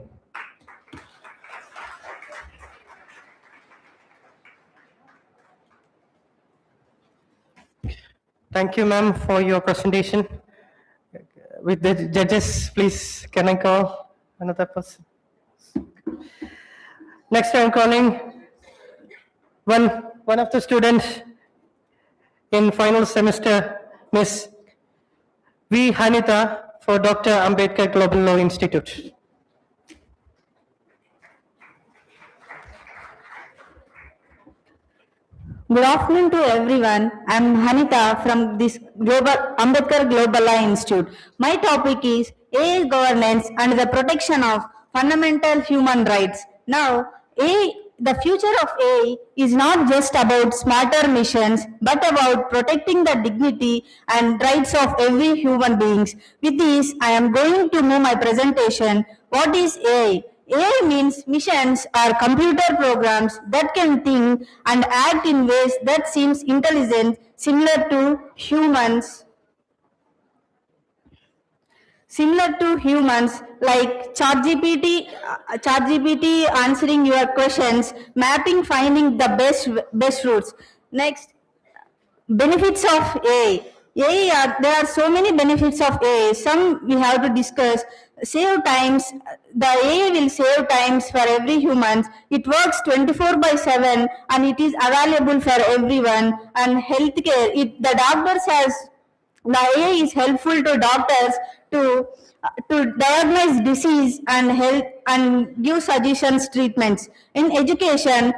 Speaker 20: Thank you, ma'am, for your presentation. With the judges, please, can I call another person? Next, I'm calling one of the students in final semester, Miss V. Hanita, for Dr. Ambedkar Global Law Institute.
Speaker 3: Good afternoon to everyone. I'm Hanita from this AMBEDKAR Global Institute. My topic is AI governance and the protection of fundamental human rights. Now, the future of AI is not just about smarter missions, but about protecting the dignity and rights of every human beings. With this, I am going to move my presentation. What is AI? AI means missions are computer programs that can think and act in ways that seems intelligent, similar to humans like ChatGPT answering your questions, mapping, finding the best routes. Next, benefits of AI. There are so many benefits of AI. Some we have to discuss. Save times. The AI will save times for every human. It works 24/7 and it is available for everyone. And healthcare. The AI is helpful to doctors to diagnose disease and help and give suggestions treatments. In education,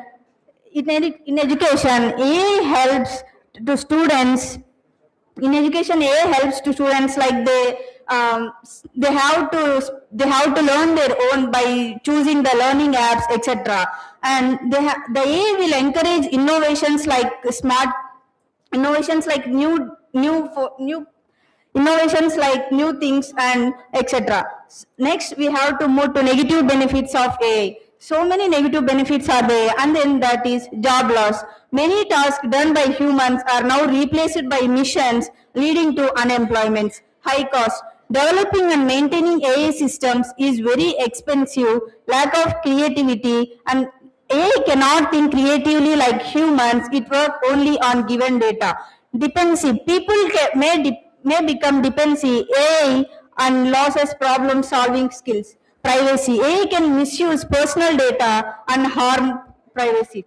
Speaker 3: AI helps to students. In education, AI helps to students like they have to learn their own by choosing the learning apps, etc. And the AI will encourage innovations like new things and etc. Next, we have to move to negative benefits of AI. So many negative benefits are there, and then that is job loss. Many tasks done by humans are now replaced by machines, leading to unemployment. High cost. Developing and maintaining AI systems is very expensive, lack of creativity, and AI cannot think creatively like humans. It works only on given data. Dependency. People may become dependency. AI and losses problem solving skills. Privacy. AI can misuse personal data and harm privacy.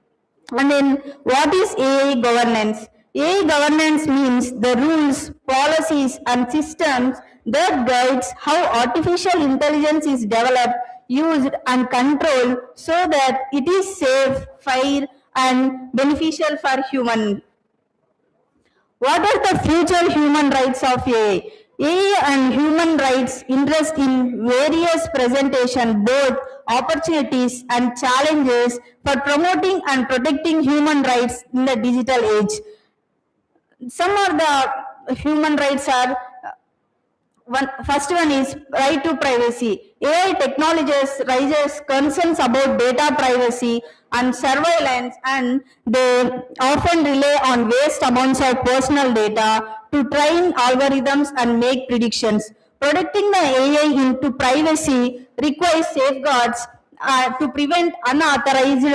Speaker 3: And then what is AI governance? AI governance means the rules, policies and systems that guides how artificial intelligence is developed, used and controlled so that it is safe, fair and beneficial for human. What are the future human rights of AI? AI and human rights interest in various presentation, both opportunities and challenges for promoting and protecting human rights in the digital age. Some of the human rights are first one is right to privacy. AI technologies raises concerns about data privacy and surveillance, and they often rely on vast amounts of personal data to train algorithms and make predictions. Protecting the AI into privacy requires safeguards to prevent unauthorized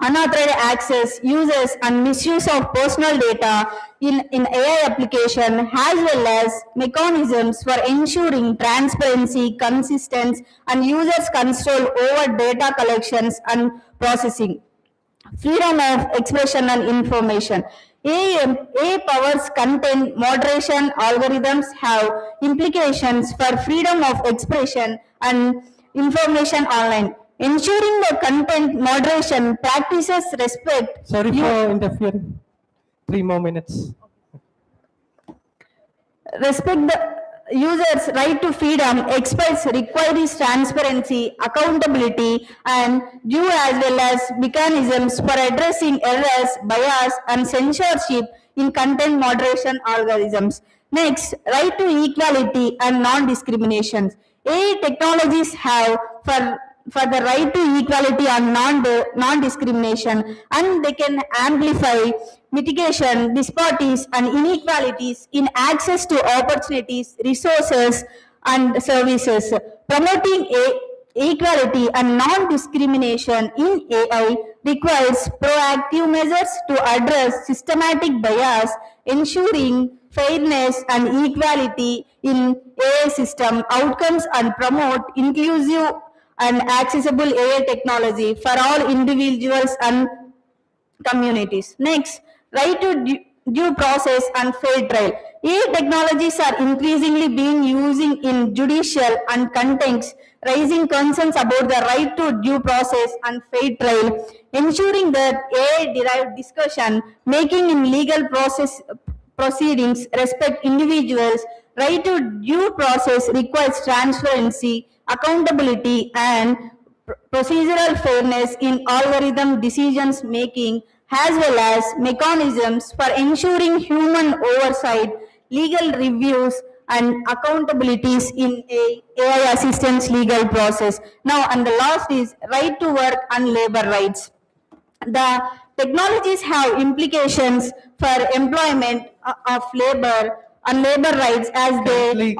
Speaker 3: access, uses and misuse of personal data in AI application, as well as mechanisms for ensuring transparency, consistency and users' control over data collections and processing. Freedom of expression and information. AI powers content moderation algorithms have implications for freedom of expression and information online. Ensuring the content moderation practices respect.
Speaker 20: Sorry for interfering. 3 more minutes.
Speaker 3: Respect the user's right to freedom, express requires transparency, accountability, and due as well as mechanisms for addressing errors, bias, and censorship in content moderation algorithms. Next, right to equality and non-discrimination. AI technologies have for the right to equality and non-discrimination, and they can amplify mitigation, disparities and inequalities in access to opportunities, resources and services. Promoting equality and non-discrimination in AI requires proactive measures to address systematic bias, ensuring fairness and equality in AI system outcomes and promote inclusive and accessible AI technology for all individuals and communities. Next, right to due process and fair trial. AI technologies are increasingly being used in judicial and context raising concerns about the right to due process and fair trial, ensuring that AI-derived discussion making in legal process proceedings respect individuals' right to due process requires transparency, accountability, and procedural fairness in algorithm decisions making, as well as mechanisms for ensuring human oversight, legal reviews, and accountabilities in a AI assistance legal process. Now, and the last is right to work and labor rights. The technologies have implications for employment of labor and labor rights as they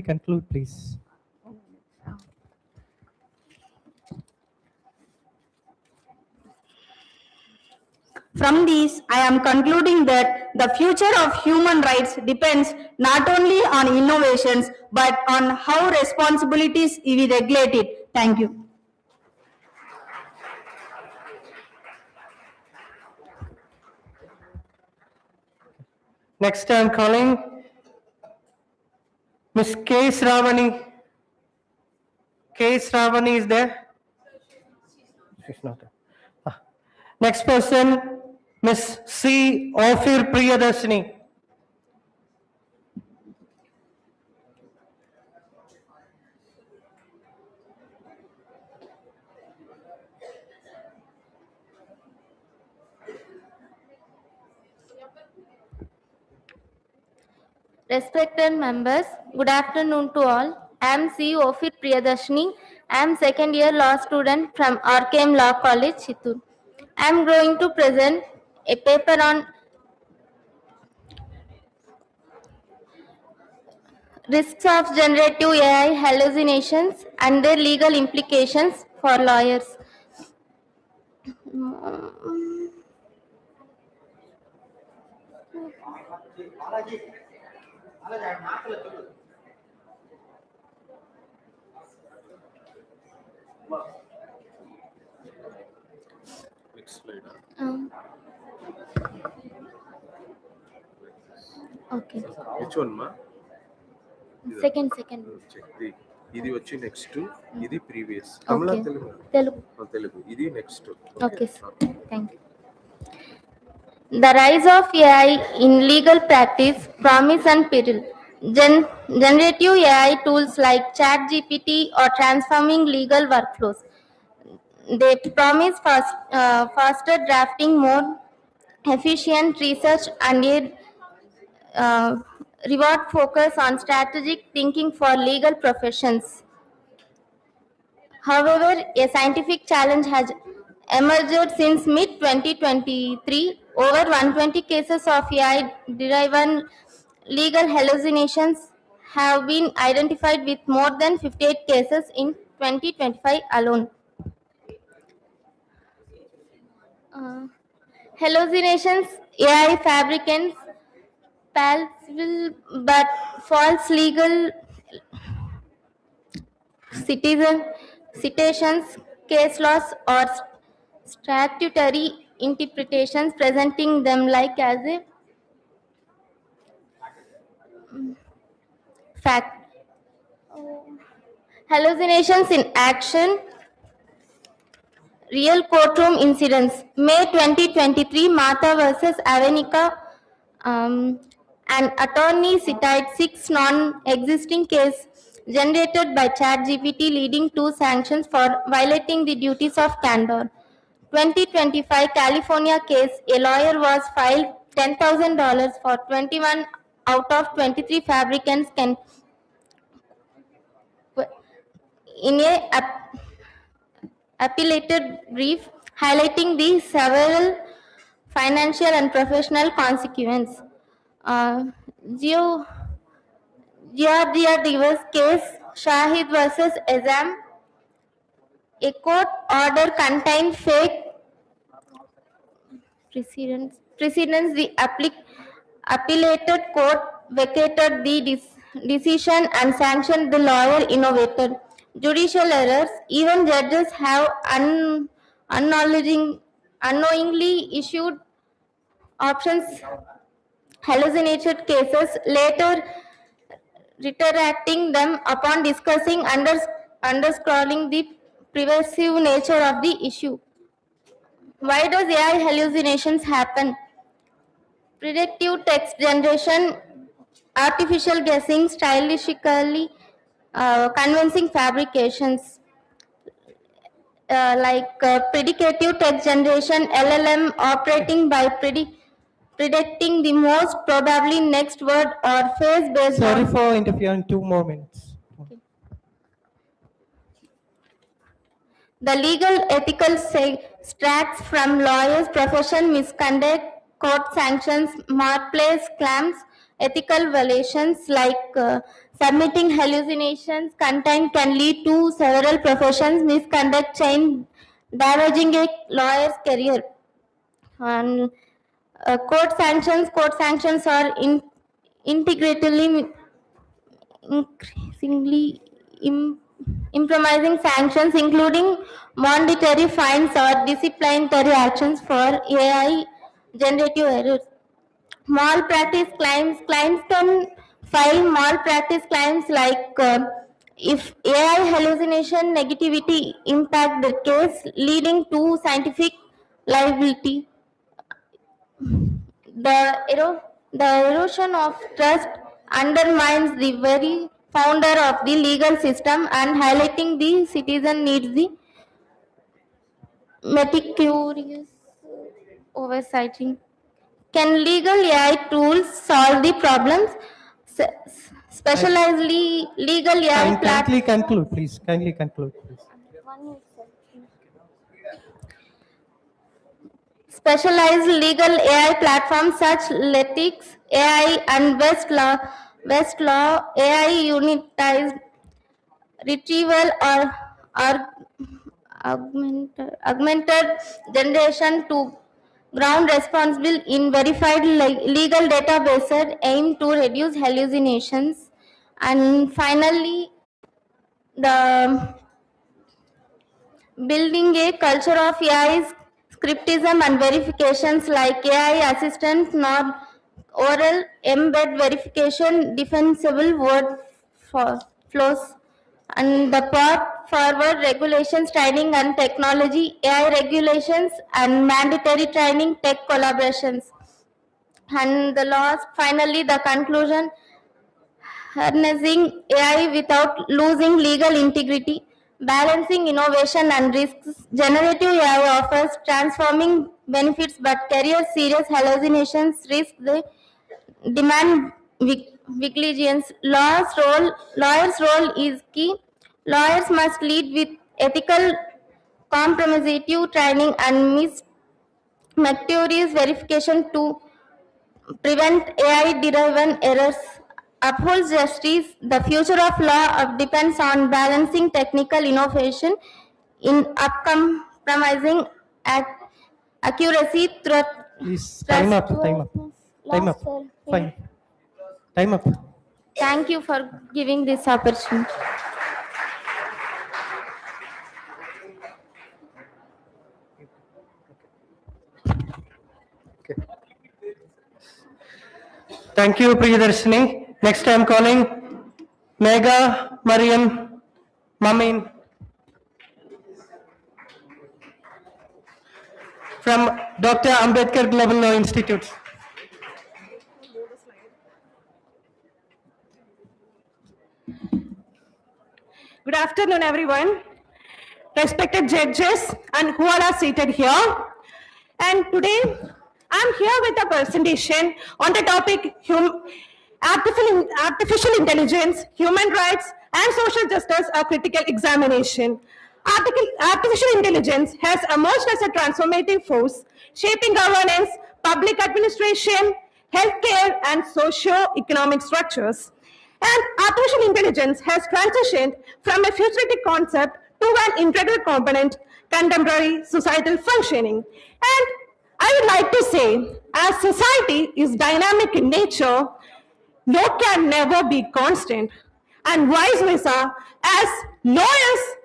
Speaker 20: Conclude, please.
Speaker 3: From these, I am concluding that the future of human rights depends not only on innovations but on how responsibilities we regulate it. Thank you.
Speaker 20: Next, I am calling Ms. K. Sravani. K. Sravani is there? She's not there. Next person, Ms. C. Ofir Priyadarshini.
Speaker 7: Respected members, good afternoon to all. I am C. Ofir Priyadarshini. I am second year law student from RKM Law College, Chittoor. I am going to present a paper on risks of generative AI hallucinations and their legal implications for lawyers. Okay.
Speaker 16: Which one, ma?
Speaker 7: Second.
Speaker 16: Check the. ఇది వచ్చి next ఇది previous
Speaker 7: Okay.
Speaker 16: Telugu ఇది next
Speaker 7: Okay, sir. Thank you. The rise of AI in legal practice, promise and peril. Generative AI tools like ChatGPT are transforming legal workflows. They promise faster drafting, more efficient research, and a reward focus on strategic thinking for legal professions. However, a scientific challenge has emerged since mid-2023. Over 120 cases of AI-driven legal hallucinations have been identified, with more than 58 cases in 2025 alone. Hallucinations, AI fabricants, falsifiable but false legal citations, case laws, or statutory interpretations, presenting them like as a fact. Hallucinations in action, real courtroom incidents. May 2023, Mata versus Avenica, an attorney cited 6 non-existing cases generated by ChatGPT, leading to sanctions for violating the duties of candor. 2025 California case, a lawyer was fined $10,000 for 21 out of 23 fabricants in a appellated brief, highlighting the several financial and professional consequences. Georgia divorce case, Shahid versus Azam, a court order contained fake precedents. The appellated court vacated the decision and sanctioned the lawyer innovator. Judicial errors, even judges have unknowingly issued options hallucinated cases, later retracting them upon discussing under underscoring the pervasive nature of the issue. Why does AI hallucinations happen? Predictive text generation, artificial guessing, stylistically convincing fabrications, predicative text generation, LLM operating by predicting the most probably next word or phrase based
Speaker 20: Sorry
Speaker 7: on
Speaker 20: for interfering, 2 more minutes.
Speaker 7: the legal ethical extracts from lawyers' profession, misconduct, court sanctions, marketplace claims, ethical violations like submitting hallucinations content can lead to several professions misconduct chain damaging a lawyer's career. And court sanctions are integrally increasingly improvising sanctions, including monetary fines or disciplinary actions for AI generative errors. Malpractice claims can file malpractice claims like if AI hallucination negativity impact the case, leading to scientific liability. The erosion of trust undermines the very founder of the legal system and highlighting the citizen needs the meticulous oversighting. Can legal AI tools solve the problems? Specialized legal AI
Speaker 20: Kindly conclude, please. Kindly conclude, please.
Speaker 7: Specialized legal AI platforms such Letix AI and Westlaw AI unitized retrieval or augmented generation to ground responsible in verified legal databases aim to reduce hallucinations. And finally, the building a culture of AI scriptism and verifications like AI assistance, not oral embed verification, defensible word flows, and the path forward regulations, training and technology, AI regulations and mandatory training, tech collaborations. And the last, finally, the conclusion, harnessing AI without losing legal integrity, balancing innovation and risks. Generative AI offers transforming benefits but carries serious hallucinations, risk they demand vigilance. Lawyers' role is key. Lawyers must lead with ethical, comprehensive training and meticulous verification to prevent AI-driven errors, upholds justice. The future of law depends on balancing technical innovation in uncompromising accuracy,
Speaker 20: Please, time up, time up. Time up. Fine. Time up.
Speaker 7: Thank you for giving this opportunity.
Speaker 20: Thank you, Priyadarshini. Next, I am calling Mega Mariam Mamin from Dr. Ambedkar Global Law Institute.
Speaker 1: Good afternoon, everyone. Respected judges and who all are seated here. And today, I'm here with a presentation on the topic artificial intelligence, human rights, and social justice, a critical examination. Artificial intelligence has emerged as a transformative force, shaping governance, public administration, healthcare, and socio-economic structures. And artificial intelligence has transitioned from a futuristic concept to an integral component, contemporary societal functioning. And I would like to say, as society is dynamic in nature, law can never be constant. And vice versa, as law is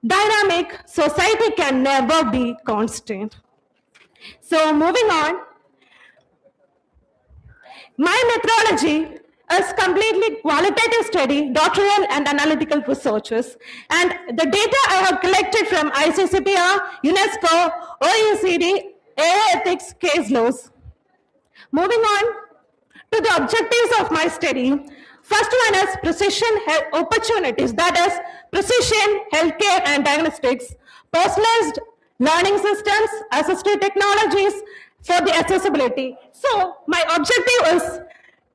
Speaker 1: dynamic, society can never be constant. So moving on, my methodology is completely qualitative study, doctoral and analytical researches. And the data I have collected from ICCPR, UNESCO, OECD, AI ethics case laws. Moving on to the objectives of my study. First one is precision health opportunities, that is precision healthcare and diagnostics, personalized learning systems, assistive technologies for the accessibility. So my objective is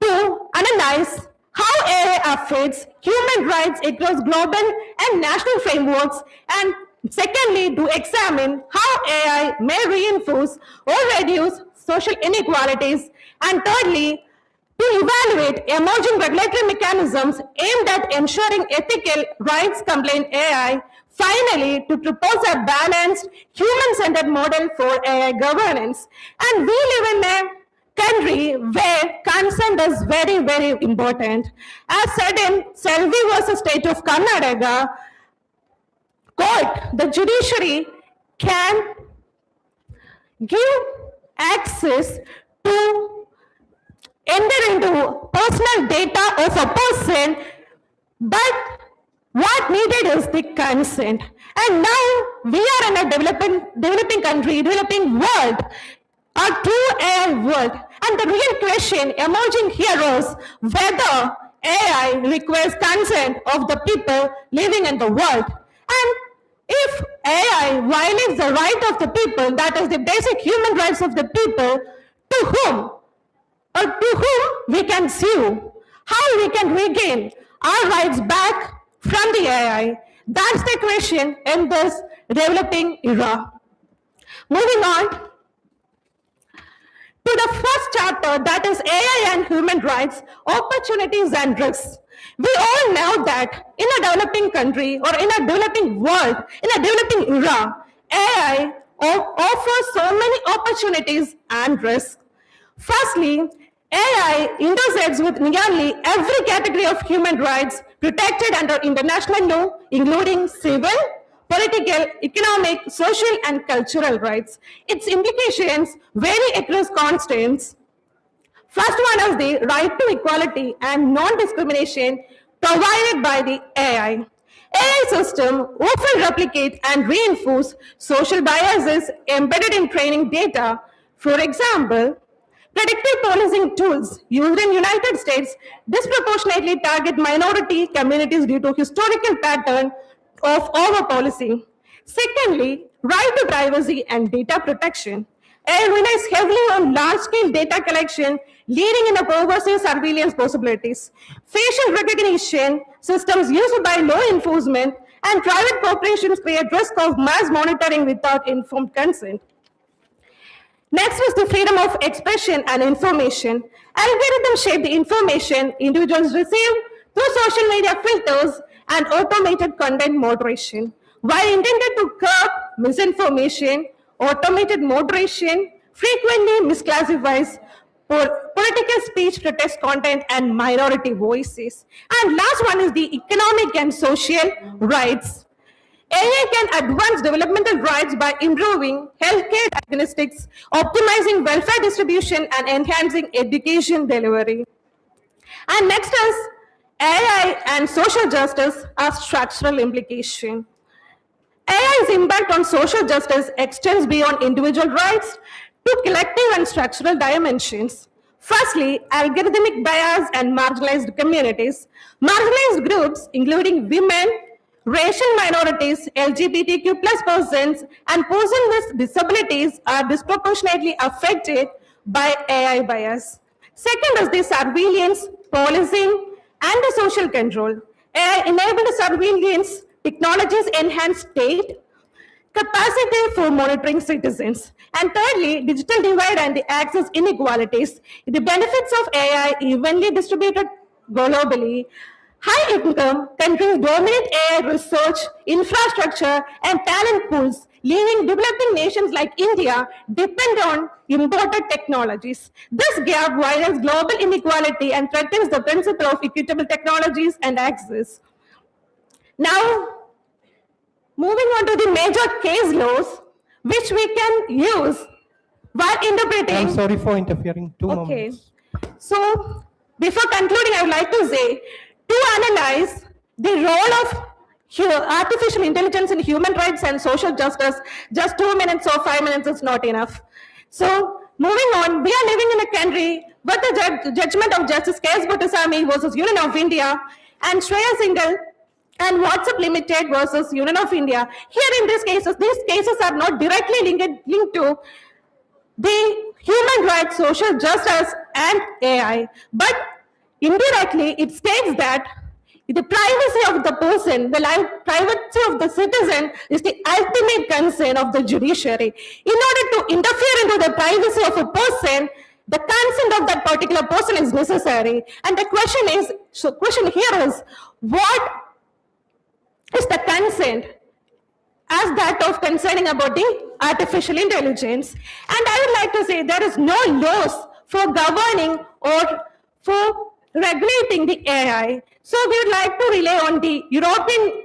Speaker 1: to analyze how AI affects human rights across global and national frameworks, and secondly, to examine how AI may reinforce or reduce social inequalities, and thirdly, to evaluate emerging regulatory mechanisms aimed at ensuring ethical rights compliant AI. Finally, to propose a balanced, human-centered model for AI governance. And we live in a country where consent is very, very important. As said in Selvi versus State of Karnataka, court, the judiciary can give access to enter into personal data of a person, but what needed is the consent. And now we are in a developing country, developing world, a true AI world. And the real question emerging here is whether AI requires consent of the people living in the world. And if AI violates the right of the people, that is the basic human rights of the people, to whom? Or to whom we can sue? How we can regain our rights back from the AI? That's the question in this developing era. Moving on to the first chapter, that is AI and human rights, opportunities and risks. We all know that in a developing country or in a developing world, in a developing era, AI offers so many opportunities and risks. Firstly, AI intersects with nearly every category of human rights protected under international law, including civil, political, economic, social, and cultural rights. Its implications vary across constants. First one is the right to equality and non-discrimination provided by the AI. AI system often replicate and reinforce social biases embedded in training data. For example, predictive policing tools used in United States disproportionately target minority communities due to historical pattern of over-policing. Secondly, right to privacy and data protection. AI relies heavily on large-scale data collection, leading in a pervasive surveillance possibilities. Facial recognition systems used by law enforcement and private corporations create risk of mass monitoring without informed consent. Next is the freedom of expression and information. Algorithms shape the information individuals receive through social media filters and automated content moderation. While intended to curb misinformation, automated moderation frequently misclassifies political speech, protest content, and minority voices. And last one is the economic and social rights. AI can advance developmental rights by improving healthcare diagnostics, optimizing welfare distribution, and enhancing education delivery. And next is AI and social justice as structural implication. AI's impact on social justice extends beyond individual rights to collective and structural dimensions. Firstly, algorithmic bias and marginalized communities. Marginalized groups, including women, racial minorities, LGBTQ plus persons, and persons with disabilities are disproportionately affected by AI bias. Second is the surveillance, policing, and the social control. AI-enabled surveillance technologies enhance state capacity for monitoring citizens. And thirdly, digital divide and the access inequalities. The benefits of AI evenly distributed globally. High-income countries dominate AI research, infrastructure, and talent pools, leaving developing nations like India depend on imported technologies. This gap widens global inequality and threatens the principle of equitable technologies and access. Now, moving on to the major case laws, which we can use while interpreting.
Speaker 15: I'm sorry for interfering. Two
Speaker 1: Okay.
Speaker 15: moments.
Speaker 1: So, Before concluding, I would like to say, to analyze the role of artificial intelligence in human rights and social justice, just 2 minutes or 5 minutes is not enough. So, moving on, we are living in a country with the judgment of Justice K.S. Buttasamy versus Union of India and Shreya Singhal and WhatsApp Limited versus Union of India. Here in these cases are not directly linked to the human rights, social justice, and AI. But indirectly, it states that the privacy of the person, the privacy of the citizen is the ultimate concern of the judiciary. In order to interfere into the privacy of a person, the consent of that particular person is necessary. And the question here is, what is the consent as that of concerning about the artificial intelligence? And I would like to say there is no laws for governing or for regulating the AI. So we would like to rely on the European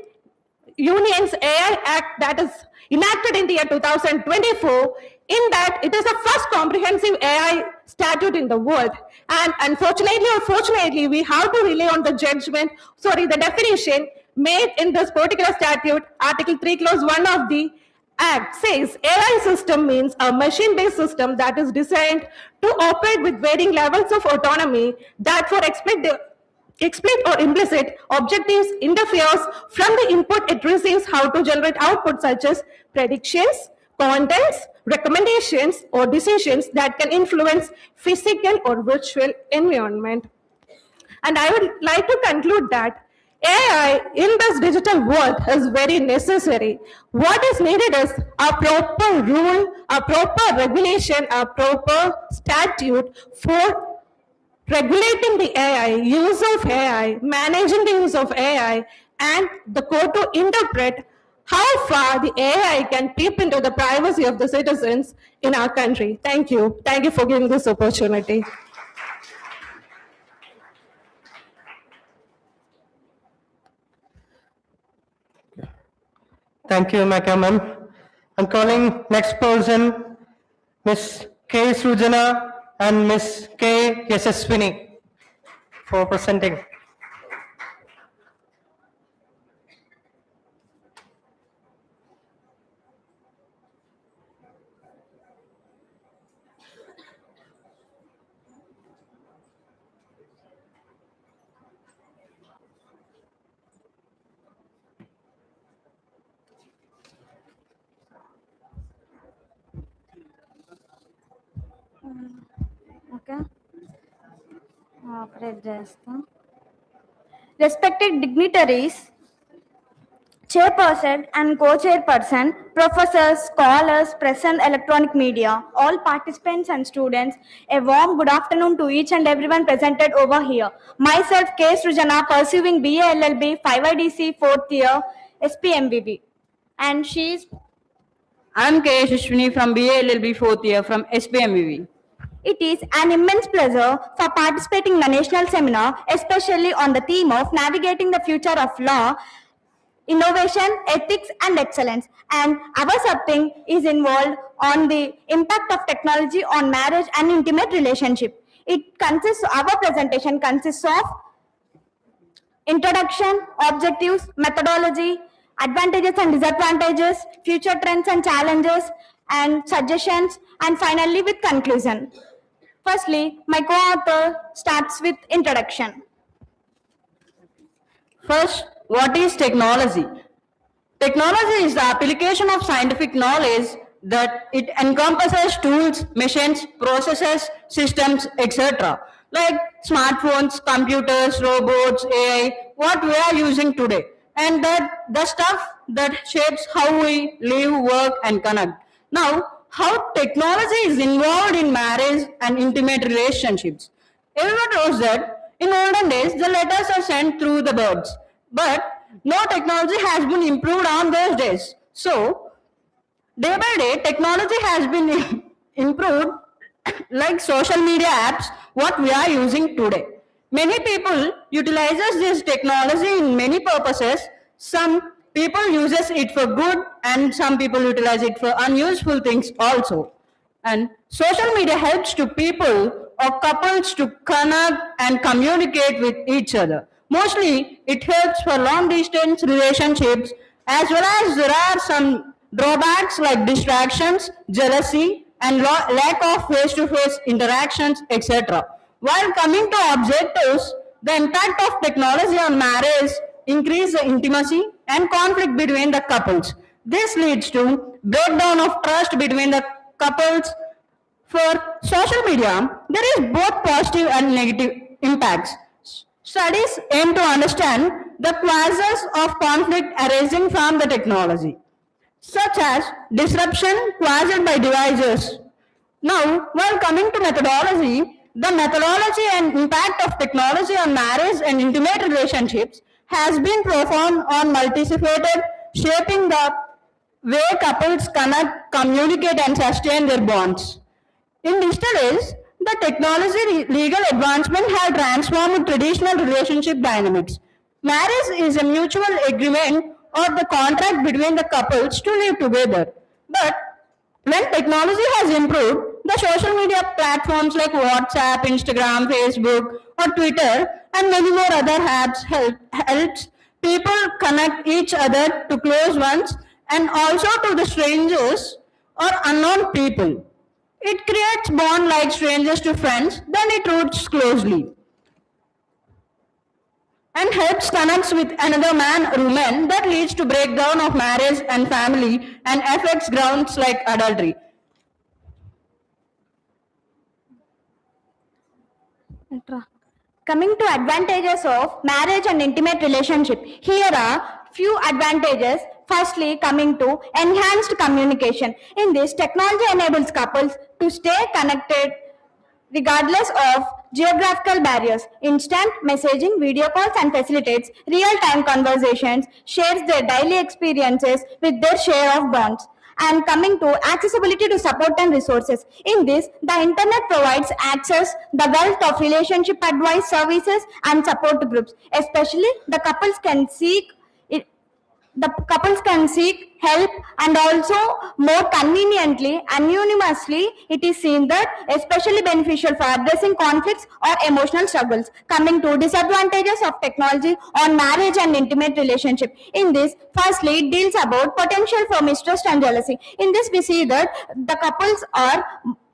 Speaker 1: Union's AI Act that is enacted in the year 2024. In that, it is the first comprehensive AI statute in the world. And unfortunately or fortunately, we have to rely on the the definition made in this particular statute. Article 3, Clause 1 of the Act says AI system means a machine-based system that is designed to operate with varying levels of autonomy that for explicit or implicit objectives interferes from the input it receives, how to generate output such as predictions, contents, recommendations, or decisions that can influence physical or virtual environment. And I would like to conclude that AI in this digital world is very necessary. What is needed is a proper rule, a proper regulation, a proper statute for regulating the AI, use of AI, managing the use of AI, and the court to interpret how far the AI can peep into the privacy of the citizens in our country. Thank you. Thank you for giving this opportunity.
Speaker 20: Thank you, Mecca ma'am. I'm calling next person, Ms. K. Srujana and Ms. K. Yasaswini for presenting.
Speaker 7: Okay. Respected dignitaries, chairperson and co-chairperson, professors, scholars, press and electronic media, all participants and students, a warm good afternoon to each and everyone presented over here. Myself, K. Srujana, pursuing BA LLB, 5IDC, 4th year, SPMBB. And she's...
Speaker 11: I'm K. Shishwini from BA LLB 4th year from SPMBB.
Speaker 7: It is an immense pleasure for participating in the national seminar, especially on the theme of navigating the future of law, innovation, ethics, and excellence. And our subject is involved on the impact of technology on marriage and intimate relationship. Our presentation consists of introduction, objectives, methodology, advantages and disadvantages, future trends and challenges, and suggestions, and finally with conclusion. Firstly, my co-author starts with introduction.
Speaker 11: First, what is technology? Technology is the application of scientific knowledge that it encompasses tools, machines, processes, systems, etc. Like smartphones, computers, robots, AI, what we are using today. And that the stuff that shapes how we live, work, and connect. Now, how technology is involved in marriage and intimate relationships. Everyone knows that in olden days, the letters are sent through the birds. But no technology has been improved on those days. So, day by day, technology has been improved like social media apps, what we are using today. Many people utilizes this technology in many purposes. Some people uses it for good and some people utilize it for unuseful things also. And social media helps to people of couples to connect and communicate with each other. Mostly, it helps for long distance relationships, as well as there are some drawbacks like distractions, jealousy, and lack of face-to-face interactions, etc. While coming to objectives, the impact of technology on marriage increase the intimacy and conflict between the couples. This leads to breakdown of trust between the couples. For social media, there is both positive and negative impacts. Studies aim to understand the causes of conflict arising from the technology, such as disruption caused by devices. Now, while coming to methodology, the methodology and impact of technology on marriage and intimate relationships has been profound on multifaceted, shaping the way couples connect, communicate, and sustain their bonds. In digital age, the technology legal advancement has transformed traditional relationship dynamics. Marriage is a mutual agreement or the contract between the couples to live together. But when technology has improved, the social media platforms like WhatsApp, Instagram, Facebook, or Twitter, and many more other apps helps people connect each other to close ones and also to the strangers or unknown people. It creates bond like strangers to friends, then it roots closely and helps connects with another man or woman that leads to breakdown of marriage and family and affects grounds like adultery.
Speaker 7: Coming to advantages of marriage and intimate relationship, here are few advantages. Firstly, coming to enhanced communication. In this, technology enables couples to stay connected regardless of geographical barriers. Instant messaging, video calls, and facilitates real-time conversations, shares their daily experiences with their share of bonds. And coming to accessibility to support and resources. In this, the internet provides access the wealth of relationship advice services and support groups. Especially the couples can seek help, and also more conveniently, anonymously. It is seen that especially beneficial for addressing conflicts or emotional struggles. Coming to disadvantages of technology on marriage and intimate relationship. In this, firstly, it deals about potential for mistrust and jealousy. In this, we see that the couples are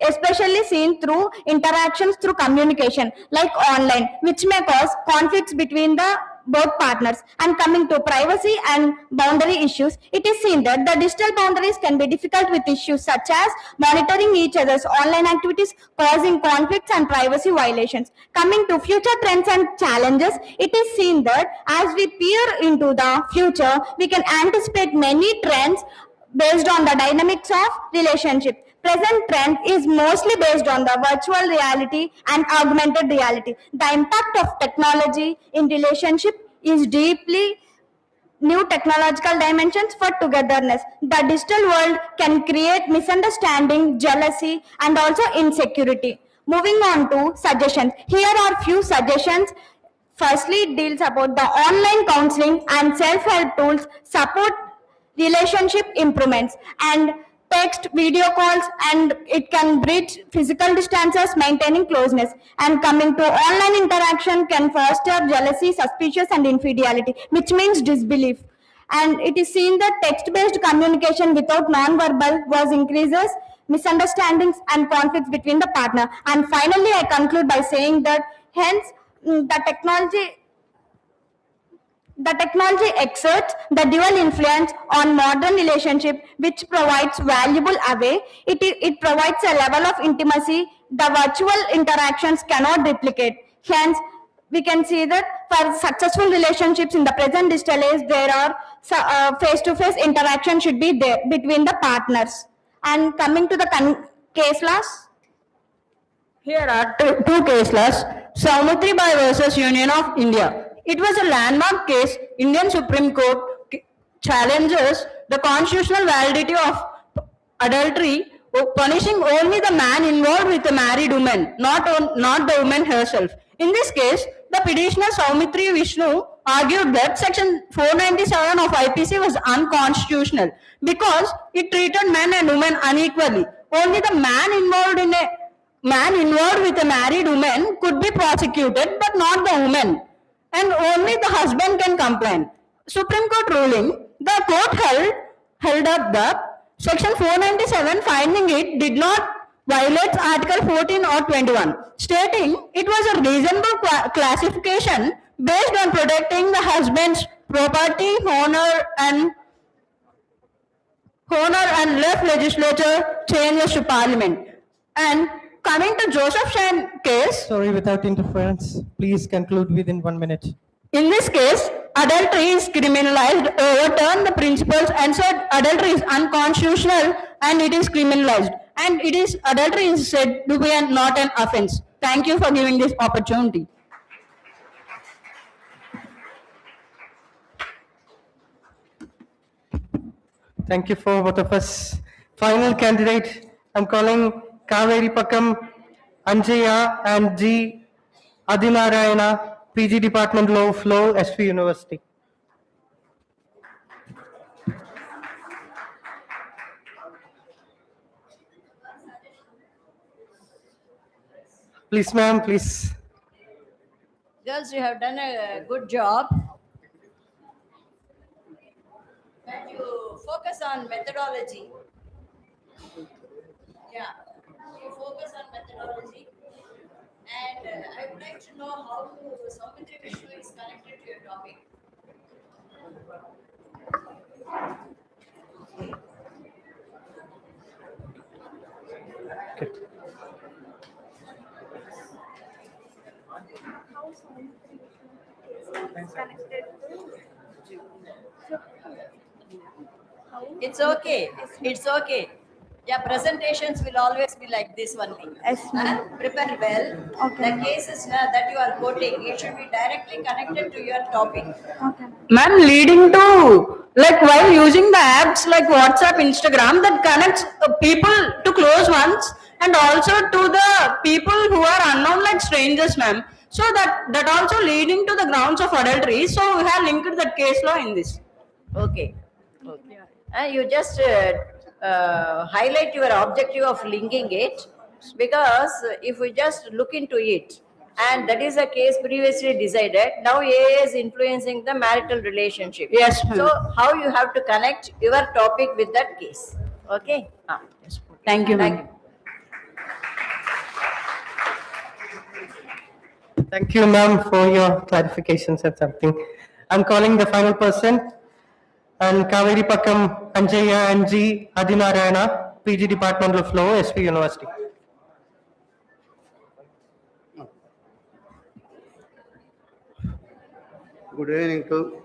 Speaker 7: especially seen through interactions through communication like online, which may cause conflicts between the both partners. And coming to privacy and boundary issues, it is seen that the digital boundaries can be difficult with issues such as monitoring each other's online activities, causing conflicts and privacy violations. Coming to future trends and challenges, it is seen that as we peer into the future, we can anticipate many trends based on the dynamics of relationship. Present trend is mostly based on the virtual reality and augmented reality. The impact of technology in relationship is deeply new technological dimensions for togetherness. The digital world can create misunderstanding, jealousy, and also insecurity. Moving on to suggestions. Here are few suggestions. Firstly, it deals about the online counseling and self-help tools support relationship improvements, and text, video calls, and it can bridge physical distances, maintaining closeness. And coming to online interaction can foster jealousy, suspicion, and infidelity, which means disbelief. And it is seen that text-based communication without non-verbal was increases misunderstandings and conflicts between the partner. And finally, I conclude by saying that hence the technology exerts the dual influence on modern relationship, which provides valuable away. It provides a level of intimacy the virtual interactions cannot replicate. Hence, we can see that for successful relationships in the present digital age, there are face-to-face interaction should be there between the partners. And coming to the case laws.
Speaker 11: Here are two case laws. Saumitri Bai versus Union of India. It was a landmark case. Indian Supreme Court challenges the constitutional validity of adultery, punishing only the man involved with a married woman, not the woman herself. In this case, the petitioner Saumitri Vishnu argued that Section 497 of IPC was unconstitutional because it treated men and women unequally. Only the man involved in a man involved with a married woman could be prosecuted, but not the woman, and only the husband can complain. Supreme Court ruling, the court held up the Section 497, finding it did not violate Article 14 or 21, stating it was a reasonable classification based on protecting the husband's property, honor and left legislature changes to parliament. And coming to Joseph Shan case,
Speaker 20: Sorry, without interference, please conclude within 1 minute.
Speaker 11: in this case, adultery is criminalized, overturned the principles and said adultery is unconstitutional and it is criminalized. And adultery is said to be not an offense. Thank you for giving this opportunity.
Speaker 20: Thank you for both of us. Final candidate, I'm calling Kaveri Pakam Anjaya and G. Adinarayana, PG Department of Law, SV University. Please, ma'am, please.
Speaker 4: Girls, you have done a good job. But you focus on methodology. Yeah, you focus on methodology. And I would like to know how Soumitra Vishnu is connected to your topic.
Speaker 20: Okay.
Speaker 4: It's okay. It's okay. Yeah, presentations will always be like this only. Prepare well. The cases that you are quoting, it should be directly connected to your topic.
Speaker 11: Ma'am, leading to, like while using the apps like WhatsApp, Instagram, that connects people to close ones and also to the people who are unknown like strangers, ma'am. So that also leading to the grounds of adultery. So we have linked that case law in this.
Speaker 4: Okay. Okay. You just highlight your objective of linking it, because if we just look into it, and that is a case previously decided, now AA is influencing the marital relationship.
Speaker 11: Yes, ma'am.
Speaker 4: So how you have to connect your topic with that case. Okay. Yes.
Speaker 11: Thank you, ma'am.
Speaker 20: Thank you, ma'am, for your clarifications and something. I'm calling the final person, and Kaveri Pakam Anjaya and G. Adinarayana, PG Department of Law, SV University.
Speaker 14: Good evening to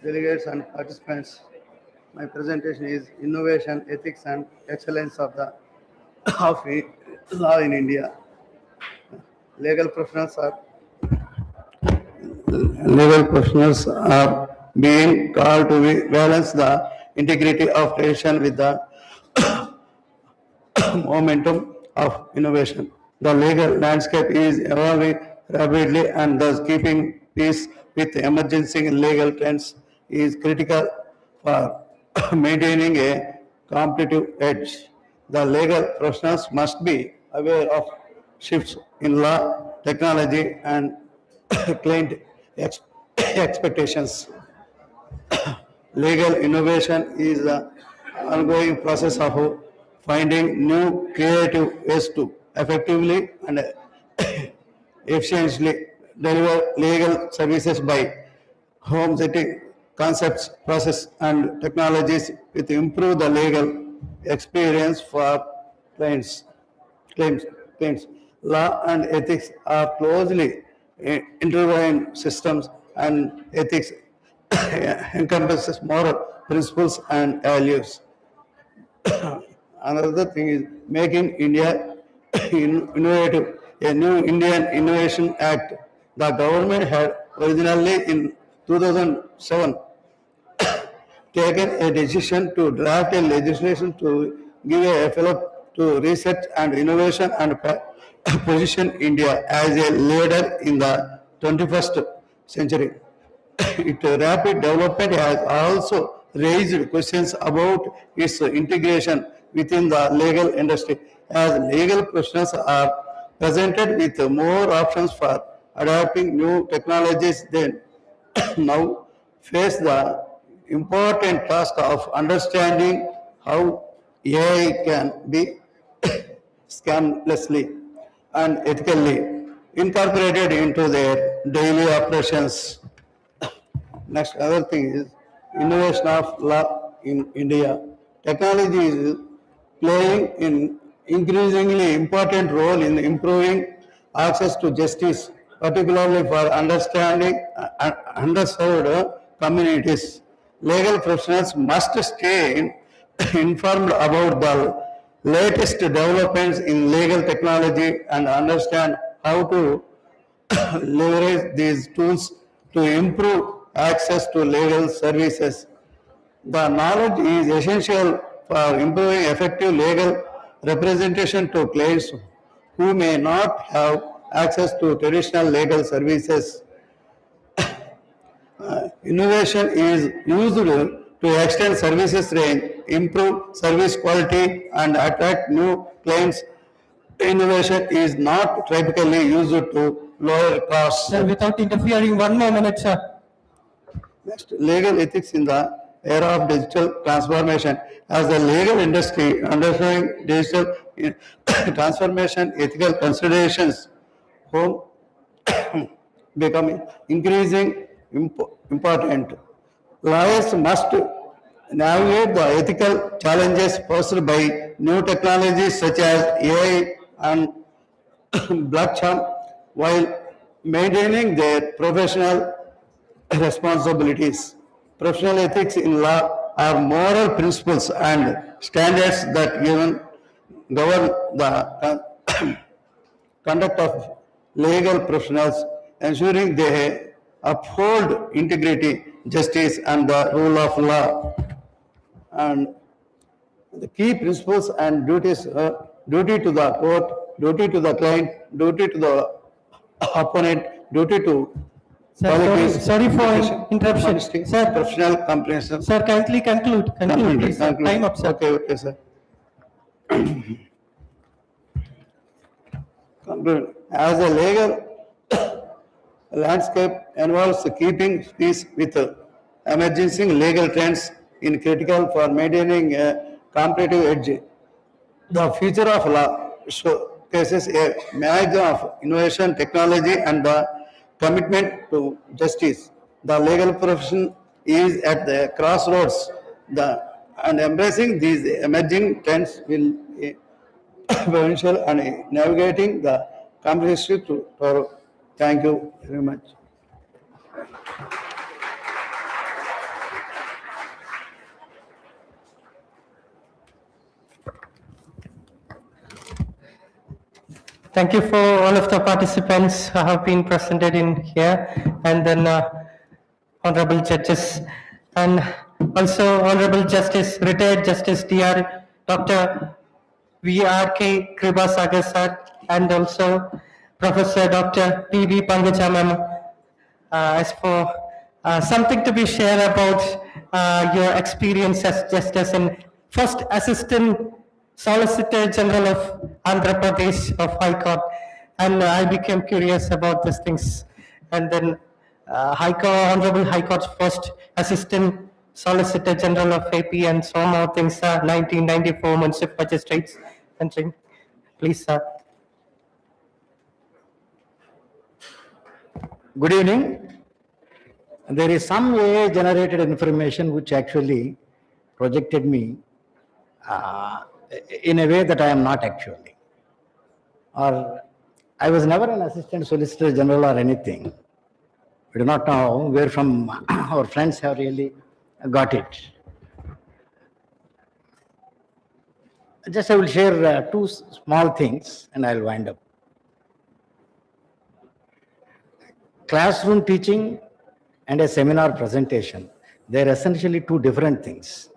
Speaker 14: delegates and participants. My presentation is Innovation, Ethics and Excellence of the Law in India. Legal professionals are being called to balance the integrity of tradition with the momentum of innovation. The legal landscape is evolving rapidly, and thus keeping pace with emerging legal trends is critical for maintaining a competitive edge. The legal professionals must be aware of shifts in law, technology, and client expectations. Legal innovation is an ongoing process of finding new creative ways to effectively and efficiently deliver legal services by home-setting concepts, process, and technologies with improve the legal experience for clients. Law and ethics are closely intertwined systems, and ethics encompasses moral principles and values. Another thing is making India innovative. A new Indian Innovation Act, the government had originally in 2007 taken a decision to draft a legislation to give a fillip to research and innovation and position India as a leader in the 21st century. Its rapid development has also raised questions about its integration within the legal industry, as legal professionals are presented with more options for adapting new technologies than now face the important task of understanding how AI can be scamlessly and ethically incorporated into their daily operations. Next, other thing is innovation of law in India. Technology is playing an increasingly important role in improving access to justice, particularly for underserved communities. Legal professionals must stay informed about the latest developments in legal technology and understand how to leverage these tools to improve access to legal services. The knowledge is essential for improving effective legal representation to clients who may not have access to traditional legal services. Innovation is used to extend services range, improve service quality, and attract new clients. Innovation is not typically used to lower costs.
Speaker 20: Sir, without interfering, 1 more minute, sir.
Speaker 14: Next, legal ethics in the era of digital transformation. As the legal industry undergoing digital transformation, ethical considerations home becoming increasing important. Lawyers must navigate the ethical challenges posed by new technologies such as AI and blockchain while maintaining their professional responsibilities. Professional ethics in law are moral principles and standards that govern the conduct of legal professionals, ensuring they uphold integrity, justice, and the rule of law. And the key principles and duties duty to the court, duty to the client, duty to the opponent, duty to
Speaker 20: Sorry for interruption. Sir,
Speaker 14: professional comprehension.
Speaker 20: Sir, kindly conclude. Conclude, please. Sir. Time up, sir.
Speaker 14: Okay, sir. Conclude. As a legal landscape involves keeping pace with emerging legal trends in critical for maintaining a competitive edge. The future of law showcases a marriage of innovation, technology, and the commitment to justice. The legal profession is at the crossroads, and embracing these emerging trends will be beneficial and navigating the complexity to thorough. Thank you very much.
Speaker 20: Thank you for all of the participants who have been presented in here, and then honorable judges, and also honorable Justice, retired Justice Dr. Dr. V.R.K. Kripasagar sir, and also Professor Dr. P.V. Pangaja ma'am, as for something to be shared about your experience as just as an first assistant Solicitor General of Andhra Pradesh of High Court, and I became curious about these things. And then Honorable High Court's first Assistant Solicitor General of AP, and so more things. 1994 Municipal Magistrates. Please, sir.
Speaker 17: Good evening. There is some AI generated information which actually projected me in a way that I am not actually. Or I was never an assistant solicitor general or anything. We do not know where from our friends have really got it. Just I will share two small things and I will wind up. Classroom teaching and a seminar presentation, they are essentially two different things.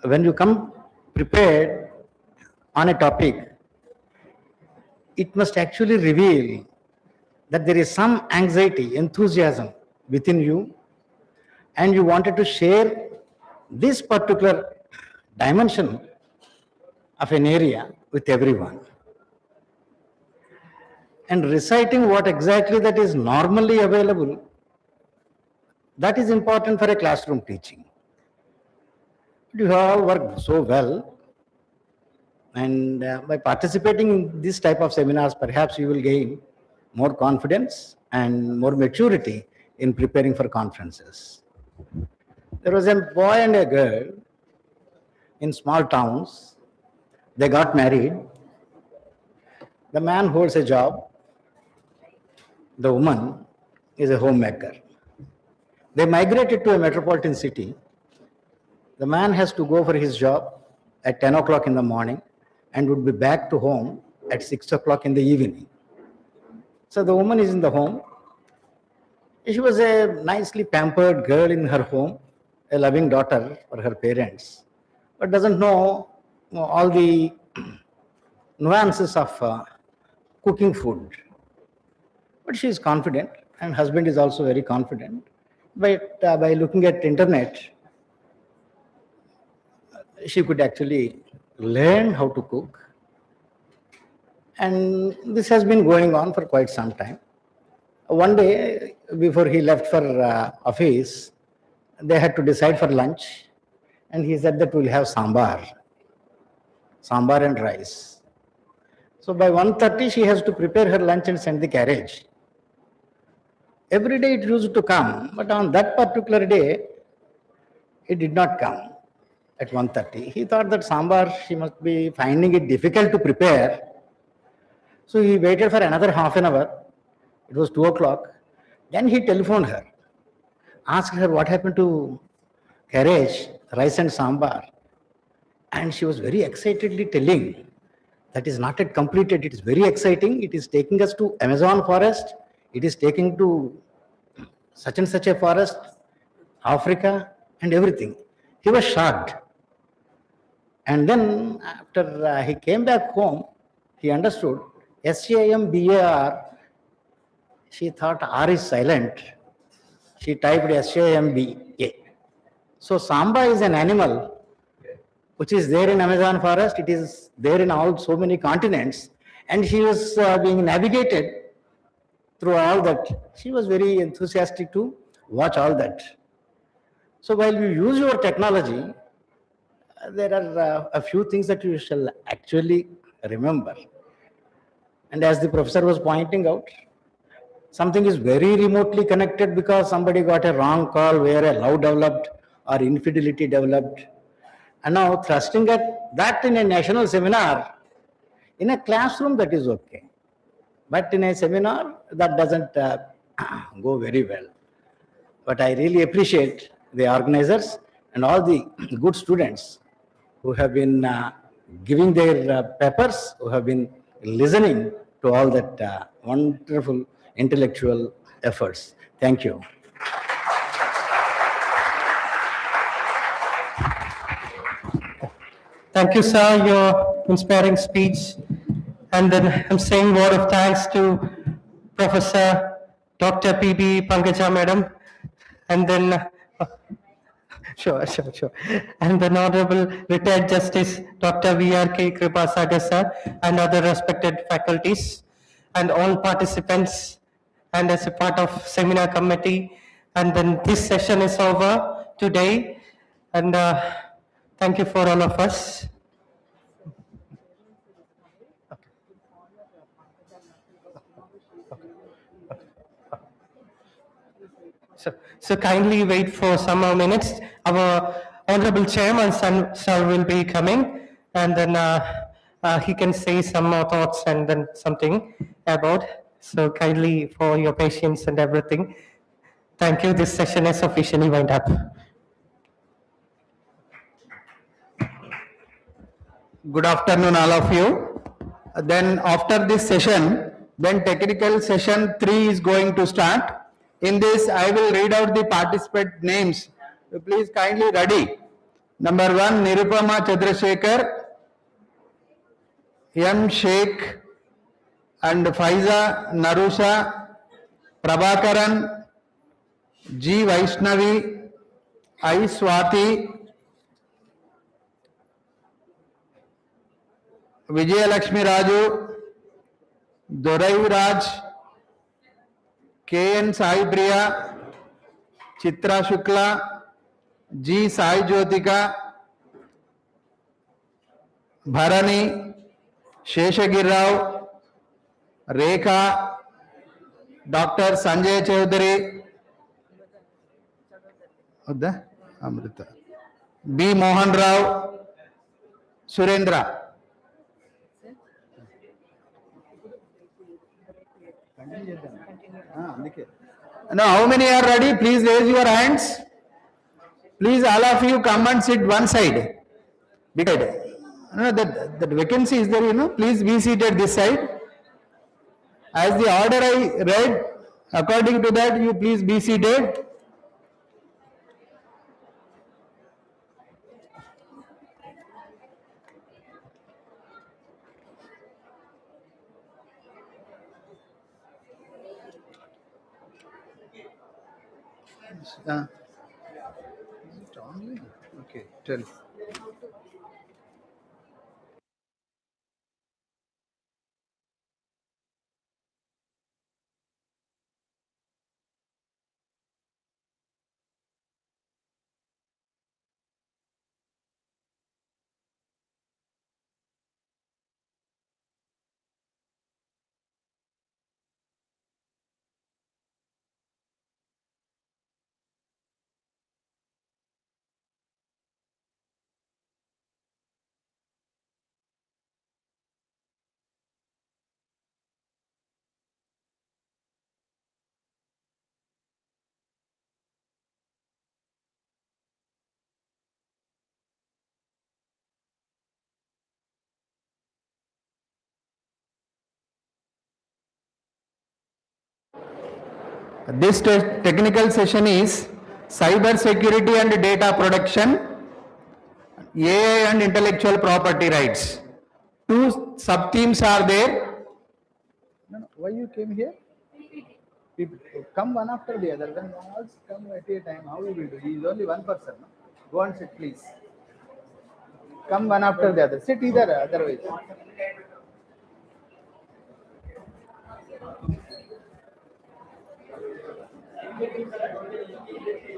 Speaker 17: When you come prepared on a topic, it must actually reveal that there is some anxiety, enthusiasm within you, and you wanted to share this particular dimension of an area with everyone. And reciting what exactly that is normally available, that is important for a classroom teaching. You have all worked so well, and by participating in this type of seminars, perhaps you will gain more confidence and more maturity in preparing for conferences. There was a boy and a girl in small towns. They got married. The man holds a job. The woman is a homemaker. They migrated to a metropolitan city. The man has to go for his job at 10 o'clock in the morning and would be back to home at 6 o'clock in the evening. So the woman is in the home. She was a nicely pampered girl in her home, a loving daughter for her parents, but doesn't know all the nuances of cooking food. But she is confident, and husband is also very confident. But by looking at internet, she could actually learn how to cook. And this has been going on for quite some time. One day, before he left for office, they had to decide for lunch, and he said that we'll have sambar and rice. So by 1:30, she has to prepare her lunch and send the carriage. Every day it used to come, but on that particular day, it did not come at 1:30. He thought that sambar, she must be finding it difficult to prepare. So he waited for another half an hour. It was 2 o'clock. Then he telephoned her, asked her what happened to carriage, rice and sambar. And she was very excitedly telling, that is not yet completed. It is very exciting. It is taking us to Amazon forest. It is taking to such and such a forest, Africa, and everything. He was shocked. And then after he came back home, he understood SAMBAR. She thought R is silent. She typed SAMBA. So Samba is an animal which is there in Amazon forest. It is there in all so many continents. And she was being navigated through all that. She was very enthusiastic to watch all that. So while you use your technology, there are a few things that you shall actually remember. And as the professor was pointing out, something is very remotely connected because somebody got a wrong call where a love developed or infidelity developed. And now thrusting at that in a national seminar, in a classroom, that is okay. But in a seminar, that doesn't go very well. But I really appreciate the organizers and all the good students who have been giving their papers, who have been listening to all that wonderful intellectual efforts. Thank you.
Speaker 20: Thank you, sir, your inspiring speech. And then I'm saying word of thanks to Professor Dr. P.B. Pankaja, madam. And then, sure. And the Honorable Retired Justice Dr. V.R.K. Kripasagar, sir, and other respected faculties, and all participants, and as a part of seminar committee. And then this session is over today. And thank you for all of us. So kindly wait for some more minutes. Our Honorable Chairman, sir, will be coming, and then he can say some more thoughts and then something about. So kindly for your patience and everything. Thank you. This session is officially wound up.
Speaker 13: Good afternoon, all of you. Then after this session, then technical session 3 is going to start. In this, I will read out the participant names. So please kindly ready. Number 1, Nirupama Chandrasekhar, M. Sheikh, and Faiza Narusha, Prabhakaran, G. Vaishnavi, I. Swati, Vijayalakshmi Raju, Dorai Raj, KN Sai Priya, Chitra Shukla, G Sai Jyotika, Bharani, Sheshagir Rao, Rekha, Dr. Sanjay Chaudhary, Amrita, B. Mohan Rao, Surendra. Now, how many are ready? Please raise your hands. Please, all of you come and sit one side. No, that vacancy is there, please be seated this side. As the order I read, according to that, you please be seated. Is it online? Okay, tell. This technical session is cyber security and data protection, AI and intellectual property rights. Two sub-themes are there. No, why you came here? People come one after the other. When all come at a time, how we will do? He is only one person. No? Go and sit, please. Come one after the other. Sit either, otherwise.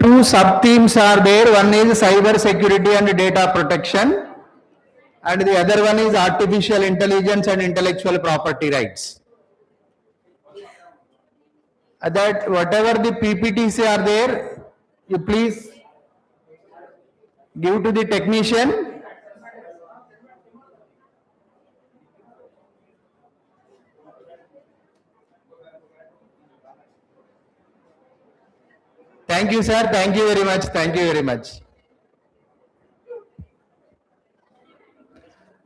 Speaker 13: Two sub-themes are there. One is cyber security and data protection, and the other one is artificial intelligence and intellectual property rights. That whatever the PPTs are there, you please give to the technician. Thank you, sir. Thank you very much. Thank you very much.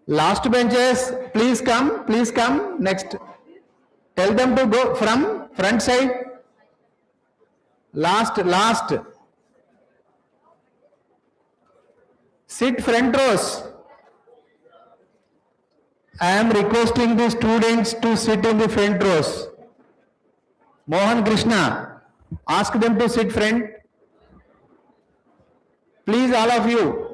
Speaker 13: Last benches, please come. Please come. Next. Tell them to go from front side. Last. Sit front rows. I am requesting the students to sit in the front rows. Mohan Krishna, ask them to sit front. Please, all of you.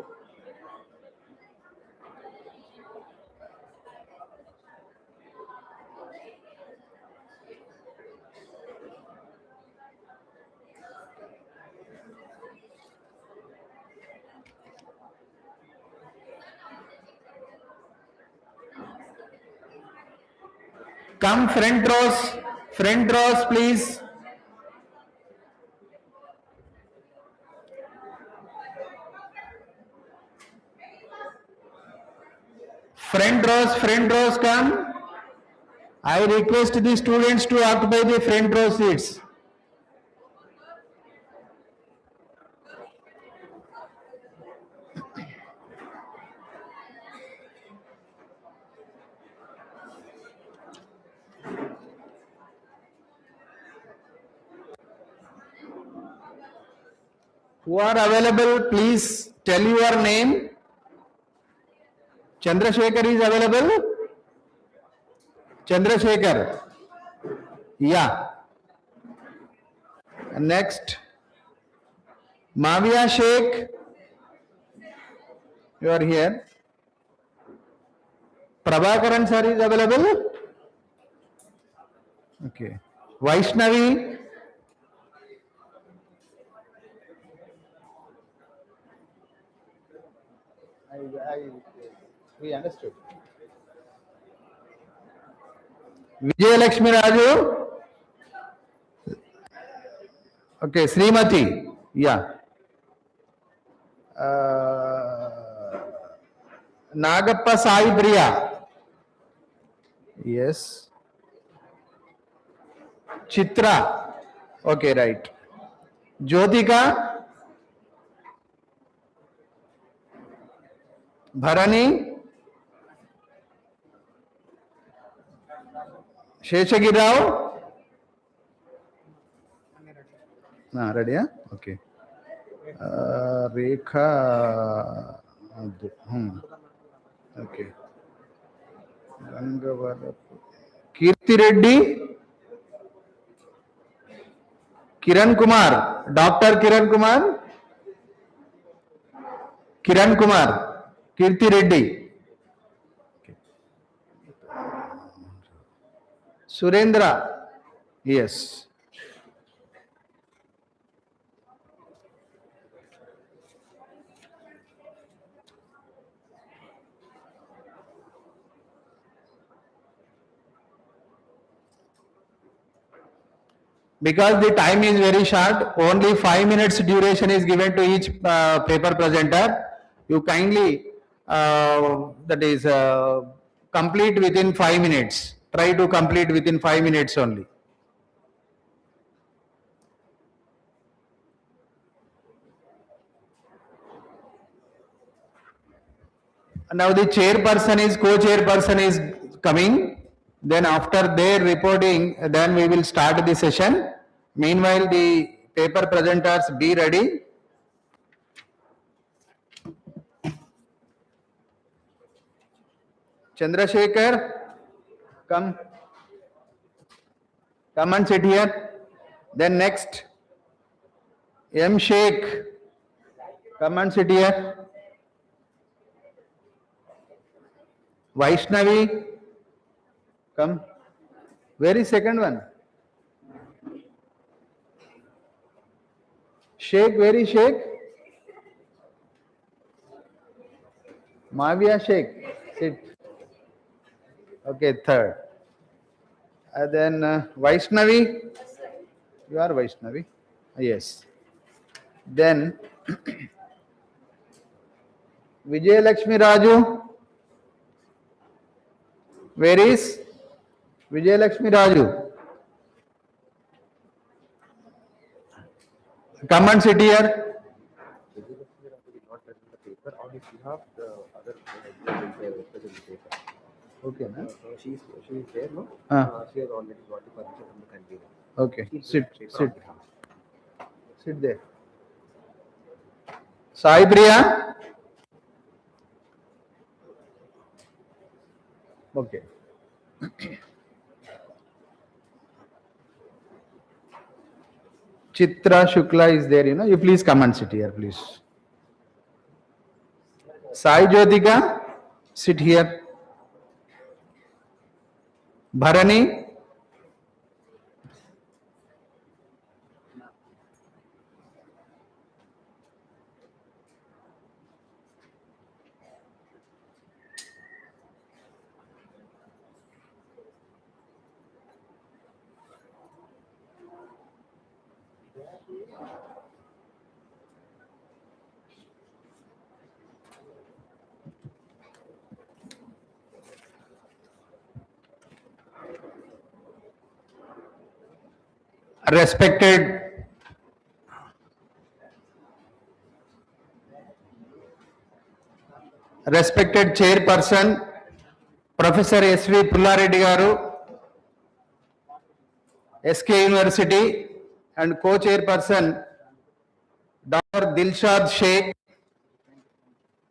Speaker 13: Come front rows please. Front rows come. I request the students to occupy the front row seats. Who are available, please tell your name. Chandrasekhar is available? Chandrasekhar. Yeah. Next. Mavia Sheikh. You are here. Prabhakaran sir is available? Okay. Vaishnavi? We understood. Vijay Lakshmi Raju? Okay, Srimati. Yeah. Nagappa Sai Priya. Yes. Chitra. Okay, right. Jyotika. Bharani. Sheshagiri Rao. Ready? Yeah? Okay. Rekha. Okay. Kirti Reddy. Kiran Kumar. Dr. Kiran Kumar. Kiran Kumar. Kirti Reddy. Surendra. Yes. Because the time is very short, only 5 minutes duration is given to each paper presenter. You kindly complete within 5 minutes. Try to complete within 5 minutes only. Now the chairperson is, co-chairperson is coming. Then after their reporting, then we will start the session. Meanwhile, the paper presenters be ready. Chandrasekhar, come. Come and sit here. Then next, M. Sheikh, come and sit here. Vaishnavi, come. Where is second one? Sheikh, where is Sheikh? Mavia Sheikh, sit. Okay, third. And then Vaishnavi, you are Vaishnavi? Yes. Then Vijay Lakshmi Raju, where is Vijay Lakshmi Raju? Come and sit here. Okay, na? She is there, no? She has already got the permission from the convener. Okay, sit. Sit there. Sai Priya. Okay. Chitra Shukla is there, you please come and sit here, please. Sai Jyotika, sit here. Bharani. Respected Chairperson, Professor S.V. Pullareddy Garu, SK University, and Co-Chairperson, Dr. Dilshad Sheikh.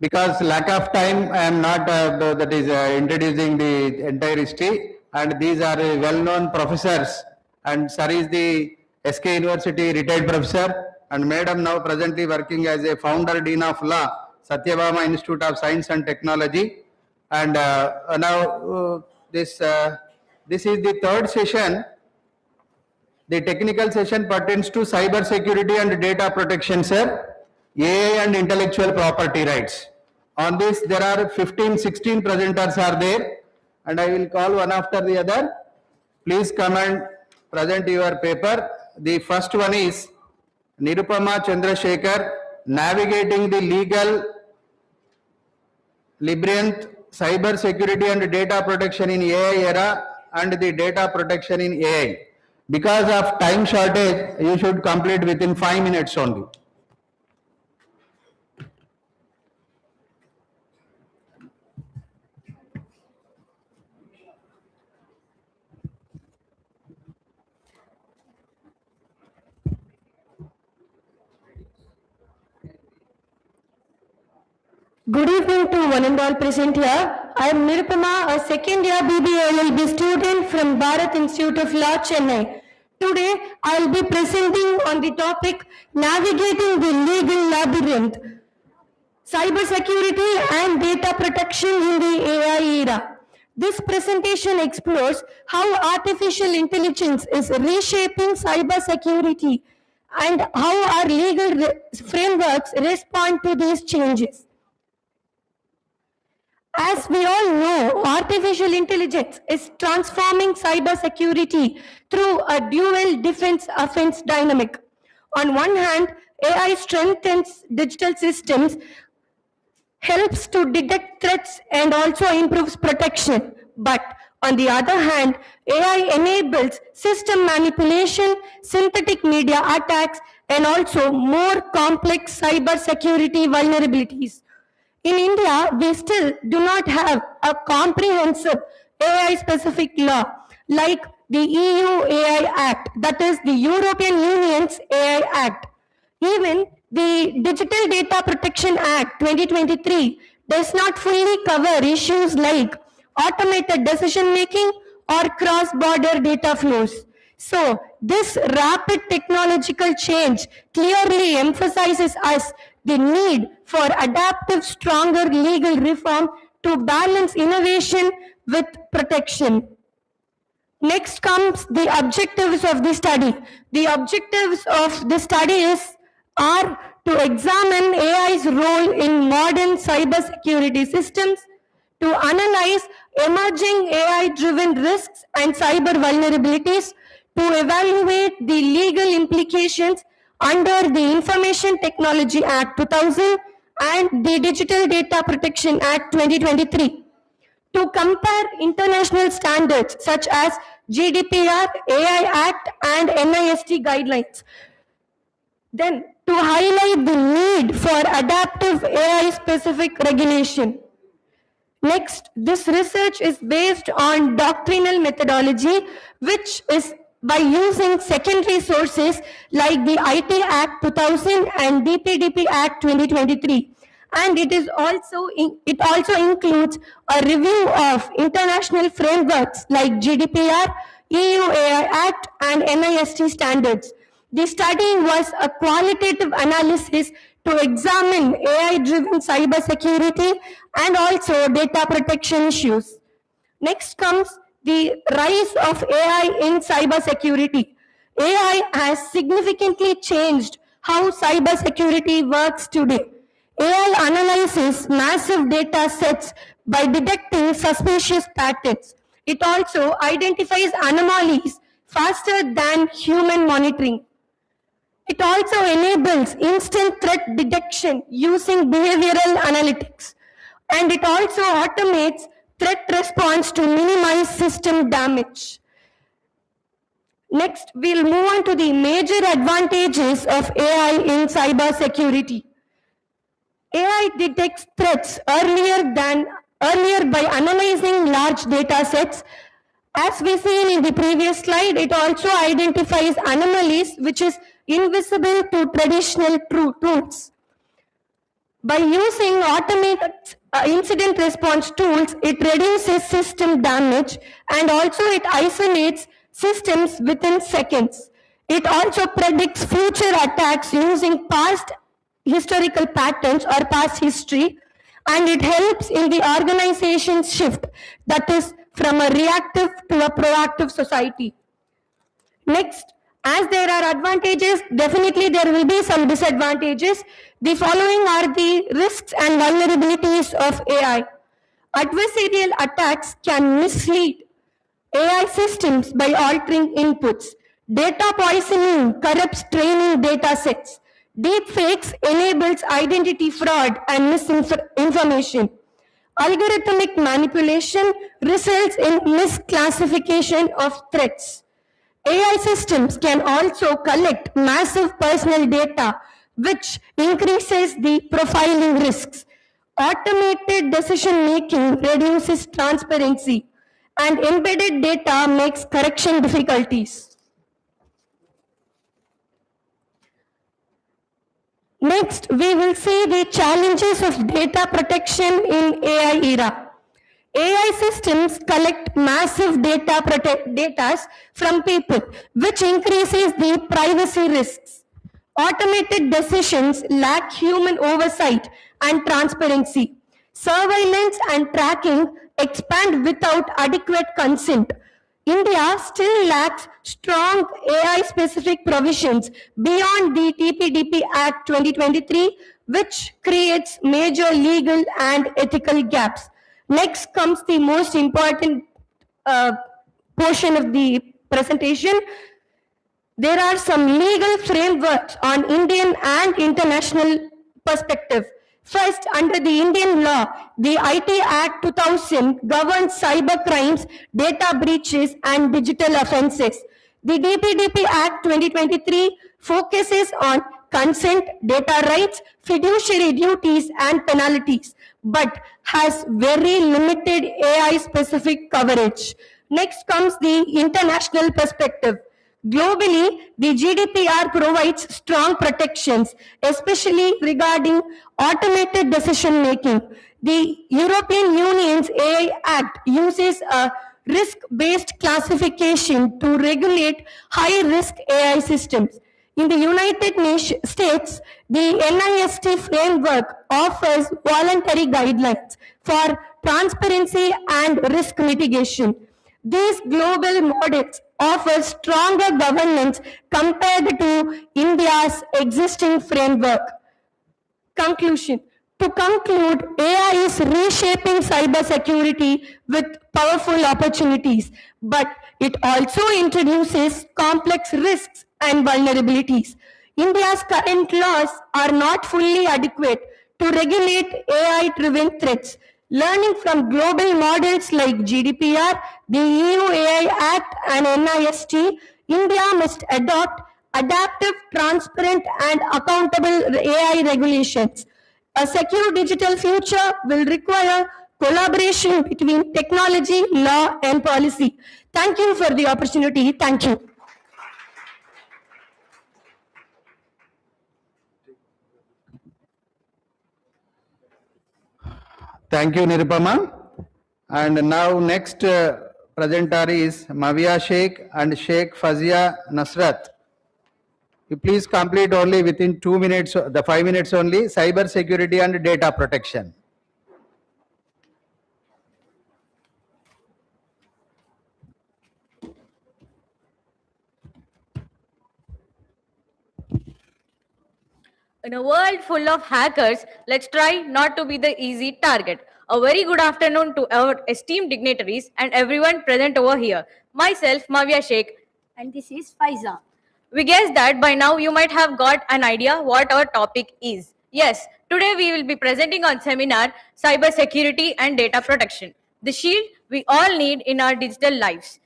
Speaker 13: Because lack of time, I am not introducing the entire history, and these are well-known professors, and sir is the SK University retired professor, and madam now presently working as a founder dean of law, Satyabama Institute of Science and Technology. And now this is the third session. The technical session pertains to cyber security and data protection, sir, AI and intellectual property rights. On this, there are 16 presenters are there, and I will call one after the other. Please come and present your paper. The first one is Nirupama Chandrasekhar, Navigating the Legal Labyrinth, Cyber Security and Data Protection in AI Era and the Data Protection in AI. Because of time shortage, you should complete within 5 minutes only.
Speaker 10: Good evening to one and all present here. I am Nirupama, a second year BBA LLB student from Bharat Institute of Law, Chennai. Today, I will be presenting on the topic Navigating the Legal Labyrinth, Cyber Security and Data Protection in the AI Era. This presentation explores how artificial intelligence is reshaping cyber security and how our legal frameworks respond to these changes. As we all know, artificial intelligence is transforming cybersecurity through a dual defense-offense dynamic. On one hand, AI strengthens digital systems, helps to detect threats, and also improves protection. But on the other hand, AI enables system manipulation, synthetic media attacks, and also more complex cybersecurity vulnerabilities. In India, we still do not have a comprehensive AI-specific law like the EU AI Act, that is the European Union's AI Act. Even the Digital Data Protection Act 2023 does not fully cover issues like automated decision-making or cross-border data flows. So, this rapid technological change clearly emphasizes us the need for adaptive, stronger legal reform to balance innovation with protection. Next comes the objectives of the study. The objectives of the study are to examine AI's role in modern cybersecurity systems, to analyze emerging AI-driven risks and cyber vulnerabilities, to evaluate the legal implications under the Information Technology Act 2000 and the Digital Data Protection Act 2023, to compare international standards such as GDPR, AI Act and NIST guidelines. Then, to highlight the need for adaptive AI-specific regulation. Next, this research is based on doctrinal methodology, which is by using secondary sources like the IT Act 2000 and DPDP Act 2023. And it also includes a review of international frameworks like GDPR, EU AI Act, and NIST standards. The study was a qualitative analysis to examine AI-driven cybersecurity and also data protection issues. Next comes the rise of AI in cybersecurity. AI has significantly changed how cybersecurity works today. AI analyzes massive data sets by detecting suspicious patterns. It also identifies anomalies faster than human monitoring. It also enables instant threat detection using behavioral analytics. And it also automates threat response to minimize system damage. Next, we'll move on to the major advantages of AI in cybersecurity. AI detects threats earlier by analyzing large data sets. As we seen in the previous slide, it also identifies anomalies which is invisible to traditional tools. By using automated incident response tools, it reduces system damage and also it isolates systems within seconds. It also predicts future attacks using past historical patterns or past history, and it helps in the organization's shift, that is, from a reactive to a proactive society. Next, as there are advantages, definitely there will be some disadvantages. The following are the risks and vulnerabilities of AI. Adversarial attacks can mislead AI systems by altering inputs. Data poisoning corrupts training data sets. Deepfakes enables identity fraud and misinformation. Algorithmic manipulation results in misclassification of threats. AI systems can also collect massive personal data, which increases the profiling risks. Automated decision making reduces transparency, and embedded data makes correction difficulties. Next, we will see the challenges of data protection in AI era. AI systems collect massive data from people, which increases the privacy risks. Automated decisions lack human oversight and transparency. Surveillance and tracking expand without adequate consent. India still lacks strong AI-specific provisions beyond the TPDP Act 2023, which creates major legal and ethical gaps. Next comes the most important portion of the presentation. There are some legal frameworks on Indian and international perspective. First, under the Indian law, the IT Act 2000 governs cyber crimes, data breaches, and digital offenses. The DPDP Act 2023 focuses on consent, data rights, fiduciary duties, and penalties, but has very limited AI-specific coverage. Next comes the international perspective. Globally, the GDPR provides strong protections, especially regarding automated decision making. The European Union's AI Act uses a risk-based classification to regulate high-risk AI systems. In the United States, the NIST framework offers voluntary guidelines for transparency and risk mitigation. These global models offer stronger governance compared to India's existing framework. Conclusion. To conclude, AI is reshaping cybersecurity with powerful opportunities, but it also introduces complex risks and vulnerabilities. India's current laws are not fully adequate to regulate AI-driven threats. Learning from global models like GDPR, the EU AI Act, and NIST, India must adopt adaptive, transparent, and accountable AI regulations. A secure digital future will require collaboration between technology, law, and policy. Thank you for the opportunity. Thank you.
Speaker 13: Thank you, Nirupama. And now next presenter is Mavia Sheikh and Sheikh Fazia Nasrat. You please complete only within 2 minutes, the 5 minutes only, cyber security and data protection.
Speaker 12: In a world full of hackers, let's try not to be the easy target. A very good afternoon to our esteemed dignitaries and everyone present over here. Myself, Mavia Sheikh.
Speaker 7: And this is Faiza.
Speaker 12: We guess that by now you might have got an idea what our topic is. Yes, today we will be presenting on seminar Cyber Security and Data Protection, the shield we all need in our digital lives.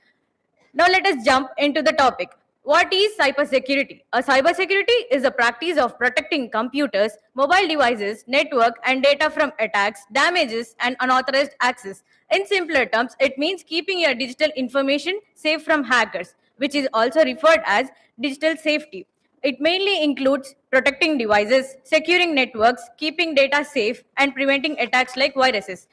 Speaker 12: Now let us jump into the topic. What is cybersecurity? A cybersecurity is the practice of protecting computers, mobile devices, network, and data from attacks, damages, and unauthorized access. In simpler terms, it means keeping your digital information safe from hackers, which is also referred as digital safety. It mainly includes protecting devices, securing networks, keeping data safe, and preventing attacks like viruses.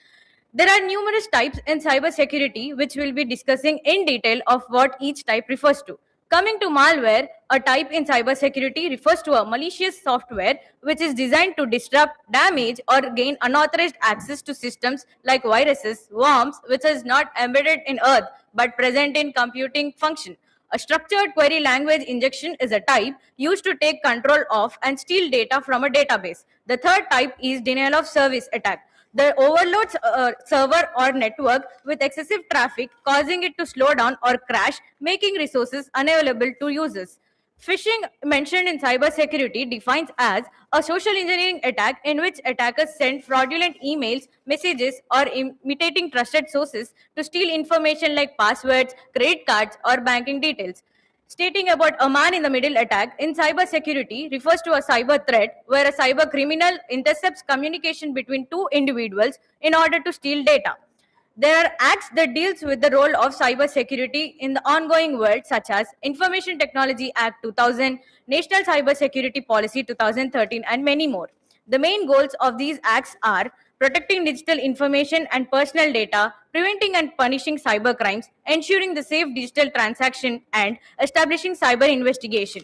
Speaker 12: There are numerous types in cybersecurity which we'll be discussing in detail of what each type refers to. Coming to malware, A type in cybersecurity refers to a malicious software which is designed to disrupt, damage, or gain unauthorized access to systems like viruses, worms, which is not embedded in Earth but present in computing function. A structured query language injection is a type used to take control of and steal data from a database. The third type is denial of service attack. The overloads a server or network with excessive traffic, causing it to slow down or crash, making resources unavailable to users. Phishing, mentioned in cybersecurity, defines as a social engineering attack in which attackers send fraudulent emails, messages, or imitating trusted sources to steal information like passwords, credit cards, or banking details. Stating about a man in the middle attack in cybersecurity refers to a cyber threat where a cyber criminal intercepts communication between two individuals in order to steal data. There are acts that deals with the role of cybersecurity in the ongoing world, such as Information Technology Act 2000, National Cybersecurity Policy 2013, and many more. The main goals of these acts are protecting digital information and personal data, preventing and punishing cyber crimes, ensuring the safe digital transaction, and establishing cyber investigation.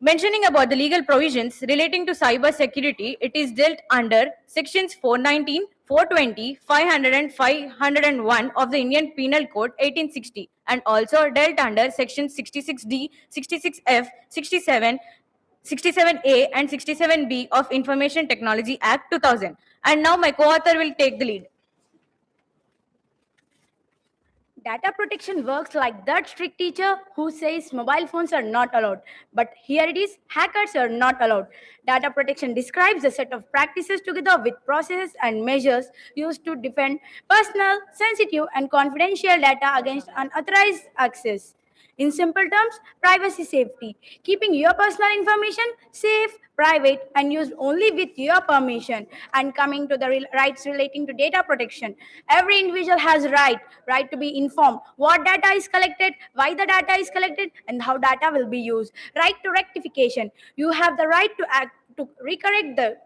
Speaker 12: Mentioning about the legal provisions relating to cyber security, it is dealt under sections 419, 420, 500 and 501 of the Indian Penal Code 1860 and also dealt under sections 66D, 66F, 67, 67A and 67B of Information Technology Act 2000. And now my co-author will take the lead.
Speaker 7: Data protection works like that strict teacher who says mobile phones are not allowed. But here it is, hackers are not allowed. Data protection describes a set of practices together with processes and measures used to defend personal, sensitive, and confidential data against unauthorized access. In simple terms, privacy safety, keeping your personal information safe, private, and used only with your permission. And coming to the rights relating to data protection, every individual has right to be informed what data is collected, why the data is collected, and how data will be used. Right to rectification, you have the right to act to recorrect the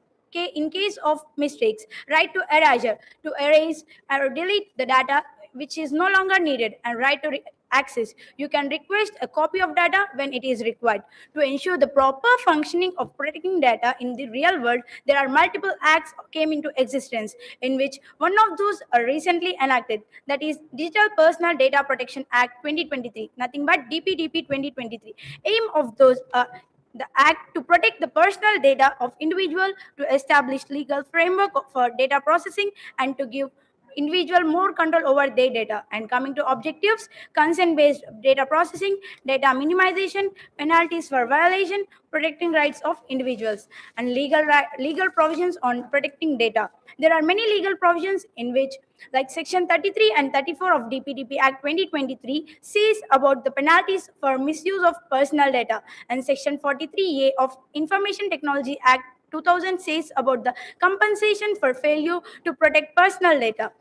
Speaker 7: in case of mistakes. Right to erasure, to erase or delete the data which is no longer needed. And right to access, you can request a copy of data when it is required. To ensure the proper functioning of protecting data in the real world, there are multiple acts came into existence, in which one of those are recently enacted, that is Digital Personal Data Protection Act 2023, nothing but DPDP 2023. Aim of those the act to protect the personal data of individual, to establish legal framework for data processing, and to give individual more control over their data. And coming to objectives, consent based data processing, data minimization, penalties for violation, protecting rights of individuals, and legal provisions on protecting data. There are many legal provisions in which, like section 33 and 34 of DPDP Act 2023 says about the penalties for misuse of personal data, and section 43A of Information Technology Act 2000 says about the compensation for failure to protect personal data.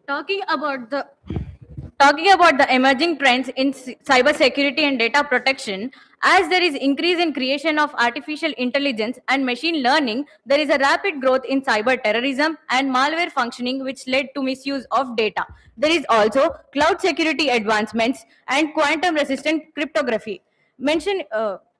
Speaker 12: Talking about the emerging trends in cybersecurity and data protection, as there is increase in creation of artificial intelligence and machine learning, there is a rapid growth in cyber terrorism and malware functioning, which led to misuse of data. There is also cloud security advancements and quantum resistant cryptography.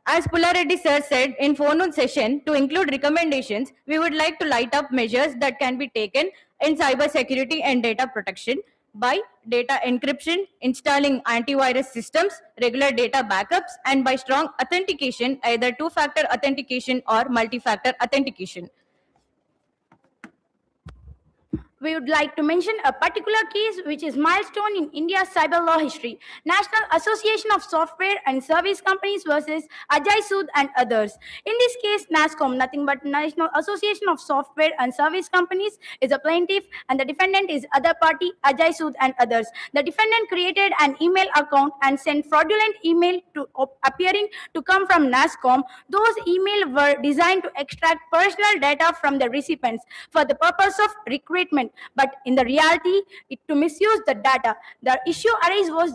Speaker 12: As Pulla Reddy sir said in forenoon session, to include recommendations, we would like to light up measures that can be taken in cyber security and data protection by data encryption, installing antivirus systems, regular data backups, and by strong authentication, either two-factor authentication or multi-factor authentication.
Speaker 7: We would like to mention a particular case which is milestone in India's cyber law history. National Association of Software and Service Companies versus Ajay Sood and others. In this case, NASSCOM, nothing but National Association of Software and Service Companies, is a plaintiff and the defendant is other party Ajay Sood and others. The defendant created an email account and sent fraudulent email to appearing to come from NASSCOM. Those emails were designed to extract personal data from the recipients for the purpose of recruitment, but in the reality, to misuse the data. The issue arose was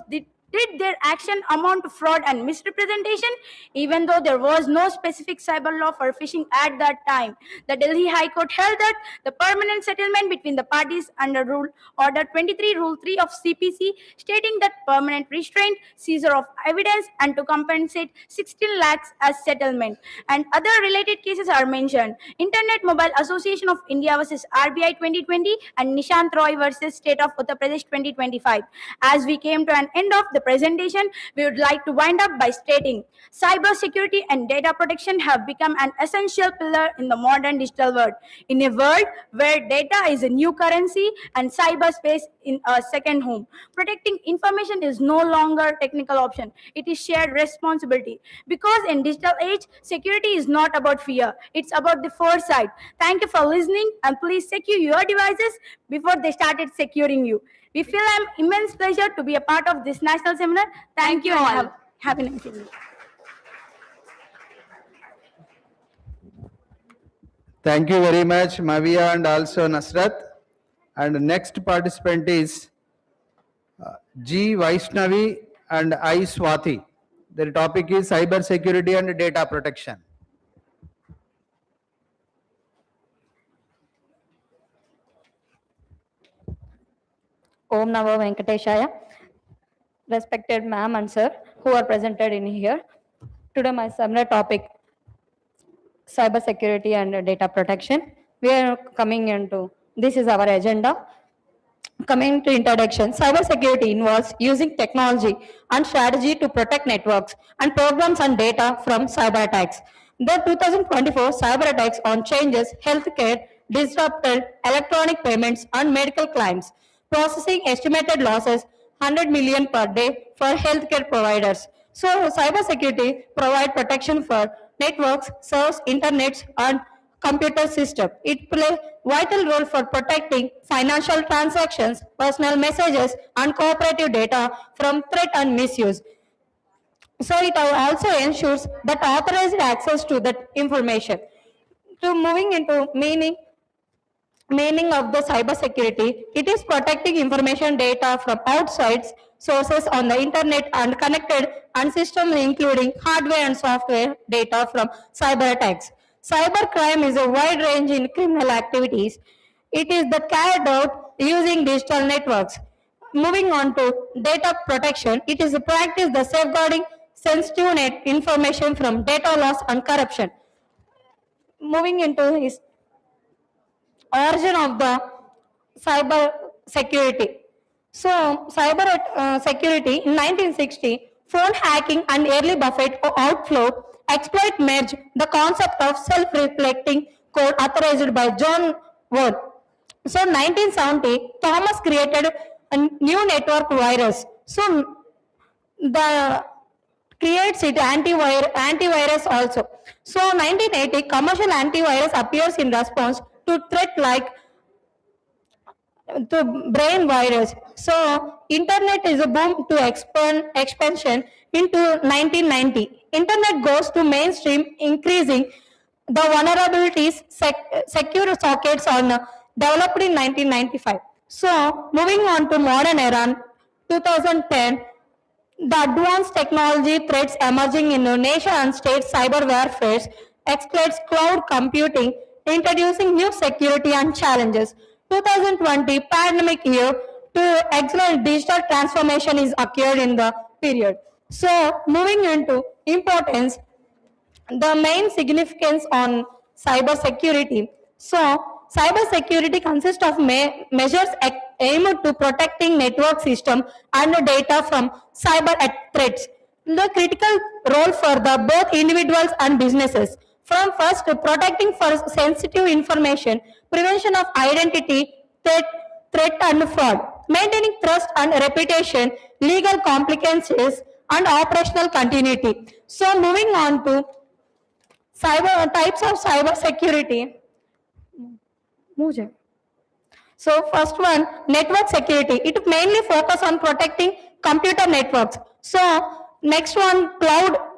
Speaker 7: Did their action amount to fraud and misrepresentation? Even though there was no specific cyber law for phishing at that time, the Delhi High Court held that the permanent settlement between the parties under Rule Order 23, Rule 3 of CPC, stating that permanent restraint, seizure of evidence, and to compensate 16 lakhs as settlement. And other related cases are mentioned. Internet Mobile Association of India versus RBI 2020 and Nishant Roy versus State of Uttar Pradesh 2025. As we came to an end of the presentation, we would like to wind up by stating cyber security and data protection have become an essential pillar in the modern digital world. In a world where data is a new currency and cyberspace in a second home, protecting information is no longer a technical option. It is shared responsibility. Because in digital age, security is not about fear. It's about the foresight. Thank you for listening, and please secure your devices before they started securing you. We feel an immense pleasure to be a part of this national seminar. Thank you and have a nice evening.
Speaker 13: Thank you very much, Mavia and also Nasrat. And next participant is G. Vaishnavi and I. Swati. Their topic is cyber security and data protection.
Speaker 18: Om Namo Venkateshaya. Respected ma'am and sir who are presented in here. Today my seminar topic, cyber security and data protection. We are coming into, this is our agenda. Coming to introduction, cyber security involves using technology and strategy to protect networks and programs and data from cyber attacks. The 2024 cyber attacks on changes healthcare disrupted electronic payments and medical claims, processing estimated losses 100 million per day for healthcare providers. So cyber security provide protection for networks, servers, internets and computer system. It plays vital role for protecting financial transactions, personal messages and cooperative data from threat and misuse. So it also ensures that authorized access to that information. To moving into meaning of the cyber security, it is protecting information data from outside sources on the internet and connected and systems including hardware and software data from cyber attacks. Cyber crime is a wide range in criminal activities. It is the carried out using digital networks. Moving on to data protection, it is a practice the safeguarding sensitive net information from data loss and corruption. Moving into his origin of the cyber security. So, cyber security in 1960, phone hacking and early Buffett outflow exploit merge the concept of self-reflecting code authorized by John Ward. So, 1970, Thomas created a new network virus. So, the creates it antivirus also. So, 1980, commercial antivirus appears in response to threat like the brain virus. So, internet is a boom to expansion into 1990. Internet goes to mainstream, increasing the vulnerabilities. Secure sockets are developed in 1995. So, moving on to modern era, 2010, the advanced technology threats emerging in nation and state cyber warfare escalates cloud computing, introducing new security and challenges. 2020 pandemic year to excellent digital transformation is occurred in the period. So moving into importance, the main significance on cyber security. So cyber security consists of measures aimed to protecting network system and data from cyber threats. The critical role for the both individuals and businesses. From first, protecting for sensitive information, prevention of identity, threat and fraud, maintaining trust and reputation, legal compliances, and operational continuity. So, moving on to types of cyber security. So, first one, network security. It mainly focus on protecting computer networks. So, next one, cloud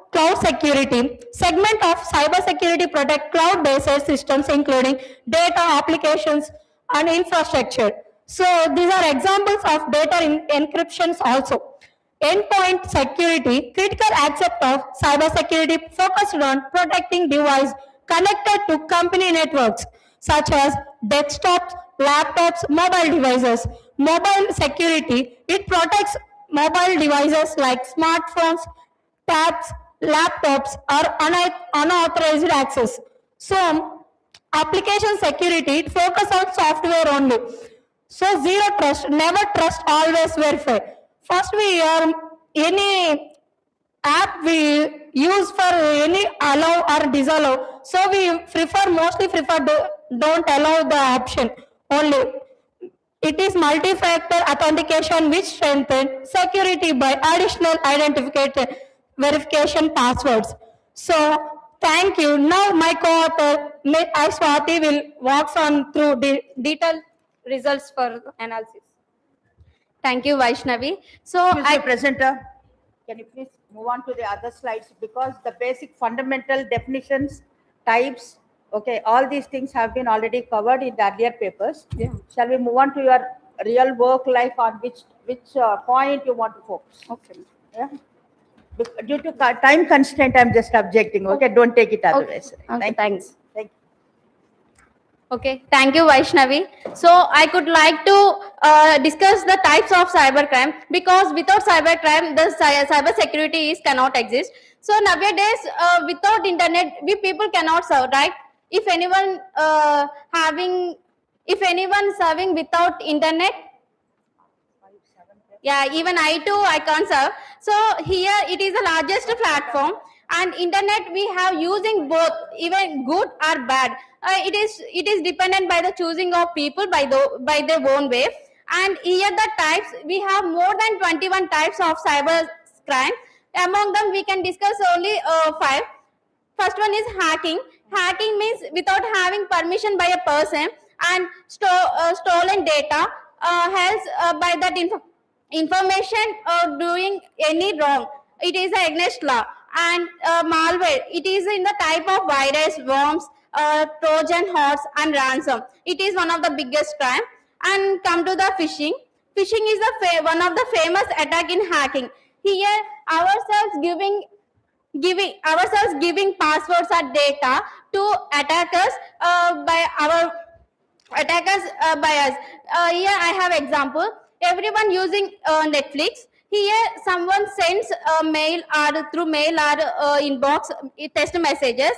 Speaker 18: security. Segment of cyber security protect cloud-based systems including data, applications, and infrastructure. So these are examples of data encryptions also.
Speaker 10: Endpoint security, critical aspect of cybersecurity focused on protecting devices connected to company networks such as desktops, laptops, mobile devices. Mobile security, it protects mobile devices like smartphones, tabs, laptops, or unauthorized access. So, application security, it focus on software only. So, zero trust, never trust, always verify. First, we any app we use for any allow or disallow. So, we mostly prefer don't allow the option only. It is multi-factor authentication which strengthens security by additional identification verification passwords. So, thank you. Now, my co-author, Ms. Swati, will walk on through detailed results for analysis.
Speaker 7: Thank you, Vaishnavi. So,
Speaker 9: Excuse me, presenter, can you please move on to the other slides, because the basic fundamental definitions, types, okay, all these things have been already covered in the earlier papers.
Speaker 7: Yeah.
Speaker 9: Shall we move on to your real work life, on which point you want to focus?
Speaker 7: Okay.
Speaker 9: Yeah. Due to time constraint, I'm just objecting. Okay, don't take it otherwise.
Speaker 7: Okay, thanks.
Speaker 9: Thank you.
Speaker 7: Okay, thank you, Vaishnavi. So, I could like to discuss the types of cybercrime, because without cybercrime, the cyber security cannot exist. So, nowadays, without internet, we people cannot serve, right? If anyone serving without internet, yeah, even I too, I can't serve. So here it is the largest platform, and internet we have using both, even good or bad. It is dependent by the choosing of people by their own way. And here the types, we have more than 21 types of cyber crime. Among them we can discuss only 5. First one is hacking. Hacking means without having permission by a person, and stolen data held by that information doing any wrong. It is against law. And malware, it is in the type of virus, worms, Trojan horse, and ransom. It is one of the biggest crime. And come to the phishing. Phishing is the one of the famous attack in hacking. Here, ourselves giving passwords or data to attackers by us. Here I have example. Everyone using Netflix. Here someone sends a mail or through mail or inbox text messages.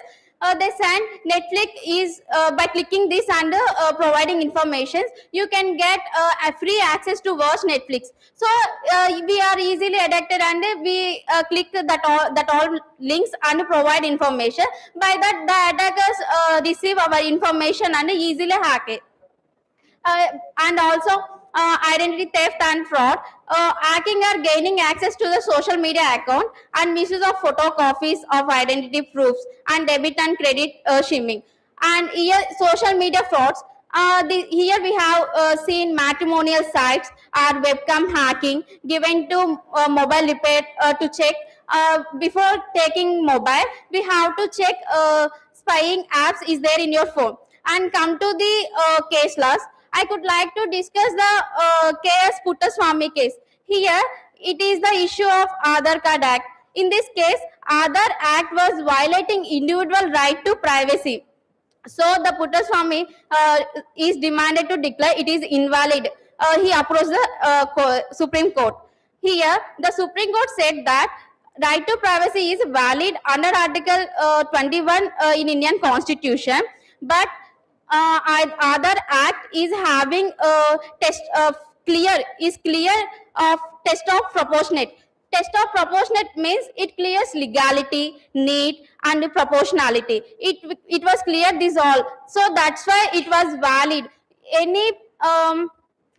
Speaker 7: They send Netflix is by clicking this and providing information, you can get a free access to watch Netflix. So we are easily addicted, and we click that all links and provide information. By that, the attackers receive our information and easily hack it. And also identity theft and fraud. Hacking or gaining access to the social media account, and misuse of photocopies of identity proofs, and debit and credit skimming. And here social media frauds. Here we have seen matrimonial sites or webcam hacking given to mobile repair to check. Before taking mobile, we have to check spying apps is there in your phone. And come to the case laws. I could like to discuss the K.S. Puttaswamy case. Here, it is the issue of Aadhaar Card Act. In this case, Aadhaar Act was violating individual right to privacy. So, the Puttaswamy is demanded to declare it is invalid. He approached the Supreme Court. Here, the Supreme Court said that right to privacy is valid under Article 21 in Indian Constitution, but Aadhaar Act is having a test of clear of test of proportionate. Test of proportionate means it clears legality, need, and proportionality. It was clear this all, so that's why it was valid. Any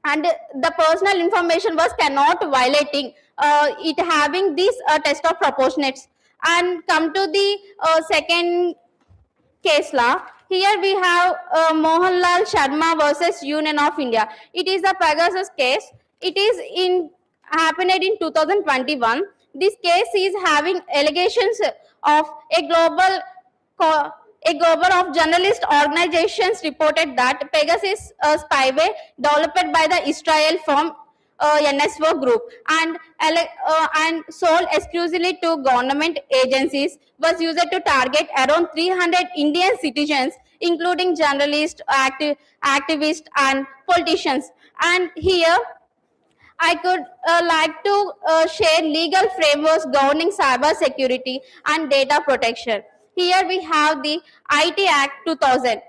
Speaker 7: and the personal information was cannot violating it having this test of proportionates. And come to the second case law. Here we have Mohanlal Sharma versus Union of India. It is a Pegasus case. It is happened in 2021. This case is having allegations of a global of journalist organizations reported that Pegasus spyware developed by the Israel firm NSO group and sold exclusively to government agencies, was used to target around 300 Indian citizens, including journalists, activists, and politicians. And here, I could like to share legal frameworks governing cyber security and data protection. Here we have the IT Act 2000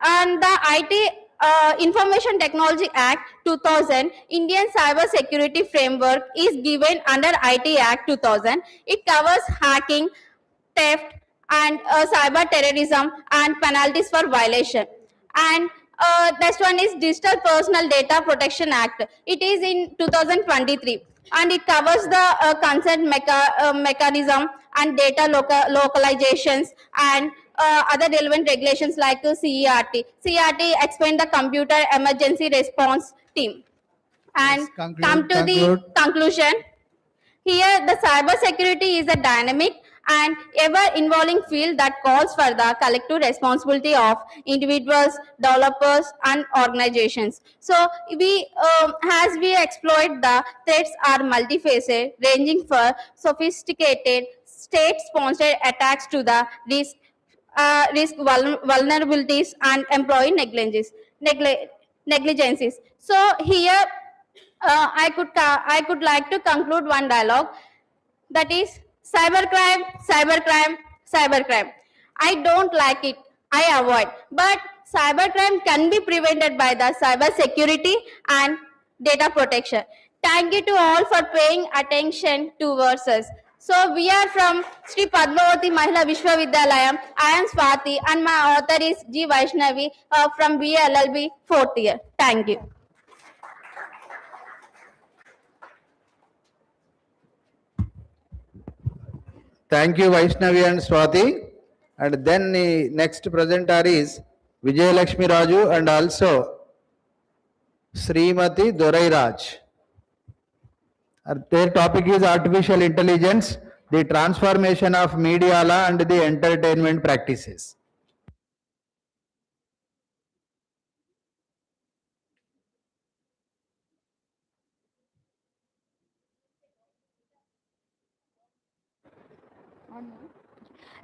Speaker 7: and the IT Information Technology Act 2000. Indian cyber security framework is given under IT Act 2000. It covers hacking, theft, and cyber terrorism and penalties for violation. And next one is Digital Personal Data Protection Act. It is in 2023 and it covers the consent mechanism and data localizations and other relevant regulations like CERT. CERT explain the Computer Emergency Response Team. And come to the conclusion. Here, the cyber security is a dynamic and ever-evolving field that calls for the collective responsibility of individuals, developers, and organizations. So, as we exploit the threats are multifaceted, ranging from sophisticated state-sponsored attacks to the risk vulnerabilities and employee negligences. So here I could like to conclude one dialogue, that is cybercrime, cybercrime, cybercrime. I don't like it, I avoid. But cybercrime can be prevented by the cyber security and data protection. Thank you to all for paying attention towards us. So we are from Sri Padmavati Mahila Vishwavidyalayam. I am Swati and my author is G. Vaishnavi from BA LLB 4th year. Thank you.
Speaker 13: Thank you, Vaishnavi and Swati. And then the next presenter is Vijay Lakshmi Raju and also Srimati Dorairaj. Their topic is Artificial Intelligence, the transformation of media law and the entertainment practices.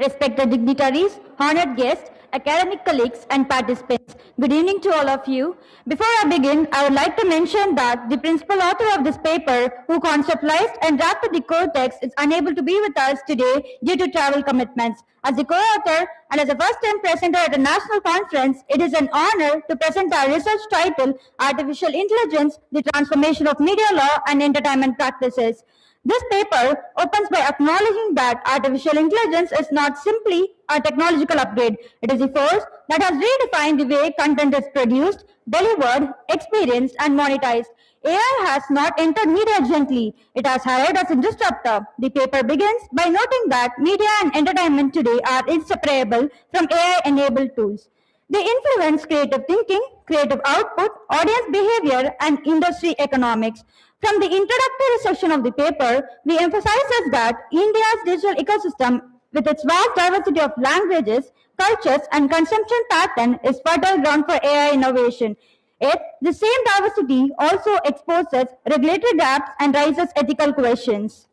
Speaker 3: Respected dignitaries, honored guests, academic colleagues, and participants, good evening to all of you. Before I begin, I would like to mention that the principal author of this paper, who conceptualized and drafted the core text, is unable to be with us today due to travel commitments. As the co-author and as a first-time presenter at a national conference, it is an honor to present our research title, Artificial Intelligence, the Transformation of Media Law and Entertainment Practices. This paper opens by acknowledging that artificial intelligence is not simply a technological upgrade. It is a force that has redefined the way content is produced, delivered, experienced, and monetized. AI has not entered media gently. It has arrived as a disruptor. The paper begins by noting that media and entertainment today are inseparable from AI-enabled tools. They influence creative thinking, creative output, audience behavior, and industry economics. From the introductory section of the paper, we emphasize that India's digital ecosystem, with its vast diversity of languages, cultures, and consumption pattern, is fertile ground for AI innovation. Yet, the same diversity also exposes regulatory gaps and raises ethical questions.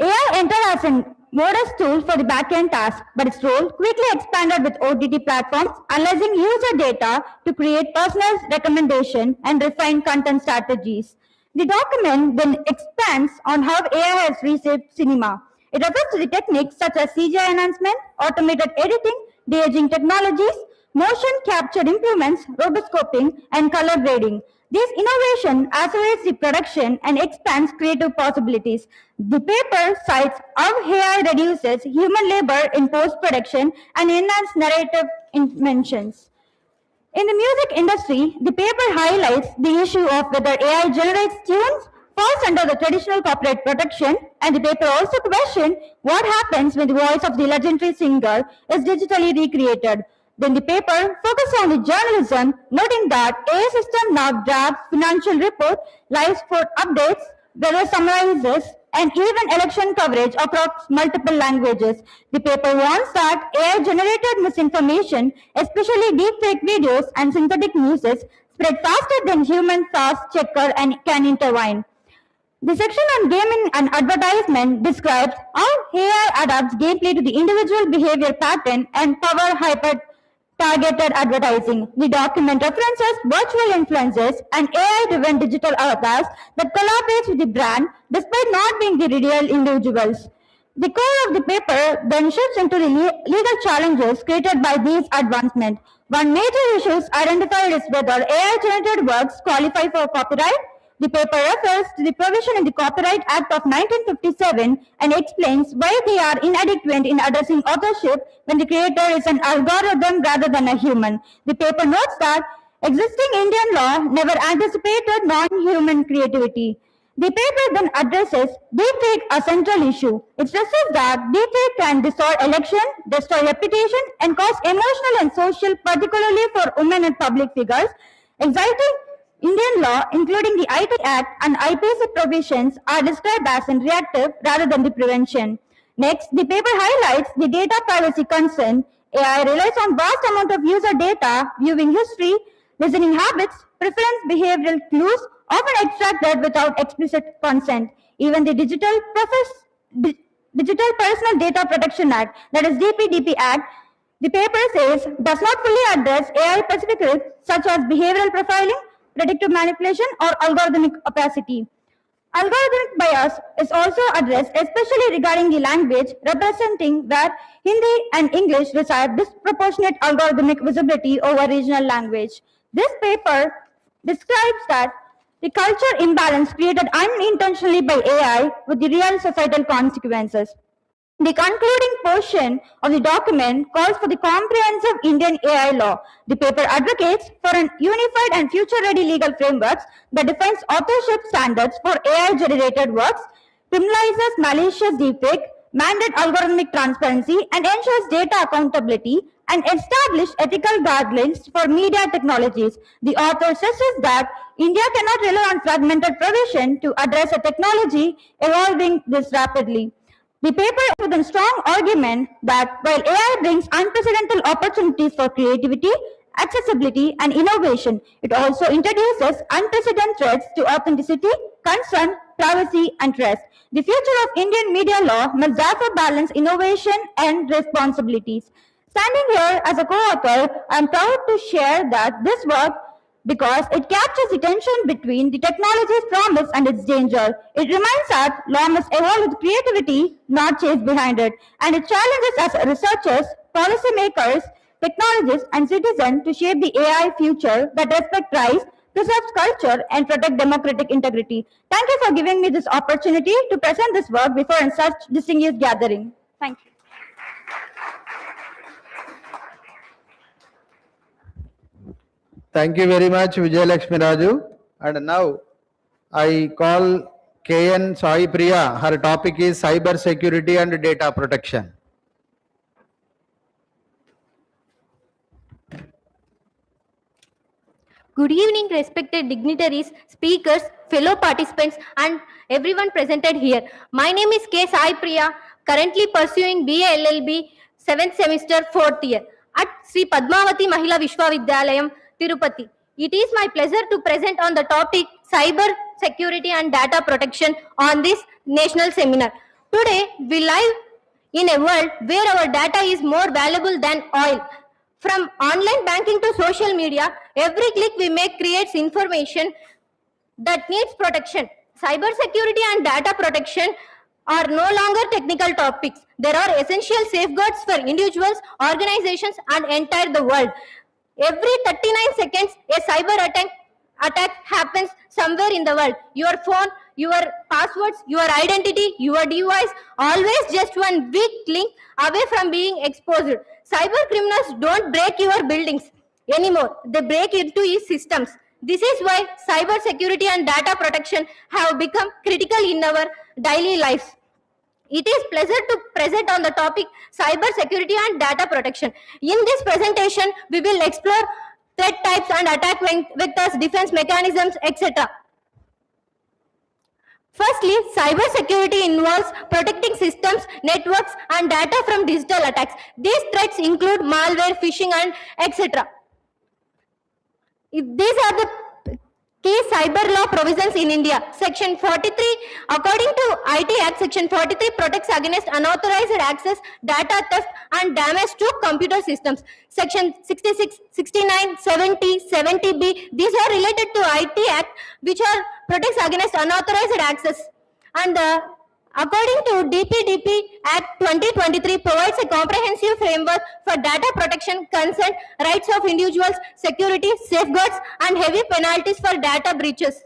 Speaker 3: AI entered as a modest tool for the back-end task, but its role quickly expanded with OTT platforms, analyzing user data to create personalized recommendation and refine content strategies. The document then expands on how AI has reshaped cinema. It refers to the techniques such as CGI enhancement, automated editing, de-aging technologies, motion capture improvements, rotoscoping, and color grading. This innovation accelerates the production and expands creative possibilities. The paper cites how AI reduces human labor in post-production and enhances narrative inventions. In the music industry, the paper highlights the issue of whether AI generates tunes falls under the traditional copyright protection, and the paper also questions what happens when the voice of the legendary singer is digitally recreated. Then the paper focuses on the journalism, noting that AI system now drafts financial report, live sport updates, weather summarizes, and even election coverage across multiple languages. The paper warns that AI-generated misinformation, especially deepfake videos and synthetic news,
Speaker 6: spread faster than human fast checker and can intervene. The section on gaming and advertisement describes how AI adapts gameplay to the individual behavior pattern and power hyper-targeted advertising. The document references virtual influencers and AI-driven digital avatars that collaborate with the brand despite not being the real individuals. The core of the paper then shifts into the legal challenges created by these advancements. One major issue identified is whether AI-generated works qualify for copyright. The paper refers to the provision in the Copyright Act of 1957 and explains why they are inadequate in addressing authorship when the creator is an algorithm rather than a human. The paper notes that existing Indian law never anticipated non-human creativity. The paper then addresses deepfake, a central issue. It stresses that deepfake can distort election, destroy reputation, and cause emotional and social, particularly for women and public figures. Exciting Indian law, including the IT Act and IPC provisions, are described as in reactive rather than the prevention. Next, the paper highlights the data privacy concern. AI relies on vast amount of user data, viewing history, listening habits, preference, behavioral clues, often extracted without explicit consent. Even the Digital Personal Data Protection Act, that is DPDP Act, the paper says does not fully address AI-specific risks such as behavioral profiling, predictive manipulation, or algorithmic opacity. Algorithmic bias is also addressed, especially regarding the language, representing that Hindi and English receive disproportionate algorithmic visibility over regional language. This paper describes that the culture imbalance created unintentionally by AI with the real societal consequences. The concluding portion of the document calls for the comprehensive Indian AI law. The paper advocates for an unified and future-ready legal framework that defines authorship standards for AI-generated works, criminalizes malicious deepfake, mandates algorithmic transparency, and ensures data accountability, and established ethical guidelines for media technologies. The author stresses that India cannot rely on fragmented provision to address a technology evolving this rapidly. The paper with a strong argument that while AI brings unprecedented opportunities for creativity, accessibility, and innovation, it also introduces unprecedented threats to authenticity, concern, privacy, and trust. The future of Indian media law must therefore balance innovation and responsibilities. Standing here as a co-author, I am proud to share that this work because it captures the tension between the technology's promise and its danger. It reminds us law must evolve with creativity, not chase behind it, and it challenges us researchers, policymakers, technologists, and citizens to shape the AI future that respects rights, preserves culture, and protect democratic integrity. Thank you for giving me this opportunity to present this work before in such distinguished gathering. Thank you.
Speaker 13: Thank you very much, Vijay Lakshmi Raju. And now I call KN Sai Priya. Her topic is cyber security and data protection.
Speaker 7: Good evening, respected dignitaries, speakers, fellow participants, and everyone presented here. My name is K. Sai Priya, currently pursuing BA LLB 7th semester 4th year at Sri Padmavati Mahila Vishwavidyalayam, Tirupati. It is my pleasure to present on the topic cyber security and data protection on this national seminar. Today, we live in a world where our data is more valuable than oil. From online banking to social media, every click we make creates information that needs protection. Cybersecurity and data protection are no longer technical topics. There are essential safeguards for individuals, organizations, and entire the world. Every 39 seconds, a cyber attack happens somewhere in the world. Your phone, your passwords, your identity, your device, always just one weak link away from being exposed. Cyber criminals don't break your buildings anymore. They break into your systems. This is why cyber security and data protection have become critical in our daily lives. It is pleasure to present on the topic cyber security and data protection. In this presentation, we will explore threat types and attack vectors, defense mechanisms, etc. Firstly, cyber security involves protecting systems, networks, and data from digital attacks. These threats include malware, phishing, and etc. These are the key cyber law provisions in India. Section 43, according to IT Act, Section 43 protects against unauthorized access, data theft and damage to computer systems. Section 66, 69, 70, 70B, these are related to IT Act, which are protects against unauthorized access. And according to DPDP Act 2023 provides a comprehensive framework for data protection, consent, rights of individuals, security, safeguards, and heavy penalties for data breaches.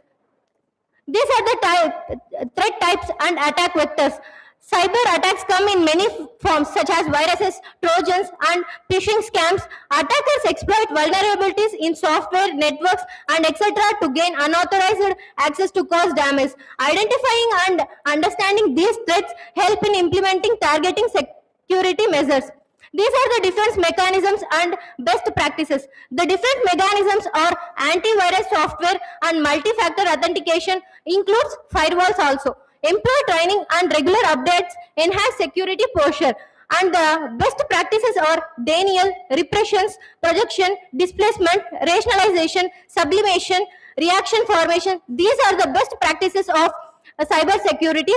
Speaker 7: These are the threat types and attack vectors. Cyber attacks come in many forms such as viruses, trojans, and phishing scams. Attackers exploit vulnerabilities in software, networks, and etc. to gain unauthorized access to cause damage. Identifying and understanding these threats help in implementing targeting security measures. These are the defense mechanisms and best practices. The different mechanisms are antivirus software and multi-factor authentication, includes firewalls also. Employee training and regular updates enhance security posture. And the best practices are denial, repressions, projection, displacement, rationalization, sublimation, reaction formation. These are the best practices of cyber security.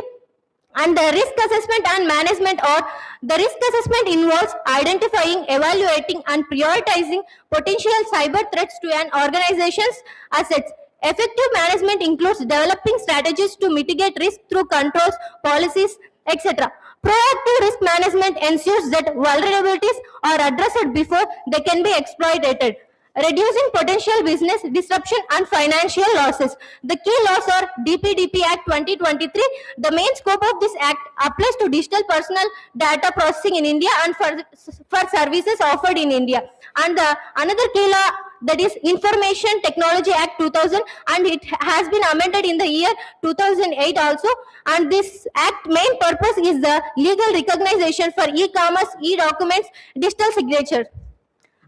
Speaker 7: And the risk assessment and management, or the risk assessment involves identifying, evaluating and prioritizing potential cyber threats to an organization's assets. Effective management includes developing strategies to mitigate risk through controls, policies, etc. Proactive risk management ensures that vulnerabilities are addressed before they can be exploited, reducing potential business disruption and financial losses. The key laws are DPDP Act 2023. The main scope of this act applies to digital personal data processing in India and for services offered in India. And another key law, that is Information Technology Act 2000, and it has been amended in the year 2008 also. And this act main purpose is the legal recognition for e-commerce, e-documents, digital signature.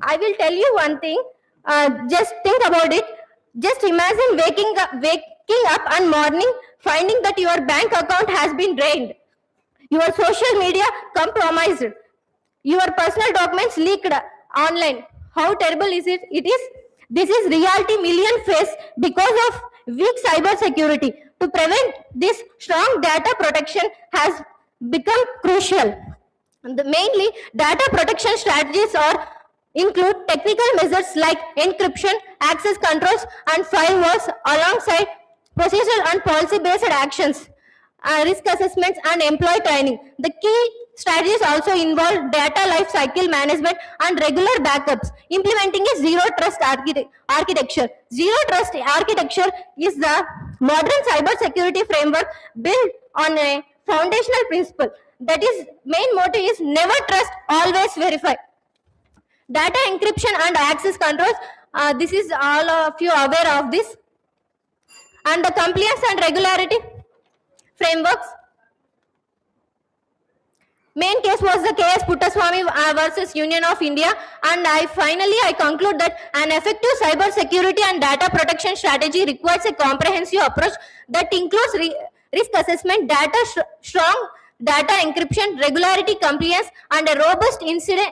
Speaker 7: I will tell you one thing. Just think about it. Just imagine waking up and morning finding that your bank account has been drained, your social media compromised, your personal documents leaked online. How terrible is it? It is. This is reality million face because of weak cyber security. To prevent this, strong data protection has become crucial. Mainly, data protection strategies include technical measures like encryption, access controls, and firewalls, alongside procedural and policy-based actions, risk assessments, and employee training. The key strategies also involve data life cycle management and regular backups. Implementing a zero trust architecture. Zero trust architecture is the modern cyber security framework built on a foundational principle. That is, main motto is never trust, always verify. Data encryption and access controls, this is all of you aware of this. And the compliance and regularity frameworks. Main case was the KS Puttaswamy versus Union of India, and I conclude that an effective cyber security and data protection strategy requires a comprehensive approach that includes risk assessment, strong data encryption, regularity compliance, and a robust incident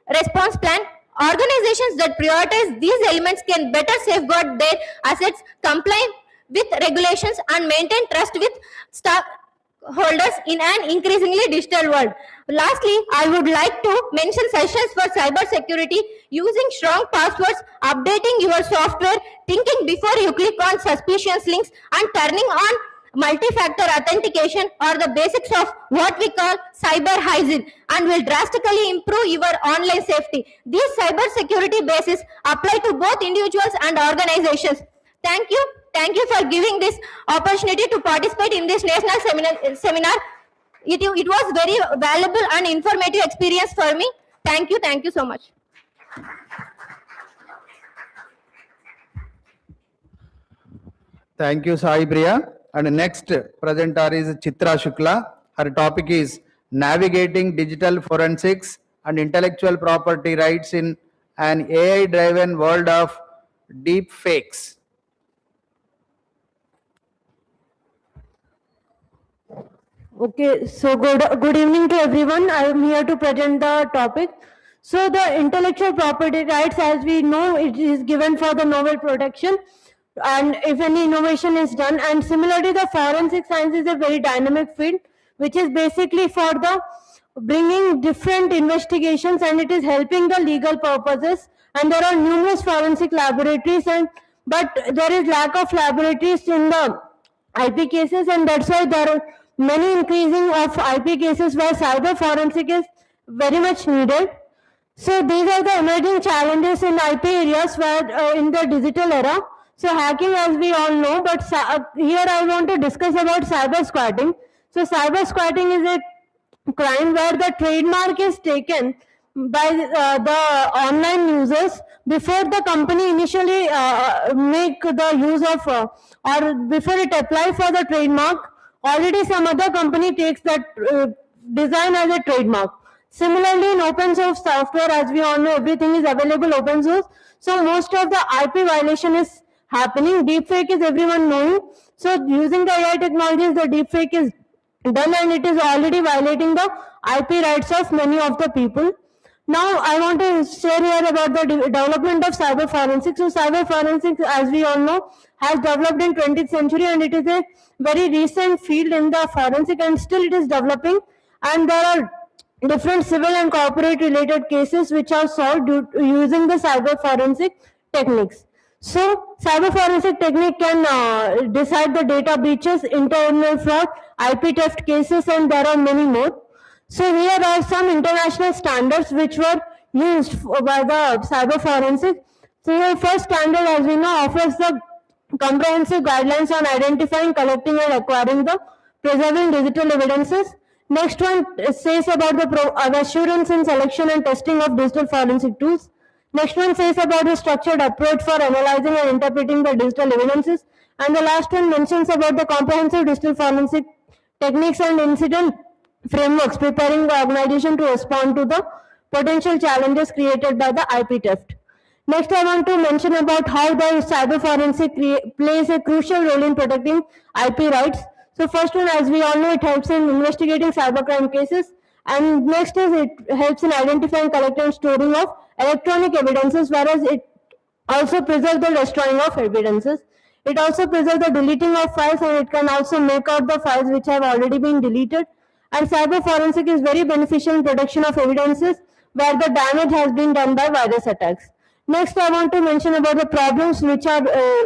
Speaker 7: response plan. Organizations that prioritize these elements can better safeguard their assets, comply with regulations, and maintain trust with stakeholders in an increasingly digital world. Lastly, I would like to mention sessions for cyber security: using strong passwords, updating your software, thinking before you click on suspicious links, and turning on multi-factor authentication are the basics of what we call cyber hygiene, and will drastically improve your online safety. These cyber security bases apply to both individuals and organizations. Thank you. Thank you for giving this opportunity to participate in this national seminar. It was very valuable and informative experience for me. Thank you. Thank you so much.
Speaker 13: Thank you, Sai Priya. And next presenter is Chitra Shukla. Her topic is Navigating Digital Forensics and Intellectual Property Rights in an AI-driven World of Deep Fakes.
Speaker 10: Okay, so good evening to everyone. I am here to present the topic. So the intellectual property rights, as we know, it is given for the novel protection and if any innovation is done. And similarly, the forensic science is a very dynamic field, which is basically for the bringing different investigations, and it is helping the legal purposes. And there are numerous forensic laboratories, but there is lack of laboratories in the IP cases, and that's why there are many increasing of IP cases where cyber forensic is very much needed. So these are the emerging challenges in IP areas where in the digital era. So hacking, as we all know, but here I want to discuss about cyber squatting. So cyber squatting is a crime where the trademark is taken by the online users before the company initially make the use of or before it apply for the trademark. Already some other company takes that design as a trademark. Similarly, in open source software, as we all know, everything is available open source. So most of the IP violation is happening. Deepfake is everyone knowing. So using the AI technologies, the deepfake is done, and it is already violating the IP rights of many of the people. Now, I want to share here about the development of cyber forensics. So, cyber forensics, as we all know, has developed in 20th century, and it is a very recent field in the forensic, and still it is developing. And there are different civil and corporate related cases which are solved using the cyber forensic techniques. So, cyber forensic technique can decide the data breaches, internal fraud, IP theft cases, and there are many more. So here are some international standards which were used by the cyber forensic. So the first standard, as we know, offers the comprehensive guidelines on identifying, collecting, and acquiring the preserving digital evidences. Next one says about the assurance in selection and testing of digital forensic tools. Next one says about the structured approach for analyzing and interpreting the digital evidences. And the last one mentions about the comprehensive digital forensic techniques and incident frameworks, preparing the organization to respond to the potential challenges created by the IP theft. Next, I want to mention about how the cyber forensic plays a crucial role in protecting IP rights. So first one, as we all know, it helps in investigating cybercrime cases. And next is it helps in identifying, collecting, and storing of electronic evidences, whereas it also preserves the destroying of evidences. It also preserves the deleting of files, and it can also make out the files which have already been deleted. And cyber forensic is very beneficial in protection of evidences where the damage has been done by virus attacks. Next, I want to mention about the problems which are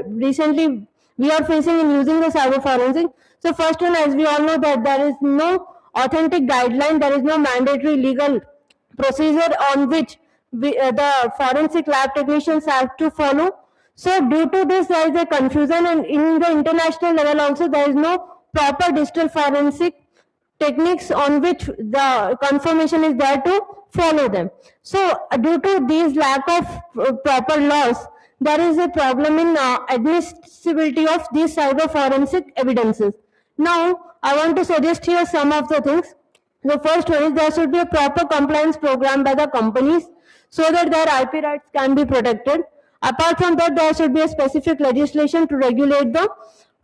Speaker 10: recently we are facing in using the cyber forensic. So first one, as we all know, that there is no authentic guideline, there is no mandatory legal procedure on which the forensic lab technicians have to follow. So due to this, there is a confusion, and in the international level also, there is no proper digital forensic techniques on which the confirmation is there to follow them. So due to these lack of proper laws, there is a problem in admissibility of these cyber forensic evidences. Now, I want to suggest here some of the things. The first one is there should be a proper compliance program by the companies so that their IP rights can be protected. Apart from that, there should be a specific legislation to regulate the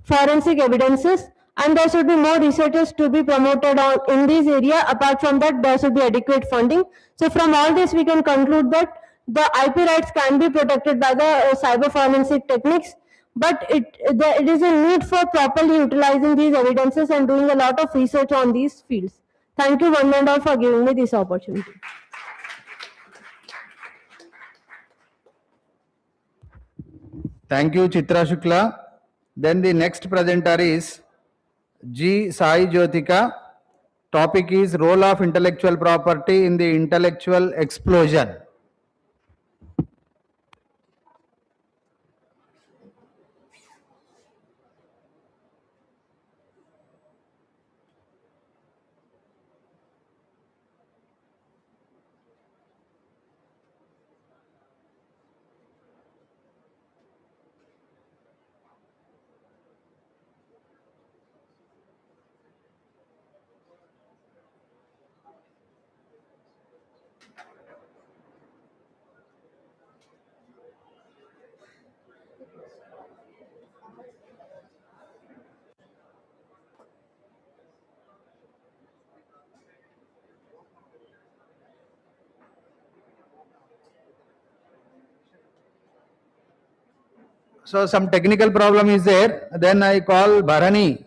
Speaker 10: forensic evidences, and there should be more researchers to be promoted in this area. Apart from that, there should be adequate funding. So from all this, we can conclude that the IP rights can be protected by the cyber forensic techniques, but it is a need for properly utilizing these evidences and doing a lot of research on these fields. Thank you one and all for giving me this opportunity.
Speaker 13: Thank you, Chitra Shukla. Then the next presenter is G. Sai Jyotika. Topic is role of intellectual property in the intellectual explosion. So some technical problem is there. Then I call Bharani.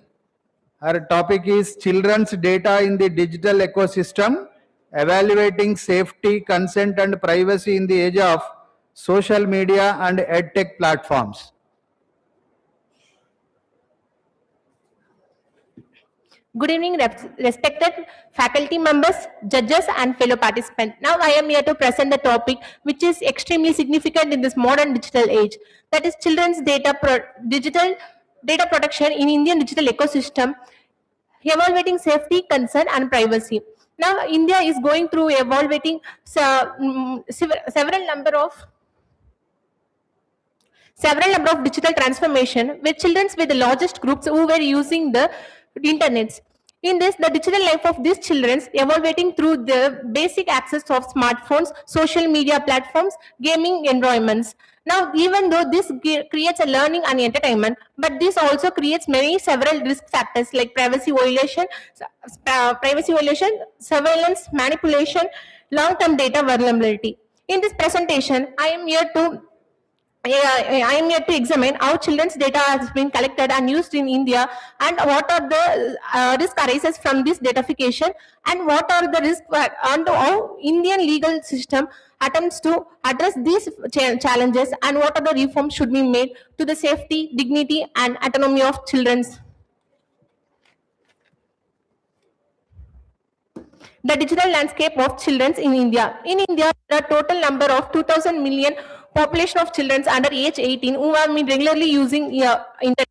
Speaker 13: Her topic is children's data in the digital ecosystem, evaluating safety, consent and privacy in the age of social media and edtech platforms.
Speaker 5: Good evening, respected faculty members, judges and fellow participants. Now I am here to present the topic which is extremely significant in this modern digital age. That is children's digital data protection in Indian digital ecosystem, evaluating safety, concern and privacy. Now India is going through evaluating several number of digital transformation with children with the largest groups who were using the internets. In this, the digital life of these children evaluating through the basic access of smartphones, social media platforms, gaming environments. Now, even though this creates a learning and entertainment, but this also creates several risk factors like privacy violation, surveillance, manipulation, long-term data vulnerability. In this presentation, I am here to examine how children's data has been collected and used in India and what are the risk arises from this datafication and what are the risks and how Indian legal system attempts to address these challenges and what are the reforms should be made to the safety, dignity and autonomy of children's. The digital landscape of children in India. In India, the total number of 2,000 million population of children under age 18 who have been regularly using internet.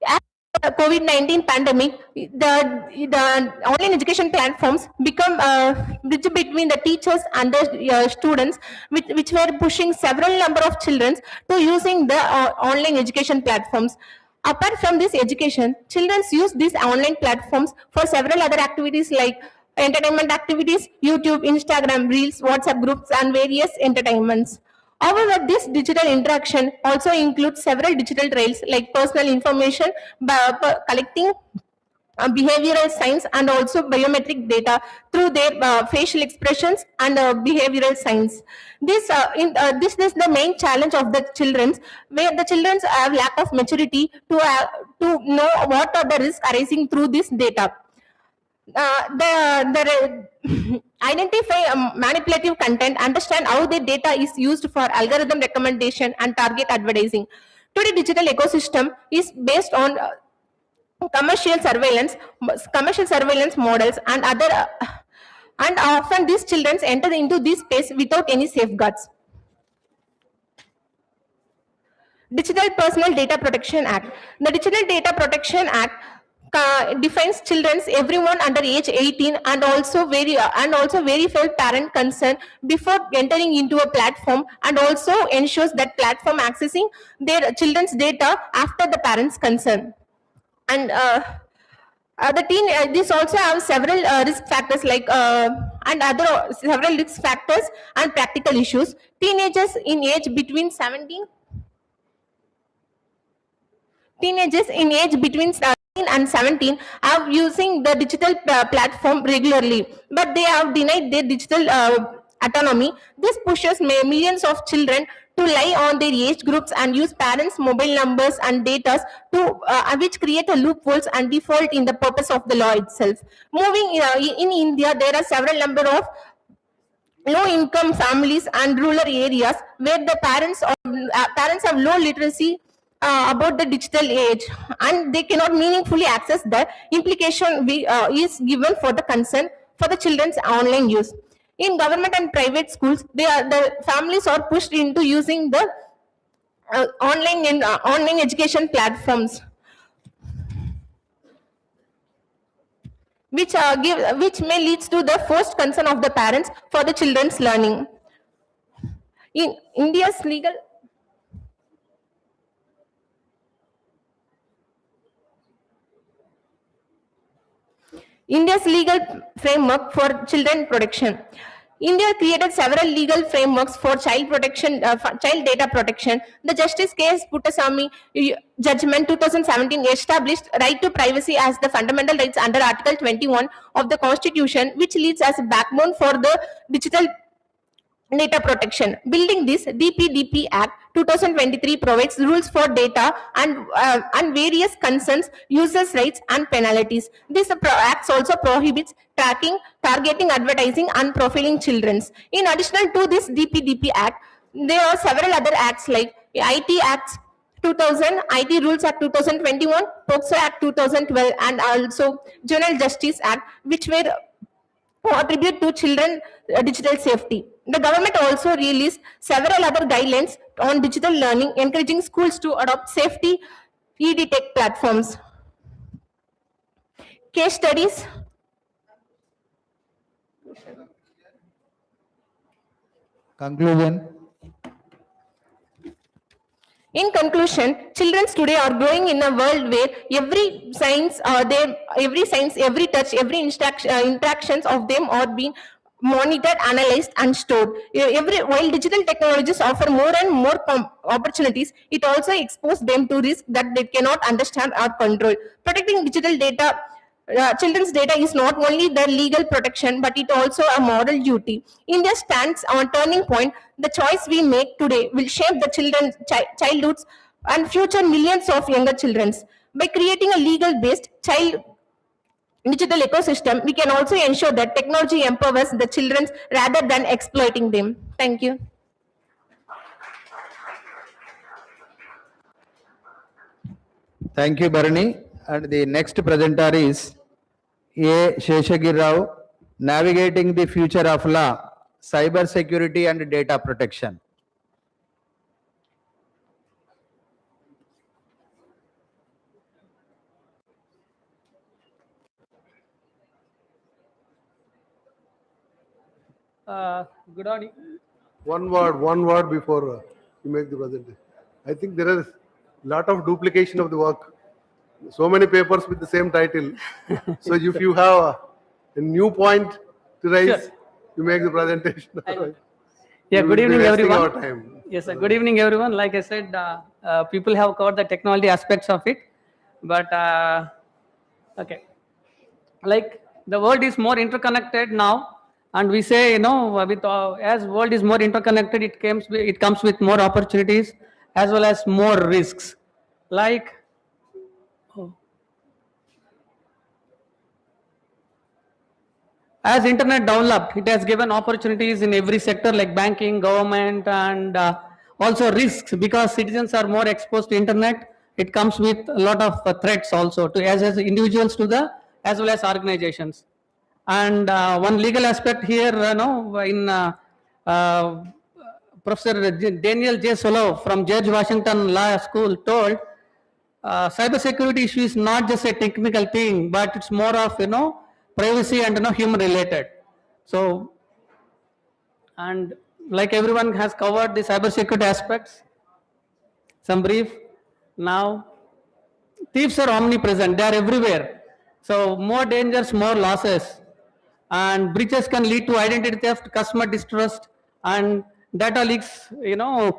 Speaker 5: After the COVID-19 pandemic, the online education platforms become a bridge between the teachers and the students, which were pushing several number of children to using the online education platforms. Apart from this education, children use these online platforms for several other activities like entertainment activities, YouTube, Instagram, Reels, WhatsApp groups, and various entertainments. However, this digital interaction also includes several digital trails like personal information, collecting behavioral science and also biometric data through their facial expressions and behavioral science. This is the main challenge of the children, where the children have lack of maturity to know what are the risks arising through this data. Identify manipulative content, understand how the data is used for algorithm recommendation and target advertising. Today, digital ecosystem is based on commercial surveillance models and other, and often these children enter into this space without any safeguards. Digital Personal Data Protection Act. The Digital Data Protection Act defines everyone under age 18 and also verify parent consent before entering into a platform and also ensures that platform accessing their children's data after the parents' consent. And this also has several risk factors like and other several risk factors and practical issues. Teenagers in age between 17 and 17 are using the digital platform regularly, but they have denied their digital autonomy. This pushes millions of children to lie on their age groups and use parents' mobile numbers and data to which create a loopholes and default in the purpose of the law itself. Moving in India, there are several number of low-income families and rural areas where the parents have low literacy about the digital age and they cannot meaningfully access the implication is given for the consent for the children's online use. In government and private schools, the families are pushed into using the online education platforms, which may lead to the forced consent of the parents for the children's learning. In India's legal framework for children protection. India created several legal frameworks for child data protection. The Justice K.S. Puttasamy judgment 2017 established right to privacy as the fundamental rights under Article 21 of the Constitution, which leads as a backbone for the digital Data protection. Building this, DPDP Act 2023 provides rules for data and various concerns, users' rights and penalties. This act also prohibits tracking, targeting advertising and profiling children. In addition to this DPDP Act, there are several other acts like IT Acts 2000, IT Rules Act 2021, POCSO Act 2012, and also Juvenile Justice Act, which were contribute to children digital safety. The government also released several other guidelines on digital learning, encouraging schools to adopt safety EdTech platforms. Case studies.
Speaker 13: Conclusion.
Speaker 5: In conclusion, children today are growing in a world where every touch, every interactions of them are being monitored, analyzed, and stored. While digital technologies offer more and more opportunities, it also exposes them to risks that they cannot understand or control. Protecting digital data. Children's data is not only the legal protection, but it also a moral duty. India stands on a turning point. The choice we make today will shape the children's childhoods and future millions of younger children. By creating a legal-based child digital ecosystem, we can also ensure that technology empowers the children rather than exploiting them. Thank you.
Speaker 13: Thank you, Bharani. And the next presenter is A. Sheshagir Rao, Navigating the Future of Law, Cyber Security and Data Protection.
Speaker 8: Good morning.
Speaker 19: One word before you make the presentation. I think there is a lot of duplication of the work. So many papers with the same title. So if you have a new point to raise,
Speaker 8: Sure.
Speaker 19: you make the presentation.
Speaker 8: Yeah,
Speaker 19: We
Speaker 8: good
Speaker 19: will be
Speaker 8: evening,
Speaker 19: wasting
Speaker 8: everyone.
Speaker 19: our time.
Speaker 8: Yes, sir. Good evening, everyone. Like I said, people have covered the technology aspects of it, but okay, like the world is more interconnected now, and we say, with as world is more interconnected, it comes with more opportunities as well as more risks. Like as internet developed, it has given opportunities in every sector like banking, government, and also risks because citizens are more exposed to internet. It comes with a lot of threats also to as individuals to the as well as organizations. And one legal aspect here, in Professor Daniel J. Solow from George Washington Law School told, cybersecurity issue is not just a technical thing, but it's more of privacy and human related. So, and like everyone has covered the cybersecurity aspects, some brief. Now, thieves are omnipresent; they are everywhere. So, more dangers, more losses, and breaches can lead to identity theft, customer distrust, and data leaks.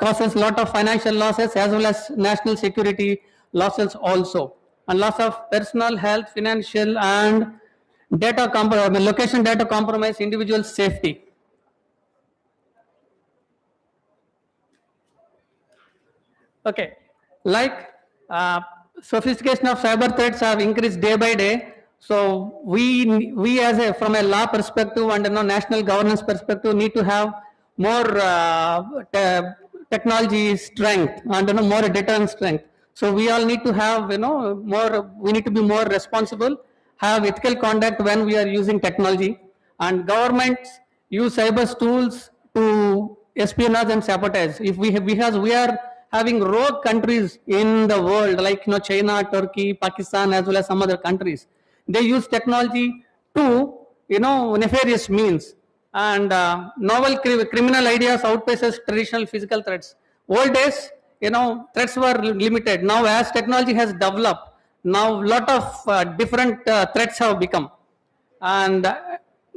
Speaker 8: Causes a lot of financial losses as well as national security losses also, and loss of personal health, financial, and location data compromise individual safety. Okay, like sophistication of cyber threats have increased day by day. So we as from a law perspective and national governance perspective need to have more technology strength and more deterrent strength. So we all need to have more. We need to be more responsible, have ethical conduct when we are using technology, and governments use cyber tools to espionage and sabotage. If because we are having rogue countries in the world like China, Turkey, Pakistan, as well as some other countries. They use technology to nefarious means, and novel criminal ideas outpaces traditional physical threats. Old days, threats were limited. Now, as technology has developed, now lot of different threats have become, and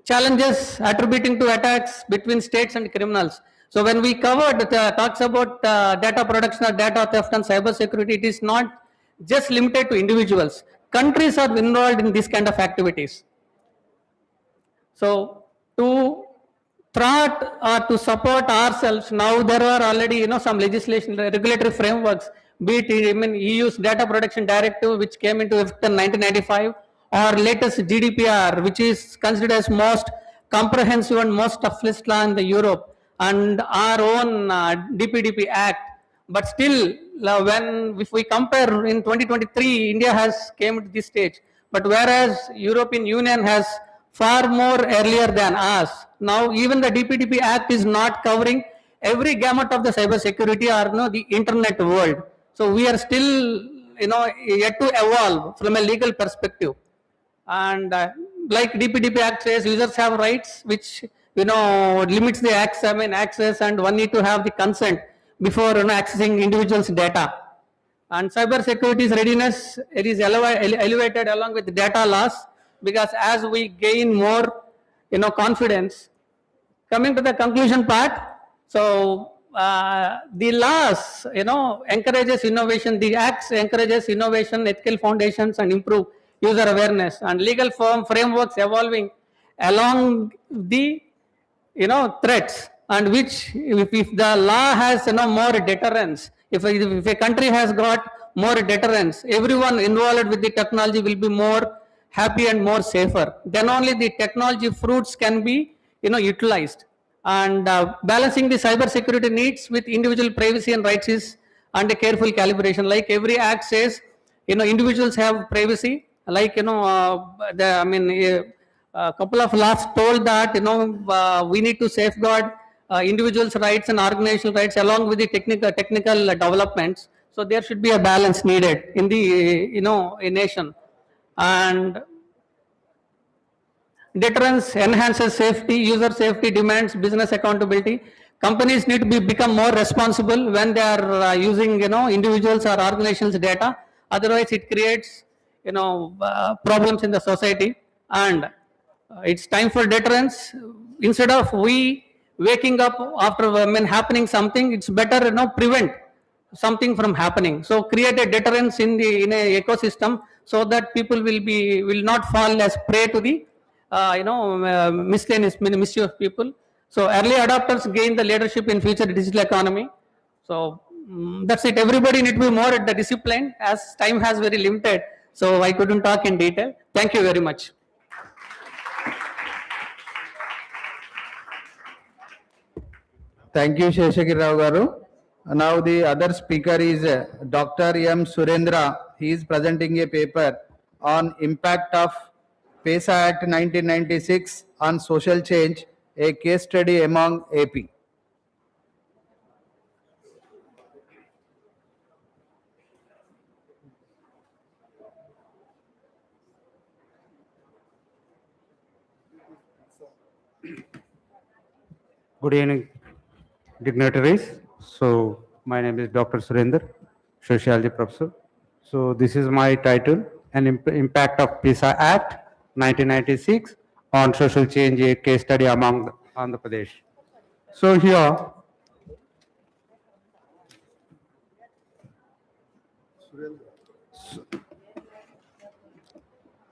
Speaker 8: challenges attributing to attacks between states and criminals. So when we covered talks about data protection or data theft and cyber security, it is not just limited to individuals. Countries are involved in this kind of activities. So to thought or to support ourselves, now there are already, some legislation, regulatory frameworks, be it, EU's data protection directive, which came into effect in 1995, or latest GDPR, which is considered as most comprehensive and most toughest law in the Europe, and our own DPDP Act. But still, if we compare in 2023, India has came to this stage. But whereas European Union has far more earlier than us, now even the DPDP Act is not covering every gamut of the cyber security or the internet world. So we are still yet to evolve from a legal perspective. And like DPDP Act says, users have rights which limits the access, and one need to have the consent before accessing individuals' data. And cyber security's readiness, it is elevated along with data loss, because as we gain more confidence. Coming to the conclusion part, so the laws encourages innovation, the acts encourages innovation, ethical foundations, and improve user awareness, and legal frameworks evolving along the threats, and which if the law has more deterrence, if a country has got more deterrence, everyone involved with the technology will be more happy and more safer. Then only the technology fruits can be utilized. And balancing the cyber security needs with individual privacy and rights is under careful calibration. Like every act says, individuals have privacy. Like a couple of laws told that we need to safeguard individuals' rights and organizational rights along with the technical developments. So there should be a balance needed in the a nation. And deterrence enhances safety, user safety demands business accountability. Companies need to become more responsible when they are using individuals or organizations' data. Otherwise, it creates problems in the society. And it's time for deterrence. Instead of we waking up after happening something, it's better prevent something from happening. So create a deterrence in a ecosystem so that people will not fall as prey to the mischief people. So early adopters gain the leadership in future digital economy. So that's it. Everybody need to be more at the discipline, as time has very limited. So I couldn't talk in detail. Thank you very much.
Speaker 13: Thank you, Sheshagiri Rao garu. Now the other speaker is Dr. M. Surendra. He is presenting a paper on impact of PESA Act 1996 on social change, a case study among AP.
Speaker 2: Good evening, dignitaries. So my name is Dr. Surendra, sociology professor. So this is my title, an impact of PESA Act 1996 on social change, a case study among Andhra Pradesh. So here,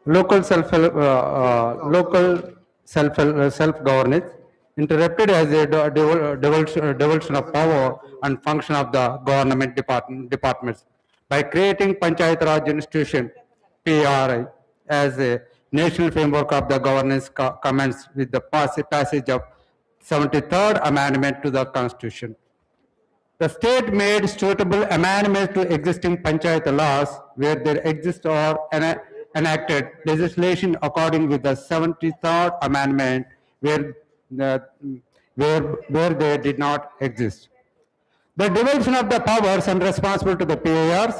Speaker 2: local self-governance interrupted as a devolution of power and function of the government departments by creating Panchayat Raj Institution (PRI) as a national framework of the governance commenced with the passage of 73rd Amendment to the Constitution. The state made suitable amendments to existing Panchayat laws where there exists or enacted legislation according with the 73rd Amendment where they did not exist. The devolution of the powers and responsibility to the PARs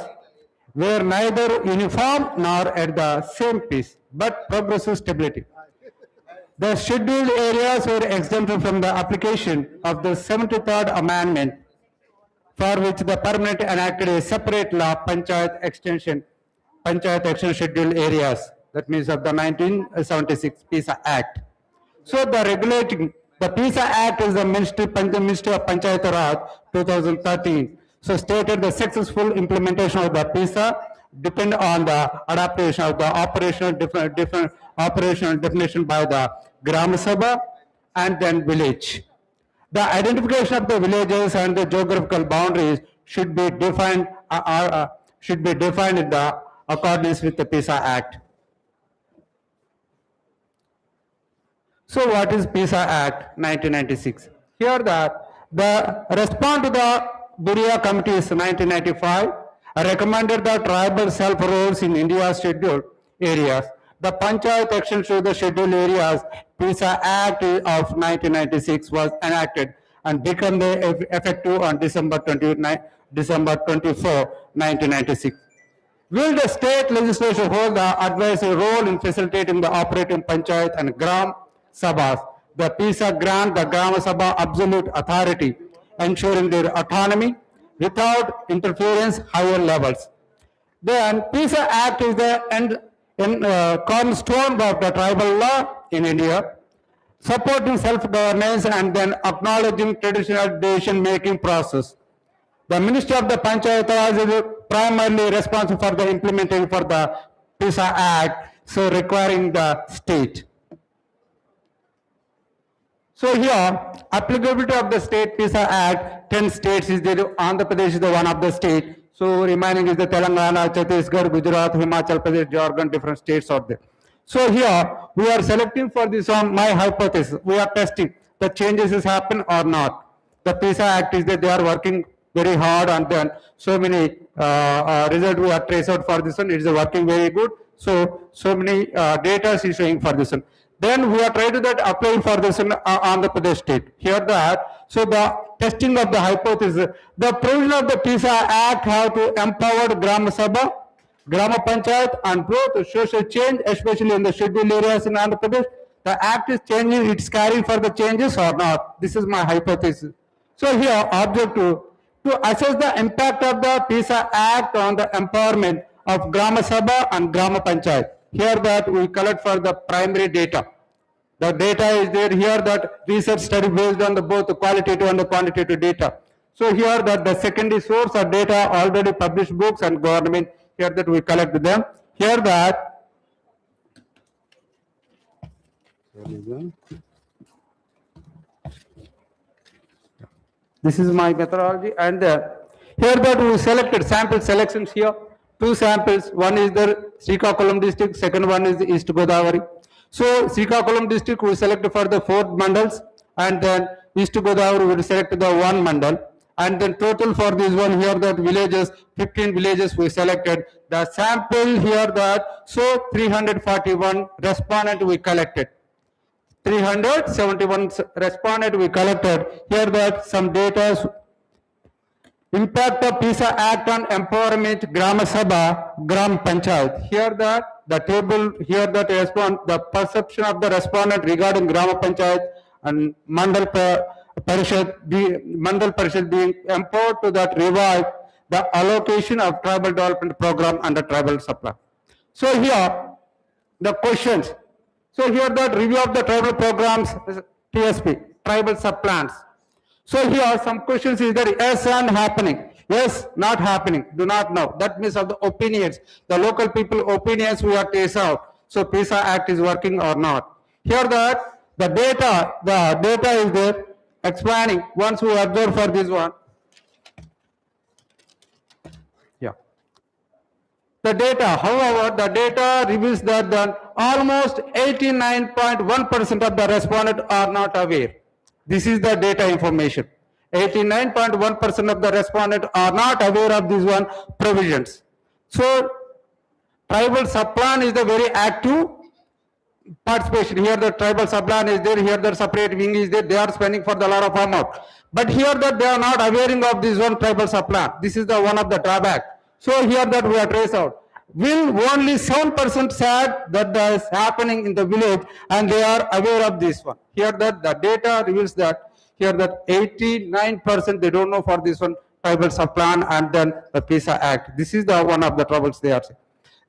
Speaker 2: were neither uniform nor at the same pace, but progressive stability. The scheduled areas were exempted from the application of the 73rd Amendment, for which the Parliament enacted a separate law, Panchayat Extension Scheduled Areas, that means of the 1976 PESA Act. So the regulating, the PESA Act is the Ministry of Panchayat Raj 2013. So stated the successful implementation of the PESA depend on the adaptation of the operational definition by the Gram Sabha and then village. The identification of the villages and the geographical boundaries should be defined in the accordance with the PISA Act. So what is PISA Act 1996? Here the response to the Buria Committee's 1995 recommended the tribal self-rules in India's scheduled areas. The Panchayat extension to the scheduled areas PISA Act of 1996 was enacted and became effective on December 24, 1996. Will the state legislature hold the advisory role in facilitating the operating Panchayat and Gram Sabhas? The PISA grant the Gram Sabha absolute authority, ensuring their autonomy without interference higher levels. Then PISA Act is the cornerstone of the tribal law in India, supporting self-governance and then acknowledging traditional decision-making process. The Ministry of the Panchayat Raj is primarily responsible for the implementation for the PISA Act, so requiring the state. So here, applicability of the state PISA Act, 10 states is there, Andhra Pradesh is the one of the state. So remaining is the Telangana, Chhattisgarh, Gujarat, Himachal Pradesh, Jharkhand, different states are there. So here, we are selecting for this on my hypothesis. We are testing the changes is happen or not. The PISA Act is that they are working very hard and then so many results we are traced out for this one. It is working very good. So many data is showing for this one. Then we are trying to that applying for this on the Pradesh state. Here so the testing of the hypothesis, the provision of the PISA Act have to empower Gram Sabha, Gram Panchayat and brought social change, especially in the scheduled areas in Andhra Pradesh. The Act is changing, it's carrying for the changes or not. This is my hypothesis. So here, objective to assess the impact of the PISA Act on the empowerment of Gram Sabha and Gram Panchayat. Here that we collect for the primary data. The data is there here that research study based on the both the qualitative and the quantitative data. So here that the secondary source of data already published books and government, here that we collect them. Here that this is my methodology and here that we selected sample selections here. Two samples, one is the Srikakulam district, second one is the East Godavari. So Srikakulam district we selected for the 4 mandals and then East Godavari we selected the 1 mandal and then total for this one here that villages, 15 villages we selected. The sample here that, so 341 respondent we collected. 371 respondent we collected. Here that some data impact of PISA Act on empowerment, Gram Sabha, Gram Panchayat. Here that the table, here that the perception of the respondent regarding Gram Panchayat and Mandal Parishad being empowered to that revive the allocation of tribal development program under tribal supply. So here the questions. So here that review of the tribal programs, TSP, tribal subplans. So here some questions is there, yes and happening, yes, not happening, do not know. That means of the opinions, the local people opinions we are trace out. So PISA Act is working or not. Here that the data is there explaining once we observe for this one. Yeah. The data, however, the data reveals that almost 89.1% of the respondents are not aware. This is the data information. 89.1% of the respondents are not aware of these one provisions. So tribal subplan is the very active participation. Here the tribal subplan is there, here the separate wing is there, they are spending for the lot of amount. But here that they are not aware of this one tribal subplan. This is the one of the drawback. So here that we are trace out. Will only 7% said that is happening in the village and they are aware of this one. Here that the data reveals that here that 89% they don't know for this one tribal subplan and then the PISA Act. This is the one of the troubles they are saying.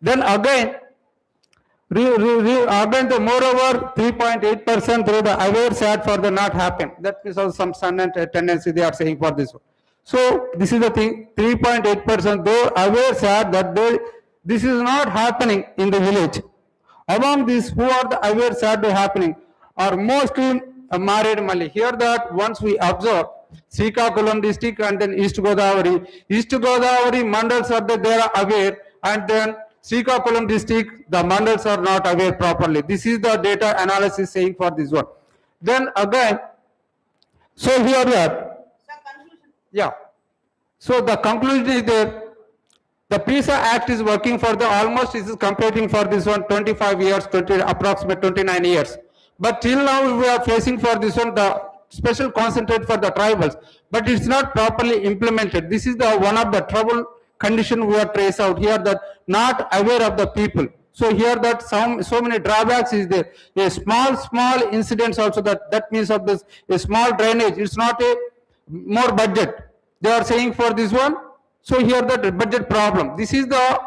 Speaker 2: Then again, the moreover 3.8% through the aware said for the not happen. That means also some sudden tendency they are saying for this one. So this is the thing, 3.8% though aware said that this is not happening in the village. Among these, who are the aware said happening are mostly married Malli. Here that once we observe Srikakulam district and then East Godavari mandals are there, they are aware, and then Srikakulam district, the mandals are not aware properly. This is the data analysis saying for this one. Then again, so here that, yeah. So the conclusion is that the PISA Act is working for the almost, it is completing for this one 25 years, approximate 29 years. But till now we are facing for this one the special concentrate for the tribals, but it's not properly implemented. This is the one of the trouble condition we are trace out here, that not aware of the people. So here that so many drawbacks is there. A small incidents also, that means of this, a small drainage, it's not a more budget. They are saying for this one. So here the budget problem. This is the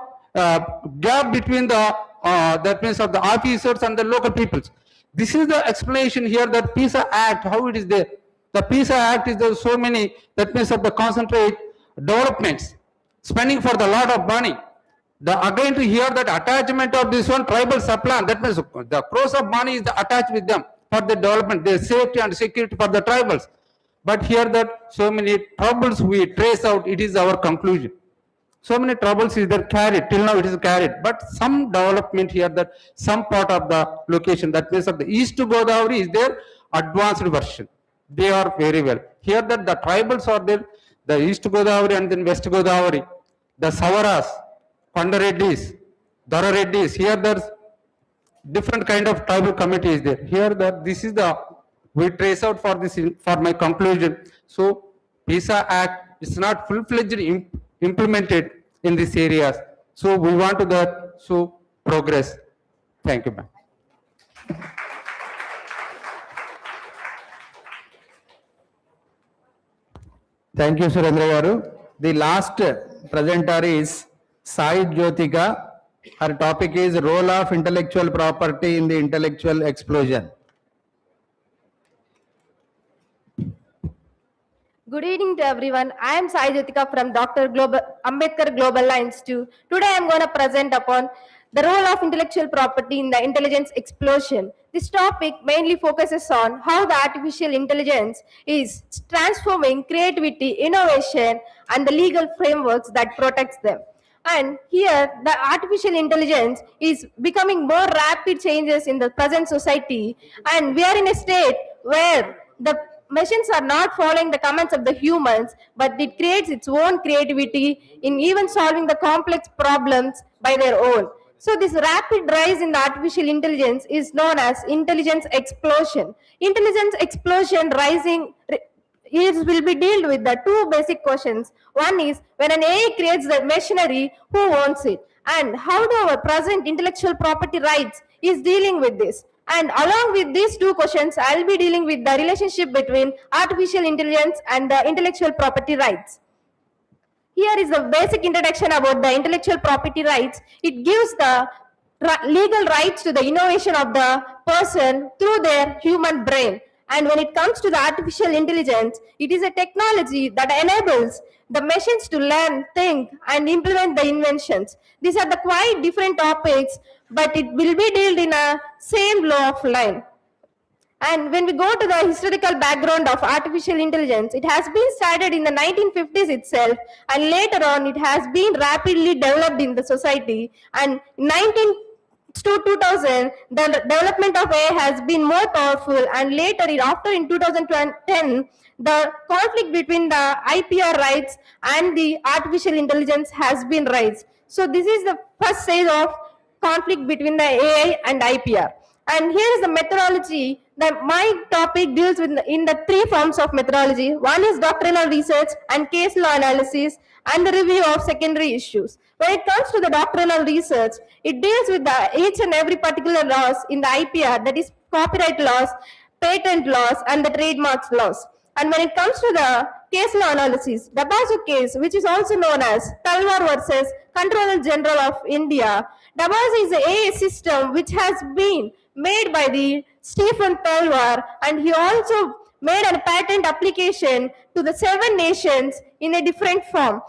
Speaker 2: gap between the that means of the officers and the local peoples. This is the explanation here that PISA Act, how it is there. The PISA Act is there so many, that means of the concentrate developments, spending for the lot of money. Again to hear that attachment of this one tribal supply, that means the crores of money is attached with them for the development, their safety and security for the tribals. But here that so many troubles we trace out, it is our conclusion. So many troubles is there carried, till now it is carried, but some development here that some part of the location, that means of the East Godavari is their advanced version. They are very well. Here that the tribals are there, the East Godavari and then West Godavari, the Savaras, Pandareddis, Darareddis, here there's different kind of tribal community is there. Here that this is the, we trace out for this, for my conclusion. So PISA Act is not full-fledged implemented in these areas. So we want to that, so progress. Thank you, ma'am.
Speaker 13: Thank you, Surendra Garu. The last presenter is Sai Jyotika. Her topic is role of intellectual property in the intellectual explosion.
Speaker 5: Good evening to everyone. I am Sai Jyotika from Dr. Ambedkar Global Lines 2. Today I am going to present upon the role of intellectual property in the intelligence explosion. This topic mainly focuses on how the artificial intelligence is transforming creativity, innovation, and the legal frameworks that protects them. And here, the artificial intelligence is becoming more rapid changes in the present society, and we are in a state where the machines are not following the commands of the humans, but it creates its own creativity in even solving the complex problems by their own. So this rapid rise in the artificial intelligence is known as intelligence explosion. Intelligence explosion rising will be dealt with the two basic questions. One is, when an AI creates the machinery, who owns it? And how do our present intellectual property rights is dealing with this? And along with these two questions, I'll be dealing with the relationship between artificial intelligence and the intellectual property rights. Here is the basic introduction about the intellectual property rights. It gives the legal rights to the innovation of the person through their human brain. And when it comes to the artificial intelligence, it is a technology that enables the machines to learn, think, and implement the inventions. These are the quite different topics, but it will be dealt in a same law of line. And when we go to the historical background of artificial intelligence, it has been started in the 1950s itself, and later on it has been rapidly developed in the society. And in 2000, the development of AI has been more powerful, and later after in 2010, the conflict between the IPR rights and the artificial intelligence has been raised. So this is the first stage of conflict between the AI and IPR. And here is the methodology that my topic deals with in the three forms of methodology. One is doctrinal research and case law analysis and the review of secondary issues. When it comes to the doctrinal research, it deals with each and every particular laws in the IPR, that is copyright laws, patent laws, and the trademarks laws. And when it comes to the case law analysis, the Dabasu case, which is also known as Talwar versus Controller General of India, Dabasu is an AI system which has been made by the Stephen Talwar, and he also made a patent application to the 7 nations in a different form.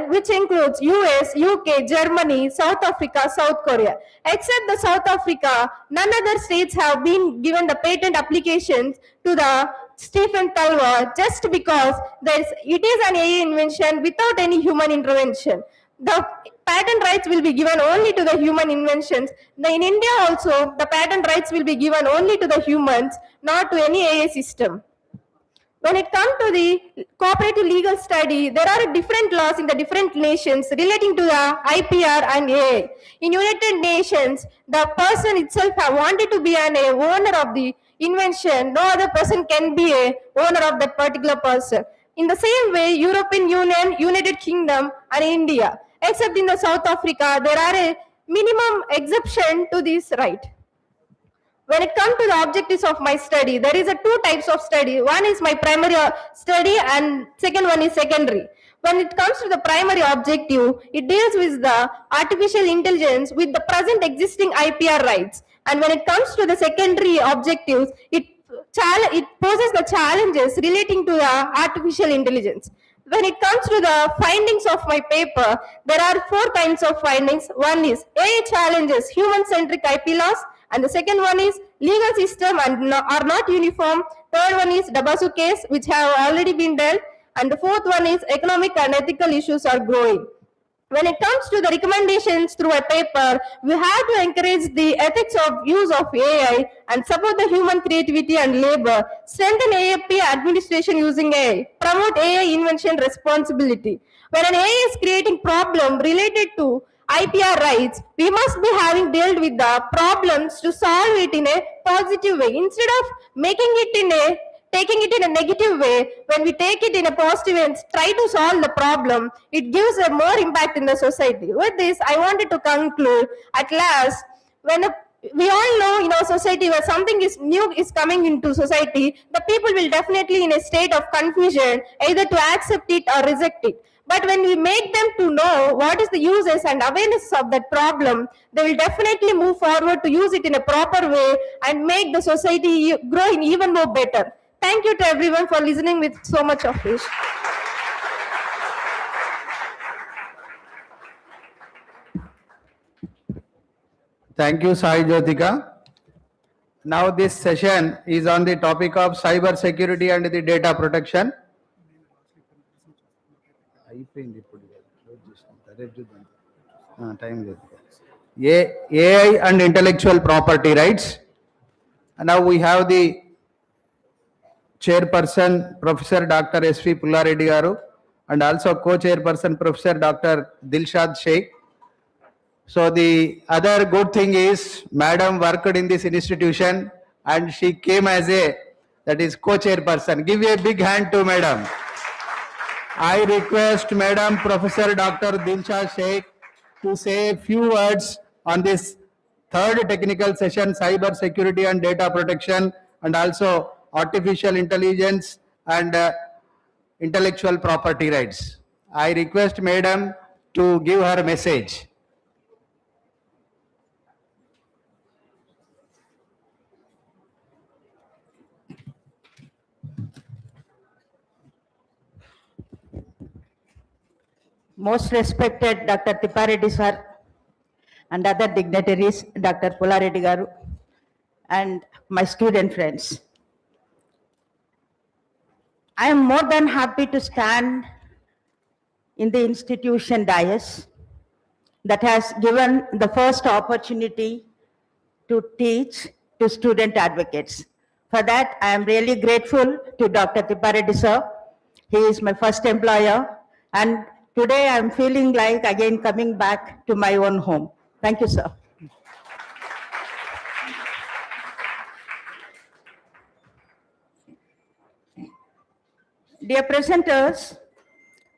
Speaker 1: which includes US, UK, Germany, South Africa, South Korea. Except the South Africa, none other states have been given the patent applications to the Stephen Talwa just because it is an AI invention without any human intervention. The patent rights will be given only to the human inventions. Now, in India also, the patent rights will be given only to the humans, not to any AI system. When it comes to the cooperative legal study, there are different laws in the different nations relating to the IPR and AI. In United Nations, the person itself have wanted to be an owner of the invention. No other person can be a owner of that particular person. In the same way, European Union, United Kingdom, and India, except in the South Africa, there are a minimum exception to this right. When it comes to the objectives of my study, there is two types of study. One is my primary study and second one is secondary. When it comes to the primary objective, it deals with the artificial intelligence with the present existing IPR rights. And when it comes to the secondary objectives, it poses the challenges relating to the artificial intelligence. When it comes to the findings of my paper, there are 4 kinds of findings. One is AI challenges human-centric IP laws, and the second one is legal system and are not uniform. Third one is Dabasu case, which have already been dealt, and the fourth one is economic and ethical issues are growing. When it comes to the recommendations through a paper, we have to encourage the ethics of use of AI and support the human creativity and labor, strengthen AAP administration using AI, promote AI invention responsibility. When an AI is creating problem related to IPR rights, we must be having dealt with the problems to solve it in a positive way. Instead of taking it in a negative way, when we take it in a positive and try to solve the problem, it gives a more impact in the society. With this, I wanted to conclude, at last, we all know in our society where something is new is coming into society, the people will definitely in a state of confusion, either to accept it or reject it. But when we make them to know what is the uses and awareness of that problem, they will definitely move forward to use it in a proper way and make the society grow in even more better. Thank you to everyone for listening with so much of this.
Speaker 13: Thank you, Sai Jyotika. Now this session is on the topic of cyber security and the data protection. AI and intellectual property rights. And now we have the chairperson, Professor Dr. S.V. Pullareddy Garu, and also co-chairperson, Professor Dr. Dilshad Sheikh. So the other good thing is, Madam worked in this institution and she came as that is co-chairperson. Give a big hand to Madam. I request Madam Professor Dr. Dilshad Sheikh to say a few words on this third technical session, cyber security and data protection, and also artificial intelligence and intellectual property rights. I request Madam to give her message.
Speaker 9: Most respected Dr. Tipareddy sir and other dignitaries, Dr. Pullareddy Garu, and my student friends. I am more than happy to stand in the institution dais that has given the first opportunity to teach to student advocates. For that, I am really grateful to Dr. Tipareddy sir. He is my first employer, and today I am feeling like again coming back to my own home. Thank you, sir. Dear presenters,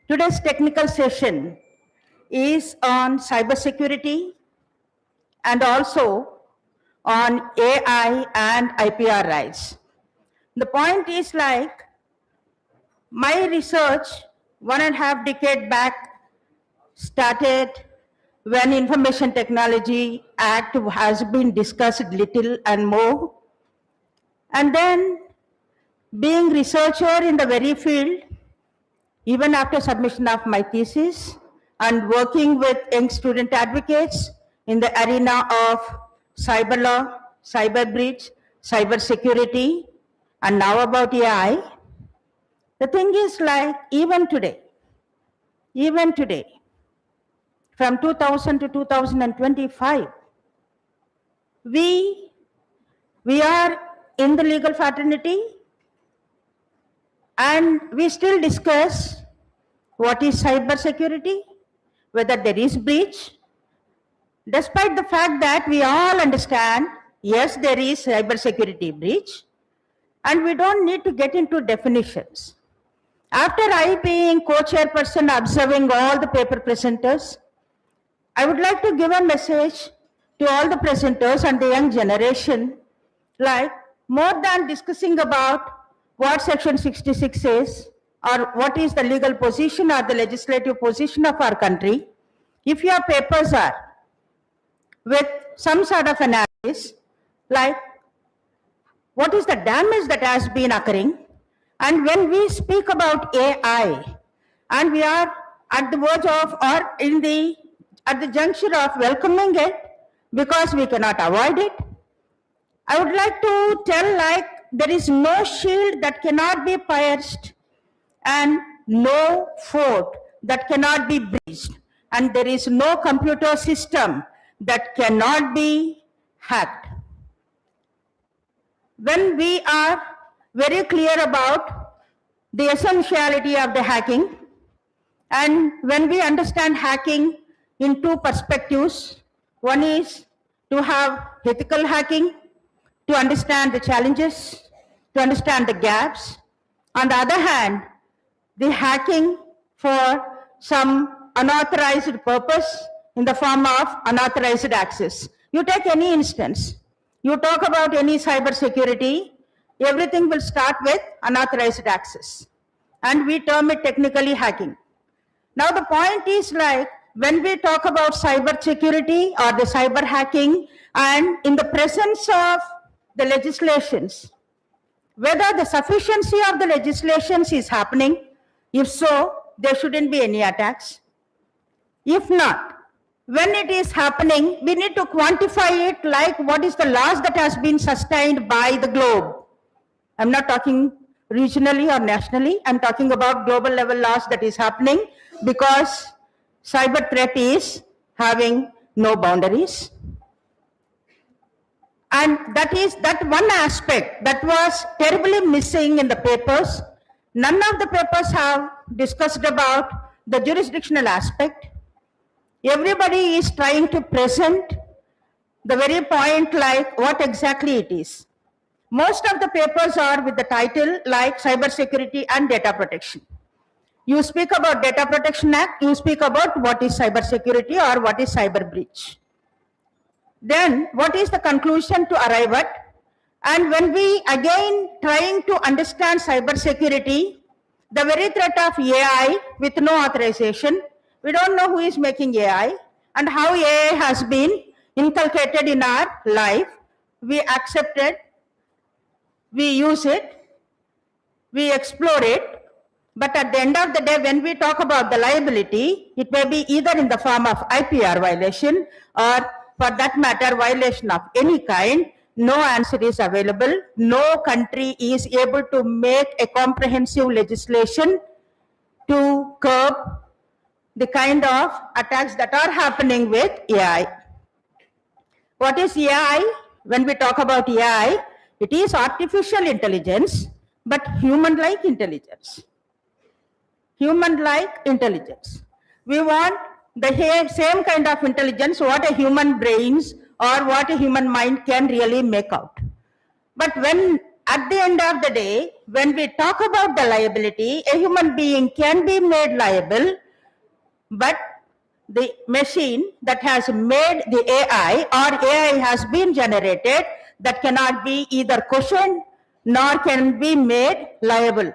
Speaker 9: today's technical session is on cybersecurity and also on AI and IPR rights. The point is like my research 1.5 decades back started when Information Technology Act has been discussed little and more. And then being researcher in the very field, even after submission of my thesis and working with young student advocates in the arena of cyber law, cyber breach, cyber security, and now about AI, the thing is like even today, from 2000 to 2025, we are in the legal fraternity and we still discuss what is cyber security, whether there is breach, despite the fact that we all understand, yes, there is cyber security breach, and we don't need to get into definitions. After I being co-chairperson observing all the paper presenters, I would like to give a message to all the presenters and the young generation, like more than discussing about what section 66 is or what is the legal position or the legislative position of our country, if your papers are with some sort of analysis, like what is the damage that has been occurring, and when we speak about AI, and we are at the verge of or at the juncture of welcoming it because we cannot avoid it, I would like to tell like there is no shield that cannot be pierced and no fort that cannot be breached, and there is no computer system that cannot be hacked. When we are very clear about the essentiality of the hacking, and when we understand hacking in two perspectives, one is to have ethical hacking, to understand the challenges, to understand the gaps. On the other hand, the hacking for some unauthorized purpose in the form of unauthorized access. You take any instance, you talk about any cyber security, everything will start with unauthorized access, and we term it technically hacking. Now the point is like when we talk about cyber security or the cyber hacking, and in the presence of the legislations, whether the sufficiency of the legislations is happening, if so, there shouldn't be any attacks. If not, when it is happening, we need to quantify it like what is the loss that has been sustained by the globe. I'm not talking regionally or nationally, I'm talking about global level loss that is happening because cyber threat is having no boundaries. And that is that one aspect that was terribly missing in the papers. None of the papers have discussed about the jurisdictional aspect. Everybody is trying to present the very point like what exactly it is. Most of the papers are with the title like cyber security and data protection. You speak about Data Protection Act, you speak about what is cyber security or what is cyber breach. Then what is the conclusion to arrive at? And when we again trying to understand cyber security, the very threat of AI with no authorization, we don't know who is making AI and how AI has been inculcated in our life. We accept it, we use it, we explore it, but at the end of the day, when we talk about the liability, it may be either in the form of IPR violation or for that matter, violation of any kind. No answer is available. No country is able to make a comprehensive legislation to curb the kind of attacks that are happening with AI. What is AI? When we talk about AI, it is artificial intelligence, but human-like intelligence. Human-like intelligence. We want the same kind of intelligence what a human brains or what a human mind can really make out. But when at the end of the day, when we talk about the liability, a human being can be made liable, but the machine that has made the AI or AI has been generated, that cannot be either questioned nor can be made liable.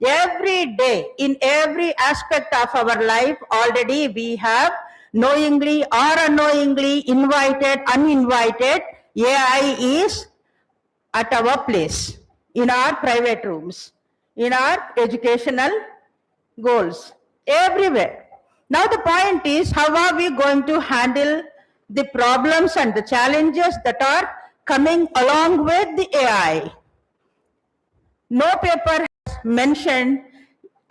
Speaker 9: Every day, in every aspect of our life, already we have knowingly or unknowingly, invited, uninvited, AI is at our place, in our private rooms, in our educational goals everywhere. Now the point is, how are we going to handle the problems and the challenges that are coming along with the AI? No paper has mentioned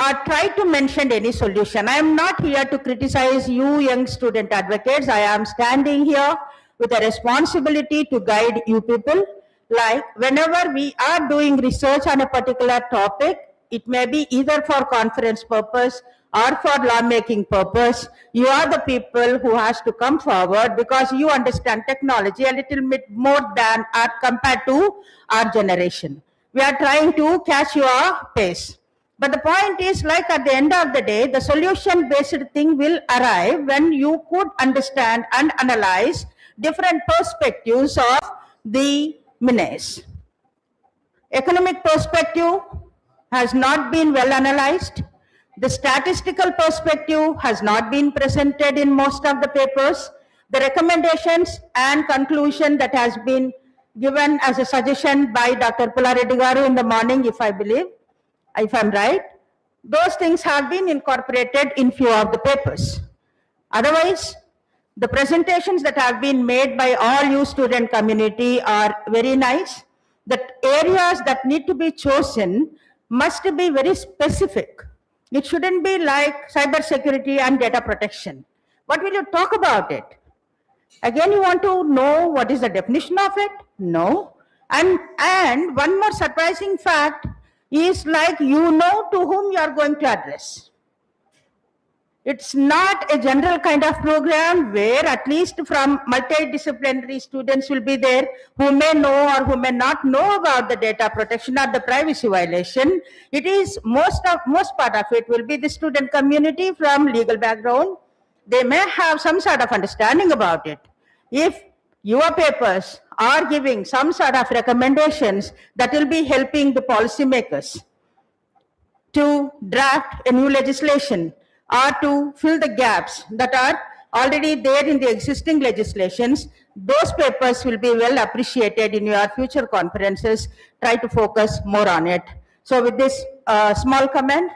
Speaker 9: or tried to mention any solution. I am not here to criticize you young student advocates. I am standing here with a responsibility to guide you people. Like whenever we are doing research on a particular topic, it may be either for conference purpose or for lawmaking purpose. You are the people who has to come forward because you understand technology a little bit more than or compared to our generation. We are trying to catch your pace. But the point is, like at the end of the day, the solution-based thing will arrive when you could understand and analyze different perspectives of the menace. Economic perspective has not been well analyzed. The statistical perspective has not been presented in most of the papers. The recommendations and conclusion that has been given as a suggestion by Dr. Pullareddy Garu in the morning, if I'm right, those things have been incorporated in few of the papers. Otherwise, the presentations that have been made by all you student community are very nice. The areas that need to be chosen must be very specific. It shouldn't be like cyber security and data protection. What will you talk about it? Again, you want to know what is the definition of it? No. And one more surprising fact is like you know to whom you are going to address. It's not a general kind of program where at least from multidisciplinary students will be there who may know or who may not know about the data protection or the privacy violation. It is most part of it will be the student community from legal background. They may have some sort of understanding about it. If your papers are giving some sort of recommendations, that will be helping the policymakers to draft a new legislation or to fill the gaps that are already there in the existing legislations. Those papers will be well appreciated in your future conferences. Try to focus more on it. So with this small comment,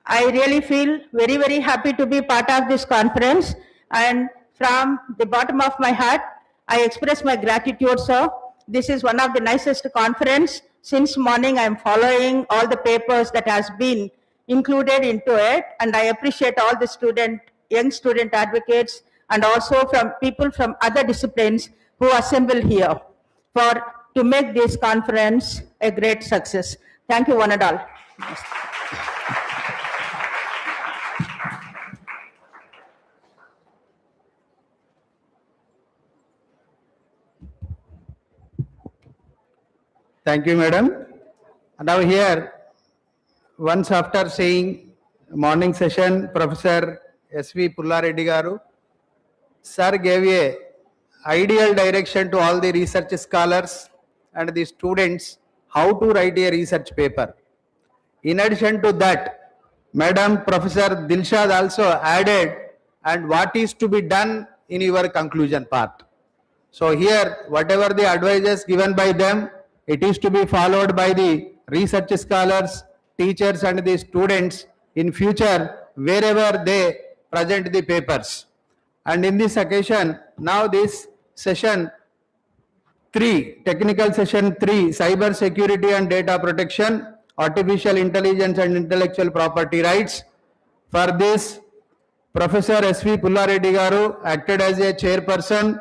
Speaker 9: I really feel very, very happy to be part of this conference, and from the bottom of my heart, I express my gratitude, sir. This is one of the nicest conference. Since morning, I am following all the papers that has been included into it, and I appreciate all the young student advocates, and also from people from other disciplines who assemble here to make this conference a great success. Thank you, one and all.
Speaker 13: Thank you, madam. Now here, once after saying morning session, Professor S.V. Pullareddy Garu, sir gave a ideal direction to all the research scholars and the students how to write a research paper. In addition to that, Madam Professor Dilshad also added and what is to be done in your conclusion part. So here, whatever the advices given by them, it is to be followed by the research scholars, teachers and the students in future wherever they present the papers. And in this occasion, now this session 3, technical session 3, cyber security and data protection, artificial intelligence and intellectual property rights. For this, Professor S.V. Pullareddy Garu acted as a chairperson,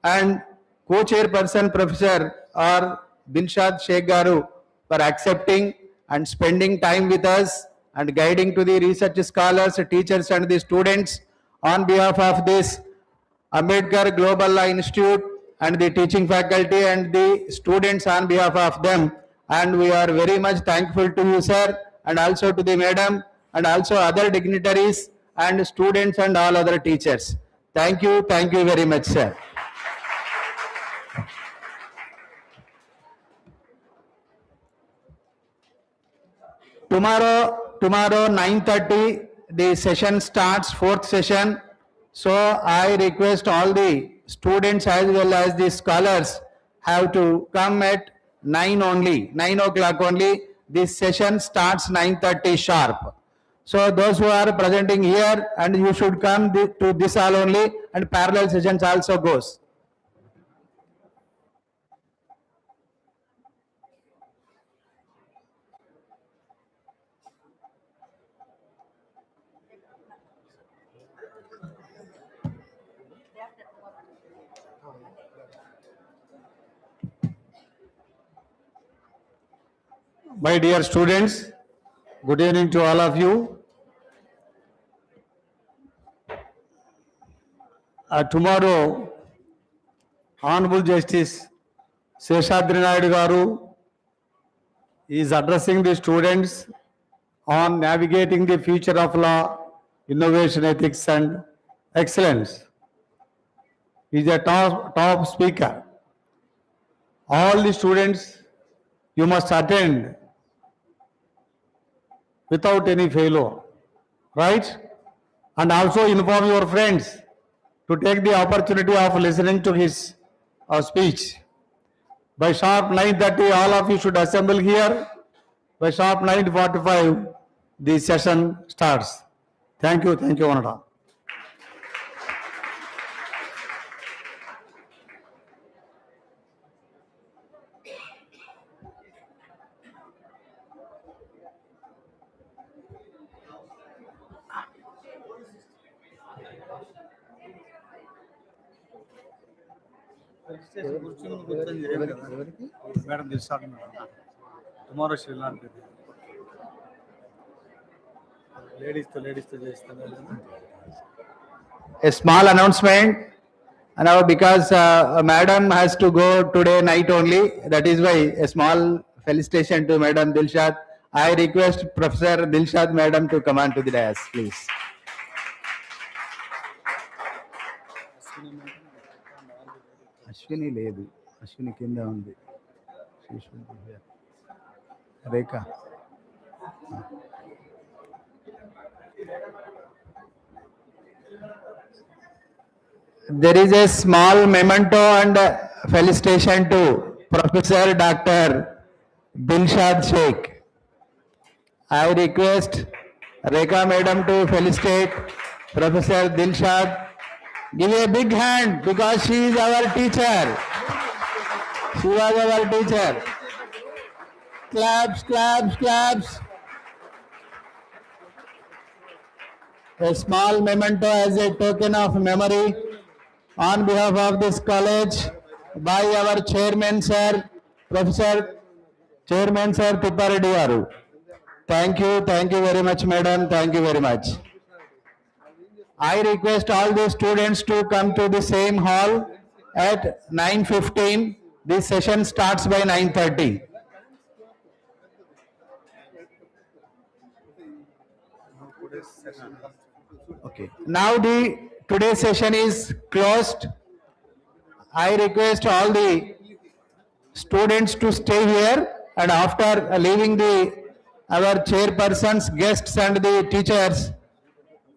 Speaker 13: and co-chairperson Professor R. Dilshad Sheikh Garu for accepting and spending time with us and guiding to the research scholars, teachers and the students on behalf of this AMBEDKAR Global Law Institute and the teaching faculty and the students on behalf of them. And we are very much thankful to you, sir, and also to the madam and also other dignitaries and students and all other teachers. Thank you very much, sir. Tomorrow 9:30 the session starts, 4th session. So I request all the students as well as the scholars have to come at 9 o'clock only. This session starts 9:30 sharp. So those who are presenting here, and you should come to this hall only, and parallel sessions also goes.
Speaker 2: My dear students, good evening to all of you. Tomorrow, Honorable Justice Seshadri Naidu Garu is addressing the students on navigating the future of law, innovation, ethics, and excellence. He is a top speaker. All the students, you must attend without any failure, right? And also inform your friends to take the opportunity of listening to his speech. By sharp 9:30, all of you should assemble here. By sharp 9:45, the session starts. Thank you, Vanada.
Speaker 14: Madam Dilshad, tomorrow she will not be there. Ladies to
Speaker 13: A small announcement. Now, because Madam has to go today night only, that is why a small felicitation to Madam Dilshad. I request Professor Dilshad Madam to come on to the dais, please. Ashwini ledu. Ashwini kinda undi. She should be here. Rekha. There is a small memento and felicitation to Professor Dr. Dilshad Sheikh. I request Rekha Madam to felicitate Professor Dilshad. Give a big hand because she is our teacher. She was our teacher. Claps, claps, claps. A small memento as a token of memory on behalf of this college by our chairman sir, Professor Chairman sir Tippareddy Garu. Thank you very much madam, thank you very much. I request all the students to come to the same hall at 9:15. This session starts by 9:30. Okay. Now today's session is closed. I request all the students to stay here, and after leaving our chairpersons, guests and the teachers,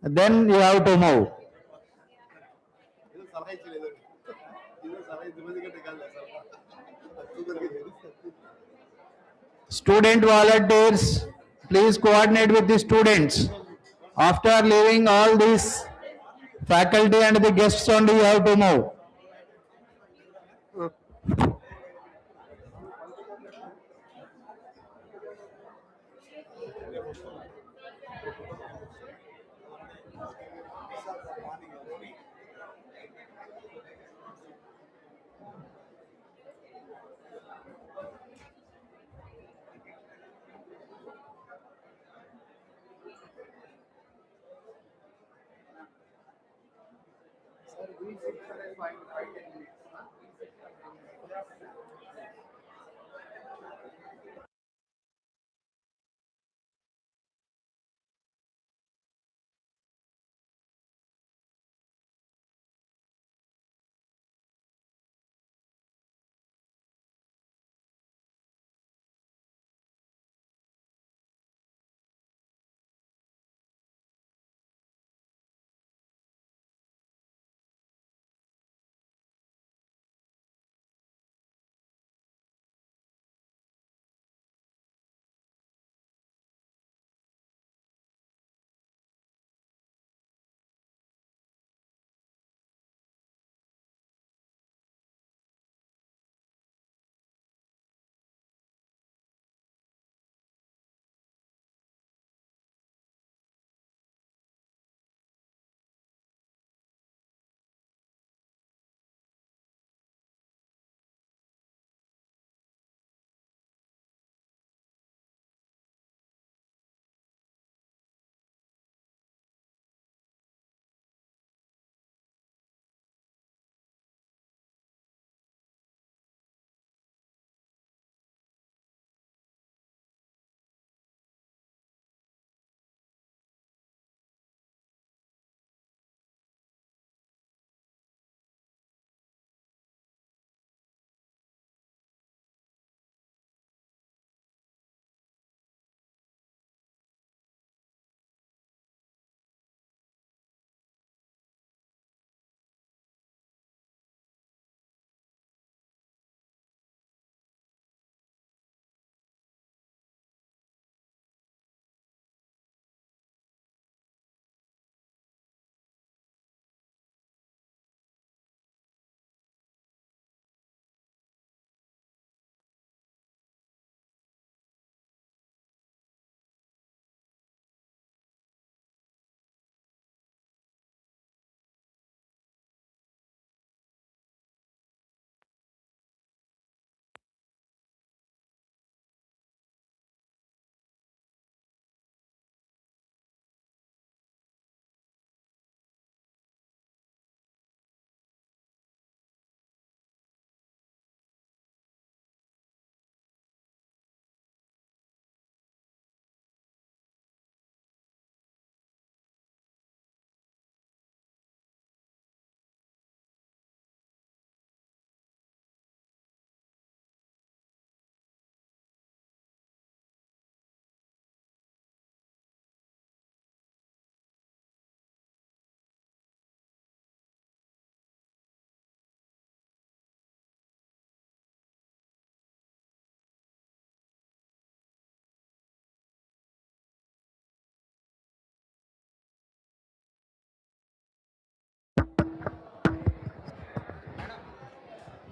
Speaker 13: then you have to move. Student volunteers, please coordinate with the students. After leaving all these faculty and the guests only, you have to move.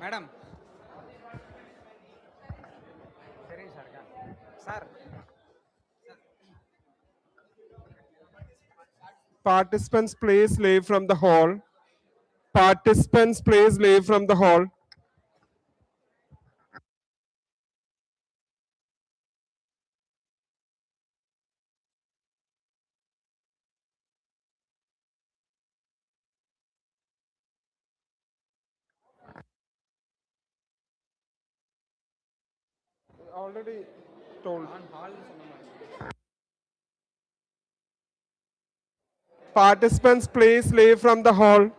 Speaker 21: Madam. Sir.
Speaker 16: Participants please leave from the hall. Participants please leave from the hall. Already told. Participants please leave from the hall.